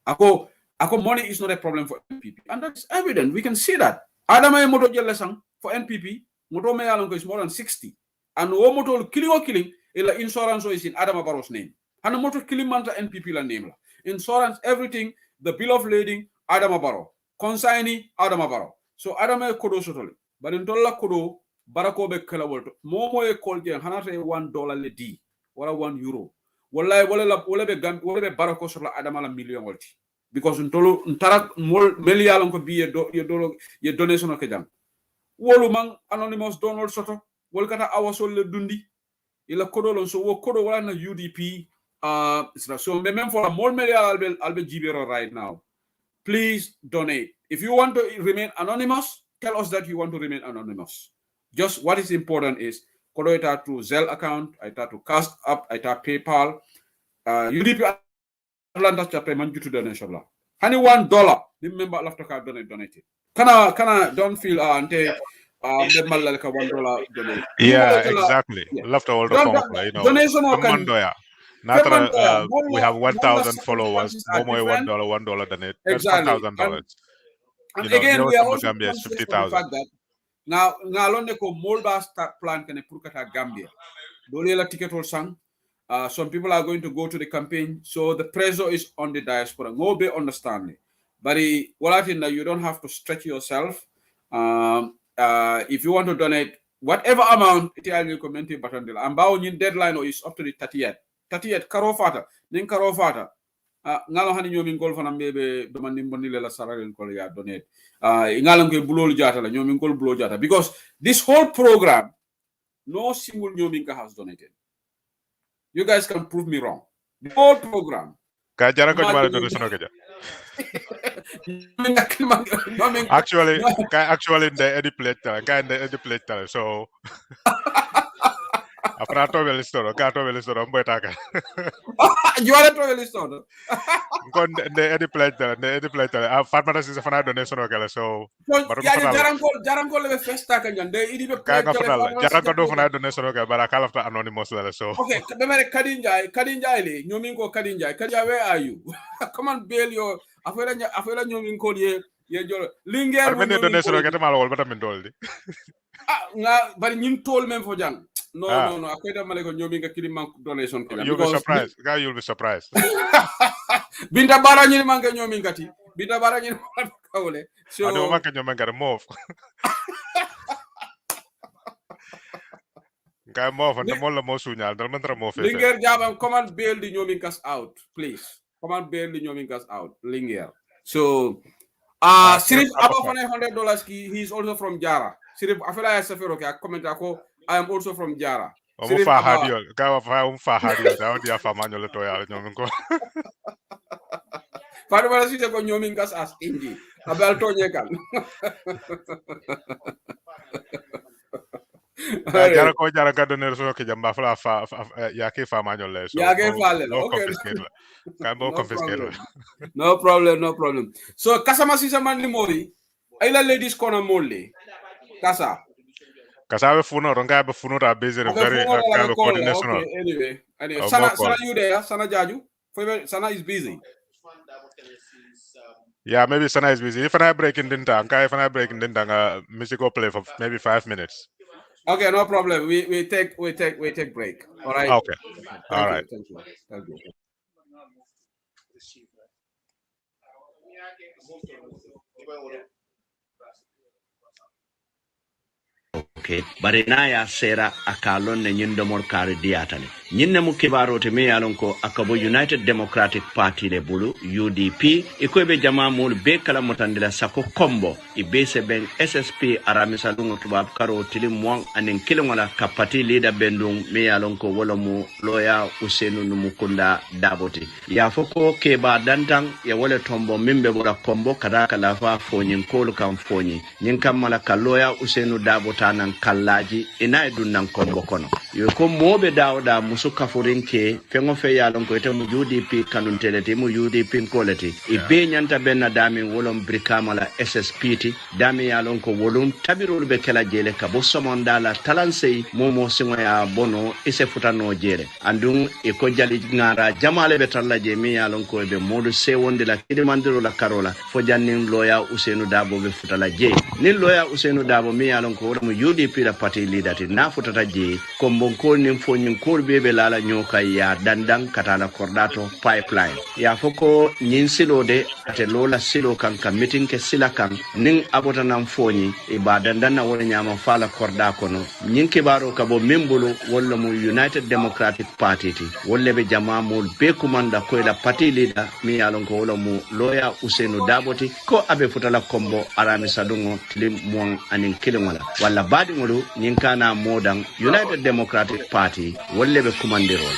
[SPEAKER 4] ako money is not a problem for NPP and that's evident we can see that adama e moto jelle sang for NPP moto me yalon ko is more than 60 and wo moto killing ila insurance is in Adama Barrow's name and moto killing manta NPP la name la insurance everything the bill of lading Adama Barrow consignee Adama Barrow so Adama e kodo sotole bari ntolla kodo barako be kala wolto momo e kolje hanata $1 le di wala €1 wallahi wala be barako sur la adama la million wolti because ntolo ntara melialon ko biye ye donation ko jam wolu man anonymous donor soto wol kata awasol le dundi ila kodolon so wo kodo wala na UDP so même for a more melial albe jibero right now please donate if you want to remain anonymous tell us that you want to remain anonymous. Just what is important is kodo ita through Zelle account, ita to Cash App, ita PayPal. UDP Atlanta chapter man to donation la. Hani $1, remember after card donate. Kana don't feel ante the malaka $1 donate.
[SPEAKER 12] Yeah, exactly. Left all the
[SPEAKER 4] donation
[SPEAKER 12] Mandoya. We have 1,000 followers. More $1 donate. That's $1,000.
[SPEAKER 4] And again, we are also conscious of the fact that now ngalonde ko molba start plan kene purkata Gambia dole la ticket or sang some people are going to go to the campaign so the pressure is on the diaspora no be understanding but you don't have to stretch yourself if you want to donate whatever amount it will comment button and bawo nyin deadline is up to the 30th karo fata nin karo fata ngalo hani nyomi ngol fana mbebe domandi mbonile la saralen ko ya donate ngalam ko bulol jata la nyomi ngol bulol jata because this whole program no single nyomi has donated you guys can prove me wrong the whole program
[SPEAKER 12] ka jara ko mala donation ko ja actually the edit plate so After to listoro, ka to listoro mboy taka.
[SPEAKER 4] You are to listoro.
[SPEAKER 12] Kon de edi pledge, Fatma is fana donation okala so.
[SPEAKER 4] Ya jarang ko le festa ka nyande idi be
[SPEAKER 12] Kaya
[SPEAKER 4] pledge
[SPEAKER 12] nga
[SPEAKER 4] telephone.
[SPEAKER 12] jarang ko do fana donation okala bara kala after anonymous la so.
[SPEAKER 4] Okay, bemere Kadinjai le nyomingo Kadinjai. Kadinjai, where are you? Come on, bail your afela nyomingo ye jolo. Linger
[SPEAKER 12] Armene donation okala malo wol bata min doldi.
[SPEAKER 4] Nga bari ñim tol même fo jang no akoy da maleko ñomi nga kili man donation ko
[SPEAKER 12] you'll be surprised guy you'll be surprised
[SPEAKER 4] binta bara ñi man nga ñomi ngati binta bara ñi man kawle so
[SPEAKER 12] ado man ka ñomi ngara move guy move and mo la mo suñal dal man tra mo fe
[SPEAKER 4] Linger jabam command bail di ñomi cast out please command bail di ñomi cast out Linger so Sirif above $100 he is also from Jara. Sirif afela ya safero ke comment ako I am also from Jara.
[SPEAKER 12] Sirif fa hadio ka fa hadio da dia fa manyo to ya ñomi ko
[SPEAKER 4] Fadu wala site ko ñomi ngas as inji abal to ñekal
[SPEAKER 12] jara ka donner so ke jamba fa ya ke fa manyo le so
[SPEAKER 4] ya ke fa le okay no problem so kasama sisa man ni mori ay la ladies kona molli kasa
[SPEAKER 12] be funo ronga be funo ra bezere very kind of coordination
[SPEAKER 4] okay anyway sana you there sana jaju sana is busy
[SPEAKER 12] yeah maybe sana is busy if I break in dinta music play for maybe 5 minutes.
[SPEAKER 4] Okay, no problem. We take break. All right.
[SPEAKER 12] Okay. All right.
[SPEAKER 4] Thank you.
[SPEAKER 3] Okay. Bari na ya sera akalon ne nyindo mor kare diatane. Nyinne mu kibaro te me yalon ko akabo United Democratic Party le bulu UDP ikobe jama mul be kala motandila sako kombo ibese ben SSP aramisa lungo tubab karo tili mwang anen kilongola kapati leader bendung me yalon ko wala mu loya Usenu numukunda daboti ya foko keba dantang ya wala tombo mimbe bura kombo kadaka lafa fonyin kolu kan fonyi nyinkam mala kaloya Usenu dabota nan kallaji ina edun kombo kono yo ko mobe dawda musuka forinke fengo fe yalon ko etamu UDP kanun telete mu UDP koleti ibe nyanta benna dami wolom brikamala SSPT dami yalon ko wolum tabirul be kala jele ka bo somondala talansei momo singo ya bono ise futano jere andun e ko jali ngara jamale be talla je mi yalon ko be modu sewonde la kidimandiro la karola fo jannin loya Usenu Dabo be futala je nin loya Usenu Dabo mi yalon ko wolum UDP la party leader ti na futata je kombon ko nim fo nyin ko be lala nyoka ya dandang katala kordato pipeline ya foko nyin silo de ate lola silo kan ka meeting ke sila kan nin abota nan foni e ba dandan na wona nyama fala korda kono nyin ke baro ka bo membulu wala mu United Democratic Party ti wolle be jama mul be kumanda ko la party leader mi yalon ko wala mu loya Usenu Daboti ko abe futala kombo arami sadungo tilim mon anin kilingwala wala badi ngulu nyin kana modang United Democratic Party wolle be kumandirol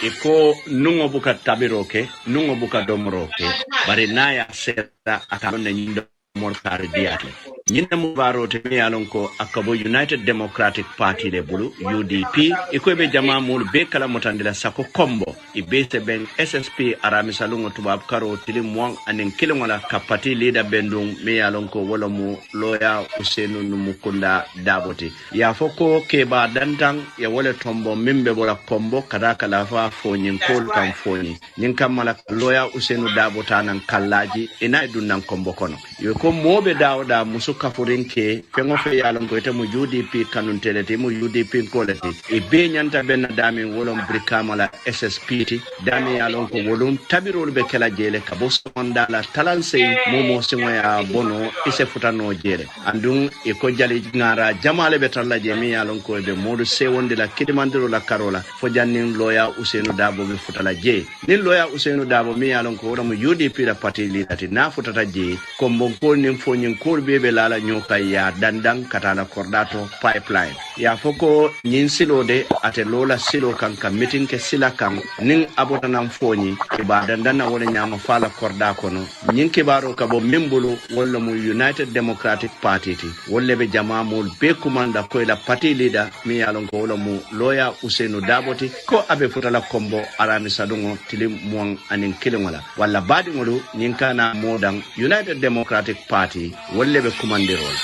[SPEAKER 3] iko nungo buka tabiroke nungo buka domroke bari naya sera akalone nyindo mor kare diate nyinna mu baro te me yalon ko akabo United Democratic Party le bulu UDP iko be jama mul be kala motandila sako kombo ibese ben SSP aramisa lungo tubab karo tili mwang anen kilongola kapati leader bendung me yalon ko wala mu loya Usenu numukunda daboti ya foko keba dantang ya wala tombo mimbe bola kombo kadaka lafa fonyin kol kan fonyi nyinkam mala loya Usenu dabota nan kallaji ina edun nan kombo kono yo ko mobe dawda musuka forinke fengo fe yalon ko etamu UDP kanun telete mu UDP koleti e be nyanta benna dami wolom brikamala SSPT dami yalon ko wolum tabirol be kala jele ka bo sondala talansei momo singo ya bono ise futano jere andun e ko jali ngara jamale be talla je mi yalon ko be modu sewonde la kidimandiro la karola fo jannin loya Usenu Dabo be futala je nin loya Usenu Dabo mi yalon ko wolum UDP la party leader na futata je ko mbon nin fonyin kol bebe lala nyoka ya dandang katala kordato pipeline ya foko nyin silo de ate lola silo kan ka meeting ke sila kan nin abota nan fonyi e ba dandana wala nyama fala korda kono nyin ke baro ka bo membulu wala mu United Democratic Party ti wala be jama mol be kumanda ko la party leader mi yalon ko wala mu loya Usainu Daboti ko abe futala kombo arami sadungo tilim muang anin kilingwala wala badi ngolu nyin kana modang United Democratic Party wala be kumandirol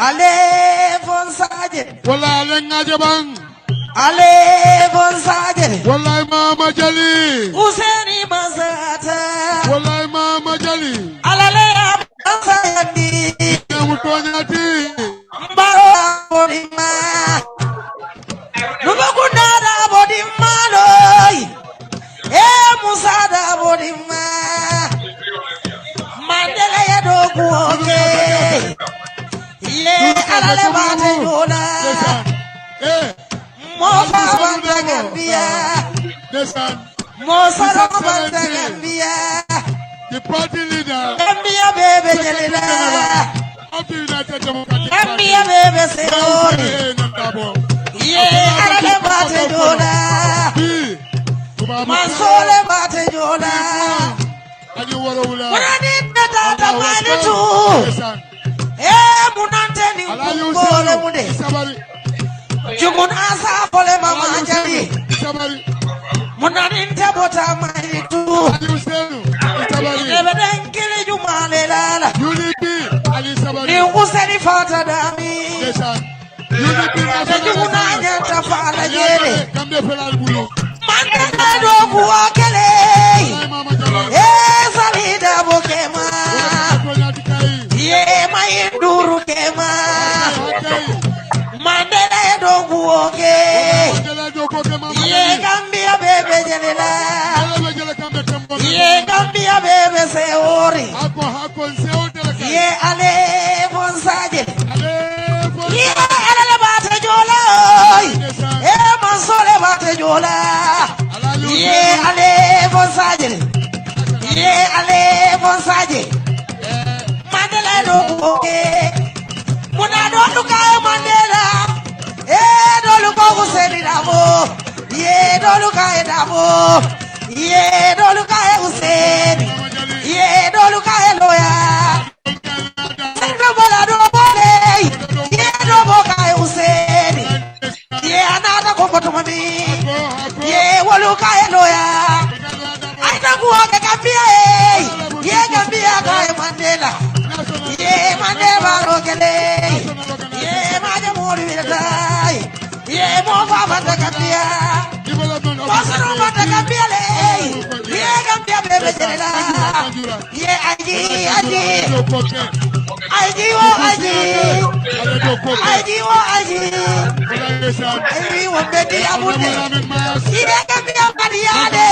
[SPEAKER 1] Ale Fonsaje.
[SPEAKER 2] Wala lengaje bang.
[SPEAKER 1] Ale Fonsaje.
[SPEAKER 2] Wala Mama Jali.
[SPEAKER 1] Useni Mazata.
[SPEAKER 2] Wala Mama Jali.
[SPEAKER 1] Alale Fonsaje.
[SPEAKER 2] Mutonyati.
[SPEAKER 1] Mbaro Bodima. Nubakundada Bodima loy. Musada Bodima. Mandela ya dogu oge. Alale bate yola. Mofa bante Gambia. Mosa bante Gambia.
[SPEAKER 2] The party leader.
[SPEAKER 1] Gambia baby jelila. Gambia baby seori. Alale bate yola. Mansole bate yola. Wanani tata mani tu. Munante ni kukole munde. Jumun asa pole mama jali. Munani ntabota mani tu. Nebe denkili jumale lala. Ni useni fata dami. Jumuna nyanta fala jere. Mandela dogu wakele. Salida bokema. Mainduru kema. Mandela dogu oke. Gambia bebe jelela. Gambia bebe seori. Ale Fonsaje. Ale bate jola. Mansole bate jola. Ale Fonsaje. Ale Fonsaje. Mandela no oke. Muna do luka Mandela. Do luka Usainu Dabo. Do luka Dabo. Do luka Usainu. Do luka Loya. Sendo bola do bole. Do boka Usainu. Another comfort mami. Waluka Loya. I don't walk a Gambia. Gambia guy Mandela. Mandela rokele. Maja mori vilai. Mofa bata Gambia. Mosaro bata Gambia le. Gambia bebe jelela. Aji. Aji wo aji. Aji wo bedi abune. Gambia kadiade.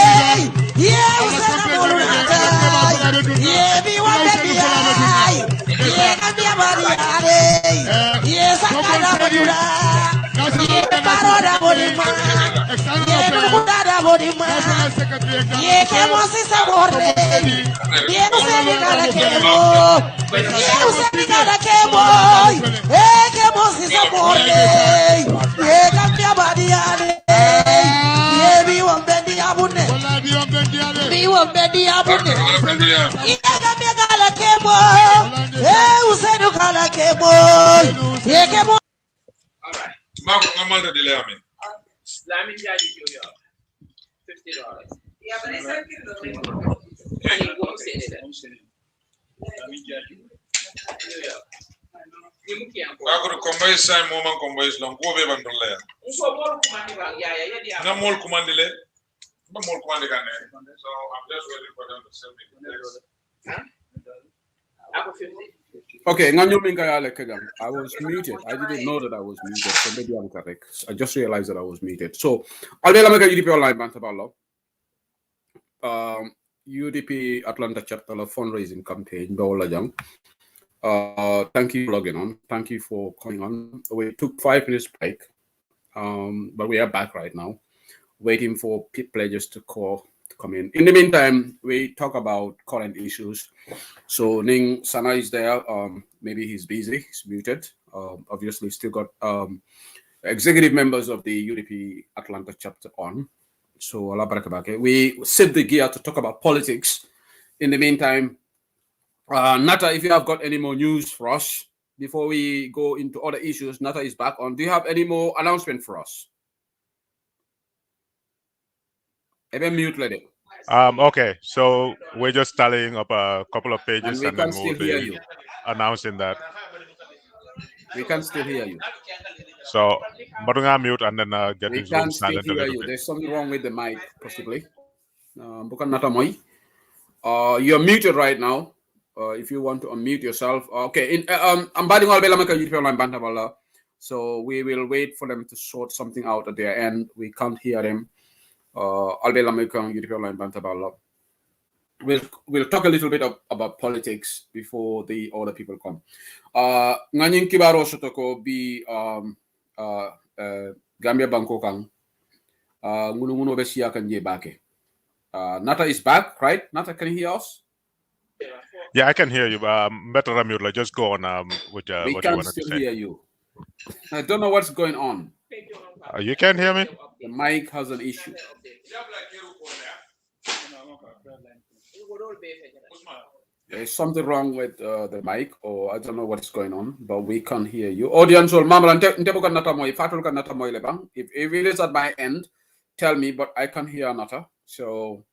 [SPEAKER 1] Usana molunata. Bi wo bedi ai. Gambia badiade. Sakala bodura. Paroda bodima. Nukunda bodima. Kemo sisa morde. Usani kala kemo. Usani kala kemo. Kemo sisa morde. Gambia badiade. Bi wo bedi abune. Bi wo bedi abune. Gambia kala kemo. Usainu kala kemo. Kemo.
[SPEAKER 19] Marco, I'm under the delay.
[SPEAKER 9] Let me charge you $50. Yeah, but it's okay. And you won't say that.
[SPEAKER 19] Aku kombai sai moman kombai long go be bandole. Na mol kumandile. Ba mol kumandile kan. So I'm just waiting for them to send me the next.
[SPEAKER 4] Okay, I was muted. I didn't know that I was muted, so maybe I'm correct. I just realized that I was muted. So, I'll be able to UDP online bantabalo. UDP Atlanta chapter fundraising campaign. Thank you for logging on. Thank you for coming on. We took 5 minutes break, but we are back right now, waiting for pledges to come in. In the meantime, we talk about current issues. So Ning Sana is there. Maybe he's busy. He's muted. Obviously, still got executive members of the UDP Atlanta chapter on. So we set the gear to talk about politics. In the meantime, Nata, if you have got any more news for us before we go into other issues, Nata is back on. Do you have any more announcement for us? Mute lady.
[SPEAKER 12] Okay, so we're just tallying up a couple of pages
[SPEAKER 4] And we
[SPEAKER 12] then
[SPEAKER 4] can
[SPEAKER 12] we'll
[SPEAKER 4] still hear
[SPEAKER 12] be
[SPEAKER 4] you.
[SPEAKER 12] announcing that.
[SPEAKER 4] We can still hear you.
[SPEAKER 12] So, but we're gonna mute and then get
[SPEAKER 4] We
[SPEAKER 12] this room
[SPEAKER 4] can still
[SPEAKER 12] silent a
[SPEAKER 4] hear
[SPEAKER 12] little
[SPEAKER 4] you.
[SPEAKER 12] bit.
[SPEAKER 4] There's something wrong with the mic, possibly. Bukan Nata Moy. You're muted right now. If you want to unmute yourself. Okay. I'm batting all Bella. So we will wait for them to sort something out at their end. We can't hear them. We'll talk a little bit about politics before the other people come. Nganying kibaro sotoko bi Gambia Banko kang ngunu besia kan je bake. Nata is back, right? Nata, can you hear us?
[SPEAKER 12] Yeah, I can hear you. Better unmute. Like, just go on with
[SPEAKER 4] We
[SPEAKER 12] what you
[SPEAKER 4] can
[SPEAKER 12] wanted to
[SPEAKER 4] still
[SPEAKER 12] say.
[SPEAKER 4] hear you. I don't know what's going on.
[SPEAKER 12] You can hear me?
[SPEAKER 4] The mic has an issue. There's something wrong with the mic, or I don't know what's going on, but we can't hear you. Audience, if it is at my end, tell me, but I can't hear Nata. So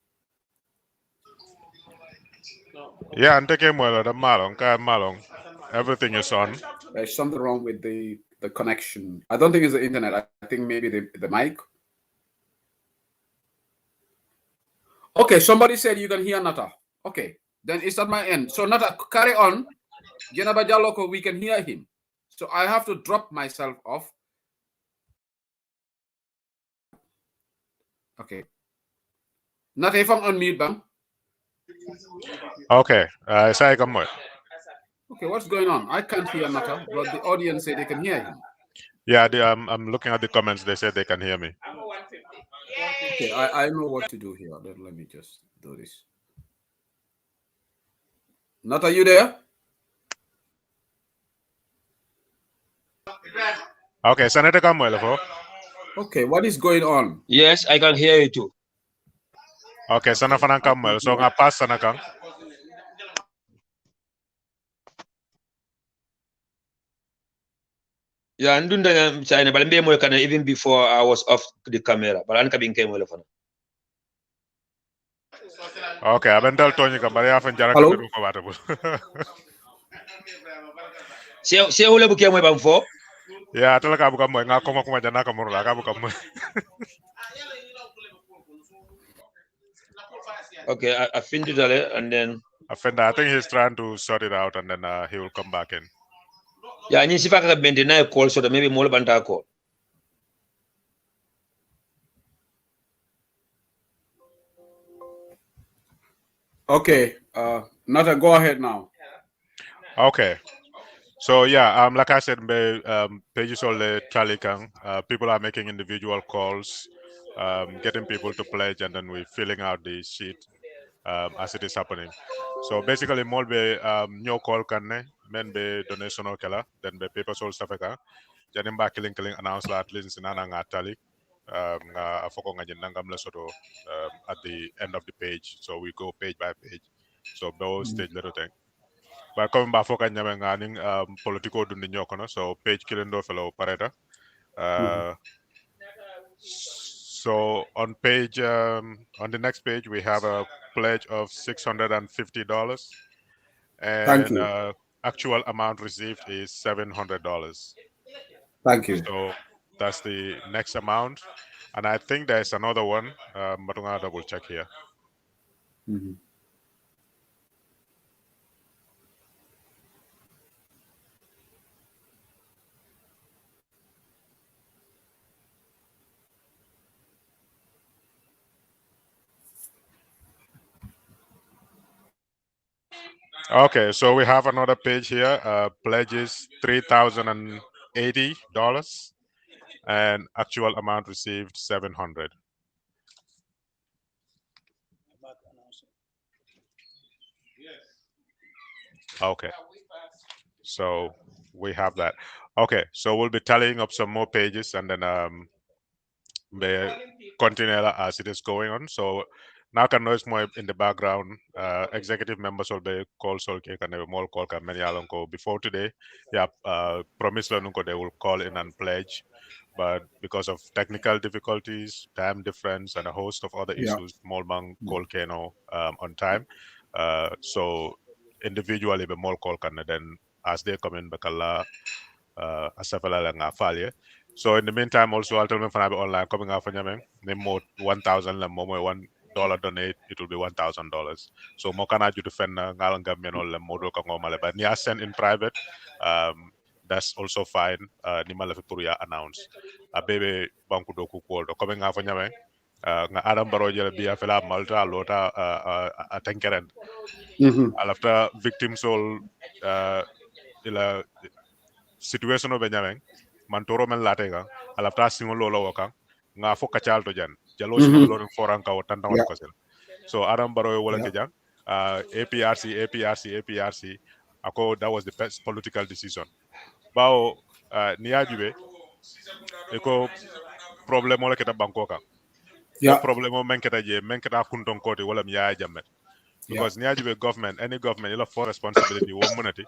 [SPEAKER 12] yeah, and take the malong. Everything is on.
[SPEAKER 4] There's something wrong with the connection. I don't think it's the internet. I think maybe the mic. Okay, somebody said you can hear Nata. Okay, then it's at my end. So Nata, carry on. Jenaba Jaloko, we can hear him. So I have to drop myself off. Okay. Nata, if I'm unmute, bang.
[SPEAKER 12] Okay, say come on.
[SPEAKER 4] Okay, what's going on? I can't hear Nata, but the audience say they can hear him.
[SPEAKER 12] Yeah, I'm looking at the comments. They said they can hear me.
[SPEAKER 4] Okay, I know what to do here. Let me just do this. Nata, you there?
[SPEAKER 12] Okay, Senator Kamwele.
[SPEAKER 4] Okay, what is going on?
[SPEAKER 18] Yes, I can hear you too.
[SPEAKER 12] Okay, Senator Fanan Kamwele. So I pass Senator.
[SPEAKER 18] Yeah, and doing China, but I'm even before I was off the camera. But I'm coming came with
[SPEAKER 12] Okay, I've been told Tony Kambari often Jaraka
[SPEAKER 18] Hello?
[SPEAKER 12] to do compatible.
[SPEAKER 18] See who level came with before?
[SPEAKER 12] Yeah, I tell Kabu Kamu, and I come up with Janaka Murla Kabu Kamu.
[SPEAKER 18] Okay, I finished it and then.
[SPEAKER 12] I think he's trying to sort it out and then he will come back in.
[SPEAKER 18] Yeah, and if I can maintain a call, so that maybe more than call.
[SPEAKER 4] Okay, Nata, go ahead now.
[SPEAKER 12] Okay. So yeah, like I said, pages all the Talikang, people are making individual calls, getting people to pledge, and then we're filling out the sheet as it is happening. So basically, more be new call can men be donation okela, then be paper soul stuff eka, janim ba killing announce la at least nana nga tali, nga afoko nga jendangam le soto at the end of the page. So we go page by page. So those stage little thing. But coming back for Kanyame Nganing, political dundi nyokono, so page kilendo fellow pareta. So on page on the next page we have a pledge of $650,
[SPEAKER 4] Thank
[SPEAKER 12] and
[SPEAKER 4] you.
[SPEAKER 12] actual amount received is $700.
[SPEAKER 4] Thank you.
[SPEAKER 12] So that's the next amount, and I think there's another one. But I'm gonna double check here. Okay, so we have another page here. Pledges $3,080, and actual amount received 700. Okay, so we have that. Okay, so we'll be tallying up some more pages and then may continue as it is going on. So now can noise more in the background. Executive members will be called so can have more call can many alonko before today. Yeah, promise lanunko they will call in and pledge. But because of technical difficulties, time difference, and a host of other
[SPEAKER 4] Yeah.
[SPEAKER 12] issues, Molbang call Kano on time. So individually, the more call can then as they come in, Bakala asafala la nga falie. So in the meantime, also I'll tell me fanabe online coming out for nyame. Name more 1,000 la more $1 donate, it will be $1,000. So mo kana ju defend ngalang gamien or modo ka ngomale. But ni send in private, that's also fine. Ni mala fi pour ya announce. A bebe banku do ku ko do coming out for nyame. Nga Adam Baro jele biya fela Malta lota a tankeren. After victims all ila situation o be nyameng man toro men latega alafta singo lolo waka nga fo kachal to jan jalo singo lolo foran ka tanta wala
[SPEAKER 4] Yeah.
[SPEAKER 12] kosel so Adam Baro wala
[SPEAKER 4] Yeah.
[SPEAKER 12] ke jang APRC ako that was the best political decision bao niajibe eko problem wala keta banko kan
[SPEAKER 4] Yeah.
[SPEAKER 12] problem o men keta je men keta kunton koti wala mi ya jamme because niajibe government any government ila for responsibility wo munati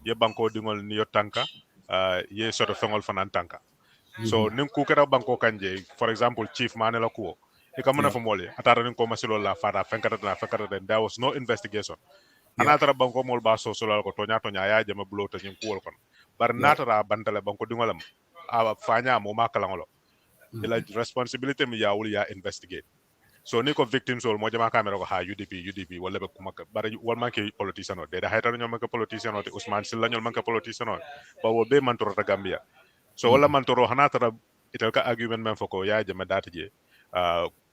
[SPEAKER 12] ye banko dingol ni yo tanka ye sort of fengol fanan tanka so nin ku kera banko kanje for example chief manela kuo e kamana
[SPEAKER 4] Yeah.
[SPEAKER 12] fa mole atara nin ko masilo la fata fenkata there was no investigation
[SPEAKER 4] Yeah.
[SPEAKER 12] anatara banko mol ba so solo ko tonya ya jama bulo to nyin kuol kon bar
[SPEAKER 4] Yeah.
[SPEAKER 12] natara bantale banko dingolam a fanya mo makalangolo ila responsibility mi ya wuli ya investigate so ni ko victims wol mo jama kamera ko ha UDP wala be kuma bari wal manke politician o de da hayta nyom manke politician o te Ousmane Silla nyol manke politician o ba wol be man to Gambia so wala man toro hanatara itel ka argument men foko ya jama data je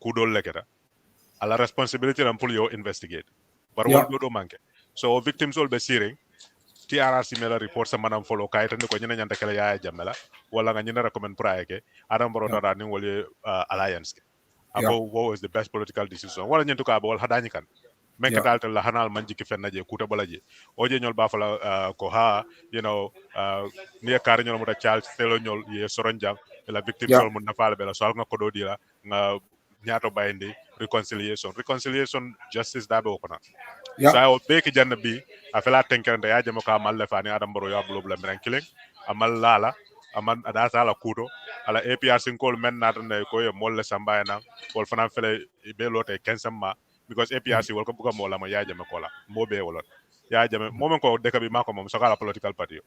[SPEAKER 12] kudol leketa ala responsibility ram pour yo investigate bar wol do manke so victims wol be siring TRRC mela report sa manam follow kay tan ko ñina ñanta kala ya jamela wala nga ñina recommend praye ke adam baro dara ni woli alliance ke abo what was the best political decision wala ñentu ka wal hadani kan men ka dal la hanal man jiki fenna je kuta bala je o je ñol ba fala ko ha you know ni kar ñol mo ta chal telo ñol ye soronjang la victim sol mo na fala bela sol nga ko do dira nga ñaato bayndi reconciliation justice dabe ko na sa o be ki janna bi afela tenkerende ya jamo ka mal lefani adam baro ya blo bla menen killing amal lala aman adata ala kuto ala APRC kol men na tan ko ye molle sambay na wol fana fele be lote kensama because APRC wol ko buga mola ma ya jamo ko la mo be wolon ya jamo momen ko deka bi mako mom so kala political party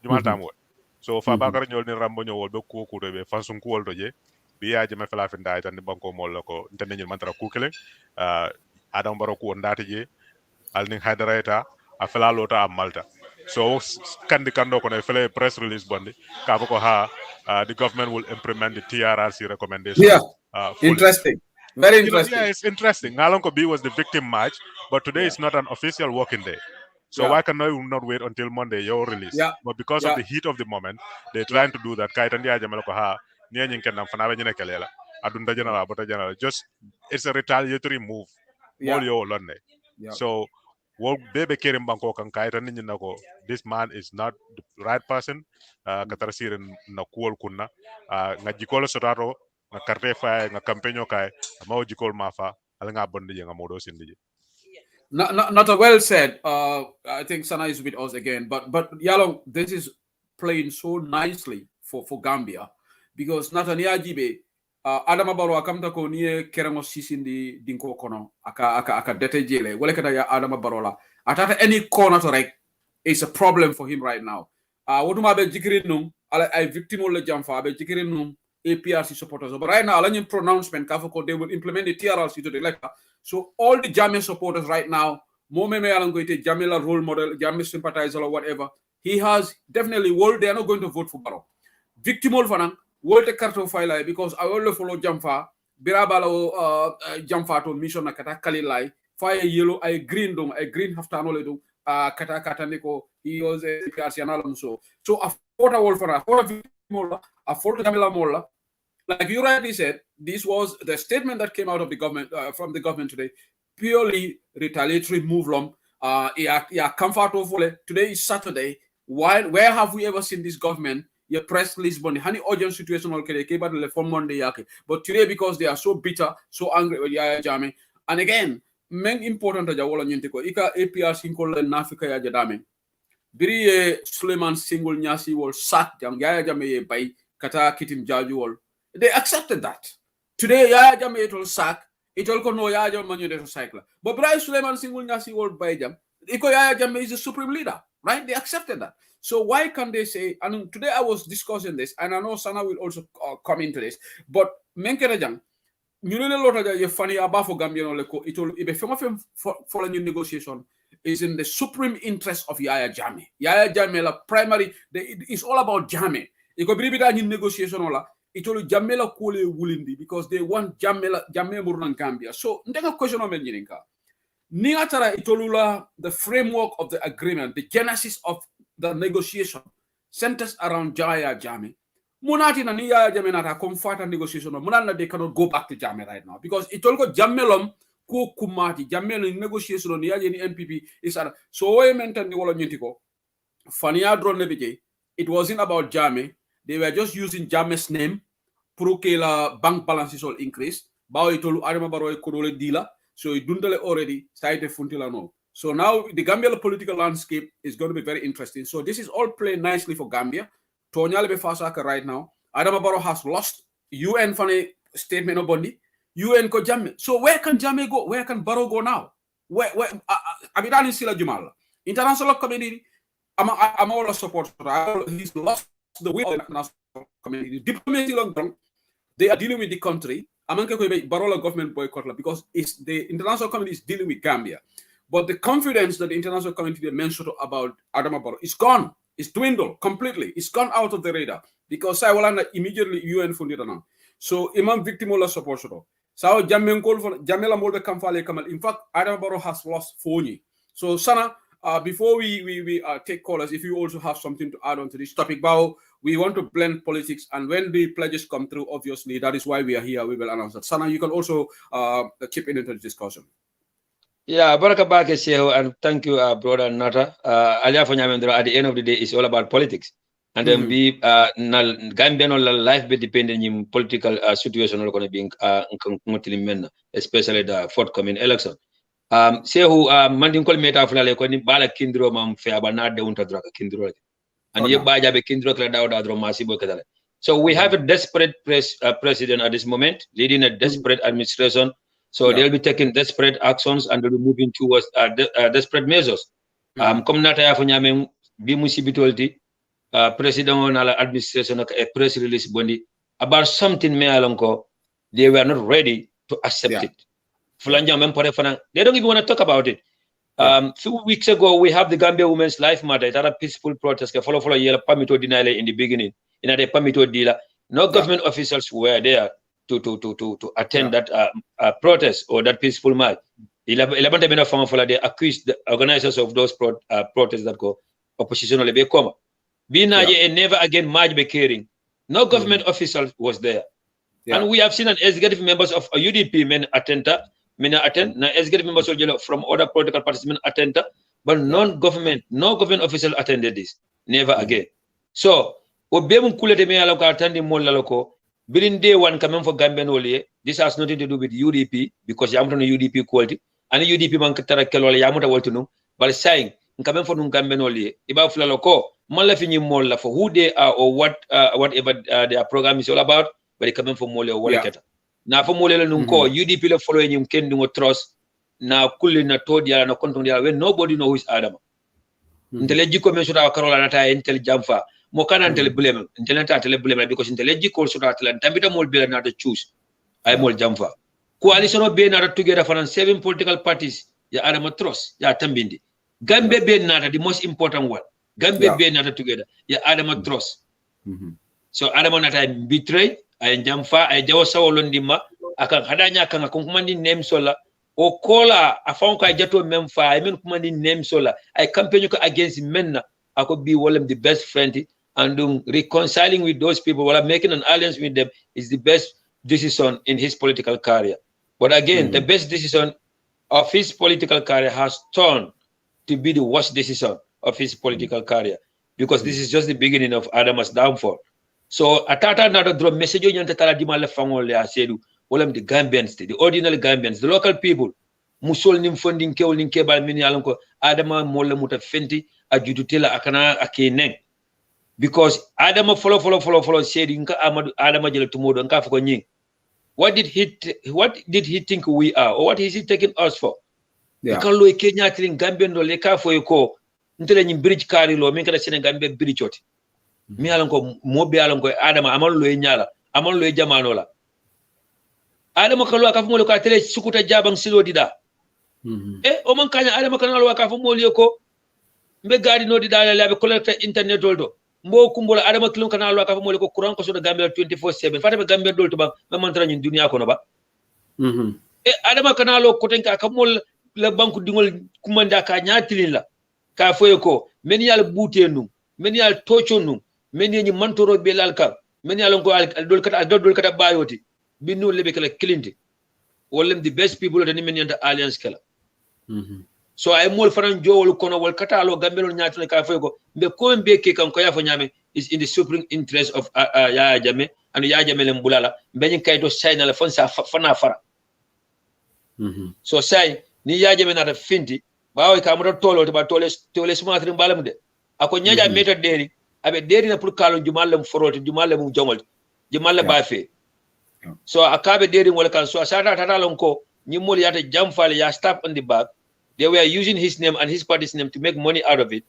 [SPEAKER 12] jumal tam wol so fa bakar ñol ni rambo ñol be ko kuto be fansun ko wol do je bi ya jamo fela fi nday tan banko mol ko tan ñu man tara kukele adam baro ko ndati je alning hadareta a fela lota a Malta so kandi kando kono fele press release bondi ka ko ha the government will implement the TRRC recommendation fully.
[SPEAKER 4] Interesting, very interesting.
[SPEAKER 12] Yeah, it's interesting. Ngalonko B was the victim match, but today is not an official working day. So why can we not wait until Monday your release? But because of the heat of the moment, they're trying to do that. Kaitan dia jamelo ko ha niya nyin kenam fanabe nyine kelela adunda general bota general just it's a retaliatory move. Mol yo lonne. So wo bebe kerim banko kan kaitan nyin nako this man is not the right person katarasiren na kuol kunna nga jikolo sotaro nga karte fa nga campaigno kai amaw jikol mafa ala nga bondi nga modo sindi.
[SPEAKER 4] Not a well said. I think Sana is with us again, but Yalong, this is playing so nicely for Gambia because Natania Jibe, Adama Baro akamta ko niye keramo sisindi dinko kono aka dete jele wale kada ya Adama Barola atata any corner to right is a problem for him right now. Wotuma be jikirin num ala ay victim le jamfa be jikirin num APRC supporters. But right now, Alanian pronouncement, they will implement the TRRC to the elector. So all the Jammeh supporters right now, Momeme Alangoite, Jamila role model, Jammeh sympathizer or whatever, he has definitely, they are not going to vote for Barrow. Victim Olfanang, World Carto file because I only follow Jamfa, Birabalo Jamfa to mission Nakata Kalilai, fire yellow, I green dom, I green haftanole do, kata kataniko he was a PRC so a photo wall for a photo a photo Jamila Mola. Like you rightly said, this was the statement that came out of the government from the government today, purely retaliatory move. Comfort of today is Saturday. Where have we ever seen this government? Your press Lisbon, honey urgent situation from Monday. But today, because they are so bitter, so angry with Yaya Jammeh, and again, main important to Jawola Nyintiko, Ika APR Sinkola Nafika Yajadame. Biri Suleiman Single Nyasi will sack Yaya Jammeh by Kata Kitim Jajual. They accepted that. Today, Yaya Jammeh it will sack. It will no Yaya Jammeh cycle. But Bryce Suleiman Single Nyasi will buy them. Iko Yaya Jammeh is the supreme leader, right? They accepted that. So why can they say? And today I was discussing this, and I know Sana will also come into this. But Menkerajang, you know a lot of the funny about for Gambian Leko. It will be for a new negotiation is in the supreme interest of Yaya Jammeh. Yaya Jammeh, la primary. It's all about Jammeh. It could be that in negotiation ola. It will Jamela Kule Wulindi because they want Jammeh Murnan Gambia. So, the question of Menjininka. Niatara Itolula, the framework of the agreement, the genesis of the negotiation centers around Yaya Jammeh. Munati na Yaya Jammeh nata comfort and negotiation. Munana they cannot go back to Jammeh right now because it will go Jammelom ku kumati Jammeh in negotiation on Yaya NPP is so we mentioned the whole Nyintiko. Fania drone nebije. It wasn't about Jammeh. They were just using Jammeh's name. Purukela bank balances all increase. Bao itolu Adama Barrow Kodole dealer. So it dundale already started funtila no. So now the Gambia political landscape is going to be very interesting. So this is all playing nicely for Gambia. Tonyale be Fasaka right now. Adama Barrow has lost UN funny statement of Bondi. UN ko Jammeh. So where can Jammeh go? Where can Barrow go now? Where Abidani Sila Jumal. International community. I'm all a supporter. He's lost the will of the international community. Diplomacy long term, they are dealing with the country. Barola government boycott because it's the international community is dealing with Gambia. But the confidence that the international community mentioned about Adama Barrow is gone. It's dwindled completely. It's gone out of the radar because Saiwalana immediately UN funded now. So Imam victimola support. So Jamela Molbe Kamfale Kamal. In fact, Adama Barrow has lost Foni. So Sana, before we take callers, if you also have something to add on to this topic, Bao, we want to blend politics, and when the pledges come through, obviously, that is why we are here. We will announce that. Sana, you can also chip into the discussion.
[SPEAKER 18] Yeah, Baraka Bake Shehu, and thank you, brother Nata. At the end of the day, it's all about politics. And then be Gambian life be dependent on political situation, especially the forthcoming election. Shehu, Mandin Kol Meta Flale, Bala Kindro, Mam Fabanad, de Untadraka Kindro. And ye baja be Kindro Cladauda Dromasibo Kadale. So we have a desperate president at this moment, leading a desperate administration. So they'll be taking desperate actions and they'll be moving towards desperate measures. Comme Nata Yafonyame, Bimusibitolti, President on administration, a press release bondi about something me alonko, they were not ready to accept it. They don't even want to talk about it. Few weeks ago, we have the Gambia Women's Life Matter. It's a peaceful protest. Follow yellow permit denial in the beginning. In a permit dealer, no government officials were there to attend that protest or that peaceful march. 11 they accused the organizers of those protests that go oppositional become. And never again march be caring. No government official was there. And we have seen an executive members of UDP men attend. Executive members from other political participants attend, but no government official attended this. Never again. So, Obem Kulete me alaka attending Molaloko, Birin day one coming for Gambian Ole, this has nothing to do with UDP because Yamutan UDP quality, and UDP man Katara Kelola Yamuta Waltunu, but saying, coming for Gambian Ole, about Flaloko, Malafini Mola for who they are or whatever their program is all about, but they coming for Mola or Walaketa. Na for Mola Nunko, UDP le following him can do trust, na Kuli na Todia na Kontondia when nobody knows who is Adam. Intelligent mention our Carolina Intel Jamfa. Mokana intel blame, intelligent blame because intelligent also that Tambita Mol Bill not to choose. I mol Jamfa. Coalition of being together for 7 political parties, ya Adam trust, ya Tambindi. Gambia be not the most important one. Gambia be not together, ya Adam trust. So Adam not I betray, I Jamfa, I Jawa Londima, I can Hadanya can accompany name sola, o kola afon ko jato mem fa men kuma ni name sola I campaign ko against men na ako be one of the best friend and reconciling with those people while making an alliance with them is the best decision in his political career. But again, the best decision of his political career has turned to be the worst decision of his political career, because this is just the beginning of Adama's downfall. So atata nado draw message on tala di mala fangol ya sedu wolam the Gambians, the ordinary Gambians, the local people musol nim funding kewol nin kebal min yalan ko Adama molla muta fenti a judutela akana akeneng, because Adama follow sedu nka Amadu Adama jele tumodo nka fuko nying. What did he think we are, or what is he taking us for? Because lo Kenya tilin Gambian do leka fo ko ntele nyi bridge kari lo min kada Senegal be bridge oti. Mi alan ko mobe alan ko Adama amal lo nyala amal lo jamano la Adama kalo akafu mo ko tele sukuta jabang silo dida o man kanya Adama kanalo akafu mo ko mbe gadi no dida la be collecte internet doldo mbo kumbola Adama kilon kanalo akafu mo ko courant ko so Gambia 24/7 fata be Gambia dolto ba mantra nyi dunia ko no ba Adama kanalo ko tenka akamol la banku dingol kumanda ka nyatilin la ka foye ko men yal butenum men yal tochonum men yi mantoro belal ka men yal ko al dol kata bayoti binu lebe kala kilinti wolem the best people that men yanta alliance kala so ay mol fanan jowol kono wol katalo gambelo nyaatule ka foye ko be ko be ke kan ko ya fo nyame is in the supreme interest of Yaya Jammeh and Yaya Jammeh lem bulala be nyi kayto sayna la fon sa fana fara so say ni Yaya Jammeh na finti bawo ka mo tolo to ba tole sumatri balam de ako nyaja meta deri abe deri na pour kalo jumalle forote jumalle mu jongol jumalle ba fe so akabe deri wala kan so asata tata lon ko ni mol yata jamfale ya stop on the back. They were using his name and his party's name to make money out of it.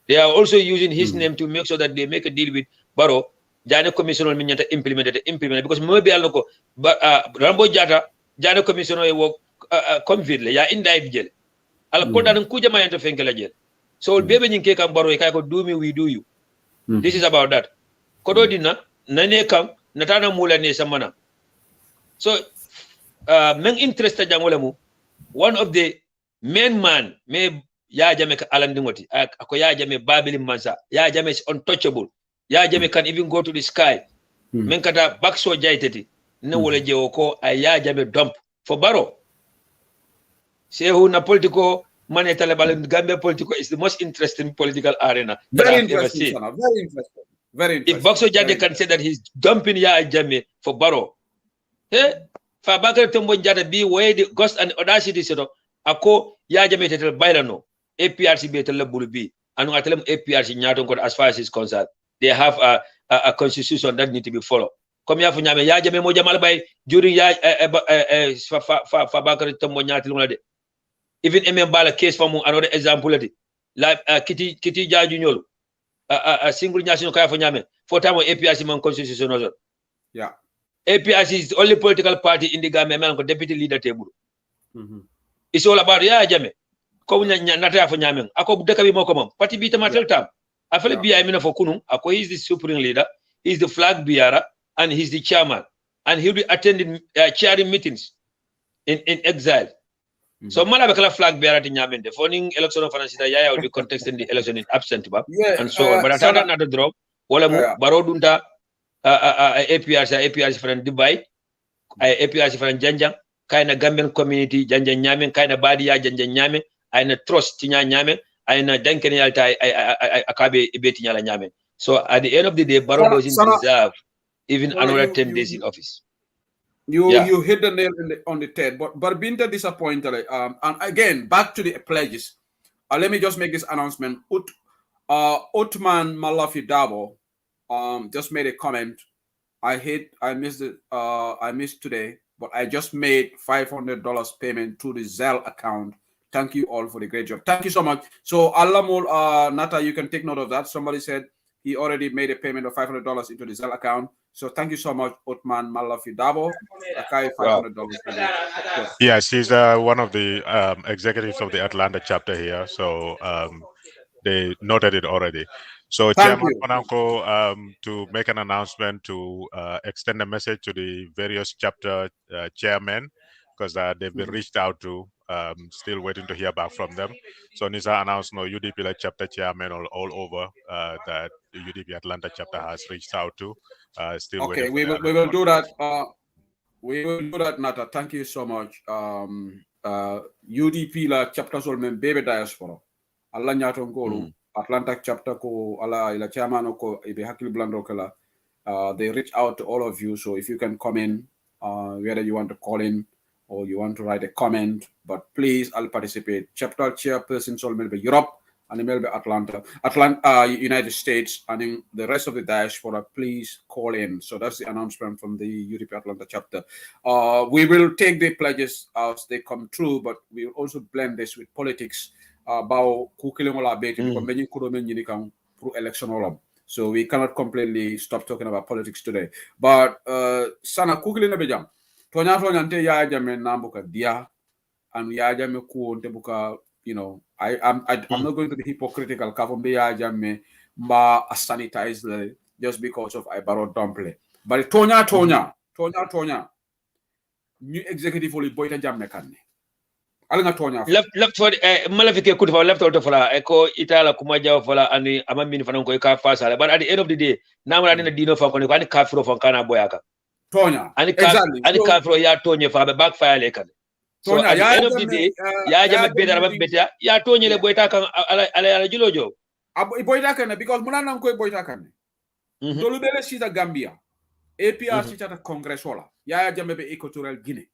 [SPEAKER 18] They are also using his name to make sure that they make a deal with Barrow. Jana commission on minyata implemented because maybe aloko Rambo Jata Jana commission work convict ya indict jail al ko dan ku jama yanta fenkela jail so bebe nyinke kam Barrow kay ko do me we do you. This is about that kodo dina nane kam natana mula ne samana so men interest jangola mu one of the main man me Yaya Jammeh ka alandingoti ako Yaya Jammeh babili mansa Yaya Jammeh is untouchable. Yaya Jammeh can even go to the sky men kata bakso jaiteti ne wole jewo ko Yaya Jammeh dump for Barrow say who na politico manetale bal Gambia politico is the most interesting political arena that I've ever seen.
[SPEAKER 4] Very interesting. Very interesting.
[SPEAKER 18] If Bakso Jade can say that he's dumping Yaya Jammeh for Barrow, hey, for Bakar Tombo Jade be where the ghost and audacity set up, ako Yaya Jammeh tetel bailano, APRC be tetel bulubi, and I tell them APRC nyaton as far as is concerned, they have a constitution that need to be followed. Come here for Nyame, Yaya Jammeh moja malbay during for Bakar Tombo Nyatil. Even Mbala case for another example, like Kitty Jaju a single national kaya for Nyame for time APRC man constitution.
[SPEAKER 4] Yeah.
[SPEAKER 18] APRC is the only political party in the Gambia man deputy leader table. It's all about Yaya Jammeh. Ko nata for Nyame. Ako deka bi moko party bita matel tam. Afele bi amina for kunung. Ako he's the supreme leader, he's the flag bearer, and he's the chairman. And he'll be attending chairing meetings in exile. So mala bekala flag bearer ti Nyamende. Foning election of Fanasida Yaya will be contesting the election in absent and so on. But atata not drop. Wala mu Barrow dunta APRC friend Dubai, APRC friend Janjang, kaina Gambian community Janjang Nyame, kaina Badia Janjang Nyame, aina trust tinya Nyame, aina dankeni alta akabe ibeti nyala Nyame. So at the end of the day, Barrow doesn't deserve even another 10 days in office.
[SPEAKER 4] You hit the nail on the head, but Binta disappointed. And again, back to the pledges. Let me just make this announcement. Uthman Malafi Dabo just made a comment. I missed it. I missed today, but I just made $500 payment to the Zelle account. Thank you all for the great job. Thank you so much. So Alamul Nata, you can take note of that. Somebody said he already made a payment of $500 into the Zelle account. So thank you so much, Uthman Malafi Dabo. $500.
[SPEAKER 12] Yes, he's one of the executives of the Atlanta chapter here. So they noted it already. So Chairman Pananko to make an announcement to extend a message to the various chapter chairmen, because they've been reached out to still waiting to hear back from them. So Nisa announced no UDP like chapter chairman all over that the UDP Atlanta chapter has reached out to. Still
[SPEAKER 4] Okay,
[SPEAKER 12] waiting for
[SPEAKER 4] we will do that. We will do that, Nata. Thank you so much. UDP la chapter sol men bebe diaspora. Allah nyato ngolu Atlanta chapter ko ala ila chairman ko ibe hakil blando kala. They reach out to all of you. So if you can come in, whether you want to call in or you want to write a comment, but please, I'll participate. Chapter chairperson sol melbe Europe and melbe Atlanta, United States, and in the rest of the diaspora, please call in. So that's the announcement from the UDP Atlanta chapter. We will take the pledges as they come true, but we will also blend this with politics. About election. So we cannot completely stop talking about politics today. But sana kukili na bejam. Tonya nte ya jame nambuka dia and ya jame kuonte buka, you know, I'm not going to be hypocritical. Kavombe ya jame ma sanitize just because of I borrowed dumple. But Tonya new executive only boyta jame kanne.
[SPEAKER 18] left for malafike kuti fa left out fala eko itala kumaja fala ani amamini fana ko ka fasala, but at the end of the day namra dina dino fa ko ani kafiro fa kana boyaka
[SPEAKER 4] Tonya
[SPEAKER 18] exactly ani kafiro ya tonye fa be backfire le kan so at the end of the day ya jame better ba better ya tonye le boyta kan ala julojo
[SPEAKER 4] boyta kan because munana ko boyta kan dolu bele sita Gambia APRC chata congress wala ya jame be equatorial Guinea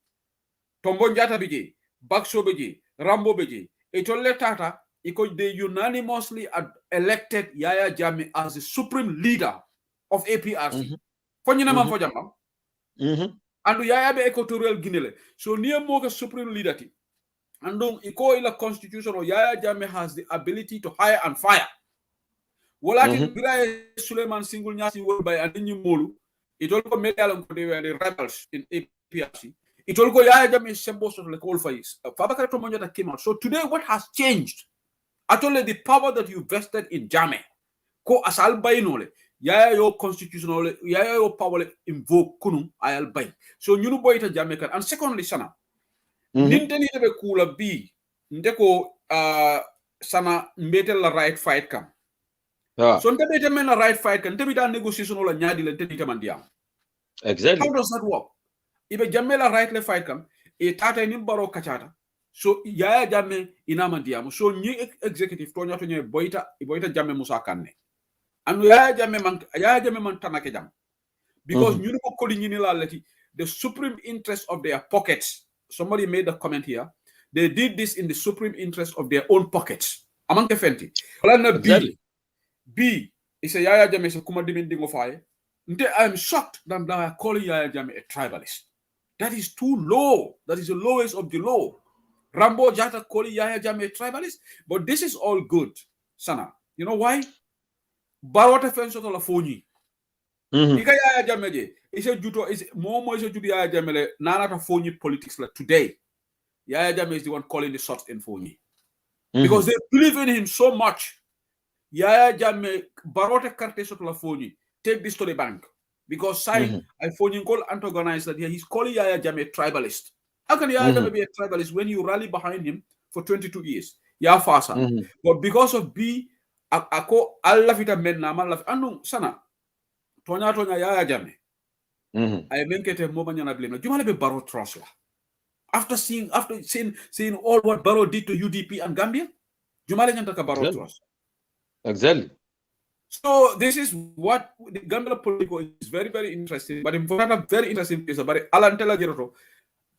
[SPEAKER 4] tombo njata bije Bakso beji, Rambo beji. Itolle tata, they unanimously elected Yaya Jammeh as the supreme leader of APRC. Fonyina man fojamba. And Yaya be equatorial Guinea. So near moga supreme leader ti. And donc iko ila constitution of Yaya Jammeh has the ability to hire and fire. Walati Biraye Suleiman Single Nyasi will by Adinyu Molu. It all made the rebels in APRC. It will go Yaya Jammeh symbols of like all face. Fabakari Tomonjata came out. So today, what has changed? Actually, the power that you vested in Jammeh, ko asal bay nole. Yaya yo constitutional, Yaya yo power invoke kunum ayal bay. So you know boy ita Jammeh kan. And secondly, sana, ninteni ebe kula bi ndeko sana mbete la right fight kam. So ndebete men la right fight kan. Ndebita negotiation ola nyadi le ndebita mandiam.
[SPEAKER 18] Exactly.
[SPEAKER 4] How does that work? Ibe Jammeh la right le fight kam e tata ni baro kachata so Yaya Jammeh inama diamu so ni executive tonya boyta Jammeh Musa Kanne and Yaya Jammeh man tanake jam because ñu ko koli ñini la leti the supreme interest of their pockets. Somebody made a comment here. They did this in the supreme interest of their own pockets. Among the fenti B is a Yaya Jammeh is a kuma dimending of I am shocked that they are calling Yaya Jammeh a tribalist. That is too low. That is the lowest of the low. Rambo Jata calling Yaya Jammeh a tribalist. But this is all good, Sana. You know why? Barota fenso to la foni. Ika Yaya Jammeh is a juto is more is a judo Yaya Jammeh nana ta foni politics like today. Yaya Jammeh is the one calling the shots in foni. Because they believe in him so much. Yaya Jammeh Barota carte to la foni. Take this to the bank. Because I phone call antagonized that he's calling Yaya Jammeh a tribalist. How can Yaya Jammeh be a tribalist when you rally behind him for 22 years? Yeah, fasa. But because of B, ako Allah vita men na malaf anu sana. Tonya Yaya Jammeh. I make it a moment and I blame. You want to be Barrow Trustler. After seeing all what Barrow did to UDP and Gambia, you might talk Barrow Trust.
[SPEAKER 18] Exactly.
[SPEAKER 4] So this is what the Gambia political is very, very interesting. But in a very interesting piece, but Alantela Giroto,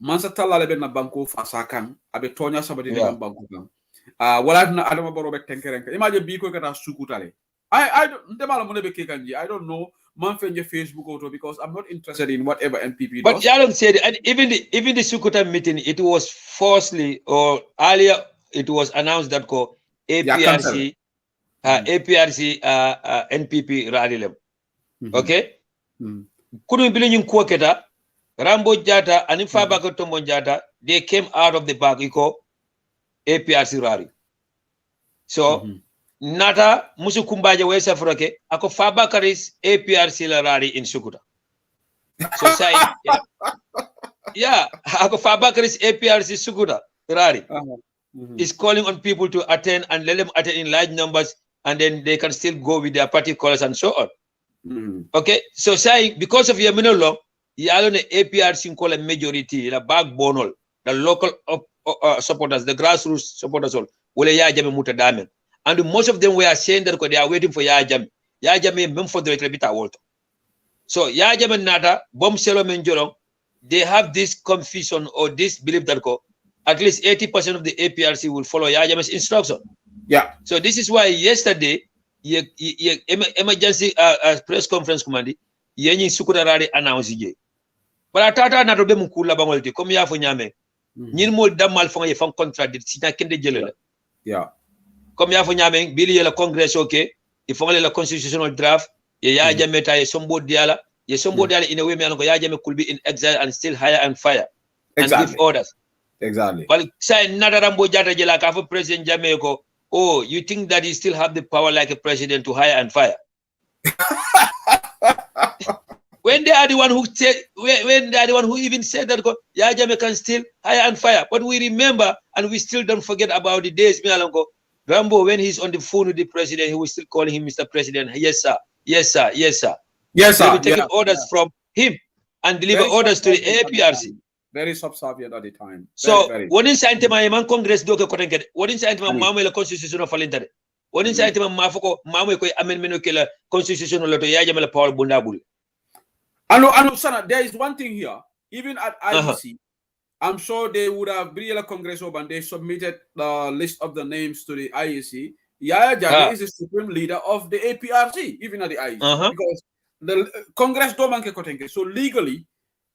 [SPEAKER 4] Mansatala Lebena Banco Fasakan, Abe Tonya Sabadi Banco. What na Adama Borobe Tankerenka. Imagine Biko Kata Sukutale. I don't know Manfenje Facebook auto because I'm not interested in whatever NPP does.
[SPEAKER 18] But Yaron said, and even the Sukuta meeting, it was falsely or earlier it was announced that APRC. APRC NPP rally lem. Okay? Couldn't believe in Kwoketa, Rambo Jata, and Fabako Tombo Jata, they came out of the back, APRC rally. So, Nata Musukumbaja Wesa Froke, Ako Fabakaris APRC rally in Sukuta. So, say, yeah, Ako Fabakaris APRC Sukuta. Rari, is calling on people to attend and let them attend in large numbers, and then they can still go with their party colors and so on. Okay, so saying because of your law, you are on the APRC call a majority, the backbone, the local supporters, the grassroots supporters, all will Yajame Muta Damen. And most of them were saying that they are waiting for Yajame. Yajame mem for the Rebita Walter. So Yajame Nada, Bom Selo Menjoro, they have this confusion or this belief that at least 80% of the APRC will follow Yajame's instruction.
[SPEAKER 4] Yeah.
[SPEAKER 18] So this is why yesterday, emergency press conference command, yenyi sukutarari announced ye. But I thought na robe mukula bangolti comme ya fo nyame. Ñin mo damal fo ye fam contradict si na kende jele.
[SPEAKER 4] Yeah.
[SPEAKER 18] Comme ya fo nyame bili ye la congress okay, il faut la constitutional draft, ye ya jame ta ye sombo diala, ye sombo diala in a way me anko ya jame could be in exile and still hire and fire.
[SPEAKER 4] Exactly.
[SPEAKER 18] And give orders.
[SPEAKER 4] Exactly.
[SPEAKER 18] But say nadarambo jata jela ka for president Jamaica. Oh, you think that he still have the power like a president to hire and fire? When they are the one who said, when they are the one who even said that Yajame can still hire and fire. But we remember and we still don't forget about the days, Rambo, when he's on the phone with the president, he was still calling him Mr. President. Yes, sir. Yes, sir. Yes, sir.
[SPEAKER 4] Yes, sir.
[SPEAKER 18] They were taking orders from him and deliver orders to the APRC.
[SPEAKER 4] Very subservient at the time.
[SPEAKER 18] So, what in Santema man Congress doke kotenke? What in Santema Mamma Constitution of Falintare? What in Santema Mafoko, Mamma amendment killer Constitution of Loto Yajamela Paul Bundabul?
[SPEAKER 4] I Sana, there is one thing here. Even at IEC, I'm sure they would have been Congress and they submitted the list of the names to the IEC. Yaya Jammeh is the supreme leader of the APRC, even at the IEC, because the Congress don't manke kotenke. So legally,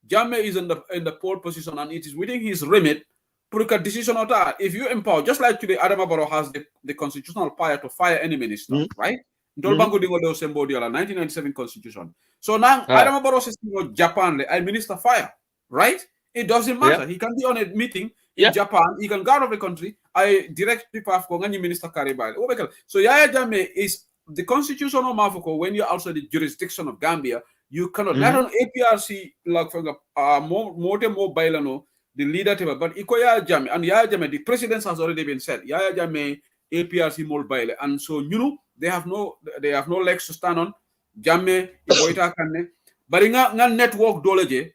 [SPEAKER 4] Jammeh is in the pole position, and it is within his remit to make a decision on that. If you empower, just like today, Adama Barrow has the constitutional power to fire any minister, right? 1997 constitution. So now Adama Barrow says, Japan, I minister fire, right? It doesn't matter. He can be on a meeting in Japan. He can go out of the country. I direct people of Kongan minister Karibal. So Yaya Jammeh is the constitutional mafuko when you're outside the jurisdiction of Gambia. You cannot not on APRC like more bailano the leader but Yaya Jammeh and Yaya Jammeh the president has already been said Yaya Jammeh APRC more baile and so they have no legs to stand on. Jammeh iboita kanne but nga network doleje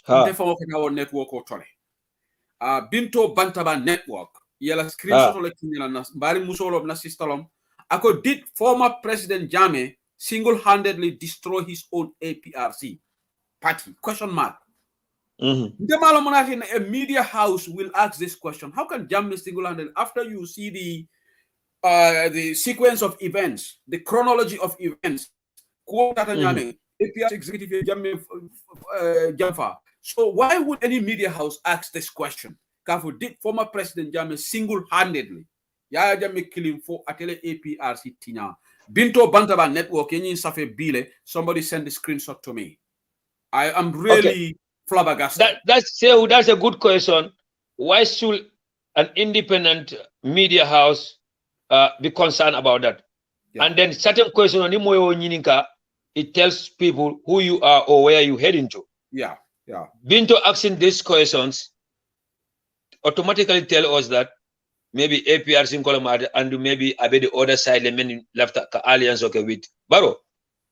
[SPEAKER 4] defo ko network o tole binto bantaba network yela screenshot le kinela na bari musolo na sistalom ako did former president Jammeh single-handedly destroy his own APRC party? Question mark. A media house will ask this question: how can Jammeh single-handedly, after you see the sequence of events, the chronology of events, APRC executive Jammeh, so why would any media house ask this question? Kafu did former President Jammeh single-handedly Yaya Jammeh killing for atele APRC tina Binto Bantaba network in Safe Bile, somebody send the screenshot to me. I am really flabbergasted.
[SPEAKER 18] That's a good question. Why should an independent media house be concerned about that? And then certain question on it tells people who you are or where you're heading to.
[SPEAKER 4] Yeah.
[SPEAKER 18] Binto asking these questions automatically tell us that maybe APRC in Colomado and maybe I the other side the left alliance with Barrow.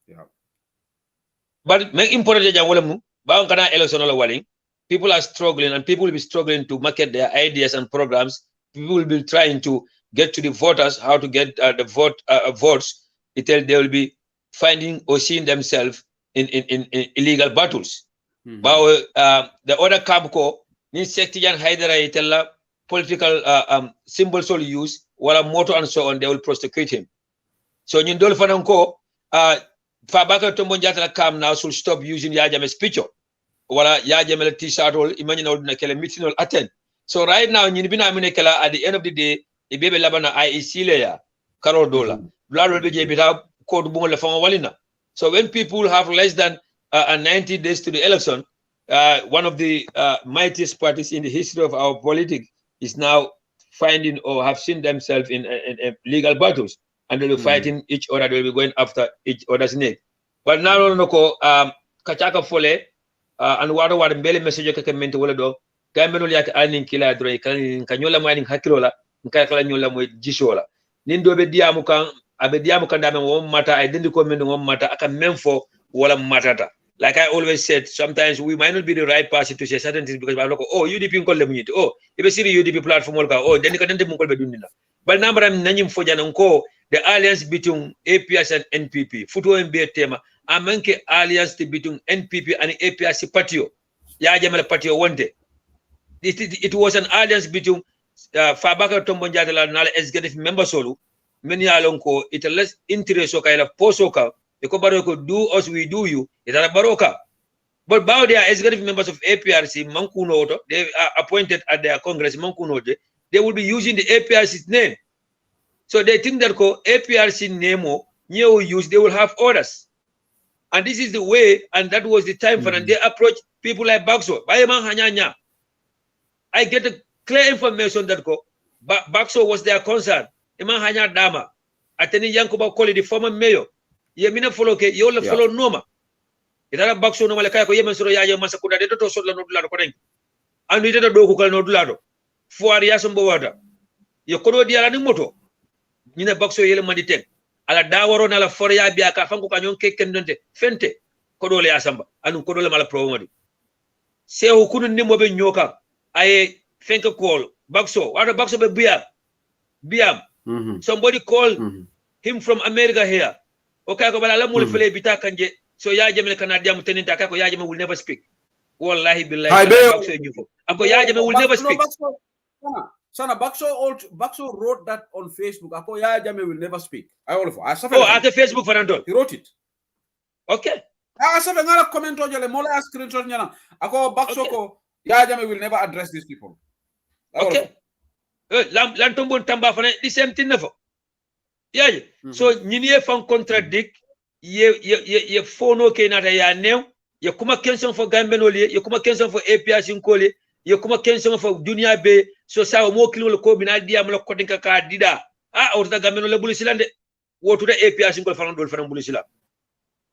[SPEAKER 4] Yeah.
[SPEAKER 18] But make important election people are struggling and people will be struggling to market their ideas and programs. People will be trying to get to the voters, how to get the votes. They will be finding or seeing themselves in illegal battles. But the other camp ni Sektijan Haidara itella political symbols will use wala motto and so on, they will prosecute him. So Nyindol Fananko Fabaka Tombo Jatala Kam now should stop using Yajam's picture. Wala Yajamel t-shirt or imagine Nakela meeting or attend. So right now Nyinbina Minekela at the end of the day, the baby Labana IEC layer, Carol Dola, Blood will be Jabita code Bunga Fama Walina. So when people have less than 90 days to the election, one of the mightiest parties in the history of our politics is now finding or have seen themselves in legal battles, and they'll be fighting each other. They'll be going after each other's neck. But now, Kachaka Fole and what mbele message kake mente wala do gambe no yak anin kila dro kan kanyola mani hakilola nka kala nyola moy jisola nin do be diamu kan abe diamu kan dame mo mata ay dendi ko men ngom mata aka memfo wala matata. Like I always said, sometimes we might not be the right person to say certain things because I'm like, oh, UDP call them oh, if you see the UDP platform, oh, then you can them call bedunina. But number I'm nanyim fojananko the alliance between APS and NPP. Futo MBA tema amanke alliance between NPP and APS patio. Ya jamala patio one day. It was an alliance between Fabaka Tombonjata Nala executive member solo. Many alonko it less interest so kind of posoka. Eko baroko do us we do you. It are baroka. But by they are executive members of APRC, Mankunoto, they are appointed at their Congress, Mankunote, they will be using the APRC's name. So they think that APRC name or new use, they will have orders. And this is the way, and that was the time for them. They approach people like Bakso. I get a clear information that Bakso was their concern. Iman Hanya Dama. Ateni Yankuba Koli, the former mayor. Yemina follow ke yola follow noma. Itara Bakso no malakaya ko yemen soro yayo masakuda de to so la no dulado ko den. Anu ite do ko kal no dulado. Fuari yasombo wada. Yo kodo diala ni moto. Nyina Bakso yele mandi ten. Ala dawaro na la fore ya biya ka fanko kanyon ke kendonte fente kodo le asamba. Anu kodo le mala promodu. Se hukunu ni mo be nyoka ay fenke call Bakso. Wada Bakso be biam. Somebody call him from America here. Okay, ko bala la mul fele bita kanje so ya jame Canada mu teninta ka ko ya jame will never speak. Wallahi billahi Bakso nyufo. Ako ya jame will never speak.
[SPEAKER 4] Sana Bakso wrote that on Facebook. Ako ya jame will never speak.
[SPEAKER 18] Ake Facebook Fernando.
[SPEAKER 4] He wrote it.
[SPEAKER 18] Okay.
[SPEAKER 4] I said another comment on jale mola screenshot nyana. Ako Bakso ko ya jame will never address these people.
[SPEAKER 18] Okay. Lan tombon tamba fane the same thing nafo. Yeah. So nyini fan contradict ye fono ke nata ya new ye kuma kenson for Gambenol ye kuma kenson for APS nkole ye kuma kenson for dunia be so sa mo kilo ko bina dia mo ko dinka ka dida o ta Gambenol bulisilande wotu da APS nkole fan dol fan bulisila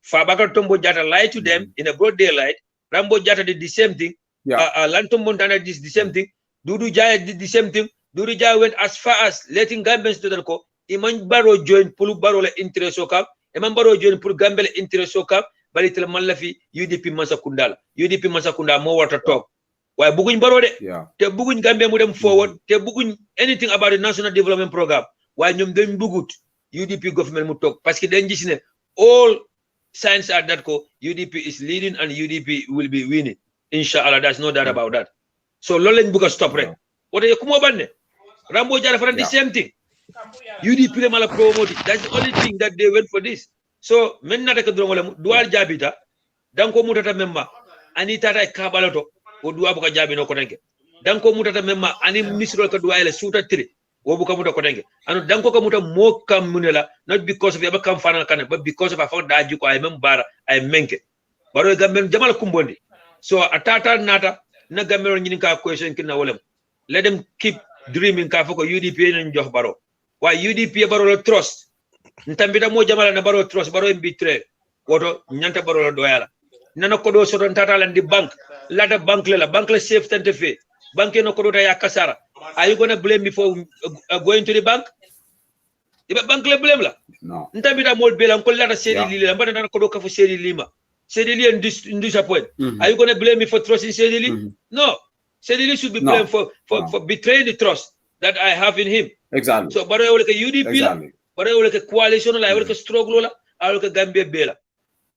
[SPEAKER 18] Fabaka Tombo Jata lied to them in a broad daylight. Rambo Jata did the same thing. Lantom Montana did the same thing. Dudu Jaya did the same thing. Dudu Jaya went as far as letting Gambians to the co. Iman Baro joined Pulu Barola interest soka. Iman Baro joined Pulu Gambel interest soka. But it's Malafi UDP Masakundala. UDP Masakunda more water talk. Why Bugun Barode? Te Bugun Gambia move them forward. Te Bugun anything about the national development program. Why Nyum Dem Bugut UDP government mu talk. Parce que den all signs are that UDP is leading and UDP will be winning. Inshallah, there's no doubt about that. So Lolen Buka stop right. What are you come over? Rambo Jara for the same thing. UDP le mala promoted. That's the only thing that they went for this. So men na taka drongole dual jabita danko mutata memma ani tata kabaloto o duwa buka jabi no kotenke. Danko mutata memma ani misro ka duwa ele suta tri wo buka muta kotenke. Anu danko ka muta mo kam munela not because of yaba kam fana kana but because of afon daji ko ay membara ay menke. Baro gamben jamal kumbondi. So atata nata na gamben nyini ka question kinna wolem. Let them keep dreaming ka foko UDP en jox baro. Why UDP baro le trust. Ntambita mo jamala na baro trust baro mbitre woto nyanta baro la doyala. Nana ko do so don tata lan di bank. Lata bank le safe tente fe. Bank no ko do ya kasara. Are you going to blame me for going to the bank? Iba bank le blame la.
[SPEAKER 4] No.
[SPEAKER 18] Ntambita mo bela ko lata seri lili mbana nana ko do ka fo seri lima. Seri li in disappoint. Are you going to blame me for trusting Seri li? No. Seri li should be blamed for betraying the trust that I have in him.
[SPEAKER 4] Exactly.
[SPEAKER 18] So baro wala ka UDP la. Baro wala ka coalition la, wala ka struggle la, wala ka Gambia bela.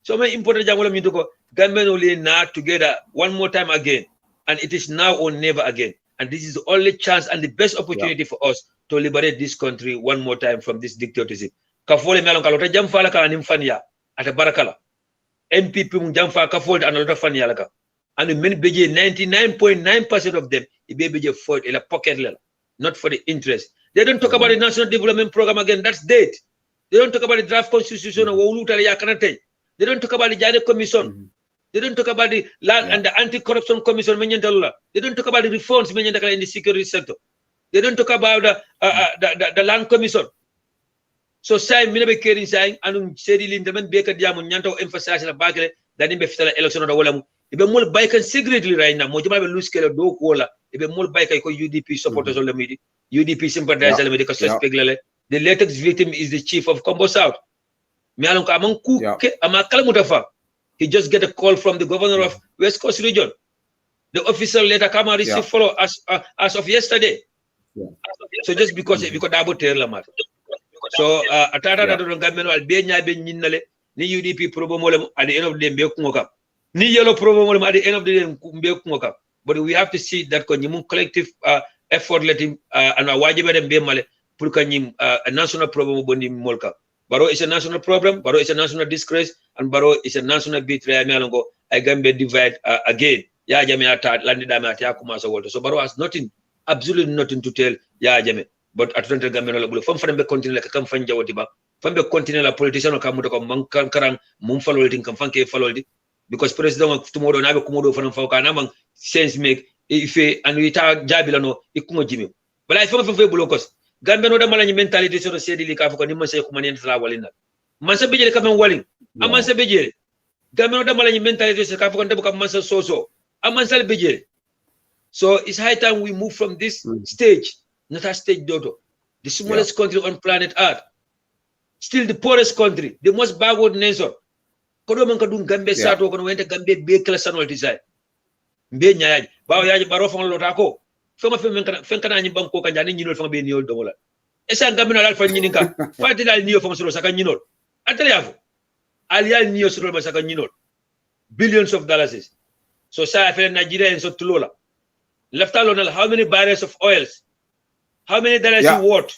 [SPEAKER 18] So my important jangola mi ko Gambia no le na together one more time again, and it is now or never again. And this is the only chance and the best opportunity for us to liberate this country one more time from this dictatorship. Kafole melon kalota jamfala ka anim fanya ata barakala. NPP mu jamfa kafole and alota fanya la ka. And many beje 99.9% of them ibeje for it in a pocket level, not for the interest. They don't talk about the national development program again. That's dead. They don't talk about the draft constitution or they don't talk about the Jade Commission. They don't talk about the land and the anti-corruption commission. They don't talk about the reforms in the security sector. They don't talk about the land commission. So say minabe caring saying anum seri lindaman beka diamu nyanto emphasize la bagre dani be fitala election da wala ibe mol baykan secretly right now mo jama be lose kele do ko la ibe mol baykan ko UDP supporters on the media UDP sympathizers on the media suspect lele the latest victim is the chief of Combo South mi alon ko amon ku ke ama kala mutafa he just get a call from the governor of West Coast region the official letter come and receive follow as of yesterday so just because dabo ter la mat so atata da don gameno al be nyaabe nyinnale ni UDP probomole at the end of the day be ko ni yellow probomole at the end of the day be ko but we have to see that ko nyum collective effort let him and wajibe dem be male pour que nyim a national problem boni molka baro is a national problem baro is a national disgrace and baro is a national betrayal melongo I gambe divide again ya jame ata landi dame ata kuma so wolto so baro has nothing absolutely nothing to tell ya jame but atulante gambe no labulo fam be continue la kam fan jawoti ba fam be continue la politician o kamuto ko man karam mum falolti kam fanke falolti because president tomorrow na be kumodo fanam fawka na man sense make if and we ta jabilano ikungo jimi bala fam fe blocos gambe no da mala ni mentality so sedi li ka ko ni man sey ko man yentala walina man sa bejele kam walin amman sa bejele gambe no da mala ni mentality so ka ko ndebo kam man sa soso amman sa bejele so it's high time we move from this stage not a stage dodo the smallest country on planet earth still the poorest country the most backward nation ko do man ka dum gambe sato ko wente gambe be kala sanol design mbe nyaaji bawo yaaji baro fon lota ko fema fen kana ni banko ka jani nyinol fama be niol domola esa gambe no dal fa nyinin ka fati dal niyo fama solo saka nyinol atale yafo aliyal niyo solo ma saka nyinol billions of dollars so sa fe Nigeria en so tulola left alone how many barrels of oils how many dollars you worth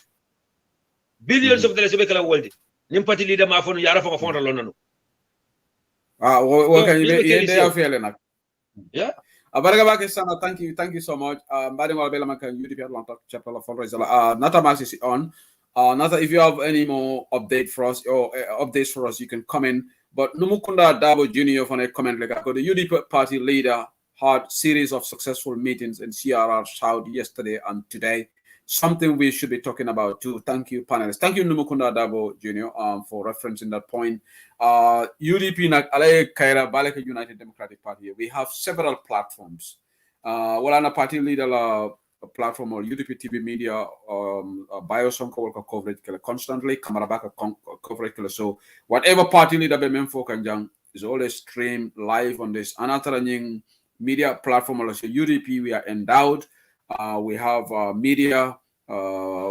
[SPEAKER 18] billions of dollars be kala world nim party leader ma fonu yara fama fon lon nanu
[SPEAKER 4] what can you they are feeling like
[SPEAKER 18] yeah
[SPEAKER 4] Abaragabake Sana, thank you so much. Badingo Belamanka UDP Atlanta chapter of fundraiser. Natamas is on. Nata, if you have any more update for us or updates for us, you can comment. But Numukunda Dabo Jr. from a comment like the UDP party leader had series of successful meetings in CRR South yesterday and today. Something we should be talking about too. Thank you, panelists. Thank you, Numukunda Dabo Jr. For referencing that point. UDP Kaira Baleka United Democratic Party. We have several platforms. Walana party leader platform or UDP TV media biosonko coverage constantly, Kamarabaka coverage. So whatever party leader be memfo kanjang is always streamed live on this. Another media platform also UDP we are endowed. We have media so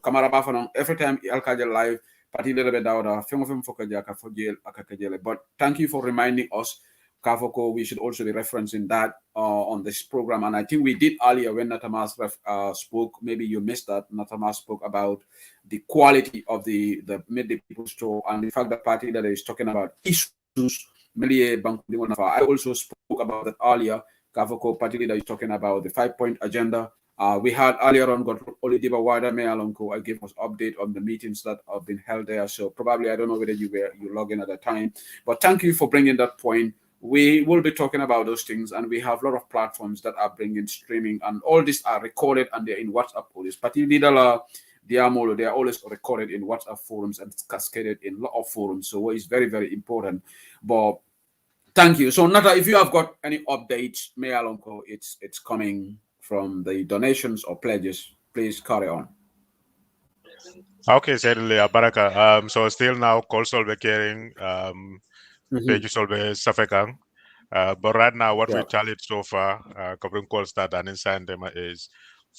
[SPEAKER 4] Kamaraba every time Alkaja live party leader be dawda fem fokaja ka fogel akakajele. But thank you for reminding us Kafoko, we should also be referencing that on this program. And I think we did earlier when Natamas spoke, maybe you missed that. Natamas spoke about the quality of the People's Show and the fact that party that is talking about issues. I also spoke about that earlier. Kafoko party that is talking about the 5-point agenda. We had earlier on got Olidiba Wada Mealonko. I gave us update on the meetings that have been held there. So probably I don't know whether you logged in at the time, but thank you for bringing that point. We will be talking about those things, and we have a lot of platforms that are bringing streaming, and all these are recorded and they're in WhatsApp forums. Particularly, they are always recorded in WhatsApp forums and cascaded in a lot of forums. So it's very, very important. But thank you. So Nata, if you have got any updates, Mealonko, it's coming from the donations or pledges. Please carry on.
[SPEAKER 12] Okay, certainly, Baraka. So still now, calls will be carrying. Pages will be Safekang. But right now, what we tallied so far, covering calls that and inside them is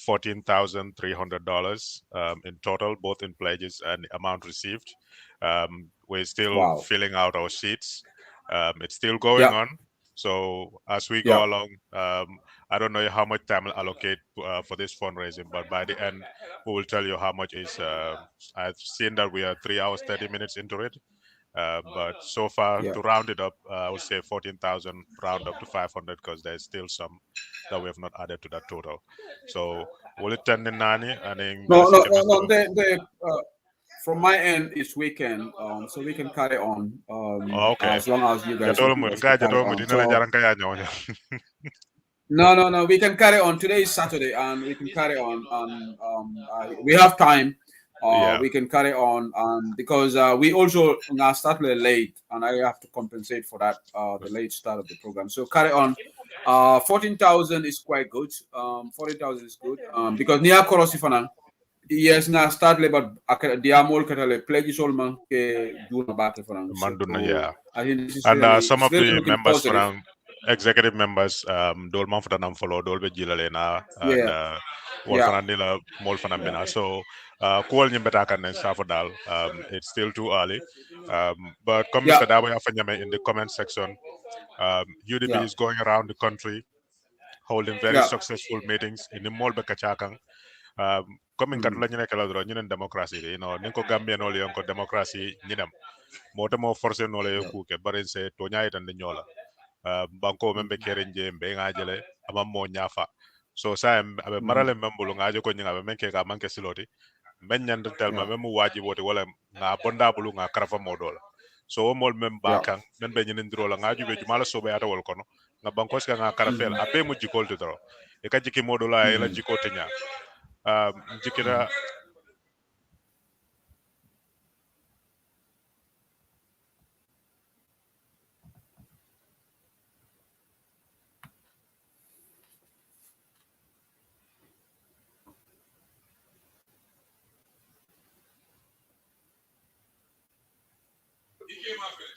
[SPEAKER 12] $14,300 in total, both in pledges and amount received. We're still filling out our sheets. It's still going on. So as we go along, I don't know how much time I'll allocate for this fundraising, but by the end, we will tell you how much is. I've seen that we are 3 hours, 30 minutes into it. But so far, to round it up, I would say 14,000, round up to 500, because there's still some that we have not added to that total. So will it turn in Nani?
[SPEAKER 4] From my end, it's weekend, so we can carry on.
[SPEAKER 12] Okay.
[SPEAKER 4] As long as you guys. No, we can carry on. Today is Saturday, and we can carry on. And we have time we can carry on because we also started late and I have to compensate for that, the late start of the program. So carry on. 14,000 is quite good. 14,000 is good because near Korosifana, yes, na start but diamol katale pledge all man ke juna back for
[SPEAKER 12] yeah.
[SPEAKER 4] I think this is
[SPEAKER 12] And
[SPEAKER 4] really,
[SPEAKER 12] some of
[SPEAKER 4] really
[SPEAKER 12] the
[SPEAKER 4] looking
[SPEAKER 12] members
[SPEAKER 4] positive.
[SPEAKER 12] from executive members, dol man fata nam follow dol be jilalena and wol fana nila mol fana bina. So kuol nyimbeta kan safadal. It's still too early. But come Mr. Dabo Yafanyame in the comment section, UDP is going around the country holding very successful meetings in the mall bekachakang. Comme katula nyine kala dro nyine democracy you know ninko Gambia no le ko democracy nyinam mota mo forcer no le ku ke bare se to nyaay tan nyola banko membe kerenje mbe ngajele ama mo nyafa so sa abe marale membulu ngaje ko nyinga be menke ka manke siloti men nyand telma memu wajibote wala nga bonda bulu nga karafa modola so mol mem bakan men be nyine ndro la ngaju be jumala so be ata wol kono nga banko ska nga karafel abe mu jikol to dro e ka jiki modola e la jikote nya jikira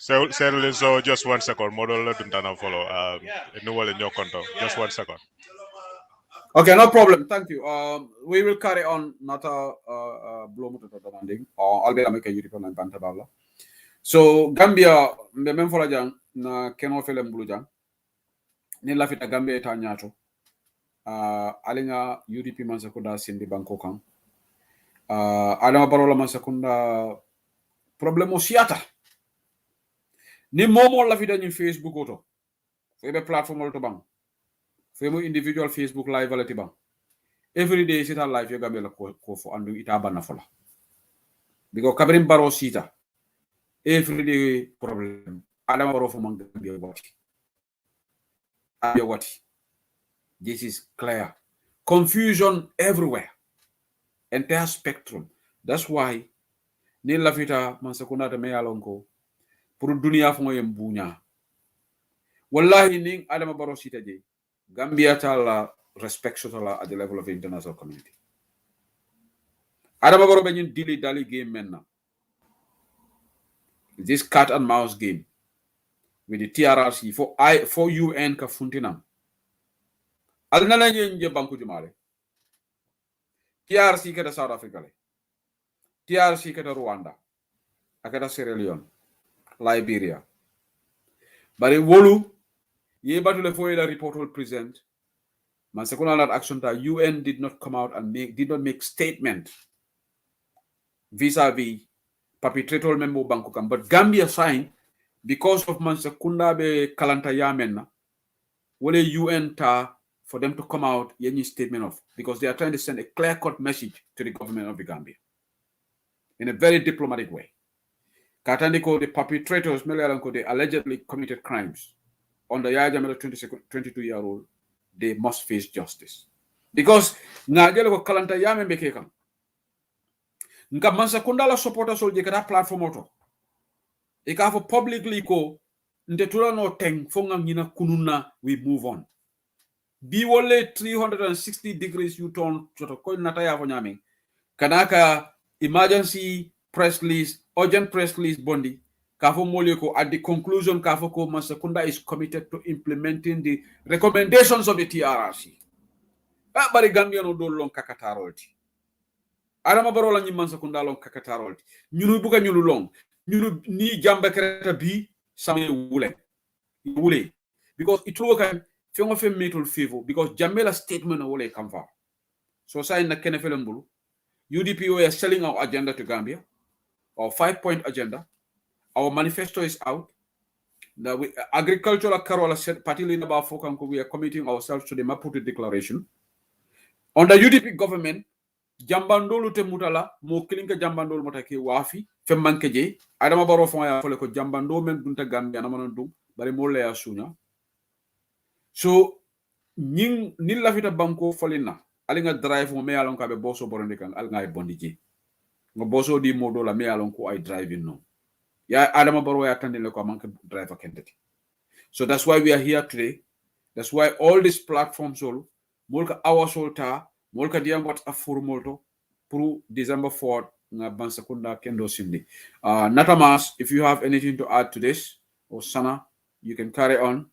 [SPEAKER 12] so just 1 second model duntana follow no wala nyokonto just 1 second.
[SPEAKER 4] Okay, no problem. Thank you. We will carry on not blow motor demanding or I'll be make a European and Bantabala. So Gambia the memfola jang na keno fele mbulu jang ni lafita Gambia eta nyato alinga UDP man sakunda sindi banko kan adama barola man sakunda problemo siata ni momo lafita ni Facebook oto febe platform to bang femo individual Facebook live alati bang every day sita live yo Gambia la ko fo andu ita banna fola because kabrim baro sita every day problem adama baro fo man Gambia wati this is clear. Confusion everywhere. Entire spectrum. That's why ni lafita mansakuna de meyalonko pour dunia fo ngoyem bunya. Wallahi ning adama baro sita je. Gambia tala respect sotala at the level of the international community. Adama baro benyin dilly dally game menna. This cat and mouse game with the TRRC for UN ka funtinam. Alnala nje banku jumale. TRC kata South Africa le. TRC kata Rwanda. Akata Sierra Leone. Liberia. But in Wolu, ye battle for the report will present. Mansakuna that action that UN did not come out and did not make statement vis-a-vis perpetrator member Bankokam. But Gambia signed because of Mansakunda be Kalanta Yamenna. Will UN ta for them to come out any statement of because they are trying to send a clear-cut message to the government of the Gambia in a very diplomatic way. Katandiko, the perpetrators, they allegedly committed crimes on the Yajamela 22-year-old, they must face justice. Because Nagelo Kalanta Yame Bekekam. Nka Mansakunda la supporter soldier kata platform auto. Ika for publicly ko ntetura no teng fonga ngina kununa we move on. Be wole 360 degrees U-turn to ko nataya fo nyame. Kanaka emergency press release, urgent press release bondi. Kafo Molioko at the conclusion Kafoko Mansakunda is committed to implementing the recommendations of the TRRC. But the Gambia no do long kakatarolti. Adama barola ni Mansakunda long kakatarolti. Nyunu buka nyunu long. Nyunu ni jamba kereta bi same wule. Because it will can fengo fe metal favor because Jamela statement wole come far. So sign na kenefelembulu. UDP we are selling our agenda to Gambia. Our 5-point agenda. Our manifesto is out. Now, agricultural Carola said, particularly about Fokanko, we are committing ourselves to the Maputo Declaration. Under UDP government, Jambandolo te mutala, mo kilinka Jambandolo motake wafi, femmankeje, Adama Baro Faya Foleko Jambando men dunta Gambia namanandum, bari mole ya sunya. So, ning nilla fita banko folina, alinga drive mo me alonka be boso borondekan, alinga bondije. Ngo boso di modo la me alon ko I drive in no. Ya Adama Barrow ya tandile ko manke driver kendeti. So that's why we are here today. That's why all these platforms all molka our solta molka diam what afur molto pro December 4th nga bansakunda kendo sindi. Natamas, if you have anything to add to this, or Sana, you can carry on.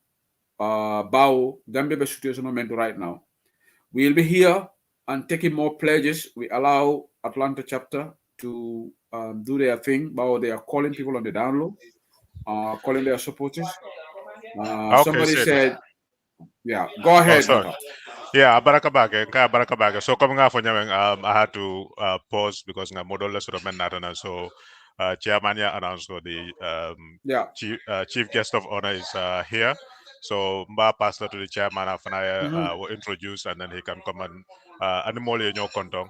[SPEAKER 4] Bao Gambia situation moment right now. We'll be here and taking more pledges. We allow Atlanta chapter to do their thing. Bao they are calling people on the download, calling their supporters.
[SPEAKER 12] Okay,
[SPEAKER 4] Somebody
[SPEAKER 12] Sid.
[SPEAKER 4] said, yeah, go
[SPEAKER 12] Oh,
[SPEAKER 4] ahead,
[SPEAKER 12] sorry.
[SPEAKER 4] Nata.
[SPEAKER 12] Yeah, baraka baga. So coming out for I had to pause because nga model sort of men so chairman ya announced the
[SPEAKER 4] Yeah.
[SPEAKER 12] chief guest of honor is here. So mba pass that to the chairman after will introduce and then he can come and animal in your kontong.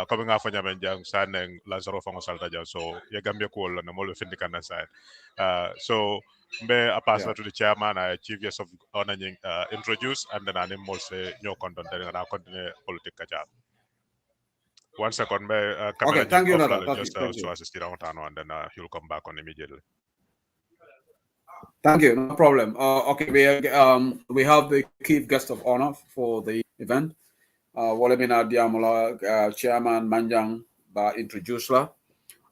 [SPEAKER 12] Coming out for jang standing Lazaro Fango Saltaja, so ya Gambia cool and the molo findikan side. So may I pass that to the chairman, chief guest of honor introduce and then animal say your content and I'll continue political job. 1 second, may
[SPEAKER 4] Okay, thank you, Nata.
[SPEAKER 12] just
[SPEAKER 4] Thank you.
[SPEAKER 12] to assist around and then he'll come back on immediately.
[SPEAKER 4] Thank you, no problem. Okay, we have the chief guest of honor for the event. Walemina Diamola, Chairman Manjang, ba introduce la.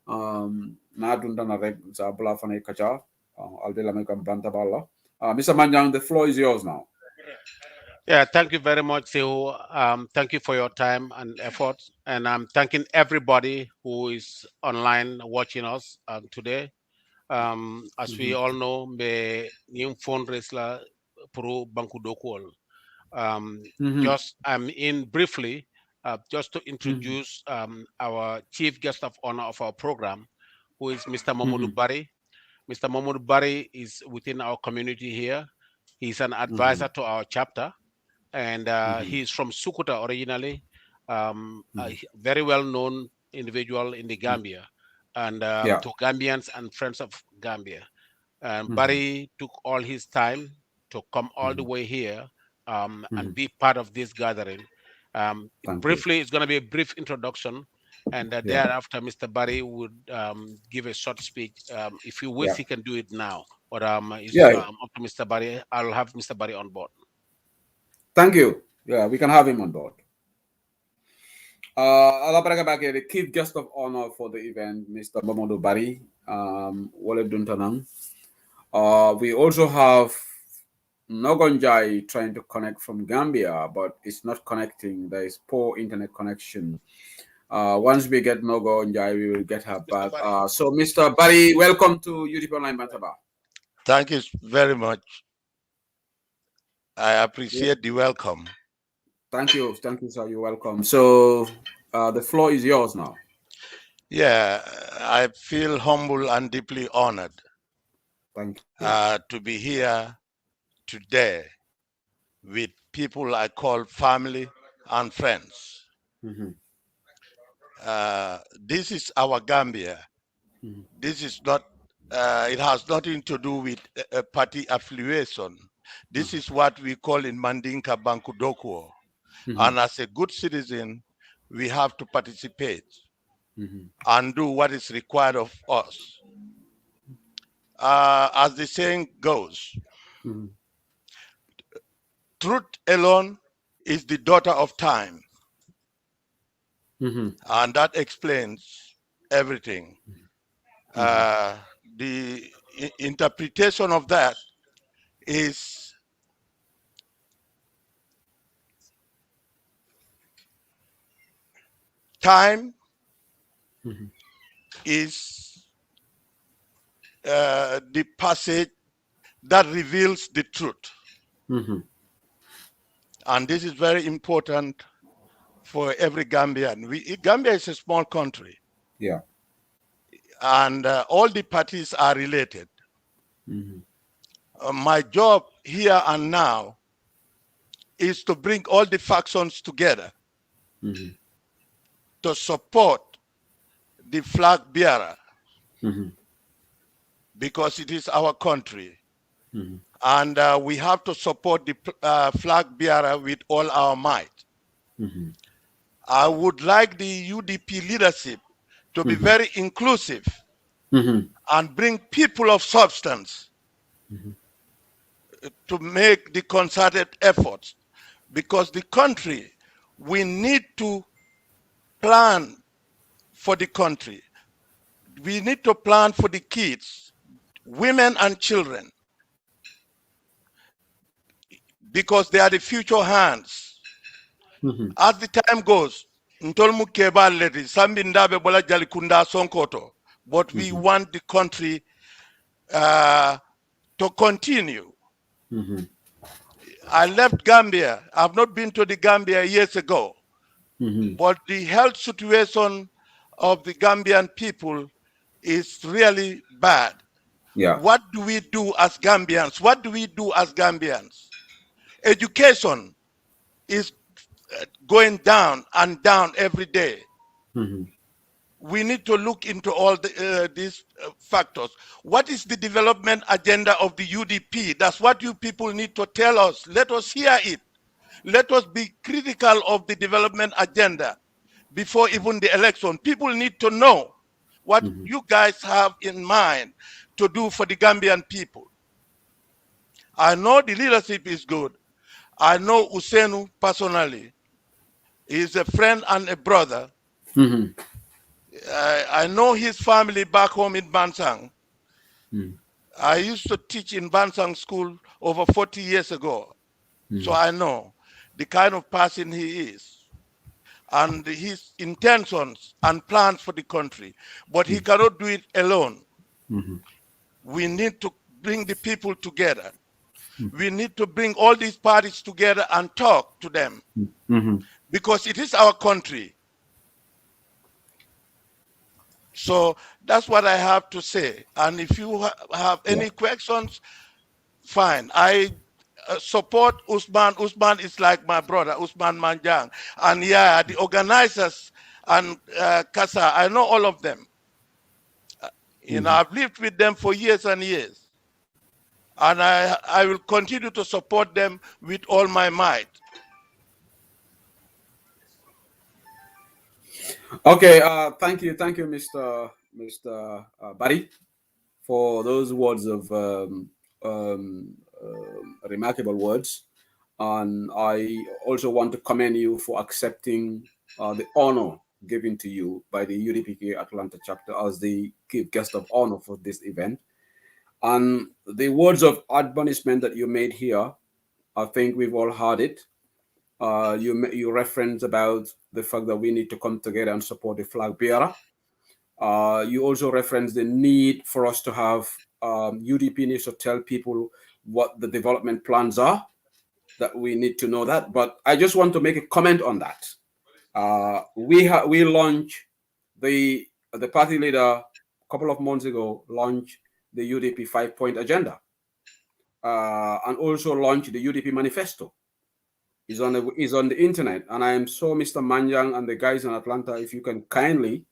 [SPEAKER 4] Na dundana reg zabla fane kacha. Aldela mekam bantabala. Mr. Manjang, the floor is yours now.
[SPEAKER 13] Yeah, thank you very much, Theo. Thank you for your time and effort. And I'm thanking everybody who is online watching us today. As we all know, the new fundraiser pro Banku Dokuol. Just I'm in briefly, just to introduce our chief guest of honor of our program, who is Mr. Mamadou Bari. Mr. Mamadou Bari is within our community here. He's an advisor to our chapter, and he's from Sukuta originally, a very well-known individual in the Gambia, and to Gambians and friends of Gambia. And Barry took all his time to come all the way here and be part of this gathering. Briefly, it's going to be a brief introduction, and thereafter, Mr. Barry would give a short speech. If you wish, he can do it now. But it's up to Mr. Barry. I'll have Mr. Barry on board.
[SPEAKER 4] Thank you. Yeah, we can have him on board. The chief guest of honor for the event, Mr. Mamadou Bari, Wale Duntanang. We also have Nogonjai trying to connect from Gambia, but it's not connecting. There is poor internet connection. Once we get Nogonjai, we will get her back. So, Mr. Bari, welcome to UDP Online Bantaba.
[SPEAKER 20] Thank you very much. I appreciate the welcome.
[SPEAKER 4] Thank you, sir. You're welcome. So, the floor is yours now.
[SPEAKER 20] Yeah, I feel humble and deeply honored to be here today with people I call family and friends. This is our Gambia. This is not, it has nothing to do with a party affiliation. This is what we call in Mandinka Banku Dokuo. And as a good citizen, we have to participate and do what is required of us. As the saying goes, truth alone is the daughter of time. And that explains everything. The interpretation of that is time is the passage that reveals the truth. And this is very important for every Gambian. Gambia is a small country.
[SPEAKER 4] Yeah.
[SPEAKER 20] And all the parties are related. My job here and now is to bring all the factions together to support the flag bearer because it is our country. And we have to support the flag bearer with all our might. I would like the UDP leadership to be very inclusive and bring people of substance to make the concerted efforts, because the country, we need to plan for the country. We need to plan for the kids, women and children, because they are the future hands. As the time goes, ntolmu keba ledi sambi ndabe bola jalikunda sonkoto, but we want the country to continue. I left Gambia. I've not been to the Gambia years ago, but the health situation of the Gambian people is really bad.
[SPEAKER 4] Yeah.
[SPEAKER 20] What do we do as Gambians? What do we do as Gambians? Education is going down and down every day. We need to look into all these factors. What is the development agenda of the UDP? That's what you people need to tell us. Let us hear it. Let us be critical of the development agenda before even the election. People need to know what you guys have in mind to do for the Gambian people. I know the leadership is good. I know Usenu personally. He's a friend and a brother. I know his family back home in Bansang. I used to teach in Bansang school over 40 years ago. So I know the kind of person he is and his intentions and plans for the country. But he cannot do it alone. We need to bring the people together. We need to bring all these parties together and talk to them, because it is our country. So that's what I have to say. And if you have any questions, fine. I support Usman. Usman is like my brother, Usman Manjang. And yeah, the organizers and Kasa, I know all of them. You know, I've lived with them for years and years. And I will continue to support them with all my might.
[SPEAKER 4] Okay, thank you, Mr. Barry, for those words of remarkable words. And I also want to commend you for accepting the honor given to you by the UDP Atlanta chapter as the guest of honor for this event. And the words of admonishment that you made here, I think we've all heard it. You referenced about the fact that we need to come together and support the flag bearer. You also referenced the need for us to have UDP needs to tell people what the development plans are, that we need to know that. But I just want to make a comment on that. We launched the party leader a couple of months ago launched the UDP 5-point agenda and also launched the UDP manifesto. Is on the internet, and I am so Mr. Manjang and the guys in Atlanta, if you can kindly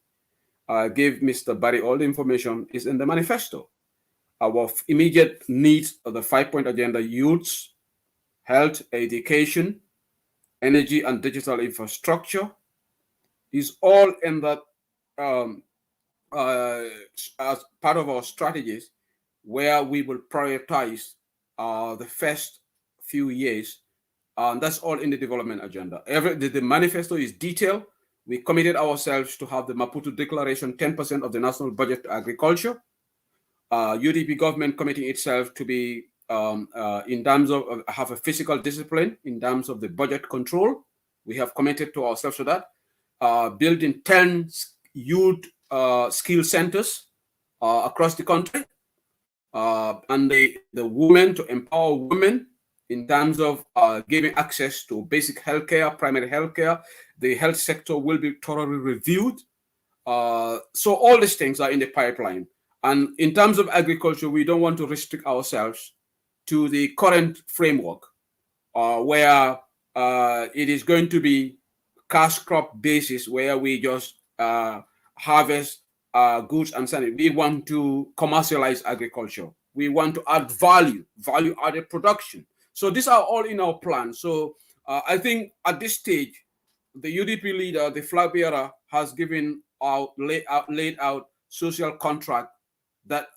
[SPEAKER 4] give Mr. Barry all the information is in the manifesto. Our immediate needs of the 5-point agenda: youths, health, education, energy, and digital infrastructure is all in that as part of our strategies, where we will prioritize the first few years. And that's all in the development agenda. The manifesto is detailed. We committed ourselves to have the Maputo Declaration 10% of the national budget to agriculture. UDP government committing itself to be in terms of have a fiscal discipline in terms of the budget control. We have committed to ourselves to that. Building 10 youth skill centers across the country, and the women, to empower women in terms of giving access to basic healthcare, primary healthcare. The health sector will be thoroughly reviewed. So all these things are in the pipeline. And in terms of agriculture, we don't want to restrict ourselves to the current framework where it is going to be cash crop basis, where we just harvest goods and sell it. We want to commercialize agriculture. We want to add value-added production. So these are all in our plan. So I think at this stage, the UDP leader, the flag bearer, has given laid out social contract that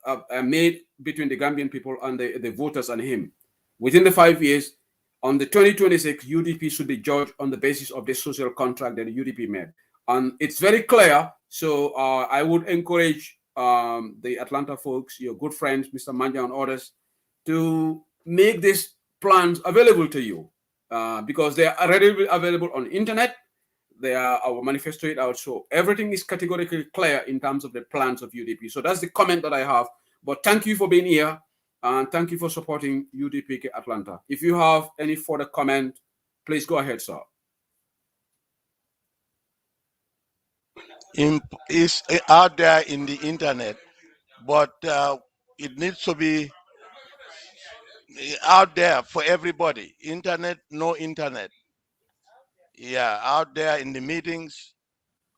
[SPEAKER 4] made between the Gambian people and the voters and him. Within the 5 years, on the 2026, UDP should be judged on the basis of the social contract that the UDP made. And it's very clear. So I would encourage the Atlanta folks, your good friends, Mr. Manja and others, to make these plans available to you because they are already available on the internet. They are our manifesto it out. So everything is categorically clear in terms of the plans of UDP. So that's the comment that I have. But thank you for being here. And thank you for supporting UDP Atlanta. If you have any further comment, please go ahead, sir.
[SPEAKER 20] Is out there in the internet, but it needs to be out there for everybody. Internet, no internet. Yeah, out there in the meetings.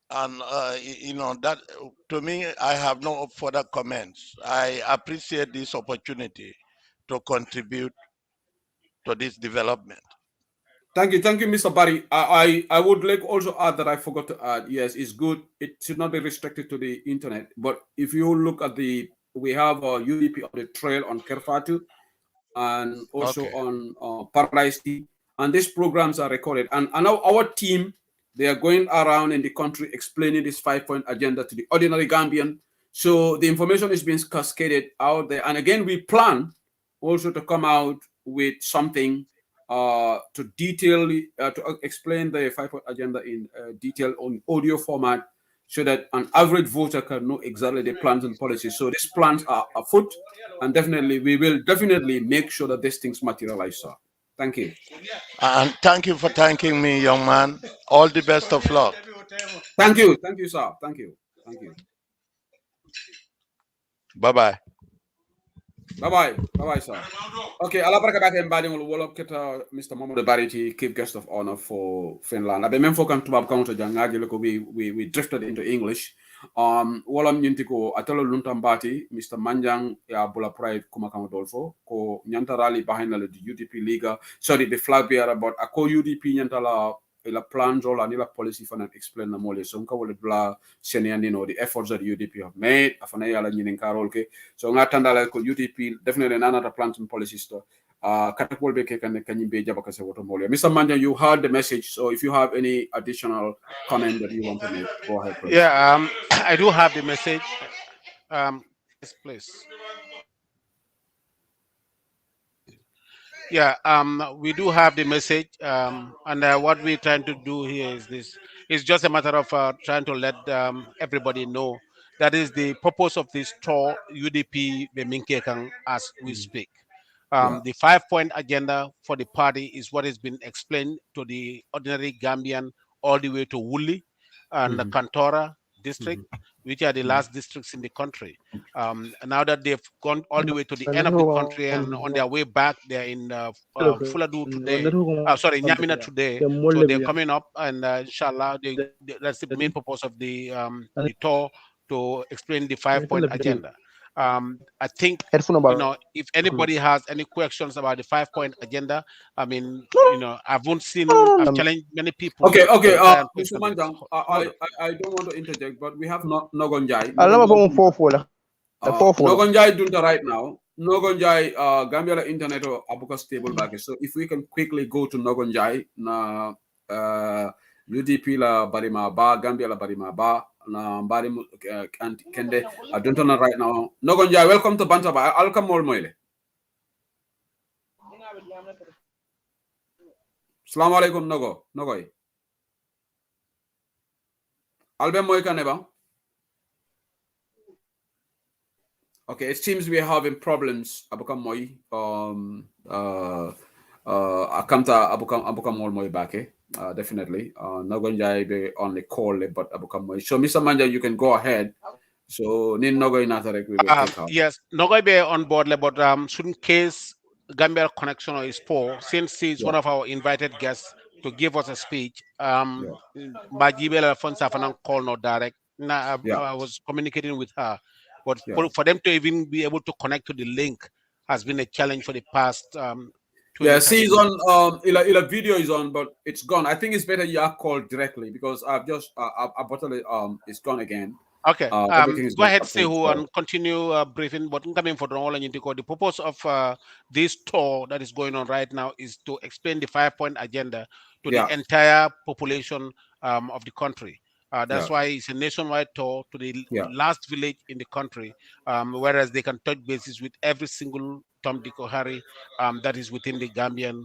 [SPEAKER 20] And, you know, that to me, I have no further comments. I appreciate this opportunity to contribute to this development.
[SPEAKER 4] Thank you, Mr. Barry. I would like also add that I forgot to add. Yes, it's good. It should not be restricted to the internet. But if you look at we have UDP on the trail on Kerfatu and also on Paradise Tea, and these programs are recorded. And our team, they are going around in the country explaining this 5-point agenda to the ordinary Gambian. So the information is being cascaded out there. And again, we plan also to come out with something to detail, to explain the 5-point agenda in detail on audio format so that an average voter can know exactly the plans and policies. So these plans are afoot, and definitely we will definitely make sure that these things materialize, sir. Thank you.
[SPEAKER 20] And thank you for thanking me, young man. All the best of luck.
[SPEAKER 4] Thank you, sir. Thank you.
[SPEAKER 20] Bye-bye.
[SPEAKER 4] Bye-bye, sir. Okay, ala baraka bake mbadi ngol wolo keta Mr. Mamadou Barity, chief guest of honor for Finland. Abe memfo kan tubab kan to jangaji loko we drifted into English. Wolam nyintiko atalo luntambati Mr. Manjang ya bula pride kuma kan dolfo ko nyantarali behind the UDP Liga. Sorry, the flag bearer but ako UDP nyantala la plan role and la policy for an explain na mole so nka wole bla senior know the efforts that UDP have made afana yala nyinin karol ke so ngatanda la ko UDP definitely nana plans and policies to katakol be ke kan be jabaka se woto mole. Mr. Manja, you heard the message, so if you have any additional comment that you want to make, go ahead, please.
[SPEAKER 13] Yeah, I do have the message. Yes, please. Yeah, we do have the message, and what we're trying to do here is this. It's just a matter of trying to let everybody know that is the purpose of this tour, UDP Beminkekang, as we speak. The 5-point agenda for the party is what has been explained to the ordinary Gambian all the way to Wuli and the Kantora district, which are the last districts in the country. Now that they've gone all the way to the end of the country and on their way back, they're in Fuladu today. Sorry, Nyamina today. So they're coming up, and inshallah, that's the main purpose of the tour, to explain the 5-point agenda. I think, if anybody has any questions about the 5-point agenda, I mean, I've challenged many people.
[SPEAKER 4] Okay, Mr. Manjang, I don't want to interject, but we have Nogonjai. Nogonjai Dunta right now. Nogonjai, Gambia internet or Abuka stable back. So if we can quickly go to Nogonjai, na UDP la Barima Ba, Gambia la Barima Ba, na Barim and Kende, I don't know right now. Nogonjai, welcome to Bantaba. I'll come more moile. Assalamu alaikum, Nogoi. Albe Moika Neba. Okay, it seems we are having problems. Abukam Moi, Akamta Abukam Moi back, definitely. Nogonjai be on the call, but Abukam Moi. So, Mr. Manja, you can go ahead. So, Nin Nogoi Natarek, we will take out.
[SPEAKER 13] Yes, Nogoi be on board, but shouldn't case Gambia connection is poor, since he's one of our invited guests to give us a speech. Majibela Fonsafanan call no direct. I was communicating with her. But for them to even be able to connect to the link has been a challenge for the past
[SPEAKER 4] Yeah, see, it's on. Ila video is on, but it's gone. I think it's better you are called directly because I've just it's gone again.
[SPEAKER 13] Okay.
[SPEAKER 4] Everything is
[SPEAKER 13] Go ahead,
[SPEAKER 4] approved,
[SPEAKER 13] Sehu,
[SPEAKER 4] so.
[SPEAKER 13] and continue briefing. But coming for the purpose of this tour that is going on right now is to explain the 5-point agenda to the entire population of the country. That's why it's a nationwide tour to the last village in the country, whereas they can touch bases with every single Tom, Dick, or Harry that is within the Gambian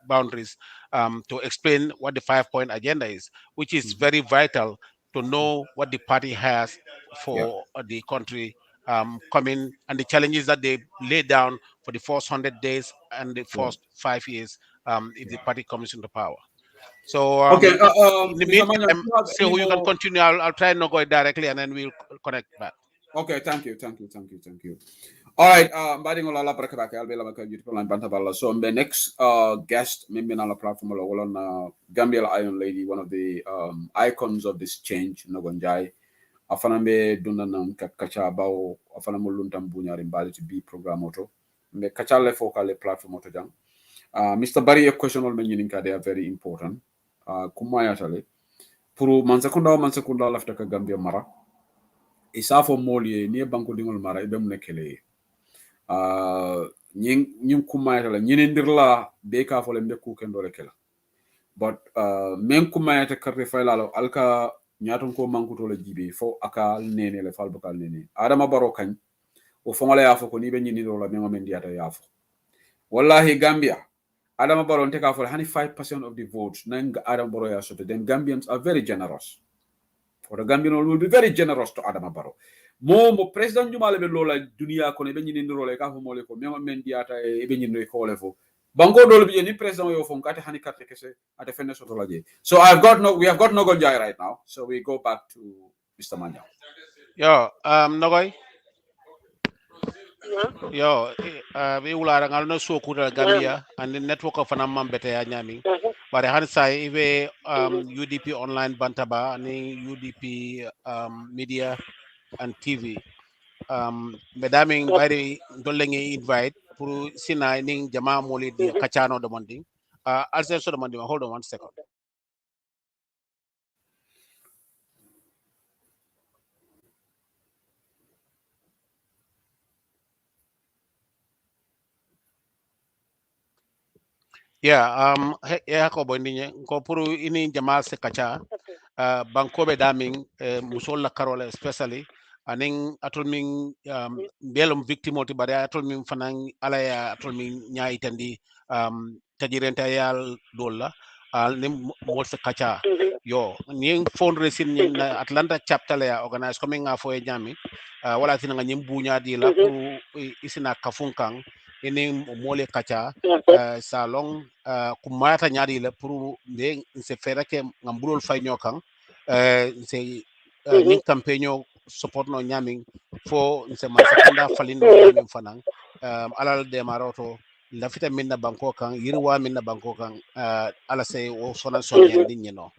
[SPEAKER 13] boundaries to explain what the 5-point agenda is, which is very vital to know what the party has for the country coming and the challenges that they lay down for the first 100 days and the first 5 years if the party comes into power. So
[SPEAKER 4] Okay,
[SPEAKER 13] in the
[SPEAKER 4] Mr. Manyan,
[SPEAKER 13] meantime,
[SPEAKER 4] do you have
[SPEAKER 13] say
[SPEAKER 4] any
[SPEAKER 13] who you can
[SPEAKER 4] more?
[SPEAKER 13] continue. I'll try not go directly and then we'll connect back.
[SPEAKER 4] Okay, thank you. All right, Badingola Brakabaka, I'll be like a beautiful and Bantabala. So the next guest, maybe on the platform, Gambia Iron Lady, one of the icons of this change, Nogonjai. Afanambe Dunanam Kacha Bao, Afanamuluntam Bunyar Bali to be program auto. Me Kachale Fokale platform auto jang. Mr. Barry, a question on meaning they are very important. Kumayatale. Puru Mansakunda lafta ka Gambia Mara. Isafo Molie near Banco Dingol Mara, Ibem Nekele. Nying Kumayatale, Yinindirla, Beka for Lembe Cook and Dorekela. But men Kumayata Karifala, Alka. Nyaton ko mankuto la jibe fo aka nene le fal bakal nene adama baro kan o fongole yafo ko ni be nyini do la mengo men diata yafo wallahi Gambia adama baro take for 5% of the votes nang adama baro ya so then Gambians are very generous, or the Gambian will be very generous to adama baro mo president jumale be lola dunia ko ne be nyini do le ka fo mole ko mengo men diata e be nyini ko le fo bango dol bi ni president yo fon kate hani kate kese ate fenne soto laje. So we have got Nogon Jai right now, so we go back to Mr. Manya.
[SPEAKER 13] Yo Nogoy yo we ulara ngal no sokura Gambia and the network of anam bete ya nyami bare han sai ibe UDP online bantaba ni UDP media and TV medami bari dolengi invite pour sina ning jama moli di kachano demanding also so demanding. Hold on 1 second. Yeah, ko bondinye ko pour ini jama se kacha bankobe daming musol la carola especially aning atol min belum victime oti bare atol min fanan alaya atol min nyaay tandi tajirenta yal dolla nim mol se kacha yo ni fundraising ni na Atlanta chapter la organize coming afo e jami wala tin nga nyim bunya di la pour isina kafunkang ini mole kacha salong kumata nyadi la pour de se fera ke ngambulol fay ñokang se ning campaigno support no nyaming fo se man sakunda falin no nyaming fanang alal de maroto la fita minna banko kan yirwa minna banko kan ala se o sona so yandi ñino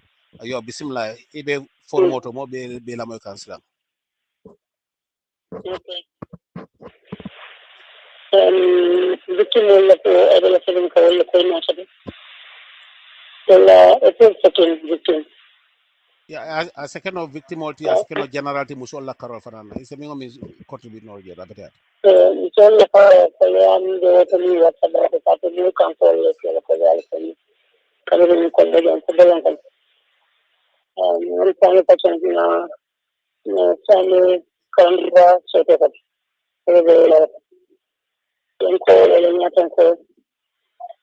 [SPEAKER 13] yo bismillah ibe formoto mo be la moy kanslan.
[SPEAKER 21] Victim wala ko wala sabi ko wala ko na sabi wala ito second victim
[SPEAKER 13] a second of victim multi a second of generality muso la karol fanana ise mi ngomi contribute no je rabata
[SPEAKER 21] so la ko ya ni de to ni wata da ta to ni kan ko le ko ya le ko ni kala ni ko le ko de ko ni ko ni pa chen na sale kan ra so te ko la ko le ni atan ko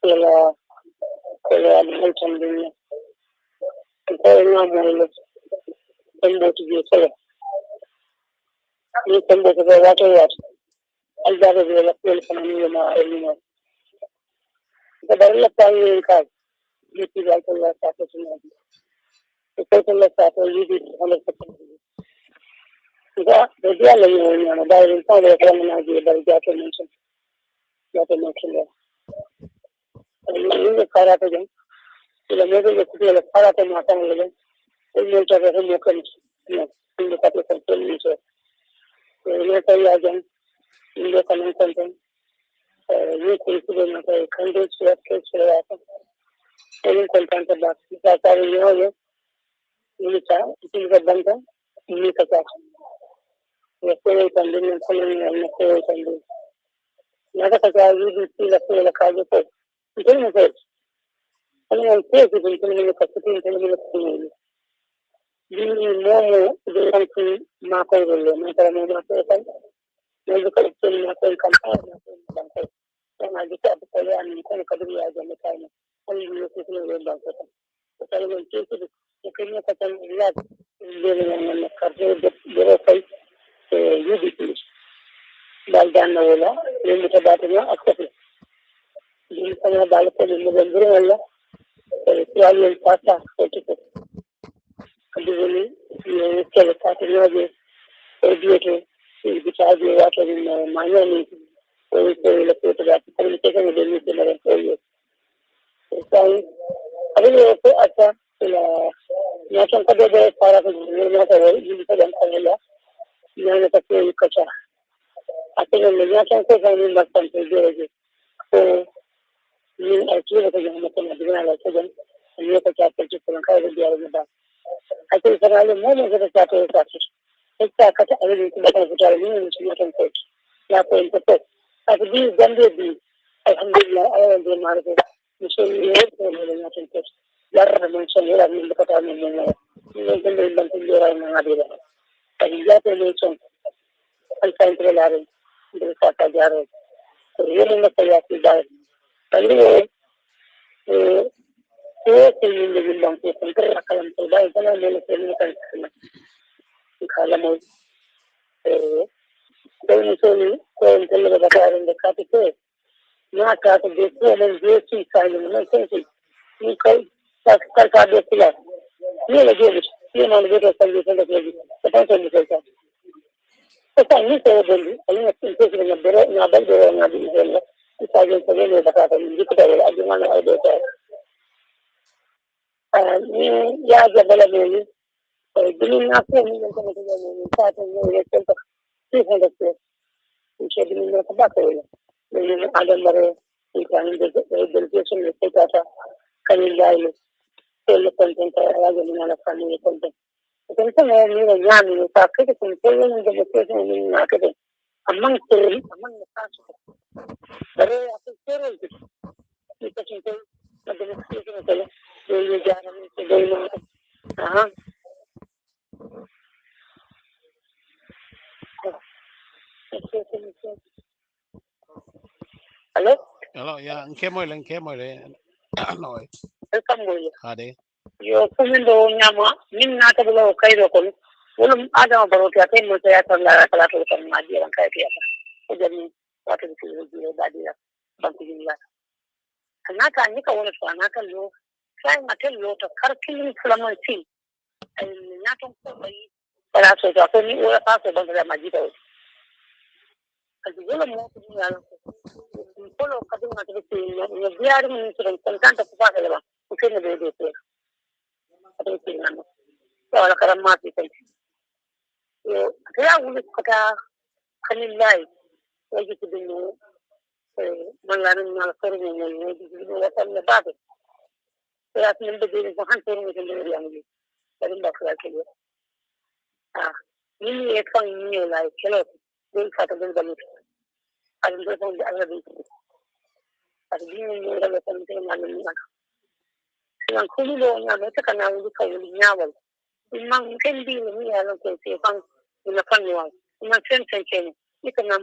[SPEAKER 21] la ko ya ni chen ni ko na mo le tembo ti je sala ni tembo ko ya to ya algara de la piel con mi ma elino de darle pan en casa y tirar con la casa sin nadie estoy con la casa y dice con el ya de día le digo no da el pan de la mañana de ya que no ya el niño cara que yo y la medio de que le para que no están le el niño que es muy con no el que está con el niño el niño que ya y lo que no encuentran you could see them as a country to a case for that. Any content about that are you know, it is a bunker, you need a catch. The story can be in following and the story can be. Another catch, you will see the story of the card. You can say, anyone says it in 10 minutes, 15 minutes. You know, the country, Marco will make medical training na compare na kama dikata pale ani kadri ya jamii kana hali hiyo sisi ndio banko kwa hiyo kitu kile kata ila ndio na kazi ndio kai UDP daldan wala ndio tabatuna akati ndio kana dalko ndio ndio wala ya pata kitu kadri ni kile kata ndio ndio because we are in Miami, we located at communication with the military employees. So, I really also at the National Cadet part of the military, you can call it, you know, the culture. I think in the National Cadet, must consider it. So, you actually look at the and you look at the people and kind of the other back. I think that I have more than the chapter is it's a cut everything to the coach. La point the pet. As these Gambia, I am the market. You show me not in pitch. Yara mentioned here, I mean, the Katan in the Nadira. And you got a nation. I find the Larry, the Saka Jarro. So, really, the Sayaki died. Anyway, in the William, and Kalam, so by the Kalamon. Then so going to live in the capital. Not out of this woman, this silent, no thinking. You call that the pillar. Really give it. You know, the better service in the lady. The person is like that. But I need to I mean, in a better, not better, not the if I get to live the capital, you could have I don't want to do that. Yeah, the Bella doing nothing, you can start and 300 plus. You should be in the tobacco. The other you can the delegation will take out a Canadian sale content as a family content. The concern is a young in the critical in the location in marketing among the past. But I think you can say the demonstration will be going on. Hello?
[SPEAKER 13] Hello, yeah, Nkemole. No.
[SPEAKER 21] Welcome,
[SPEAKER 13] Ade.
[SPEAKER 21] yo kumindo nyama min na ta bulo kairo kon wala adama baro ta tay mo ta ta la kala to kan ma ji ran kai ta ko jami wata da ke ji da dira ban ku ji la kana ka ni ka wala to na kan lo sai ma tan lo to karkin flamanti ai na ton ko bai para so ta ko ni wala pa so ban da ma ji ta wala mo ku ji la ko lo ka dinga ta ce ne biya mun su kan kan ta ku fa da ba ku ke ne da ce wala karam ma fi kai yo kaya wuli kata kanin lai yaji kidin malanin na alfarin ne ne ne wata ne ba ta ya tin da dai ko han toro ne da ya ne garin da kula ke ni ne kan ni lai kelo din ka ta da mutu an da son da Allah bai a din ne da kan tin malamin na nan kullu ne na ta kana wuli ka wuli nyawal imang kendi ni ya lo ke fang ina panwa ina sen ken ikana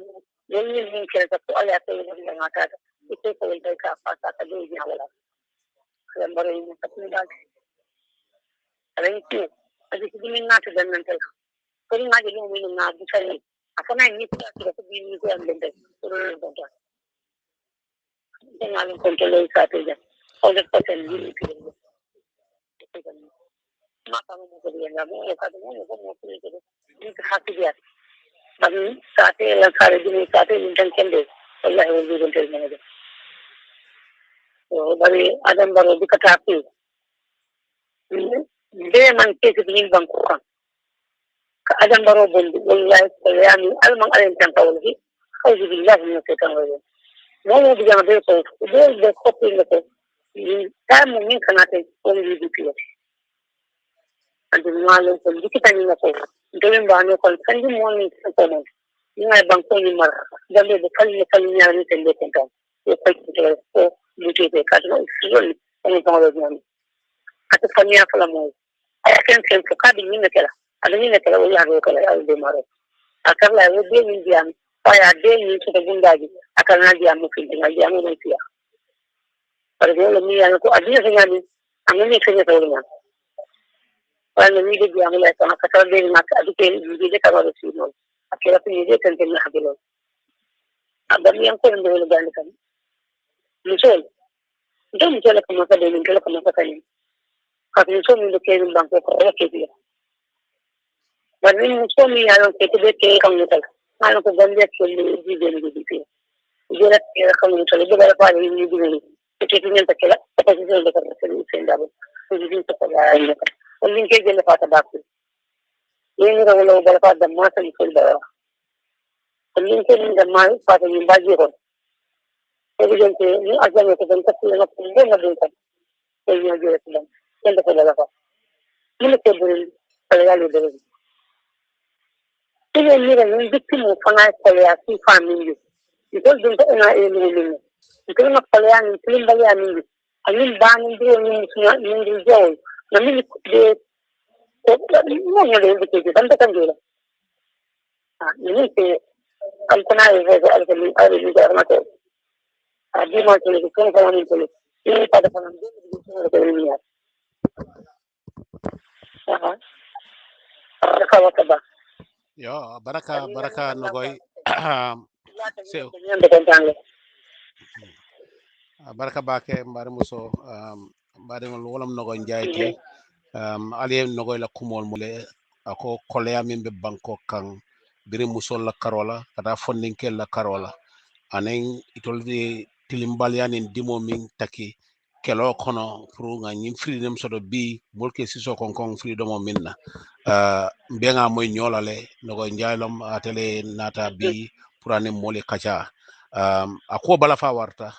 [SPEAKER 21] yoni ni ke ta ko ala ta ni na ta ite ko ite ka pa ta ta ni ya wala lambar ni ta ni da ran ki aji ki ni na ta dan nan ta ko ni ma ji ni na bu sai akana ni ta ta ko bi ni ko an den ko ro ta den ala ko to le ka ta ja o de ko ten ni ki maka mo ko dia ngamo ka mo mo ko ni ka hakki dia bagi saate la sare di saate ni tan kende wallahi wo bi gontel ne de so bari adam baro di kata pi de man ke ke ni bang ko ka adam baro bon wallahi ko yani alman alen tan tawli khawji billahi min shaitan rajim No more began a bit of the copy in the time when you cannot only UDP. And the Malo from Dickitan during Bano sending morning settlement. You have Bankoni Mara, then the Kalinian and the Tenton. You quite so beauty they cut no really any dollar money. At the Kanya Falamo. I can't send for cutting in the Kella. I don't mean that I will have a color of the Mara. I can like with the Indian, fire day into the Gundagi. I can not be a moving in a young India. But the only me and I didn't I'm only saying it all. When we did the amulet on a Saturday, not a detail, we did a lot of signals. I came up in the and then have below. And then we are going to the Gallican. Michelle, don't tell a commander in Telecommander. Because you show me the case in Bangkok or a case. But when you show me, I don't take the cake on the I don't go back to the UDP. You get a community, you get a party in UDP. The taking in the killer, the position of the same double. Only case in the part about it. You know about the master and silver. The link in the mind part of the Bajo. Evidently, you are going to the customer of the Dinka. So you are going to them. Send the Kalava. You look at the Kalava. You need a victim of Fanai Korea, see family. You don't do the you cannot Korean and clean by Yamin. I mean, banning the jail. The minute they no one indicated, and the Kandila. You need to come to I will be there. I do not really come from into it. You need to have
[SPEAKER 13] Yo, baraka nogoy. So, baraka bake mbare muso mbare ngol wolam nogoy njayti aliye nogoy la kumol mule ako kolea mimbe banko kang biri muso la karola kata fondinkel la karola anen itolde tilimbalianin dimo min taki kelo kono pour nga ñim freedom sodo bi molke siso konkon freedom o minna mbenga moy ñolale nogoy njaylom atele nata bi pour anen mole kacha ako bala fa warta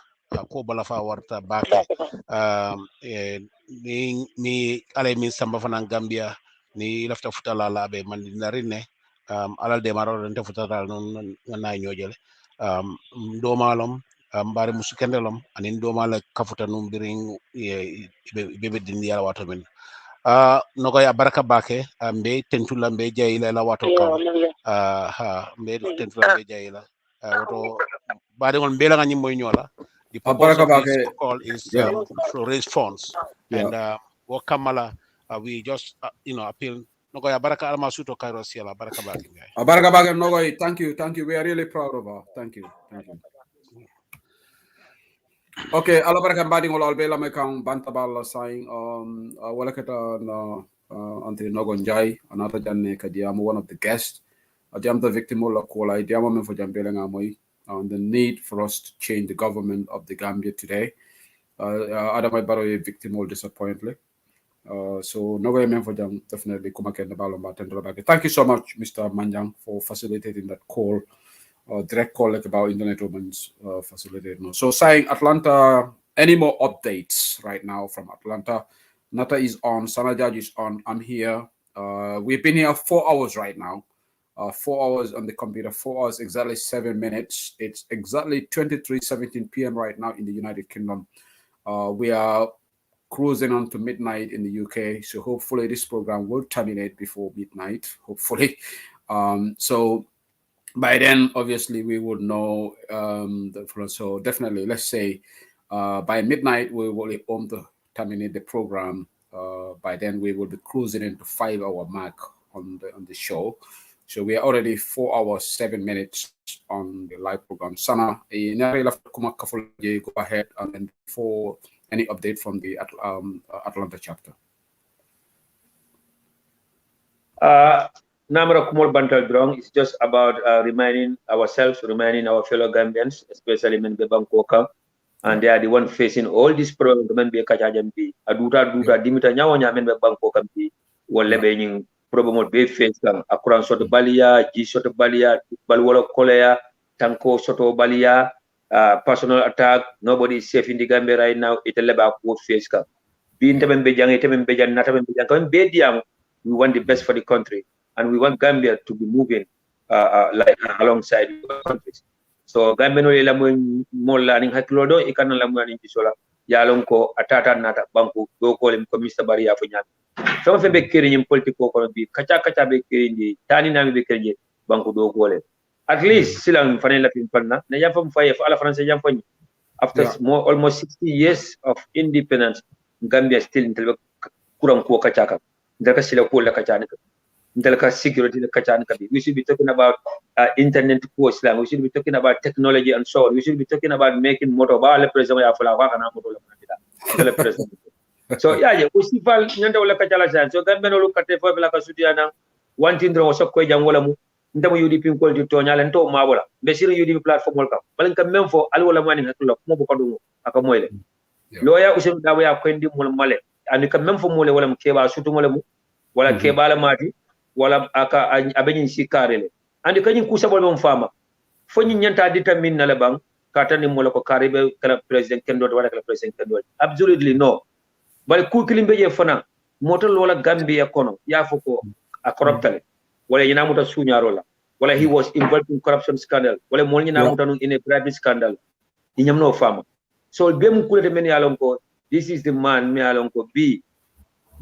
[SPEAKER 13] bake ni ale min samba fana Gambia ni lafta futala labe man narine alal de maro nte futata non na ñojele do malom mbare musu kendelom anin do mala kafuta num biring bebe dindi ala wato men nogo ya baraka bake mbe tentula mbe jayila la wato kam mbe tentula mbe jayila wato bade ngon mbela ngani moy ñola. The purpose of this call is to raise funds, and what Kamala we just appeal. Nogoy baraka alma suto kairo siala baraka bake.
[SPEAKER 4] Baraka bake nogoy, thank you. We are really proud of her. Thank you. Okay, ala baraka mbadi ngol albela me kan bantabal sign wala kata na anti nogon jay anata janne kadiam one of the guests adiam the victim la kola idiamo men fo jambela ngamoy on the need for us to change the government of the Gambia today. Adamai Baro a victim will disappointly. So no way men for them definitely come again the thank you so much, Mr. Manjang, for facilitating that call, direct call like about Internet Women's facilitating. So saying Atlanta, any more updates right now from Atlanta? Nata is on, Sanajaj is on, I'm here. We've been here 4 hours right now. 4 hours on the computer, 4 hours, exactly 7 minutes. It's exactly 23:17 p.m. right now in the United Kingdom. We are cruising on to midnight in the UK. So hopefully this program will terminate before midnight, hopefully. So by then, obviously, we would know. So definitely, let's say by midnight, we will aim to terminate the program. By then, we will be cruising into 5-hour mark on the show. So we are already 4 hours, 7 minutes on the live program. Sana, go ahead and then for any update from the Atlanta chapter.
[SPEAKER 18] Namara Kumol Bantal Drong is just about reminding ourselves, reminding our fellow Gambians, especially men Bangkoka, and they are the one facing all these problems. Men be Kajajambi, Aduta Dimita Nyawa men Bangkoka be lebening. Problem be face kan akuran soto balia ji soto balia balwala kolea tanko soto balia personal attack. Nobody is safe in the Gambia right now. It's a level of face. We want the best for the country, and we want Gambia to be moving like alongside countries. So Gambia no ila mo learning haklodo ikana la mo ni sola yalon ko atata nata banku do ko lim ko Mr. Bari ya fo nyami. So fe be kiri nyim politiko ko bi kacha be kiri ndi tani na be kiri banku do ko le. At least silang fanel la pin panna na yam fam faye ala France yam fani. After almost 60 years of independence, Gambia still intel kurang ko kachaka. Ndaka sila ko la kachana. Ndaka security la kachana kabi. We should be talking about internet ko Islam. We should be talking about technology and so on. We should be talking about making motor ba le president ya fula wa kana motor la kanida. Le president. So yeah, usifal nyanda wala kachala san. So Gambia no lukate fo bela kasutiana. One thing draw so ko jangola mu. Ndamo UDP ko di to nyala nto mabola. Besiro UDP platform wol kam. Balen kam même fo al wala mani haklo mo bu ko dum aka moyle. Loya usen dawo ya ko ndi mol male. Ani kam même fo mole wala mu keba sutu mole mu wala keba la mati wala aka abenyin sikarele. Andi kanyin kusa bol mon fama. Fo nyi nyanta determine na la bang katani mole ko karibe kala president kendo wala kala president kendo. Absolutely no. Bal ku kilimbe je fana motal wala Gambia kono ya fo ko a corruptale. Wala yina muta suñarola wala he was involved in corruption scandal wala mo ñina muta in a private scandal iñam no fama so be mu kulete men yalon ko this is the man me yalon ko bi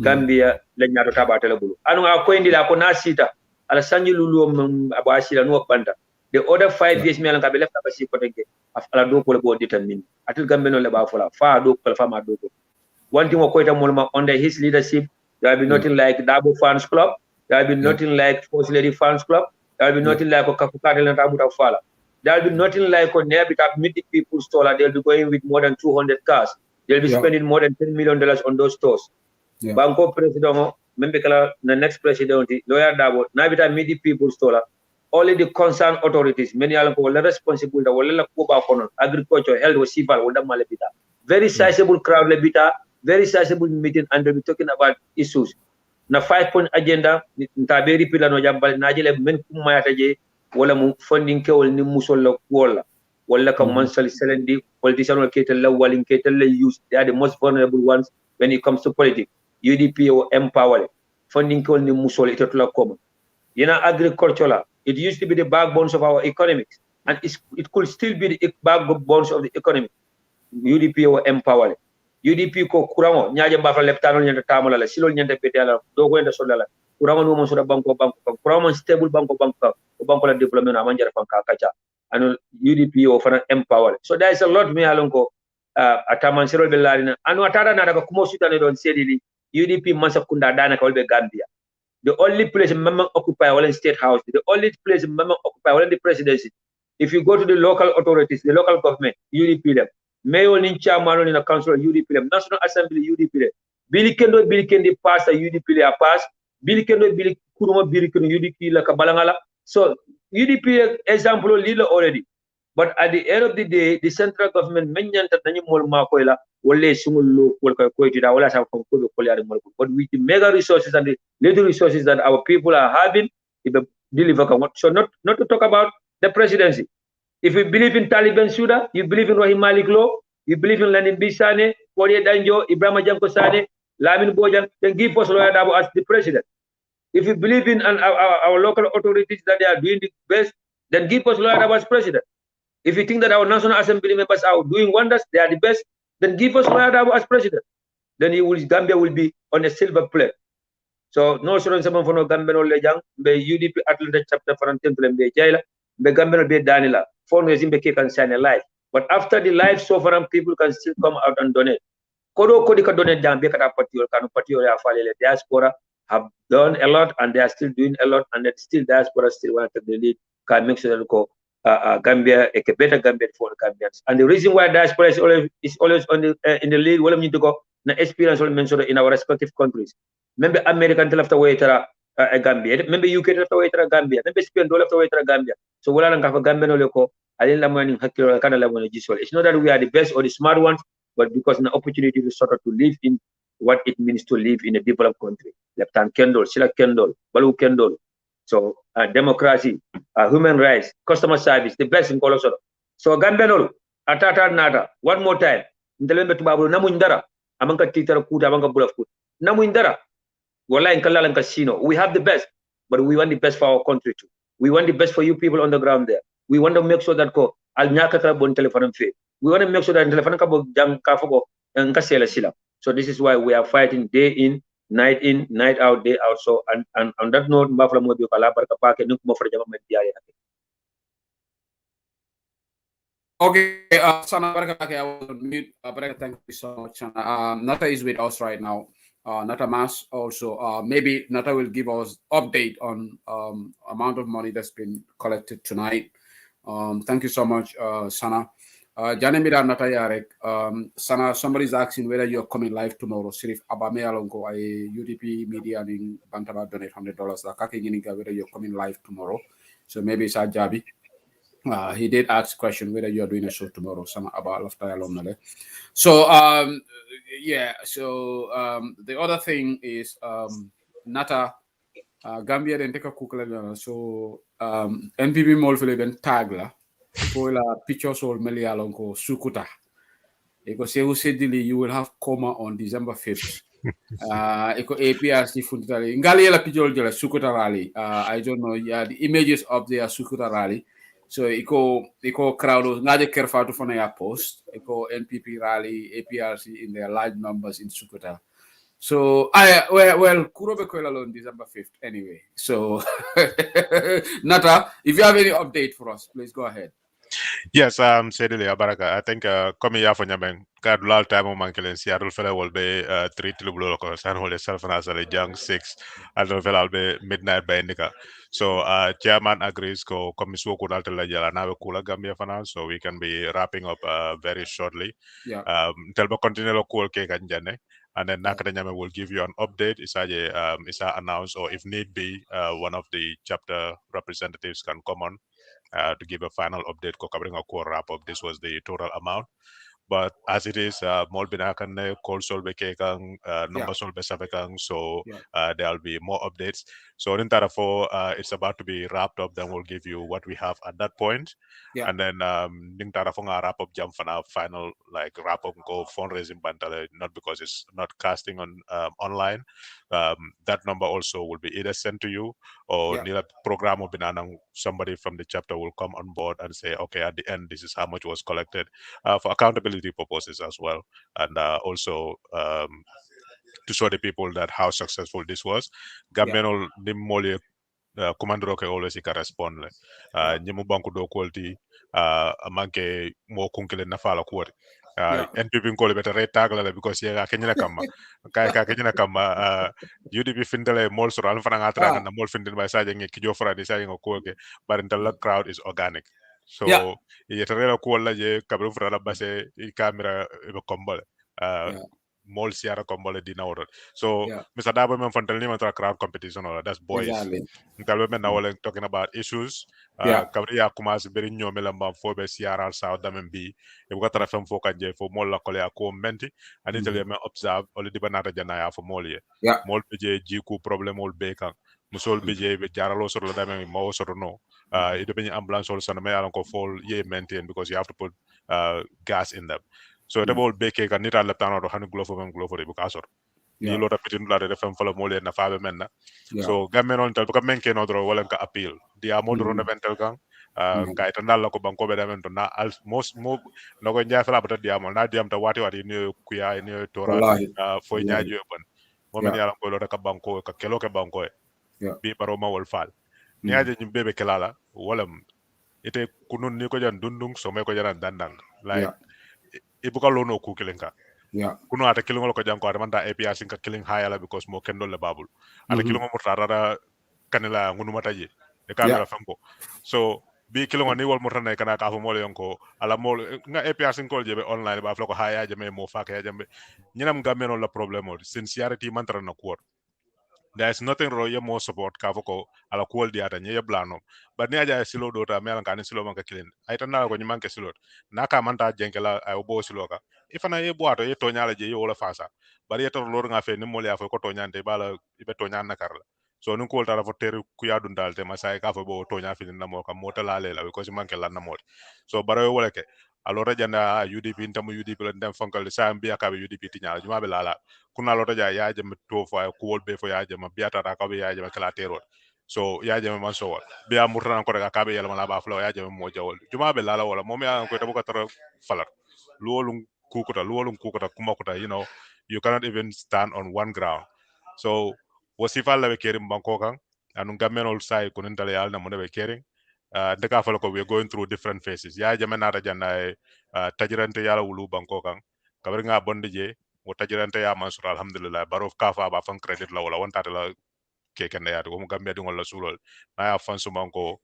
[SPEAKER 18] Gambia la ñato tabata la bulu anu a ko indi la ko na sita ala sanji lulu aba sila no banda the other 5 years me yalon ka be lefta ba si ko tenke ala do ko le bo determine atul Gambia no le ba fola fa do ko fa ma do ko one thing ko ita molma under his leadership there will be nothing like Dabo Fans Club. There will be nothing like First Lady Fans Club. There will be nothing like a Kakukari and Tabuta Fala. There will be nothing like a Nebitat meeting people store. They'll be going with more than 200 cars. They'll be spending more than $10 million on those stores. Banco President, Membekala, the next president, Lawyer Dabo, Nabita meeting people store. Only the concerned authorities, many are responsible, the agriculture, health, or civil, very sizable crowd, very sizable meeting, and they'll be talking about issues. Na 5-point agenda ntaberi pila no jambal najele men kumayata je wala mu funding ke wala ni musol la wala ka mansal selendi politician wala ketel la walin ketel la use they are the most vulnerable ones when it comes to politics. UDP or empower funding ke wala ni musol itatula common yena agriculture it used to be the backbones of our economics and it could still be the backbones of the economy. UDP or empower UDP ko kuramo nyaaje mbafa leptano nyanda tamala la silol nyanda betala dogo enda solala kuramo no mo soda banko kuramo stable banko la development amanjara fanka kacha anu UDP o fana empower so there is a lot me alonko ataman silol be larina anu atara na daga kumo sutane don sedili UDP mansa kunda dana ka wolbe Gambia the only place memang occupy wala state house the only place memang occupy wala the presidency if you go to the local authorities the local government UDP them mayor ni chairman ni na council UDP national assembly UDP bili kendo pass UDP a pass bili kendo bili kuruma bili kendo UDP la ka balangala so UDP example lila already but at the end of the day the central government menyanta nani mol ma ko la wolle sungul lo wol ko tida wala sa ko ko yari mol but with the mega resources and the little resources that our people are having if deliver so not to talk about the presidency. If you believe in Taliban Suda, you believe in Rahim Malik Law, you believe in Lanin Bisane, Korea Danjo, Ibrahim Janko Sane, Lamin Bojan, then give us Lawyer Dabo as the president. If you believe in our local authorities that they are doing the best, then give us Lawyer Dabo as president. If you think that our National Assembly members are doing wonders, they are the best, then give us Lawyer Dabo as president. Then Gambia will be on a silver plate. So no sure someone for no Gambia no lejang, be UDP Atlanta chapter for be jaila, be Gambia be Danila. Fundraising can shine a light. But after the live so far, people can still come out and donate. Kodo Kodi can donate down because the diaspora have done a lot and they are still doing a lot and still diaspora still want to take the lead can make sure that Gambia a better Gambia for the Gambians. And the reason why diaspora is always on the in the lead, well, need to go experience mentioned in our respective countries. Remember American left away to Gambia. Remember UK left away to Gambia. Remember Spain left away to Gambia. So wala nang kafa Gambia no leko. It's not that we are the best or the smart ones, but because an opportunity to sort of to live in what it means to live in a developed country. Left-hand Kendall, Sila Kendall, Balu Kendall. So democracy, human rights, customer service, the best in Colorado. So Gambia no. atata nada one more time ndelembe tubabu namundara amanka titara kuta amanka bulaf kuta namundara wallahi kala casino. We have the best, but we want the best for our country too. We want the best for you people on the ground there. We want to make sure that ko al nyaka ka bon telephone fe. We want to make sure that telephone ka bo jam ka foko nka sela sila. So this is why we are fighting day in, night out, day out. So and on that note, mbafla mo bi kala barka pa ke nuko mo fra jama media ya.
[SPEAKER 4] Okay, Sana Baraka, I was on mute. Baraka, thank you so much. Nata is with us right now. Nata Mas also. Maybe Nata will give us update on amount of money that's been collected tonight. Thank you so much, Sana. Janemira Nata Yarek. Sana, somebody's asking whether you're coming live tomorrow. Sirif Abame Alongo, UDP media in Bantaba donate $100. Whether you're coming live tomorrow. So maybe it's a Jabi. He did ask a question whether you are doing a show tomorrow, some about Lafta alumni. So yeah, so the other thing is Nata Gambia then take a kukla so NPP molfele ben tagla for la pictures or melialonko sukuta. Eko se usedili you will have coma on December 5th. Eko APRC funtali ngali la picture jela sukuta rally. I don't know, yeah, the images of their sukuta rally. So iko crowd ngaje kerfa to fana ya post iko NPP rally APRC in their large numbers in Sukuta. So well kurobe ko on December 5th anyway. So Nata, if you have any update for us, please go ahead.
[SPEAKER 12] Yes, Sedili Abaraka. I think coming here for Nyameng, Kadulal time on Mankelen, Seattle fella will be 3 to Blue San Jose self and as a young 6, and will be midnight by Indica. So chairman agrees ko komiswo ko daltela jala na kula Gambia finance, so we can be wrapping up very shortly.
[SPEAKER 4] Yeah.
[SPEAKER 12] Telbo continue lo cool cake and jane. And then Nakata Nyame will give you an update. Is announced, or if need be, one of the chapter representatives can come on to give a final update covering a core wrap up. This was the total amount. But as it is, Molbinakan, call solve kekang, number solve sabekang, so there'll be more updates. So in Tarafo, it's about to be wrapped up, then we'll give you what we have at that point.
[SPEAKER 4] Yeah.
[SPEAKER 12] And then Ning Tarafo wrap up jump for our final like wrap up go fundraising bantale, not because it's not casting on online. That number also will be either sent to you or near program of banana, somebody from the chapter will come on board and say, okay, at the end, this is how much was collected for accountability purposes as well, and also to show the people that how successful this was. Gambenol Nimoli Commando ke always correspond. Nyimu banku do quality amanke mo kunkele na fala kuwari. NPP ko le beta rate tagla because ya kenyina kama ka kenyina kama UDP findele mol so ran fana ngatra na mol findele ba saje ngi kijo fra de saje ko ke but the crowd is organic. So yeterela ko la je kabru fra la base I camera e kombole mol siara kombole dina order. So Mr. Dabo men fantel ni matra crowd competition or that's boys. Exactly. Now talking about issues. Kabri ya kumas beri nyomela mba fo be siara south damen bi e ko tara fam fo kanje fo mol la kole ko menti ani tele me observe oli di banata jana ya fo mol ye mol be je jiku problem ol be kan musol be je be jaralo sur la damen mo sur no it be ambulance ol sana me alon ko fall ye maintain because you have to put gas in them. So it all beke kan nita leptano do hanu glofo de bukasor ni lota pitin la de fam fala mole na faabe menna. So gamen on tel ko menke no dro wala ka appeal dia modro na bentel kan ka itandal la ko banko be damen to na most mo no ko nyaa fala bata dia mo na diam ta wati ni kuya ni tora fo nyaajo ban mo men yalla ko lota ka banko ka kelo ke banko bi baroma wol fal nyaaje nyim bebe kelala wala ite kunun ni ko jan dundung so me ko jan dandang like ibuka lono ku kilinka kuno ata kilingol ko janko ata manta APRC ka kiling hayala because mo kendol le babul ata kilingo mo tarara kanela ngunu mataje e kamera famko so bi kilingo ni wol mo tan kana ka fo mo yonko ala mo nga APRC ko jebe online ba flako haya jame mo faka jambe nyinam gameno la problème sincerity mantra na ko there is nothing wrong with more support ka foko ala kuol diata nye blano but ni aja silo dota me kan silo man ka kilin ay tan na ko nyman ke silo na ka manta jenkela ay bo silo ka ifana ye boato ye to nyala je yo la fasa bari ye to lor nga fe ni mo ya fo ko to nyante bala ibe to nyan nakarla so nun ko tara fo ter ku ya dun dalte masay ka fo bo to nya fi na mo ka mota la lela because man ke la na mo so baro wala ke alora janda UDP intamu UDP la ndem fonkal sa mbiya ka be UDP tinya juma be lala kuna alora ja ya jam to fo ko wol be fo ya jam biata ta ka be ya jam kala terot so ya jam man so biya murran ko daga ka be yalla mala ba flo ya jam mo jawol juma be lala wala mom ya ko tabu ko tara falar luwolum kukuta kumakuta, you know, you cannot even stand on one ground. So wasifa la be kering banko kan anu gamen ol sai kunin tale yal na mo be kering ndeka fala ko we going through different phases ya jamana ta janna tajirante yala wulu banko kan kabar nga bonde je wo tajirante ya mansur alhamdulillah barof kafa ba fan credit la wala wonta la keken ya ko mo gambe dingol la sulol na ya fan sumanko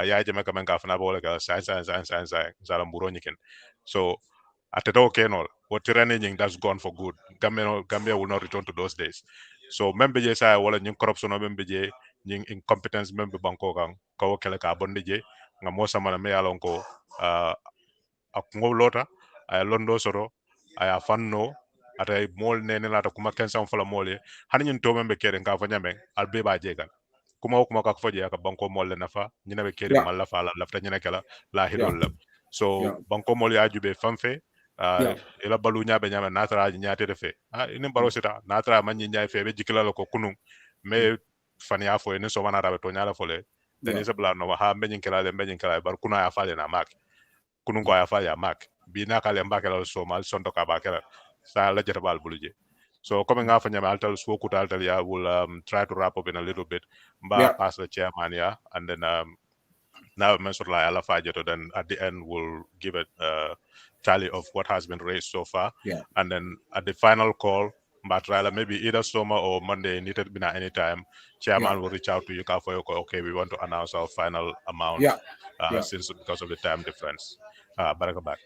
[SPEAKER 12] ya jame kamen ka fana bola ka sai zalam buro nyiken. So ateto kenol what training that's gone for good. Gambia will not return to those days. So membe je sa wala nying corruption no membe je nying incompetence membe banko kan ko kele ka bonde je nga mo sama me yalon ko ak ngolota ay londo soro ay fanno atay mol nene lata kuma kensan fala mole hani nyin to membe kere ka fa nyame albe ba je kan kuma ka faje ka banko mol le nafa nyina be kere mal la fa la lafta nyina kala la hidol lam so banko mol ya jube famfe ila balu nyaabe nyama natara nyaate defe ini baro sita natara man nyaay fe be jikila ko kunun me fania fo ne so wana rabe to nyaala fole then is a bla no ha menyin kala bar kuna ya fale na mak kunun ko ya fale ya mak bi na kale mbake la so mal son to ka ba kala sa la jeta bal buluje. So coming off nyama altal so kuta altal ya will try to wrap up in a little bit pass the chairman and then now Mansurla Ala Fajeto, then at the end we'll give a tally of what has been raised so far. And then at the final call, Batrala, maybe either Soma or Monday, needed been at any time, chairman will reach out to you, okay, we want to announce our final amount since because of the time difference. Baraka back.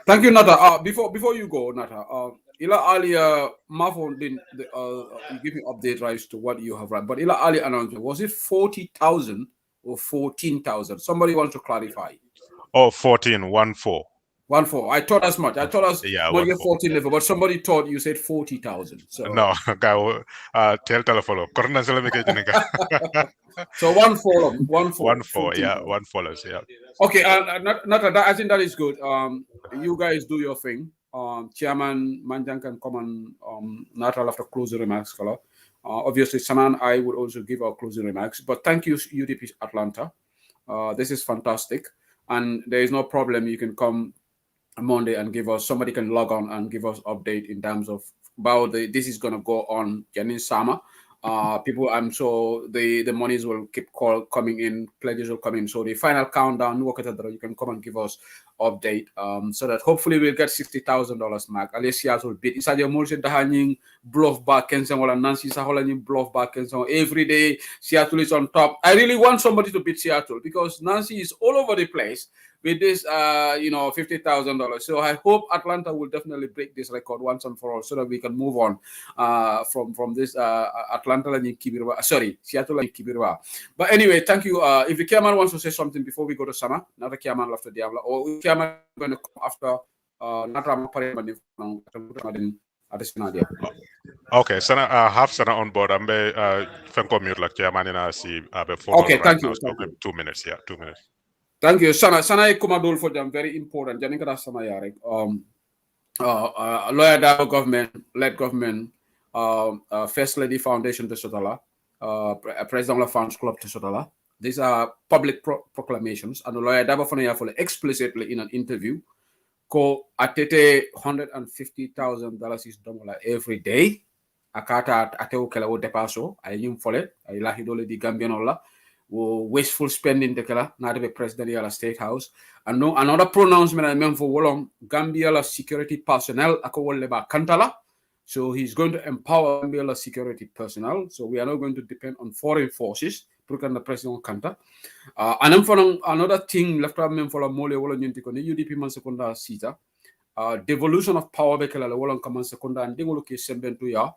[SPEAKER 4] Thank you, Nata. Before you go, Nata, Ila earlier, Mafon didn't you give me update right to what you have run, but Ila earlier announcement, was it 40,000 or 14,000? Somebody wants to clarify.
[SPEAKER 12] Oh, 14.
[SPEAKER 4] I thought as much. I thought us
[SPEAKER 12] not
[SPEAKER 4] 14 level, but somebody thought you said 40,000. So
[SPEAKER 12] no, guy, tell telefollow.
[SPEAKER 4] So one follow.
[SPEAKER 12] 1-4, yeah, 1 follows, yeah.
[SPEAKER 4] Okay, I think that is good. You guys do your thing. Chairman Manjan can come on Natal after closing remarks, color. Obviously, Sana and I would also give our closing remarks. But thank you, UDP Atlanta. This is fantastic, and there is no problem. You can come Monday and give us. Somebody can log on and give us update in terms of about this is going to go on Janin Sama. People, I'm sure the monies will keep coming in, pledges will come in. So the final countdown, you can come and give us update so that hopefully we'll get $60,000 mark. Alicia will beat Isadia Molse Dahanying bluff back and Nancy Saholan bluff back and so every day Seattle is on top. I really want somebody to beat Seattle because Nancy is all over the place with this $50,000. So I hope Atlanta will definitely break this record once and for all so that we can move on from this Atlanta and Seattle and Kibirwa. But anyway, thank you. If the chairman wants to say something before we go to Sana, not the chairman after Diablo, or the chairman going to come after
[SPEAKER 12] Okay, Sana, have Sana on board. I'm Fenko mute like chairman in our before.
[SPEAKER 4] Okay, thank you.
[SPEAKER 12] So 2 minutes, 2 minutes.
[SPEAKER 4] Thank you. Sana Kumadul for them, very important. Janika Sana Yarek. Lawyer Dabo government, led government, First Lady Foundation to Sotala, President of Funds Club to Sotala. These are public proclamations, and Lawyer Dabo Fonayafole explicitly in an interview ko atete $150,000 is domola every day. Akata ateo kela o depaso ayim fole ay lahidole di Gambianola. Wasteful spending tekela not be president of State House. And no another pronouncement I meant for Wolong Gambia security personnel akowoleba kantala. So he's going to empower Gambia security personnel. So we are not going to depend on foreign forces. The president Kanta. And then for another thing left out for Mole Wolo UDP man secunda sita. Devolution of power bekela Wolong Kaman secunda and Dingoloki Sembentu ya.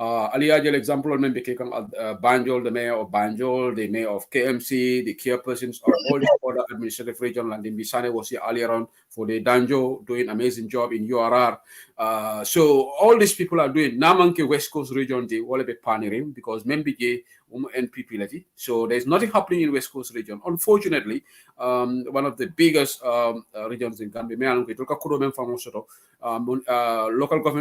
[SPEAKER 4] Aliyajel example on Banjul, the mayor of Banjul, the mayor of KMC, the chairpersons of all these other administrative regions, and Bisane was here earlier on for the Danjo, doing amazing job in URR. So all these people are doing Namanke West Coast region, they all be pioneering because Membige NPP leti. So there's nothing happening in West Coast region. Unfortunately, one of the biggest regions in Gambia, local government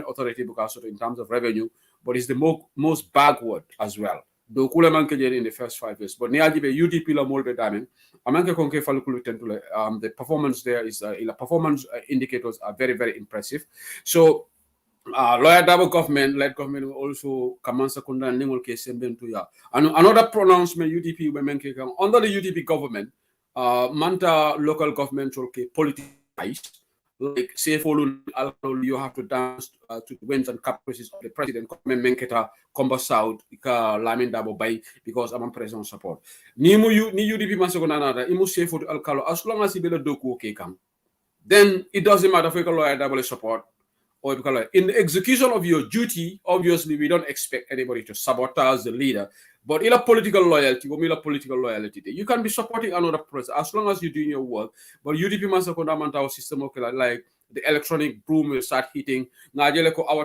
[SPEAKER 4] authority because in terms of revenue, but it's the most backward as well. Do kula manke in the first 5 years, but niaji be UDP la molbe damen. Amanke konke falukulu tentule. The performance there is performance indicators are very, very impressive. So lawyer double government, led government will also kamansa kunda ningol ke sembentu ya. And another pronouncement UDP women under the UDP government, manta local government will ke politicized. Like say you have to dance to the winds and caprices of the president Menketa Combo South Lamin Dabo Bay because I'm on president support. Ni UDP Masogona imu say for Alcalo as long as he build a doku okay come. Then it doesn't matter if you lawyer double support or in the execution of your duty, obviously we don't expect anybody to sabotage the leader. But in a political loyalty, you can be supporting another person as long as you're doing your work. But UDP must fundamental system like the electronic broom will start hitting. Our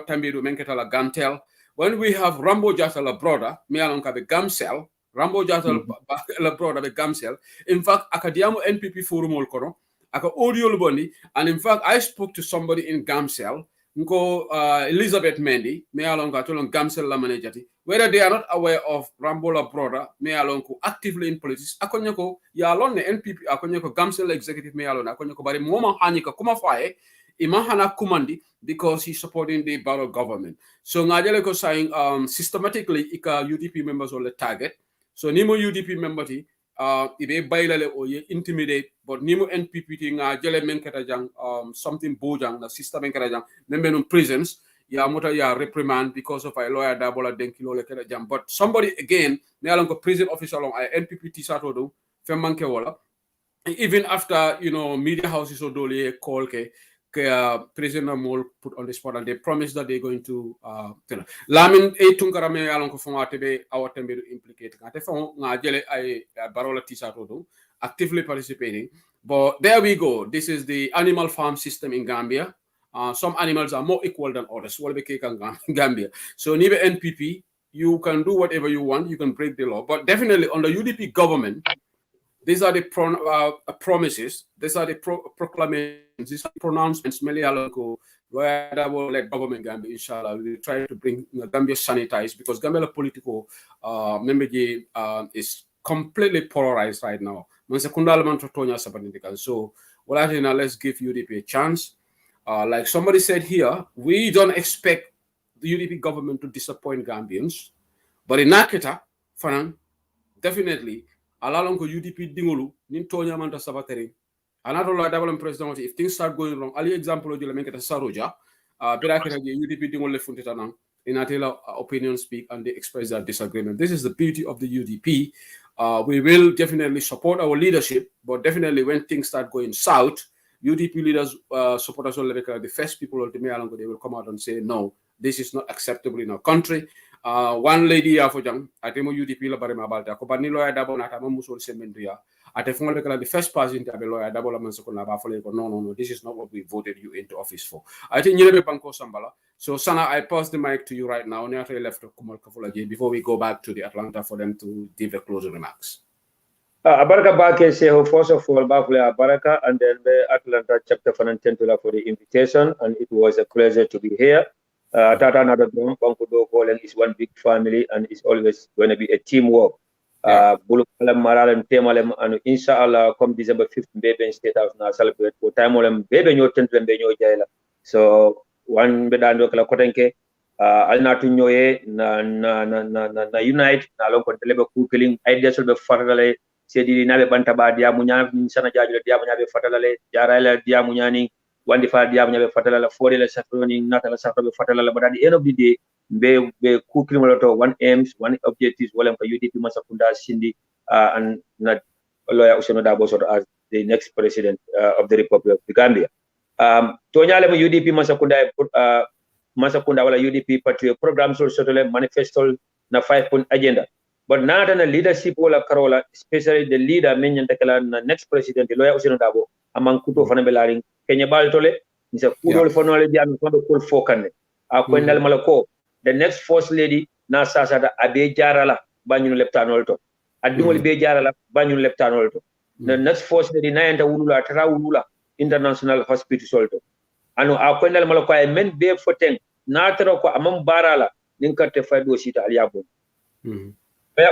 [SPEAKER 4] time Gantel. When we have Rambo Jatala brother, me along have a Gamcell, Rambo Jatala brother the Gamcell. In fact, Akadiamo NPP forum olkono, aka audio luboni, and in fact I spoke to somebody in Gamcell. Elizabeth Mendy, me along Gamcell la manajati. Whether they are not aware of Rambola brother, me along actively in politics, akonyako ya alone NPP, akonyako Gamcell executive me alone, akonyako bari moma hanika kuma fae, imahana kumandi because he's supporting the borough government. So ngajeleko saying systematically ika UDP members on the target. So nimo UDP members ibe bailale or intimidate, but nimo NPP nga jele menketa jang something bojang na system menketa jang membenum prisons ya mota ya reprimand because of a lawyer dabola denkilo leketa jam. But somebody again ne along prison officer along NPP tisato do femanke wala even after media houses or dole call ke President Mol put on the spot and they promised that they're going to Lamin tunkara me alon ko fonga tebe our tembe to implicate ate fon nga jele ay barola tisato do actively participating. But there we go. This is the animal farm system in Gambia. Some animals are more equal than others. Gambia. So Nibe NPP, you can do whatever you want. You can break the law. But definitely on the UDP government, these are the promises. These are the proclamations. These are the pronouncements. Where that will let government Gambia, inshallah, we will try to bring Gambia sanitized because Gambia political is completely polarized right now. So, let's give UDP a chance. Like somebody said here, we don't expect the UDP government to disappoint Gambians, but in Nakita, definitely, alalong ko UDP dingolu, nintonya manta sabatering. Another double president, if things start going wrong, ali example of the Menkata Saroja, UDP dingole funtitanang, in Atila opinion speak and they express their disagreement. This is the beauty of the UDP. We will definitely support our leadership, but definitely when things start going south, UDP leaders, supporters, the first people they will come out and say, no, this is not acceptable in our country. One lady Afojang, Atemo UDP la barema balta, ko bani lawyer dabo na tamo musul semendria. Atefong the first person to be lawyer dabo la mansoko na bafole ko no, this is not what we voted you into office for. I think Nyelebe Panko Sambala. So Sana, I pass the mic to you right now. Left Kumal Kafolaji before we go back to the Atlanta for them to give the closing remarks.
[SPEAKER 18] Abaraka Bake Seho, first of all, Bafule Abaraka, and then the Atlanta chapter for the invitation, and it was a pleasure to be here. Tata Nadadom, Bankudo Kolen is one big family, and it's always going to be a teamwork. Bulukalem Maralem Temalem, and inshallah, come December 5th, Baby State House now celebrate for time Baby no Tentu and Benyo Jaila. So one Bedando Kalakotenke, Alnatu Noye, na Unite, Nalong Kontelebe Kukiling, ideas of the Fatale. Sedi nabe bantaba dia munya sana jaju dia munya be fatala jarala dia munyani wandi fa dia munya be fatala fori la safroni natala safro be fatala but at the end of the day be kukrimoloto one aims one objectives wala ko UDP masakunda sindi and not lawyer Useno Dabo as the next president of the Republic of the Gambia. Tonyale UDP masakunda Masakunda wala UDP party program sol sotole manifesto na 5-point agenda. But not in a leadership wala karola, especially the leader mentioned na next president lawyer Usino Dabo among Kuto Fanabelaring Kenya Baltole is a Kudo phonology and Kul Fokane. Aquendal Malako, the next first lady na Sasada Abe Jarala Banyu Leptanolto. Adumul Be Jarala Banyu Leptanolto. The next first lady Nayanta Ulula Traulula International Hospital Solto. Anu Aquendal Malako men be foten Natero among Barala Ninkate Fado Sita Aliabon.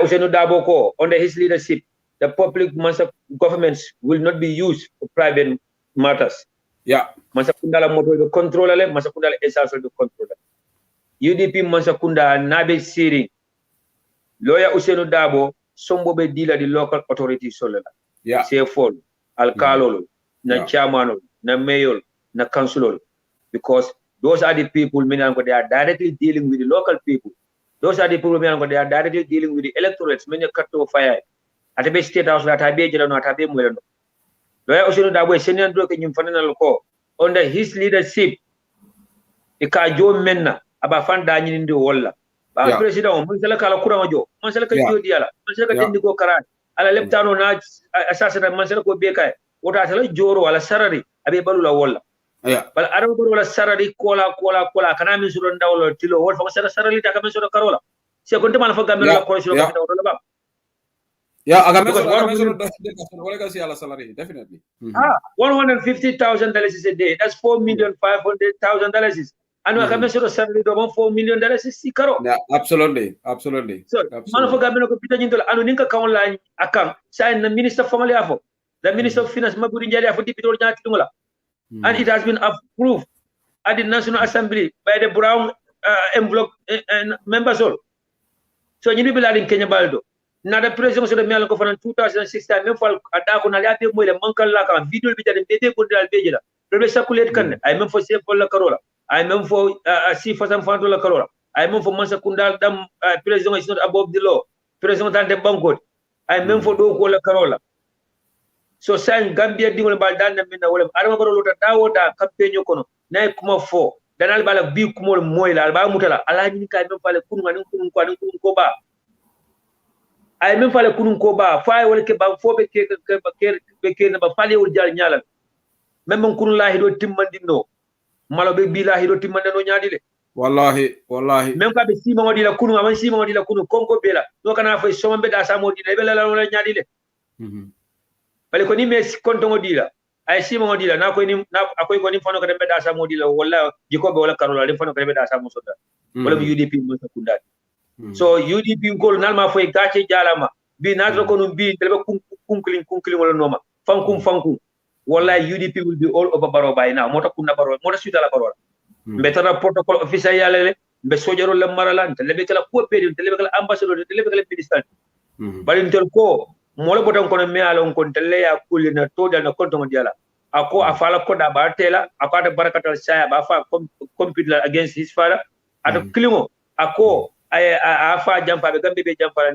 [SPEAKER 18] Usenu Daboko, under his leadership, the public governments will not be used for private matters.
[SPEAKER 4] Yeah.
[SPEAKER 18] Masakundala moto the controller, Masakundala is also the controller. UDP Masakunda Nabe Siri, lawyer Usenu Dabo, Sombobe dealer the local authority solar.
[SPEAKER 4] Yeah.
[SPEAKER 18] CFO, Alcalolo, na chairman, na mayor, na councilor, because those are the people meaning they are directly dealing with the local people. Those are the people they are directly dealing with the electorates. Many cut to fire. At a state house that I be jelano at a be muerno. Lawyer Usunu Dabo senior broke in Fananal under his leadership. The Kajo Menna about Fanda in the Walla. President Mansala Kalakurajo, Mansala Diala, Mansala Indigo Karan, Ala Leptano Naj, Assassin Mansala Beka, what I tell Joro, Ala Sarari, Abibalula Walla. But I don't know Sarari, Kola, Kanami Suranda or Tilo, or from Sarari Takamisura Carola. Second man for Gamila Corso.
[SPEAKER 4] Yeah, salary, definitely.
[SPEAKER 18] $150,000 is a day. That's $4,500,000. And I can sort of salary of $4 million is Sikaro.
[SPEAKER 4] Yeah, absolutely. So,
[SPEAKER 18] man for Gamino Peter Jingle, Anuninka Count line account, sign the Minister of Family Affairs, the Minister of Finance, Maburinja for Dipito Jatumula. And it has been approved at the National Assembly by the Brown envelope and members all. So you need in Kenya Baldo. Now the president of the Melco for 2016, I for Adako Nalapi Mule, Monkal Laka, video with the Bede Kundal Bejala. The circulate can I meant for Safe for La Carola. I meant for C for some Fantola Carola. I meant for Mansakundal Dam president is not above the law. President and the Bangkot. I meant for Doko La Carola. So saying Gambia Dimon Baldan and Minawam, Aramabaro Tawata, Campaign Yokono, Naikuma 4, then I'll buy a big more Moila, Albamutala, Alain Kaipale Kunman Koba. I remember the Kununkoba, 5 or 4 became about Pali or Jalnyala. Memon Kunla Hiro Timandino, Malabe Bila Hiro Timandano Yadile.
[SPEAKER 4] Wallahi.
[SPEAKER 18] Memka be Simon Dila Kunu, I see Simon Dila Kunu, Conco Bella, no can have a Soman Beda Samo di Nebela Yadile. Paliconi makes Contongo Dila. I see Modila, now going in front of the Bedasa Modila, Walla, Jacob Carola, in front of the Bedasa Musoda. Well, UDP Musakunda. So UDP call Nalma for a gache jalama. Be Nadro Konum be Kunkling or Noma. Funkum. Walla UDP will be all over Baro by now. Motakuna Baro, Motasutala Baro. Better protocol officer Yale, Besojaro Lamaralan, Telebekala poor period, Telebekala ambassador, Telebekala minister. But in Telco, Molobotan Konomea along Contelea, Kulina, Toda, and Contomodiala. Ako Afala Koda Bartela, Apart Barakatal Saya Bafa computer against his father. At a Klimo, Ako. I jump and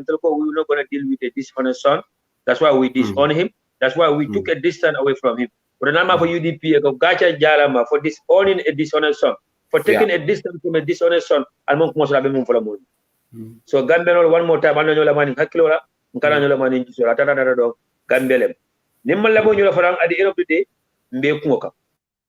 [SPEAKER 18] Telco, we were not going to deal with a dishonest son. That's why we disown him. That's why we took a distance away from him. But now for UDP, I go Gacha Jalama for disowning a dishonest son, for taking a distance from a dishonest son, and Monk Mosabim for the moon. So Gambel one more time, Annola Manning Hakilora, Karanola Manning, Ratado, Gambelem. Nimalabo Yulafarang at the end of the day, Mbekumoka.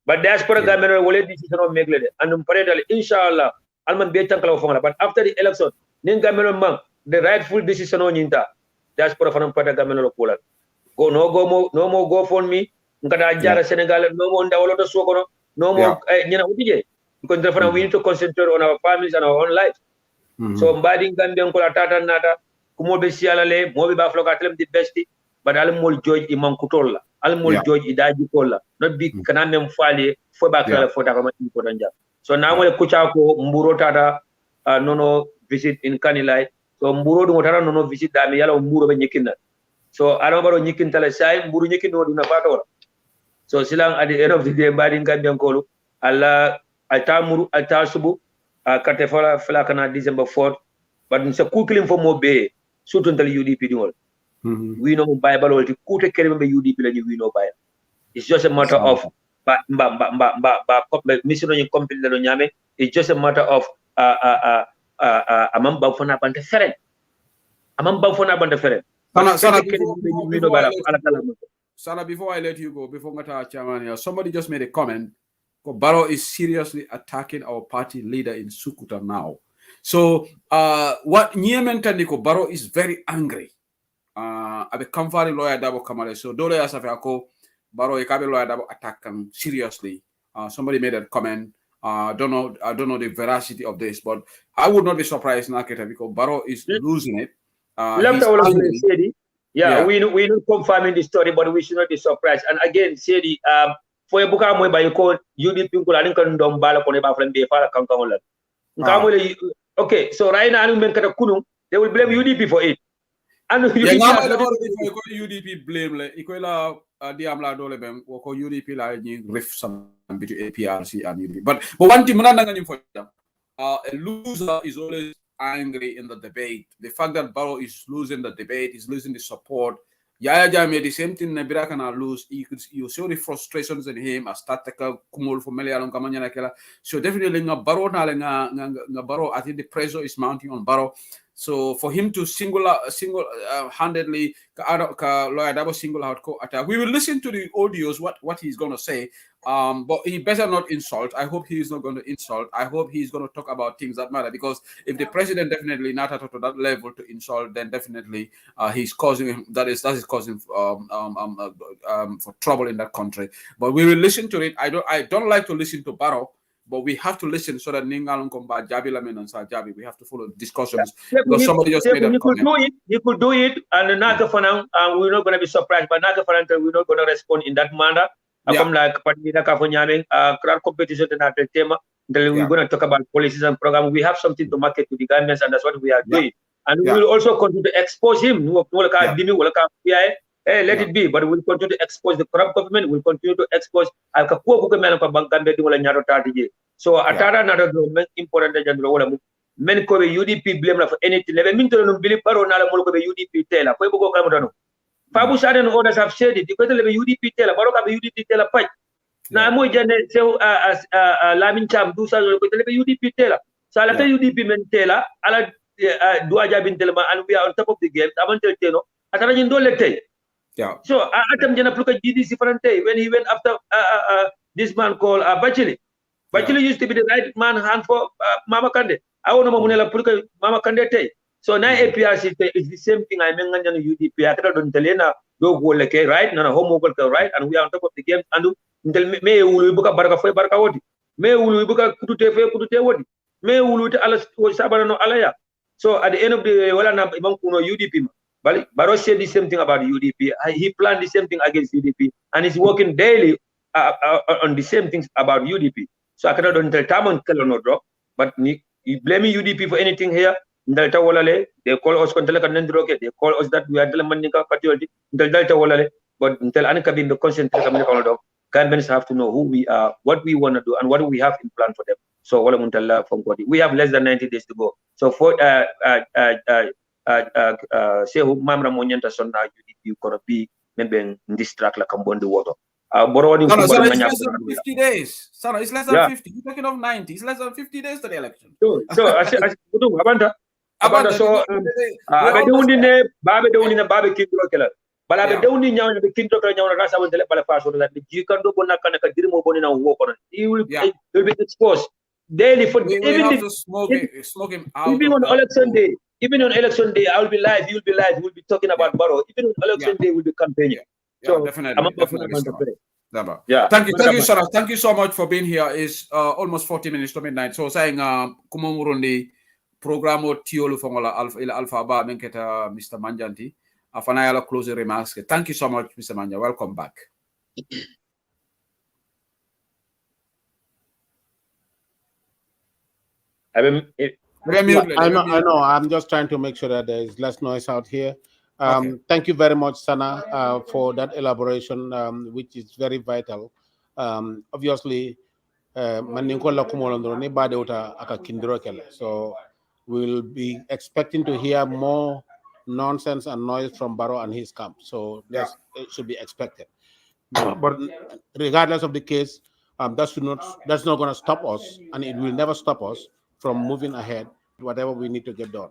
[SPEAKER 18] But diaspora Gambel will let decision of Meglede, and parental, inshallah. But after the election, the rightful decision on Yinta, that's for Pada Gamelo Poland. No more go for me. Nkada Senegal, no more Ndawolo Sokono, no more Udije. Because we need to concentrate on our families and our own lives. So Mbading Gambian Kolatata Nata, Kumobe Sialale, Mobi Baflokatlem the best, but Alamul George Imam Kutola, Alamul George Idaji Kola, not big Kanamian Fali, for Bakala for Takama Importanja. So now we Kuchako, Mburo Tata, no visit in Kanilai. So Mburo Motara no visit Damiala, Mburo Nikina. So Arabaro Nikin Talasai, Mburu Nikin no Dunapator. So Silang at the end of the day, Badin Gambian Kolo, Allah Altamuru, Altasubu, Katefala Flakana, December 4th. But it's a cooking for Mobe, Sutun tell UDP. We know Bible or to Kuta Kerembe UDP, we know by. It's just a matter of mission company It's just a matter of among Bafona Banteferen. Among Bafona Banteferen.
[SPEAKER 4] Sana, before I let you go, before Mata Chairman, somebody just made a comment. Barrow is seriously attacking our party leader in Sukuta now. So, what Nyementandiko Barrow is very angry. Abe kamfari lawyer Dabo Kamale. So, Dole Asafako Barrow Ekabe lawyer Dabo attack him seriously. Somebody made a comment. I don't know the veracity of this, but I would not be surprised Naketa because Barrow is losing it.
[SPEAKER 18] Yeah, we're not confirming the story, but we should not be surprised. And again, Sedi, for a book, I'm by call UDP. Okay, so right now, they will blame UDP for it. And
[SPEAKER 4] UDP blame diamla dole bem ko UDP la ñi ref some between APRC and UDP. But one thing a loser is always angry in the debate. The fact that Barrow is losing the debate, is losing the support. Yaya Jammeh, the same thing Nebira can lose. You see the frustrations in him. A stateka kumul for Melialon Kamanyana Kela. So definitely Barrow Barrow, I think the pressure is mounting on Barrow. So for him to single-handedly lawyer double single out attack, we will listen to the audios what he's going to say. But he better not insult. I hope he is not going to insult. I hope he's going to talk about things that matter. Because if the president definitely not at that level to insult, then definitely he's causing that is causing for trouble in that country. But we will listen to it. I don't like to listen to Barrow. But we have to listen so that Ningalon Komba Jabi Lamin and Sajabi. We have to follow discussions. Because somebody just made a comment.
[SPEAKER 18] You could do it, and Naka Fanang, we're not going to be surprised. But Naka Fanang, we're not going to respond in that manner. Come like Padina Kafonyaming, crowd competition and after tema. Then we're going to talk about policies and programs. We have something to market to the governments, and that's what we are doing. And we will also continue to expose him. Hey, let it be, but we'll continue to expose the corrupt government. We'll continue to expose so atara na government important jandro men ko be UDP blame la for anything. Lebe min to no believe Barrow na la mo ko be UDP tela ko bugo kala mo Fabu Sade and others have said it because lebe UDP tela Barrow ka be UDP tela paj na mo jane sew Lamin Cham du sa ko lebe UDP tela so la UDP men tela ala duaja bin tela and we are on top of the game amantel teno atara nyin dole tay. So atam jana pluka GDC Farante when he went after this man called Bachili. Bachili used to be the right man hand for Mama Kande. I want to Munela pluka Mama Kande tay. So now APRC is the same thing I mentioned UDP. I don't tell you now go like right now home right and we are on top of the game and until me ulu buka baraka foi baraka wodi. Me ulu buka kutute foi kutute wodi. Me ulu te ala sabana no alaya. So at the end of the wala na ibang kuno UDP. Barrow said the same thing about UDP. He planned the same thing against UDP, and he's working daily on the same things about UDP. So I cannot tell Tamon no drop, but you blaming UDP for anything here. They call us they call us that we are Delamanika patriotic. But until Anika being the consent governments have to know who we are, what we want to do, and what we have in plan for them. So we have less than 90 days to go. So for say who mamra monyanta sonna UDP gonna be maybe in this track like on the water.
[SPEAKER 4] It's less than 50 days. Sana, it's less than 50. You're talking of 90. It's less than 50 days to the election.
[SPEAKER 18] So I Abanda so abe dewundi ne babe dewundi na babe kindro kala bala be dewundi nyaaw be kindro kala nyaaw na rasa wonde bala faso la be jikando bonna kana ka dirmo bonni na wo kono he will be exposed daily for even
[SPEAKER 4] have to smoke him out
[SPEAKER 18] even on election day. Even on election day, I will be live. You will be live. We'll be talking about Barrow. Even on election day, we'll be campaigning. So
[SPEAKER 4] definitely. Thank you, Sarah. Thank you so much for being here. It's almost 40 minutes to midnight. So saying kumumurundi program o tiolu fongola alpha ba menketa Mr. Manjanti. Afana yala closing remarks. Thank you so much, Mr. Manja. Welcome back.
[SPEAKER 13] I know. I'm just trying to make sure that there is less noise out here. Thank you very much, Sana, for that elaboration, which is very vital. Obviously, so we'll be expecting to hear more nonsense and noise from Barrow and his camp. So it should be expected. But regardless of the case, that's not going to stop us, and it will never stop us from moving ahead, whatever we need to get done.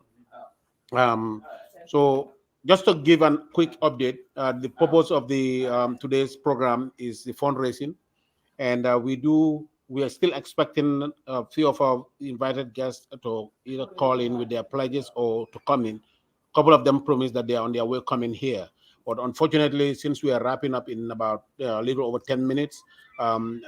[SPEAKER 13] So just to give a quick update, the purpose of the today's program is the fundraising, and we are still expecting a few of our invited guests to either call in with their pledges or to come in. A couple of them promised that they are on their way coming here, but unfortunately, since we are wrapping up in about a little over 10 minutes, we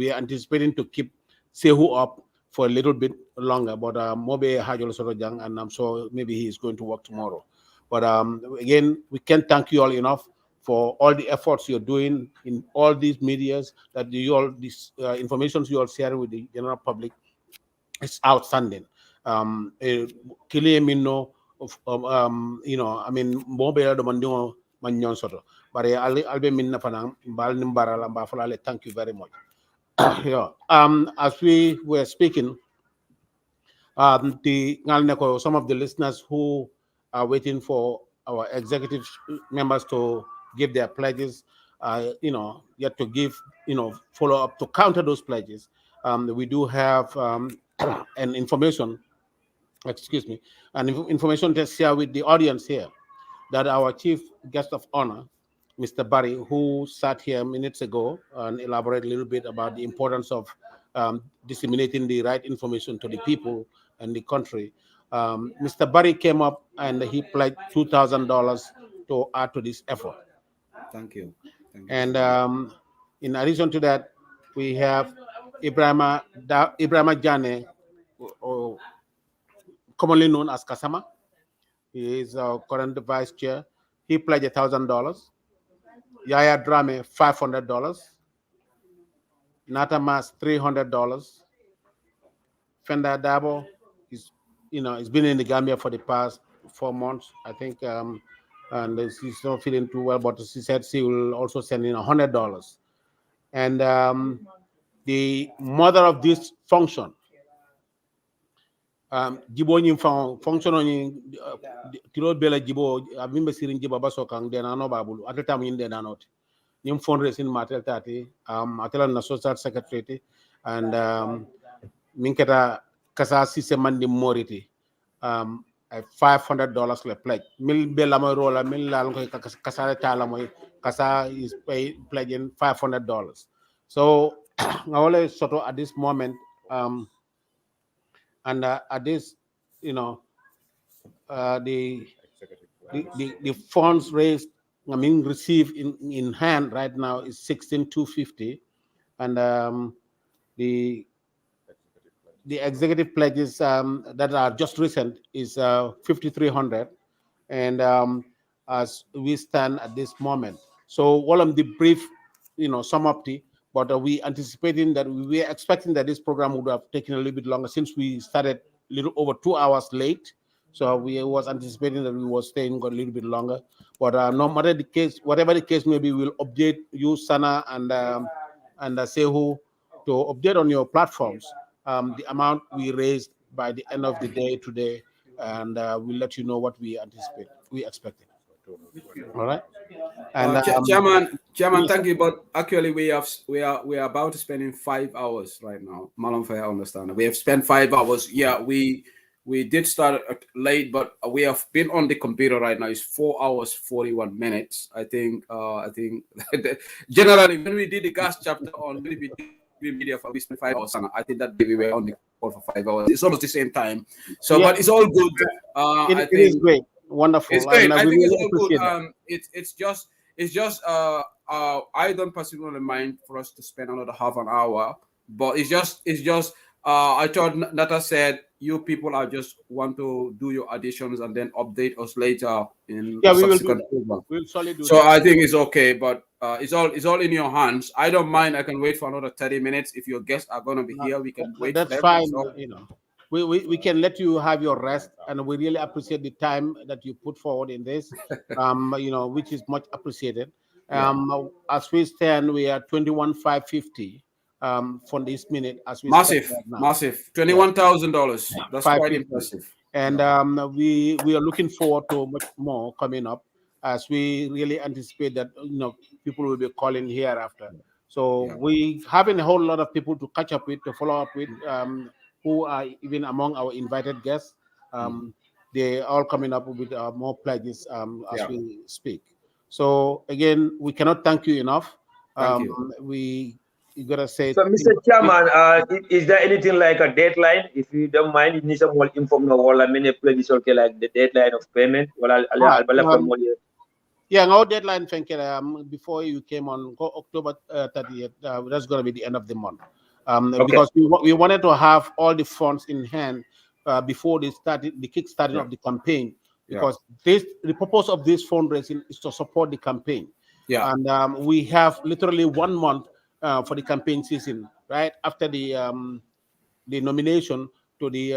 [SPEAKER 13] are anticipating to keep Sehu up for a little bit longer, but Mobe Hajol Sorojang, and I'm sure maybe he is going to work tomorrow. But again, we can't thank you all enough for all the efforts you're doing in all these medias, that this information you all share with the general public. It's outstanding. Kiliemino, I mean, Mobe Domandino Manyon Soto, but Albe Minna Fanang, Balnimbara Lambafale, thank you very much. Yeah. As we were speaking, some of the listeners who are waiting for our executive members to give their pledges, yet to give, follow up to counter those pledges. We do have an information to share with the audience here, that our chief guest of honor, Mr. Barry, who sat here minutes ago and elaborated a little bit about the importance of disseminating the right information to the people and the country. Mr. Barry came up and he pledged $2,000 to add to this effort.
[SPEAKER 4] Thank you.
[SPEAKER 13] And in addition to that, we have Ibrahima Jane, commonly known as Kasama. He is our current vice chair. He pledged $1,000. Yaya Drame, $500. Natamas, $300. Fenda Dabo is, he's been in the Gambia for the past 4 months, I think, and she's not feeling too well, but she said she will also send in $100. And the mother of this function, jibo ñim function on tiro bela jibo abimbe sirin jibo baso kan de nano babulu atata min de nanoti ñim fundraising matel tati atela na social secretary and minketa kasa sise mandi moriti $500 le pledge mil bela moy rola mil la ko kasa tala moy kasa is pledging $500. So ngawole soto at this moment and at this, the funds raised, received in hand right now is $16,250, and the executive pledges that are just recent is $5,300, and as we stand at this moment. So all of the brief, sum up the. But we anticipating that we were expecting that this program would have taken a little bit longer since we started a little over 2 hours late. So we was anticipating that we was staying a little bit longer. But no matter the case, whatever the case may be, we'll update you, Sana and Sehu, to update on your platforms the amount we raised by the end of the day today, and we'll let you know what we expected. All right. And
[SPEAKER 4] Chairman,
[SPEAKER 13] yes.
[SPEAKER 4] thank you. But actually, we are about to spend in 5 hours right now. Malam Fair, understand. We have spent 5 hours. Yeah, we did start late, but we have been on the computer right now. It's 4 hours 41 minutes. I think generally when we did the gas chapter on media, we spent 5 hours. And I think that we were on the call for 5 hours. It's almost the same time. So,
[SPEAKER 13] Yeah.
[SPEAKER 4] but it's all good.
[SPEAKER 13] It is great. Wonderful.
[SPEAKER 4] It's great.
[SPEAKER 13] And
[SPEAKER 4] I think
[SPEAKER 13] really
[SPEAKER 4] it's all good.
[SPEAKER 13] appreciate that.
[SPEAKER 4] It's just I don't personally mind for us to spend another half an hour, but it's just I thought Nata said you people are just want to do your additions and then update us later in
[SPEAKER 13] Yeah, we will do
[SPEAKER 4] subsequent
[SPEAKER 13] that.
[SPEAKER 4] program.
[SPEAKER 13] We'll surely do
[SPEAKER 4] So
[SPEAKER 13] that.
[SPEAKER 4] I think it's okay, but it's all in your hands. I don't mind. I can wait for another 30 minutes. If your guests are gonna be here, we can wait for
[SPEAKER 13] That's
[SPEAKER 4] them.
[SPEAKER 13] fine.
[SPEAKER 4] So-
[SPEAKER 13] We can let you have your rest, and we really appreciate the time that you put forward in this, which is much appreciated. As we stand, we are 21,550 for this minute. As we
[SPEAKER 4] Massive,
[SPEAKER 13] stand right now.
[SPEAKER 4] massive, $21,000. That's quite
[SPEAKER 13] 550.
[SPEAKER 4] impressive.
[SPEAKER 13] And we are looking forward to much more coming up. as we really anticipate that people will be calling hereafter. So we having a whole lot of people to catch up with, to follow up with, who are even among our invited guests. They all coming up with more pledges as we speak. So again, we cannot thank you enough.
[SPEAKER 18] Thank
[SPEAKER 13] You gotta say.
[SPEAKER 18] So, Mr. Chairman, is there anything like a deadline? If you don't mind, it needs some more information. Well, I mean, please, okay, like the deadline of payment. Well,
[SPEAKER 13] yeah, our deadline, before you came on October 30th, that's going to be the end of the month. Because we wanted to have all the funds in hand before the kickstarting of the campaign. Because the purpose of this fundraising is to support the campaign. And we have literally 1 month for the campaign season, right after the nomination to the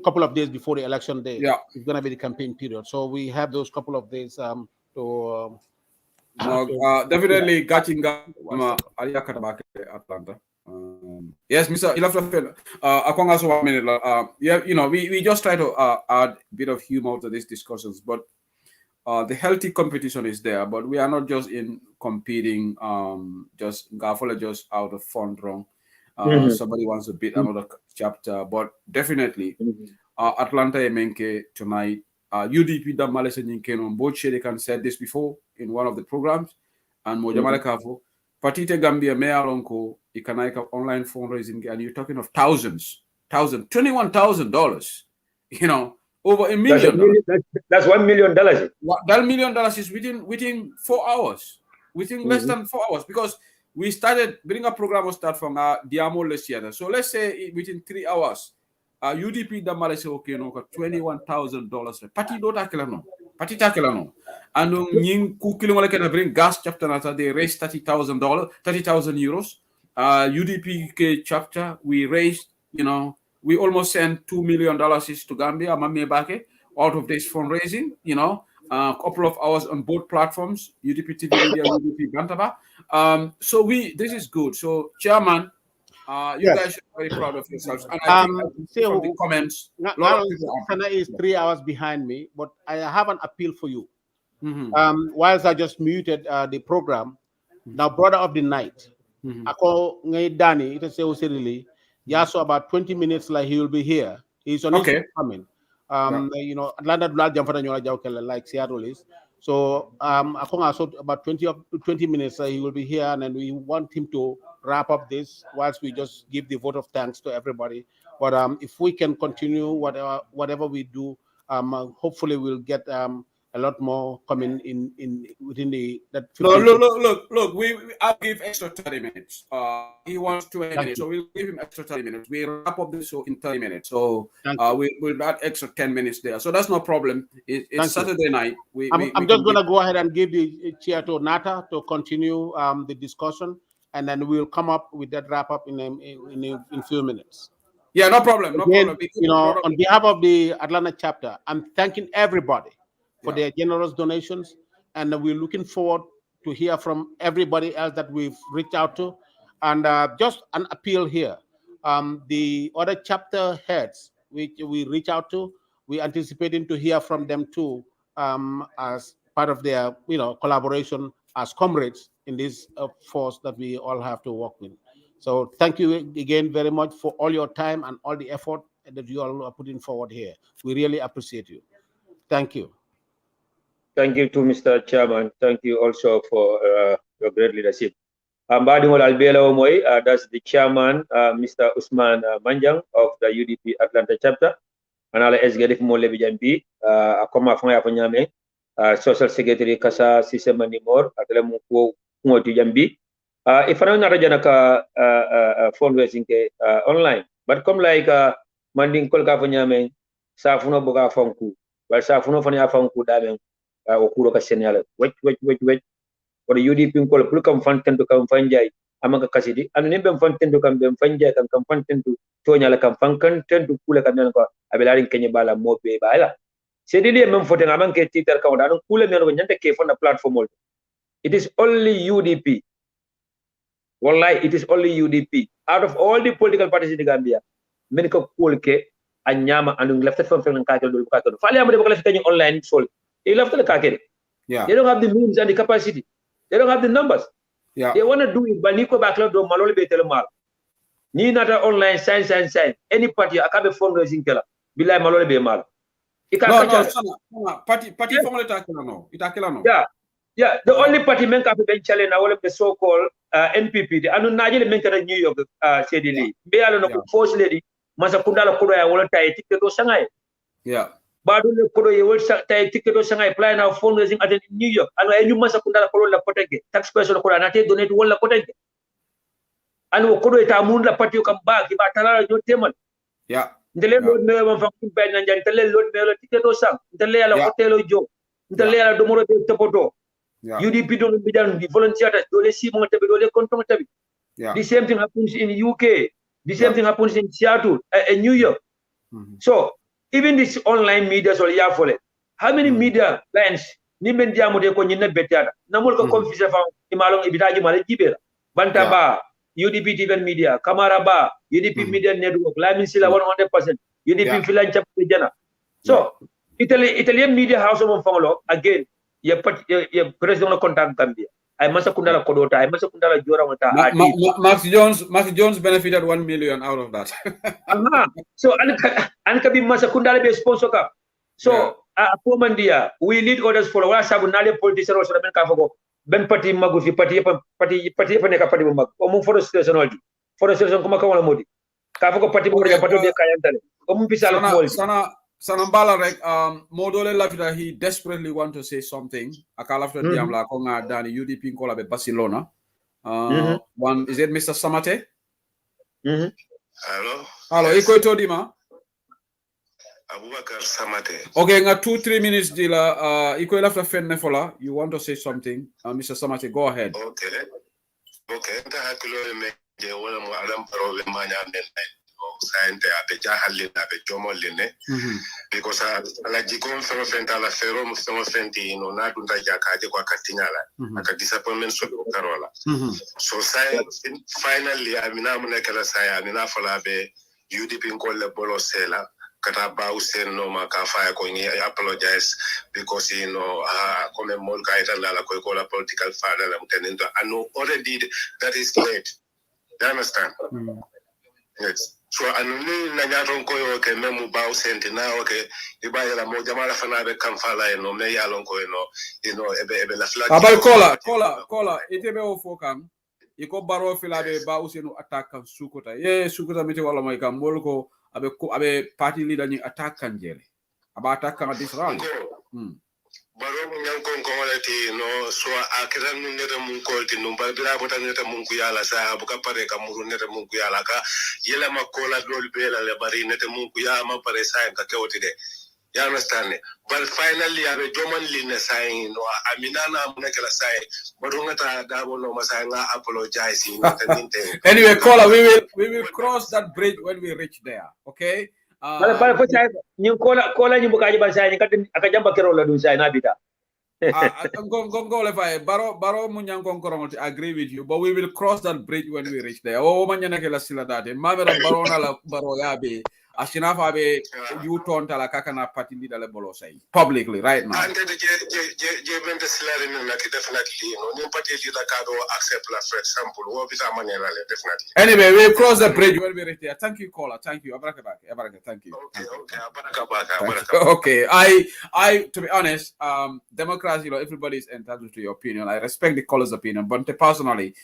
[SPEAKER 13] couple of days before the election day. It's going to be the campaign period. So we have those couple of days to
[SPEAKER 4] definitely catching Atlanta. Yes, Mr. Akonga's 1 minute. Yeah, we just try to add a bit of humor to these discussions, but the healthy competition is there. But we are not just in competing, just out of fun wrong. Somebody wants to beat another chapter, but definitely Atlanta Emenke tonight. UDP that Malaysia on both they can said this before in one of the programs, and Mojamala Kafo, Patite Gambia Mealonko, Ikanaika online fundraising, and you're talking of thousands, $21,000, over $1 million.
[SPEAKER 18] That's $1 million.
[SPEAKER 4] That $1 million is within 4 hours, within less than 4 hours, because we started bringing a program start from Diamo Lesiana. So let's say within 3 hours, UDP da Malaysia $21,000. Pati takelano. And nying kukilong can bring gas chapter nata they raised $30,000, €30,000. UDP chapter we raised, we almost sent $2 million to Gambia, Mamebake, out of this fundraising, a couple of hours on both platforms, UDP TV Media, UDP Bantaba. So this is good. So Chairman, you guys should be very proud of yourselves. And I think from the comments,
[SPEAKER 13] Sana is 3 hours behind me, but I have an appeal for you. Whilst I just muted the program, now brother of the night, Ako ngay Danny, it is so about 20 minutes like he will be here. He's on his coming. Atlanta like Seattle is. So also about 20 minutes he will be here, and then we want him to wrap up this whilst we just give the vote of thanks to everybody. But if we can continue whatever we do, hopefully we'll get a lot more coming in within that.
[SPEAKER 4] Look. I'll give extra 30 minutes. He wants 20 minutes, so we'll give him extra 30 minutes. We wrap up this show in 30 minutes, so we'll add extra 10 minutes there. So that's no problem. It's Saturday night.
[SPEAKER 13] I'm just gonna go ahead and give the chair to Nata to continue the discussion, and then we'll come up with that wrap up in a few minutes.
[SPEAKER 4] Yeah, no problem.
[SPEAKER 13] Again, on behalf of the Atlanta chapter, I'm thanking everybody for their generous donations, and we're looking forward to hear from everybody else that we've reached out to. And just an appeal here, the other chapter heads which we reach out to, we're anticipating to hear from them too, as part of their collaboration as comrades in this force that we all have to work with. So thank you again very much for all your time and all the effort that you all are putting forward here. We really appreciate you. Thank you.
[SPEAKER 18] Thank you to Mr. Chairman. Thank you also for your great leadership. That's the chairman, Mr. Usman Manjang of the UDP Atlanta chapter. And I'll executive Mole Bijambi, Akoma Fanya Fanyame, Social Secretary Kasa Sisemani Mor, Atlemu Kumotu Jambi. If I don't know fundraising online, but come like Manding Kolka Fanyame, Safuno Boga Fonku, but Safuno Fanya Fonku Damen. Okuro ka senyala wait for the UDP ko pul kam fanten to kam fanjay amaka kasidi an nimbe fanten to kam be fanjay kam fanten to nyala kam fankan ten to kula kam ko abelari kenye bala mo be bala sedili mem fote ngaman ke titer ka wadano kula men ko nyante ke fona platform it is only UDP. Wallahi, it is only UDP out of all the political parties in the Gambia men ko kulke anyama anu left from ka do ka do fali amade ko left online sol he left the kakere They don't have the means and the capacity. They don't have the numbers. They want to do it, but Nico Backlog do Maloli Betelemal. Ni nata online sign. Any party, I can't be fundraising killer. Bilai Maloli Be Mal.
[SPEAKER 4] Party no.
[SPEAKER 18] Yeah. The only party men can be challenged now the so-called NPP. The anu najile men kara New York CDL. Be alo no force lady. Masa kundala kudo ya wala tai ticket do Shanghai.
[SPEAKER 4] Yeah.
[SPEAKER 18] Badu le kudo ya wala tai ticket do Shanghai. Apply now fundraising at New York. Anu enyu masa kundala kudo la potenge. Taxpayers la kudo anate donate wala potenge. Anu kudo ita amun la party kam ba ki ba tala jo temal.
[SPEAKER 4] Yeah.
[SPEAKER 18] Ndele load me ma fa ben njan ndele load me lo ticket do sang. Ndele ala hotel jo. Ndele ala domoro de topoto. UDP don't be done the volunteer that dole si mo tabi dole konton tabi. The same thing happens in UK. The same thing happens in Seattle, in New York. So even this online media so ya fole. How many media lines ni men diamo de ko nyina betata. Namul ko confuse fa imalong ibitaji male jibera. Banta ba UDP TV media, Kamara ba UDP media network, Lamin Sila 100%. UDP filan chap jana. So Italian media house of Fangolo again. Ya president no contact Gambia. I must kundala kodota. I must kundala jora mata.
[SPEAKER 4] Max Jones benefited 1 million out of that.
[SPEAKER 18] So anka bi masa kundala be sponsor ka. So Pomandia, we lead others follow. Wala sabu nale politician also ben ka fogo. Ben parti magu fi parti pa neka parti mag. Omu forestation oldi. Forestation kuma ka wala modi. Ka fogo parti mo ya parti be kayantale. Omu pisal ko
[SPEAKER 4] Sanambala rek modole lafita he desperately want to say something. Akala after diam la ko nga dani UDP ko la be Barcelona. One is it Mr. Samate? Hello, iko to dima.
[SPEAKER 5] Abubakar Samate.
[SPEAKER 4] Okay, nga 2-3 minutes dila iko lafta fenne fola. You want to say something? Mr. Samate, go ahead.
[SPEAKER 5] Okay. Nta hakilo me je wala mo adam problem manya men. Science abe jahalle abe jomolle because ala jikon fero fenta la fero mo fenti no na dunda jakaje kwa katinyala aka disappointment so karola so science finally amina mun kala saya amina fala be UDP ko le bolo sela kata ba usen no ma ka fa ko ni apologize because come mol ka ita la ko la political father la mutendo anu already that is late. You understand? Yes. So anuni na nyaton ko yo ke memu ba usenti na okay iba yala mo jamala fana be kamfala no me yalon ko ebe la flag
[SPEAKER 4] abal kola itebe o fokam iko baro fila be ba usenu attack kan sukota sukota mete wala moy kam mol ko abe party leader ni attack kan jele aba attack kan this round
[SPEAKER 5] baro nyang kon ko walati no so akiran nu neta mun kolti no babira bota neta mun ku yala sa buka pare ka muru neta mun ku yala ka yela makola dol bela le bari neta mun ku ya ma pare sa ka kewti de you understand but finally abe joman line sai no amina na mun kala sai bado ngata dabo no masai nga apologize
[SPEAKER 4] anyway caller we will cross that bridge when we reach there, okay?
[SPEAKER 18] Bala ko sai ni kola ni bukaji ban sai ni aka jamba kero la dun sai na bita.
[SPEAKER 4] Go le fay baro mu nyang kon koron to agree with you, but we will cross that bridge when we reach there. Manya ke la sila date mamera baro na la baro yabe ashina fa be you ton tala kaka na party leader le bolo say publicly right now.
[SPEAKER 5] And je ben de sila ni na definitely ni party leader ka do accept la for example wo bita manya la definitely.
[SPEAKER 4] Anyway, we'll cross the bridge when we reach there. Thank you, caller. Thank you. Abaraka, thank you. Okay. I to be honest, democracy, everybody is entitled to your opinion. I respect the caller's opinion, but personally,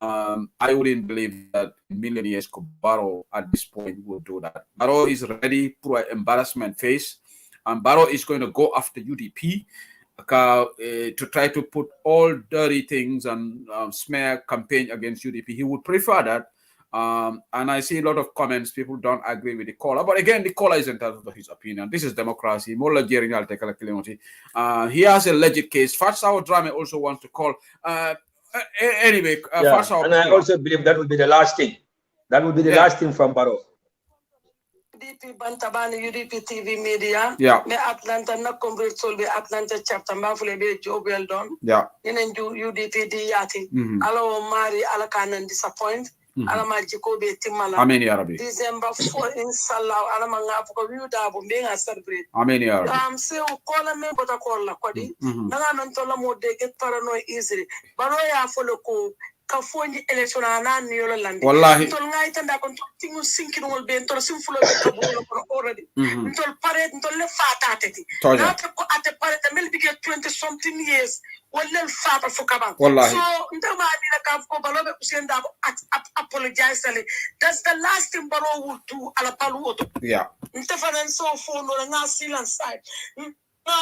[SPEAKER 4] I wouldn't believe that million years Barrow at this point will do that. Barrow is ready for an embarrassment phase, and Barrow is going to go after UDP to try to put all dirty things and smear campaign against UDP. He would prefer that. And I see a lot of comments, people don't agree with the caller. But again, the caller is entitled to his opinion. This is democracy. He has a legit case. Fatsao Drame also wants to call. Anyway,
[SPEAKER 18] and I also believe that would be the last thing. That would be the last thing from Barrow.
[SPEAKER 22] UDP Bantabani UDP TV media.
[SPEAKER 4] Yeah.
[SPEAKER 22] Me Atlanta na convert sol be Atlanta chapter mafule be job well done.
[SPEAKER 4] Yeah.
[SPEAKER 22] Nenen UDP di yati. Alo mari ala kanan disappoint. alama jiko be timmala
[SPEAKER 4] amin ya rabbi
[SPEAKER 22] December 4 inshallah alama ngafu ko wiuda bo be nga celebrate
[SPEAKER 4] amin ya rabbi
[SPEAKER 22] se kola me bota kola kodi nanga men to la mo de get paranoid easily baro ya folo ko ka fonji election na ni yolo landi
[SPEAKER 4] wallahi
[SPEAKER 22] to ngai tanda kon to tingu sinkin wol be to simfulo be to bolo ko already to pare to le fata tati na ko ate pare te mel bige 20 something years wala fata fo kaba
[SPEAKER 4] wallahi
[SPEAKER 22] so ndama ni la ka ko balobe usenda apologize that's the last thing baro will do ala paluoto
[SPEAKER 4] yeah
[SPEAKER 22] ntafanan so fo no nga silence side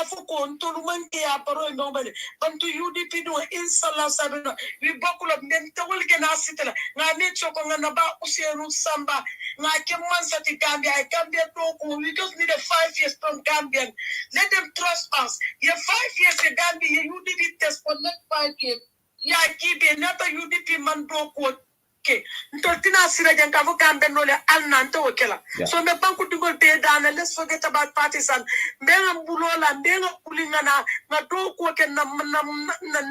[SPEAKER 22] Fuko ntolu manke ya paro nobody bantu UDP do inshallah sabina we bakula mente wolge na sitela na ne choko ngana ba useru samba na keman sati Gambia Gambia to ko we just need a 5 years from Gambian let them trust us ye 5 years the Gambia UDP test for next 5 years ya kibe nata UDP man do ko ntoltina sira janka vo kambe no le alna nto wokela so me banku digol te dana let's forget about partisan benga bulola benga kulinga na do ko ke na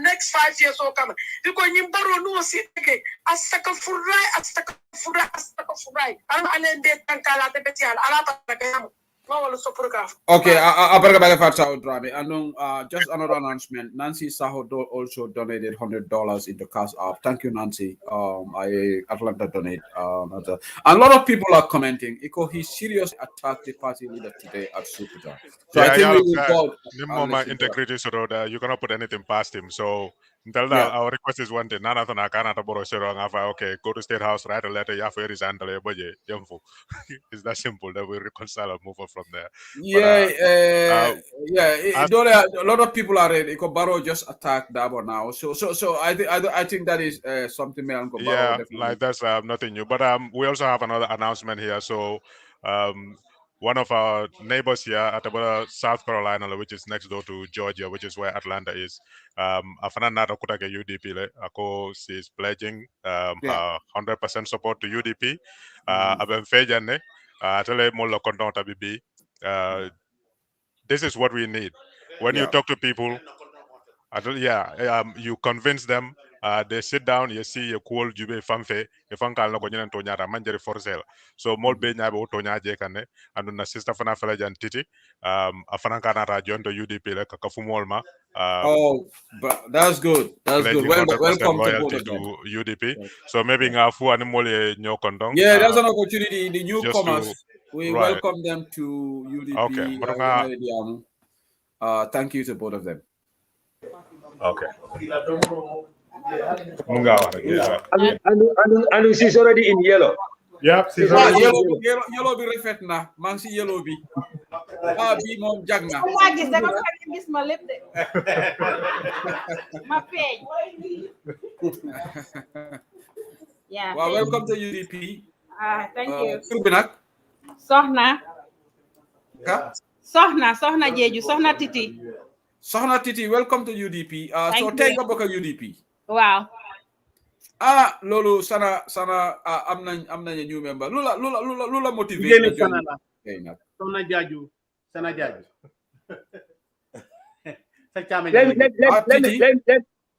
[SPEAKER 22] next 5 years o kama biko nyimbaro no siteke asaka furai am alende tankala te betial ala ta kayam
[SPEAKER 4] okay, just another announcement. Nancy Saho also donated $100 into Cash App. Thank you, Nancy. Atlanta donate. And a lot of people are commenting. He seriously attacked the party leader today at Superdry. So I think we will go.
[SPEAKER 12] Integrity so that you cannot put anything past him. So our request is one thing. None of okay, go to State House, write a letter. It's that simple that we reconcile and move on from there.
[SPEAKER 4] A lot of people are ready. Baro just attacked Dabo now. So I think that is something.
[SPEAKER 12] Like that's nothing new. But we also have another announcement here. So one of our neighbors here at about South Carolina, which is next door to Georgia, which is where Atlanta is, Afanana Kutake UDP, Ako is pledging 100% support to UDP. This is what we need. When you talk to people, you convince them. They sit down, you see a cool jube fanfe, if uncle no konyan tonya manjeri for sale. So more be nyabo tonya jekane, and na sister fana felajan titi, afananka na rajon to UDP like kakafumolma.
[SPEAKER 4] But that's good. That's good. Welcome
[SPEAKER 12] loyalty to UDP. So maybe ngafu animole nyokondong.
[SPEAKER 4] Yeah, that's an opportunity. The newcomers, we welcome them to UDP.
[SPEAKER 12] Okay.
[SPEAKER 4] Thank you to both of them.
[SPEAKER 12] Okay.
[SPEAKER 18] And she's already in yellow.
[SPEAKER 12] Yeah,
[SPEAKER 4] she's already yellow be refet na. Man si yellow be. Bi mom jag na.
[SPEAKER 6] Gis ma lepp de. Ma feñ. Yeah.
[SPEAKER 4] Well, welcome to UDP.
[SPEAKER 6] Thank you.
[SPEAKER 4] Tur bi nak?
[SPEAKER 6] Soxna Jeju, Soxna Titi.
[SPEAKER 4] Soxna Titi, welcome to UDP. So take a book of UDP.
[SPEAKER 6] Wow.
[SPEAKER 4] Lolo sana am nañ new member. Lula motivate
[SPEAKER 13] Soxna Jaju, Sana Jaju.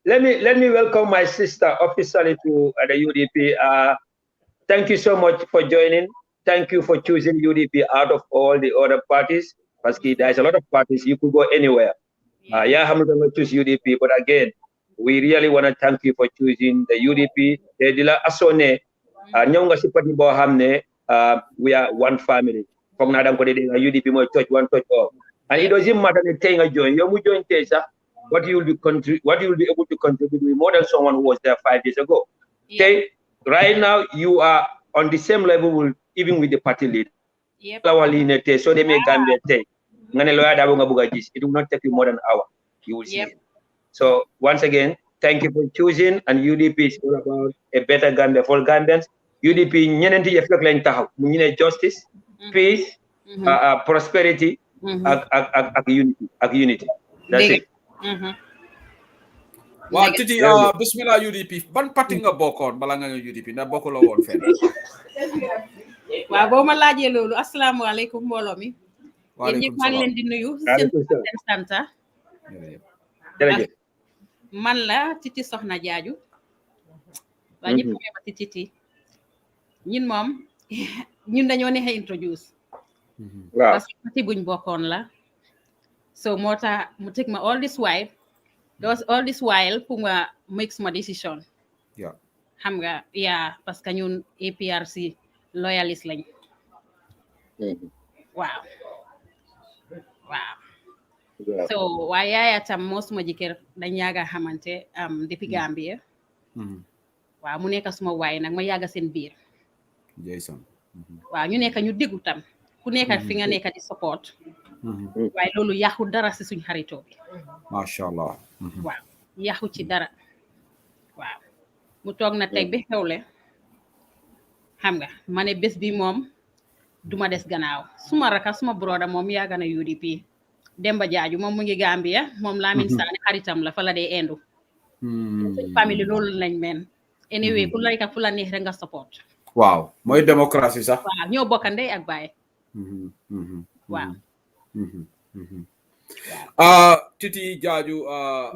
[SPEAKER 18] Let me welcome my sister officially to the UDP. Thank you so much for joining. Thank you for choosing UDP out of all the other parties. Because there's a lot of parties, you could go anywhere. I'm not going to choose UDP, but again, we really want to thank you for choosing the UDP. We are one family. From UDP, one touch all. And it doesn't matter the thing I join. You join Tesa, what you will be able to contribute with more than someone who was there 5 years ago. Okay, right now you are on the same level even with the party leader. So they make Gambia take. It will not take you more than an hour. You will see it. So once again, thank you for choosing. And UDP is all about a better Gambia for Gambians. UDP justice, peace, prosperity, unity. That's it.
[SPEAKER 4] Well, Titi, Bismillah UDP. Ban party nga bokon bala nga UDP na bokko la won fen.
[SPEAKER 6] Wa bo ma laaje lolu assalamu alaykum mbolo mi. Yeen ñep ma ngi leen di nuyu sen santa. Man la Titi Soxna Jaaju. Wa ñep ma Titi. ñun moom ñun dañoo neex a introduce
[SPEAKER 18] waaw
[SPEAKER 6] parce que parti buñ bokkoon la so moo tax mu take ma all this while pour nga make ma decision xam nga parce que ñun APRC loyalist lañ waaw so waaye yaaya tam moo suma jëkkër dañ yàgga xamante depuis Gambia waaw mu nekk suma waay nag ma yàgga seen biir waaw ñu nekk ñu déggu tam ku nekk fi nga nekk di support waaye loolu yàqu dara si suñ xaritoo bi
[SPEAKER 4] masha Allah
[SPEAKER 6] waaw yàqu ci dara waaw mu toog na tey bi xewle xam nga ma ne bés bi moom duma des gannaaw suma raka suma broda moom yàgga na UDP Demba Jaaju moom mu ngi Gambia moom Lamin Saane xaritam la fa la dee endu suñ famille loolu lañ men anyway ku la fu la neex rek nga support
[SPEAKER 4] waaw mooy démocratie sax
[SPEAKER 6] waaw ñoo bokk ndey ak baay waaw
[SPEAKER 4] Titi Jaaju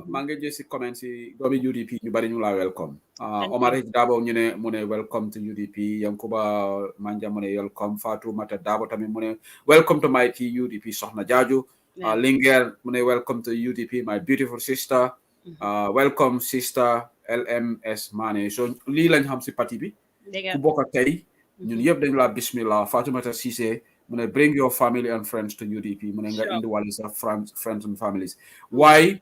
[SPEAKER 4] maa ngi jël si comment si doomi UDP ñu bari ñu la welcome Omar Dabo ñu ne mu ne welcome to UDP Yankuba Manja mu ne welcome Fatou Mata Dabo tamit mu ne welcome to my UDP Soxna Jaaju Linger mu ne welcome to UDP my beautiful sister welcome sister LMS Mane so lii lañ xam si parti bi ku bokk tey ñun yëpp dañu la bismillah Fatoumata Cissé mu ne bring your family and friends to UDP mu ne nga indi wàlli sa friends and families waaye